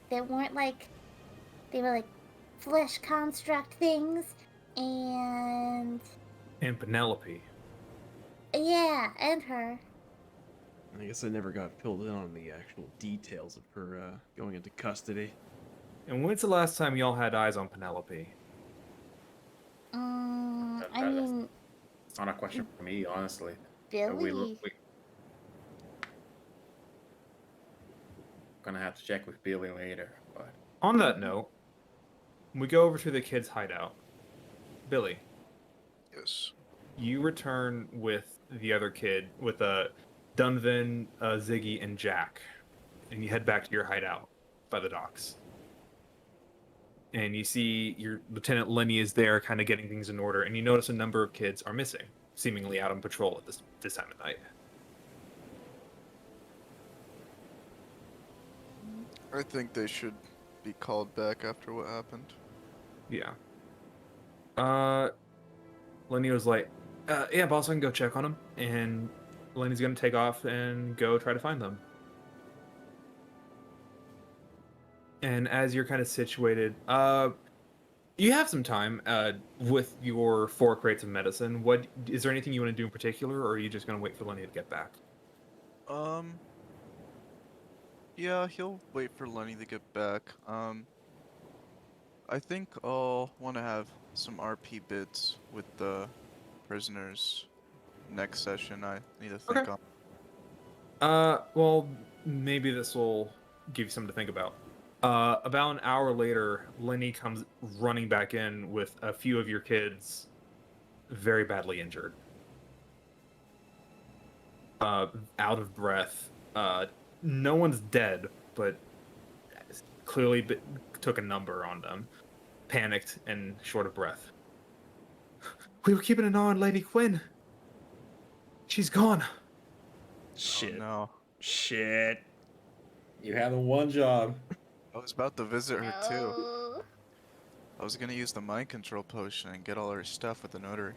They weren't like, they were like flesh construct things, and And Penelope. yeah, and her. I guess I never got filled in on the actual details of her going into custody. And when's the last time y'all had eyes on Penelope? I mean, It's not a question for me, honestly. Billy. We're gonna have to check with Billy later, but On that note, we go over to the kids' hideout. Billy, Yes. you return with the other kid, with Dunvan, Ziggy, and Jack, and you head back to your hideout by the docks. And you see your Lieutenant Lenny is there, kind of getting things in order, and you notice a number of kids are missing, seemingly out on patrol at this time of night. I think they should be called back after what happened. Yeah. Lenny was like, yeah, boss, I can go check on them. And Lenny's gonna take off and go try to find them. And as you're kind of situated, you have some time with your 4 crates of medicine. What is there anything you want to do in particular, or are you just gonna wait for Lenny to get back? Yeah, he'll wait for Lenny to get back. I think I'll want to have some RP bids with the prisoners next session. I need to think Okay. on. Well, maybe this will give you something to think about. About an hour later, Lenny comes running back in with a few of your kids very badly injured. Out of breath. No one's dead, but clearly took a number on them. Panicked and short of breath. We were keeping an eye on Lady Quinn. She's gone. Shit. Oh, no. Shit. you had one job. I was about to visit her too. No. I was gonna use the mind control potion and get all her stuff with the notary.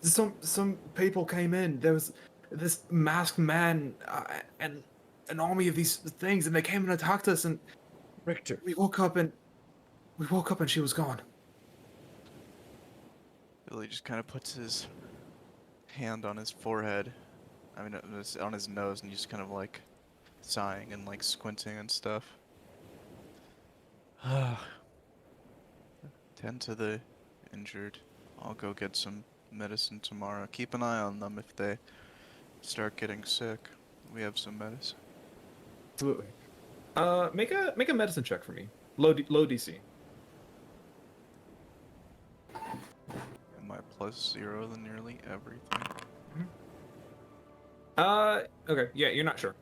Some people came in. There was this masked man and an army of these things, and they came and attacked us. And Richter. we woke up and she was gone. Billy just kind of puts his hand on his forehead. I mean, on his nose, and he's just kind of like sighing and like squinting and stuff. Tend to the injured. I'll go get some medicine tomorrow. Keep an eye on them if they start getting sick. We have some medicine. Absolutely. Make a medicine check for me. Low DC. Am I +0 than nearly everything? Okay. Yeah, you're not sure.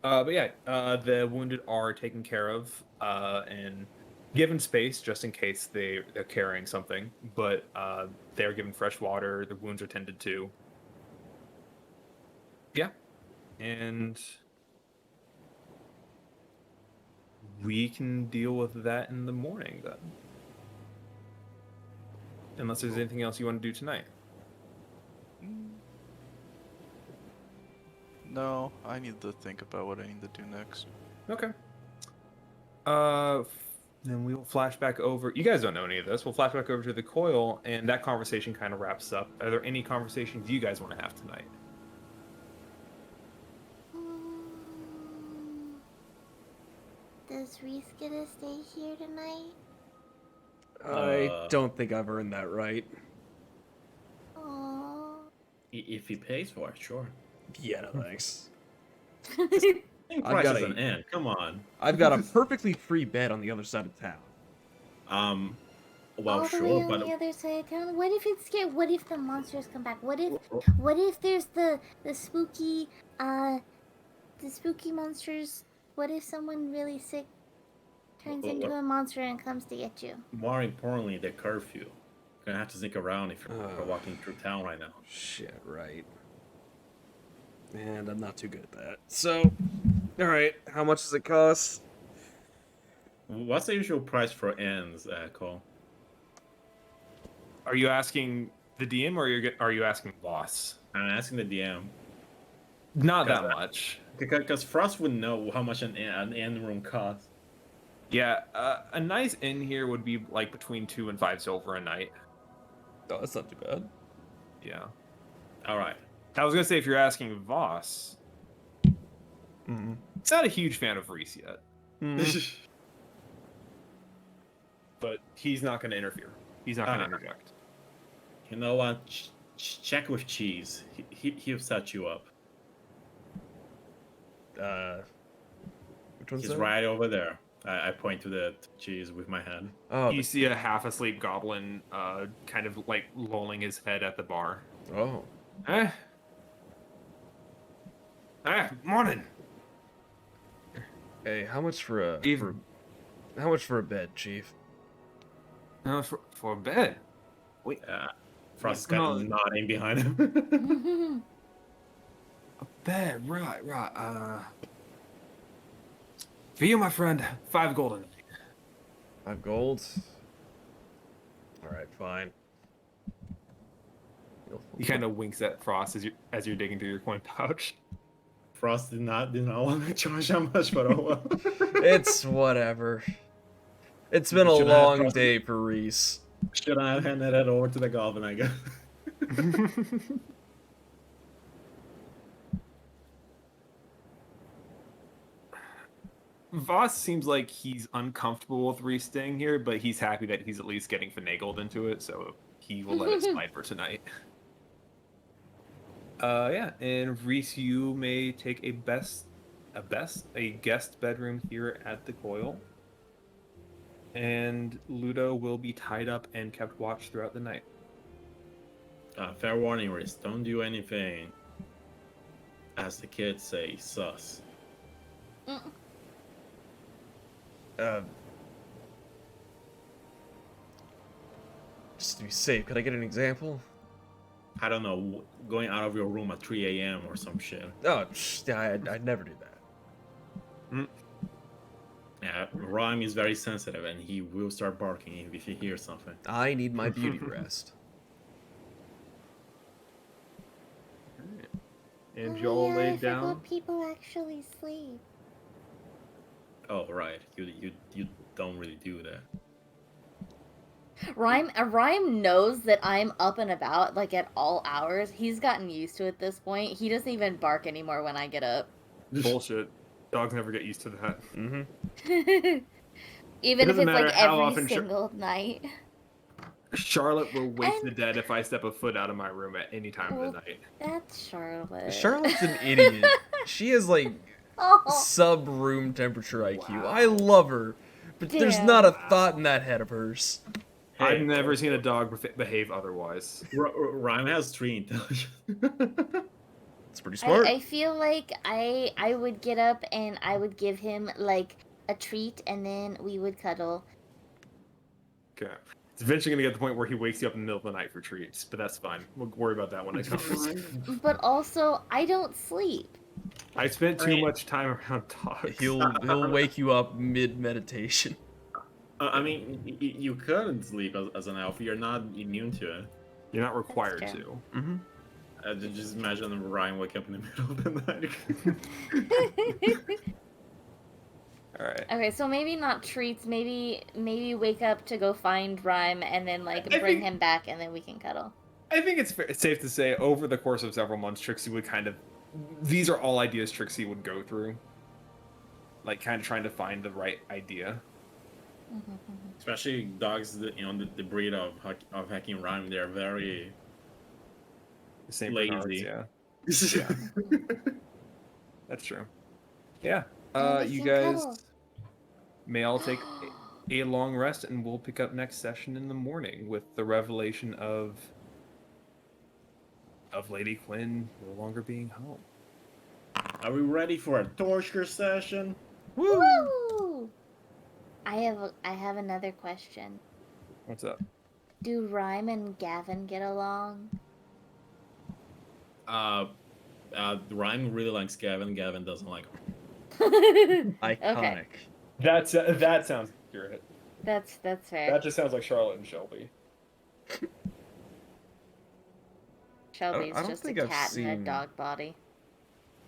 But yeah, the wounded are taken care of and given space just in case they're carrying something. But they're given fresh water. The wounds are tended to. Yeah, and we can deal with that in the morning then. Unless there's anything else you want to do tonight. No, I need to think about what I need to do next. Okay. Then we will flash back over. You guys don't know any of this. We'll flash back over to the coil, and that conversation kind of wraps up. Are there any conversations you guys want to have tonight? Does Reese get to stay here tonight? I don't think I've earned that right. Aww. If he pays for it, sure. Yeah, no thanks. I've I've price got is a- an end. Come on. I've got a perfectly free bed on the other side of town. Well, All the sure, way on but the other side of town. What if it's scary? What if the monsters come back? What if there's the spooky monsters? What if someone really sick turns into a monster and comes to get you? more importantly, the curfew. You're gonna have to think around if you're walking through town right now. Shit, right. And I'm not too good at that. So, alright, how much does it cost? What's the usual price for ends, Cole? Are you asking the DM or are you asking the boss? I'm asking the DM. Not that much. Because Frost would know how much an inn room costs. Yeah, a nice inn here would be like between 2 and 5 silver a night. Oh, that's not too bad. Yeah. All right. I was gonna say if you're asking Voss, Mm-hmm. he's not a huge fan of Reese yet, but he's not gonna interfere. He's not gonna interject. You know what? Check with Cheese. He'll set you up. Which one's He's that? right over there. I point to the Cheese with my hand. Oh, You see a half asleep goblin, kind of like lolling his head at the bar. oh. Morning. Hey, how much for a Even. how much for a bed, Chief? For bed. Frost is No. kind of nodding behind him. A bed, right. For you, my friend, 5 gold a night. 5 gold. All right, fine. He kind of winks at Frost as you're digging through your coin pouch. Frost did not want to charge that much, but oh well. It's whatever. It's been a Should I have long crossed- day for Reese. Should I have handed it over to the goblin, I guess? Voss seems like he's uncomfortable with Reese staying here, but he's happy that he's at least getting finagled into it, so he will let it slide for tonight. Yeah, and Reese, you may take a guest bedroom here at the Coil, and Ludo will be tied up and kept watch throughout the night. Fair warning, Reese. Don't do anything. As the kids say, sus. Just to be safe, could I get an example? I don't know, going out of your room at 3 a.m. or some shit. Oh, yeah, I'd never do that. Yeah, Rhyme is very sensitive and he will start barking if he hears something. I need my beauty rest. And Joel laid I down. forgot people actually sleep. Oh, right. You don't really do that. Rhyme knows that I'm up and about like at all hours. He's gotten used to it at this point. He doesn't even bark anymore when I get up. Bullshit. Dogs never get used to that. Mm-hmm. Even if doesn't it's matter like how every often single night. Charlotte will wake And- the dead if I step a foot out of my room at any time of the night. That's Charlotte. Charlotte's an idiot. She has like Oh, sub room temperature IQ. Wow. I love her, but there's Damn. not a thought in that head of hers. I've never seen a dog behave otherwise. Rhyme has 3 intelligence. It's pretty smart. I feel like I would get up and I would give him like a treat and then we would cuddle. Okay. It's eventually going to get to the point where he wakes you up in the middle of the night for treats, but that's fine. We'll worry about that when it comes. But also, I don't sleep. I spent too much time around dogs. He'll wake you up mid meditation. I mean, you couldn't sleep as an elf. You're not immune to it. You're not required That's to. Mm-hmm. Just imagine Ryan wake up in the middle of the night. All right. Okay, so maybe not treats. Maybe wake up to go find Rhyme and then like I bring think- him back and then we can cuddle. I think it's safe to say over the course of several months, Trixie would kind of... These are all ideas Trixie would go through. Like, kind of trying to find the right idea. Especially dogs, the breed of hacking Rhyme, they're very The same lazy. Bernards, yeah. Yeah. That's true. Yeah. And we You can guys cuddle. may all take a long rest, and we'll pick up next session in the morning with the revelation of Lady Quinn no longer being home. Are we ready for a torture session? Woo! I have another question. What's up? Do Rhyme and Gavin get along? Rhyme really likes Gavin. Gavin doesn't like him. Iconic. That sounds accurate. That's fair. That just sounds like Charlotte and Shelby. Shelby's I don't just a think I've cat in a seen- dog body.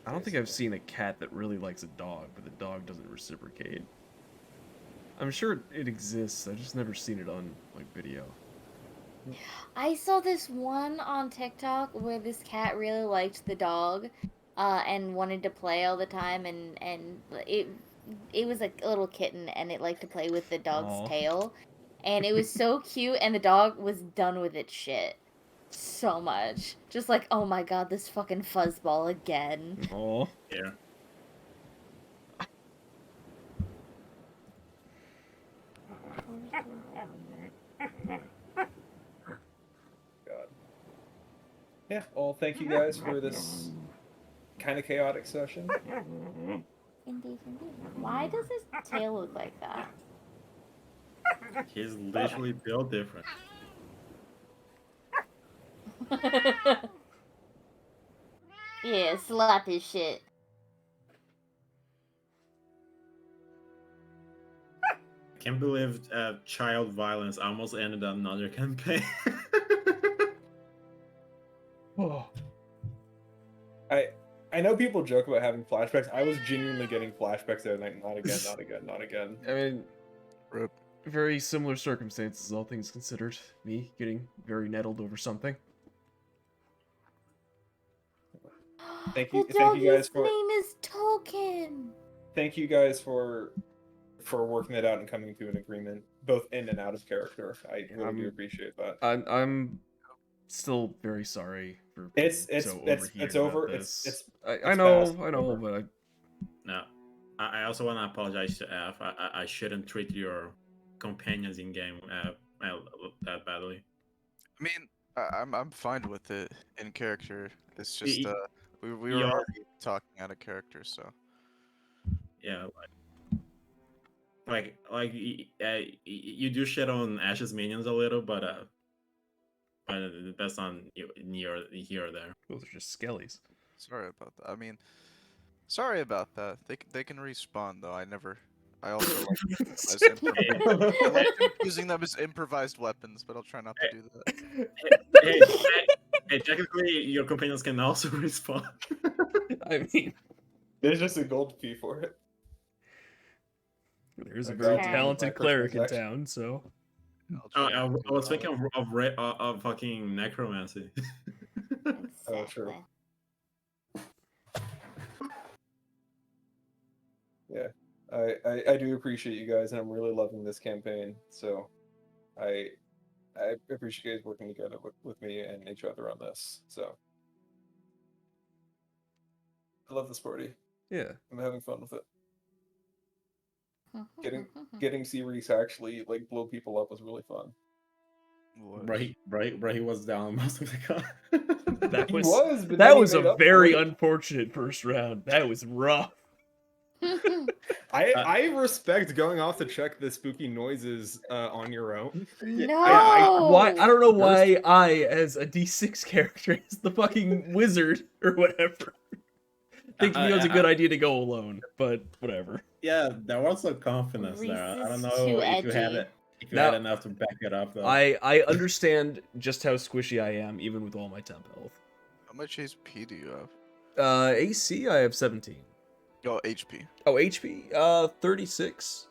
I don't think I've seen a cat that really likes a dog, but the dog doesn't reciprocate. I'm sure it exists. I've just never seen it on like video. I saw this one on TikTok where this cat really liked the dog, and wanted to play all the time, and it was a little kitten, and it liked to play with the dog's Aw. tail, and it was so cute, and the dog was done with its shit so much, just like, oh my god, this fucking fuzzball again. Oh. Yeah. God. Yeah. Well, thank you guys for this kind of chaotic session. Indeed, indeed. Why does his tail look like that? He's literally built different. Yeah, slap his shit. I can't believe child violence almost ended another campaign. Oh. I know people joke about having flashbacks. I was genuinely getting flashbacks the other night. Not again, not again, not again. I mean, Rip. very similar circumstances, all things considered. Me getting very nettled over something. Thank The you guys doggy's for name is Token. thank you guys for working that out and coming to an agreement, both in and out of character. I really do appreciate that. I'm still very sorry for It's being so it's overheated over. about It's this. it's I it's know, past. I know, Over. but No, I also want to apologize to F. I shouldn't treat your companions in game that badly. I mean, I'm fine with it in character. It's just Y- we were you're- already talking out of character, so. Yeah, you do shit on Ash's minions a little, but that's on you here or there. those are just skellies. Sorry about that. I mean, sorry about that. They can respawn though. I also like them as I like them using them as improvised weapons, but I'll try not to do that. Hey, technically, your companions can also respawn. I mean, There's just a gold fee for it. there's a Like, very that's talented cleric in microtransaction. town, so. I'll try I not to was do thinking of fucking necromancy. Oh, true. Yeah, I do appreciate you guys, and I'm really loving this campaign. So, I appreciate you guys working together with me and each other on this. So, I love this party. Yeah. I'm having fun with it. Getting Series to actually like blow people up was really fun. Was. Right. He was down most of the con. That He was, was, but then that he was made a up for very it. unfortunate first round. That was rough. I respect going off to check the spooky noises on your own. No. Why? I don't know why I, as a D6 character, as the fucking wizard or whatever, thinks it was a good idea to go alone. But whatever. Yeah, there was some confidence there. I don't Reese is know too if you had edgy. it. If you Now- had enough to back it up, though. I understand just how squishy I am, even with all my temp health. How much HP do you have? AC, I have 17. Oh, HP. Oh, HP, 36.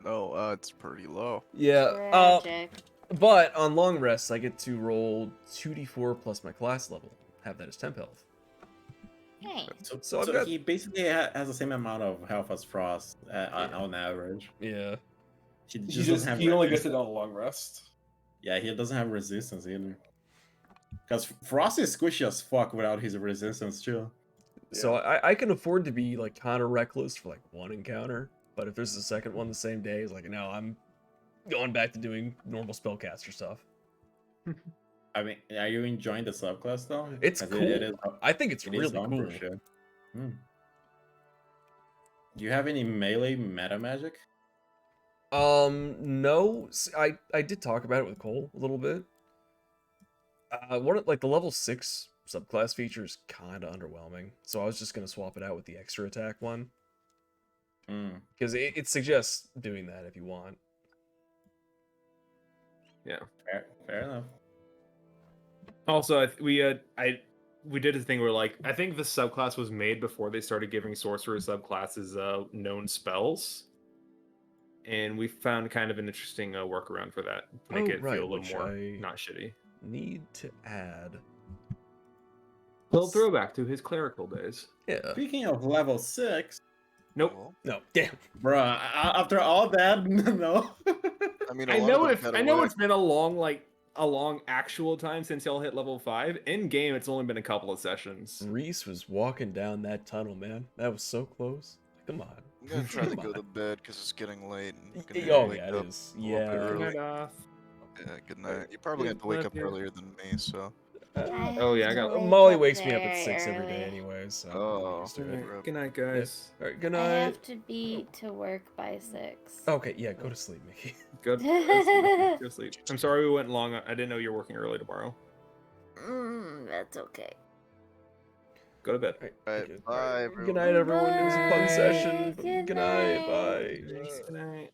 No, it's pretty low. Yeah. Tragic. But on long rests, I get to roll 2d4 plus my class level. Have that as temp health. Hey. So I've got- he basically has the same amount of health as Frost on average. Yeah. He He just doesn't have. he only gets it on a long rest. Yeah, he doesn't have resistance either. Because Frost is squishy as fuck without his resistance too. So I can afford to be like kind of reckless for like one encounter, but if there's a second one the same day, it's like no, I'm going back to doing normal spellcaster stuff. I mean, are you enjoying the subclass though? It's 'Cause cool. It is, I think it's it is really done for cool. shit. Do you have any melee meta magic? No, I did talk about it with Cole a little bit. One of, like the level 6 subclass feature is kind of underwhelming, so I was just gonna swap it out with the extra attack one because it suggests doing that if you want. Fair enough. Also, we did a thing where, like, I think the subclass was made before they started giving sorcerer subclasses known spells, and we found kind of an interesting workaround for that, to make Oh, it right, feel a little which more I- not shitty. Need to add. Little throwback to his clerical days. Yeah. Speaking of level 6, Nope. Cool. No, damn. bruh, after all that, no. I mean, I a lot know of them if kinda I know work. it's been a long actual time since y'all hit level 5. In game, it's only been a couple of sessions. Reese was walking down that tunnel, man. That was so close. Come on. I'm gonna try to Come go to on. bed because it's getting late and I'm gonna Oh, wake yeah, it up is. a little bit Yeah. Good early. night off. Yeah, good night. You're probably gonna have to wake up earlier than me, so. Oh, yeah, I got- Molly wakes me up at 6 every day anyway, so Oh. I'm used to it. Good night, guys. All right, good I night. have to be to work by 6. Okay, yeah, go to sleep, Mickey. Good. Go to sleep. I'm sorry we went long. I didn't know you were working early tomorrow. That's okay. Go to bed. All right, Alright, okay. bye, everyone. Good night, everyone. It was a fun Bye. session. Good Good night. night. Bye. Good night.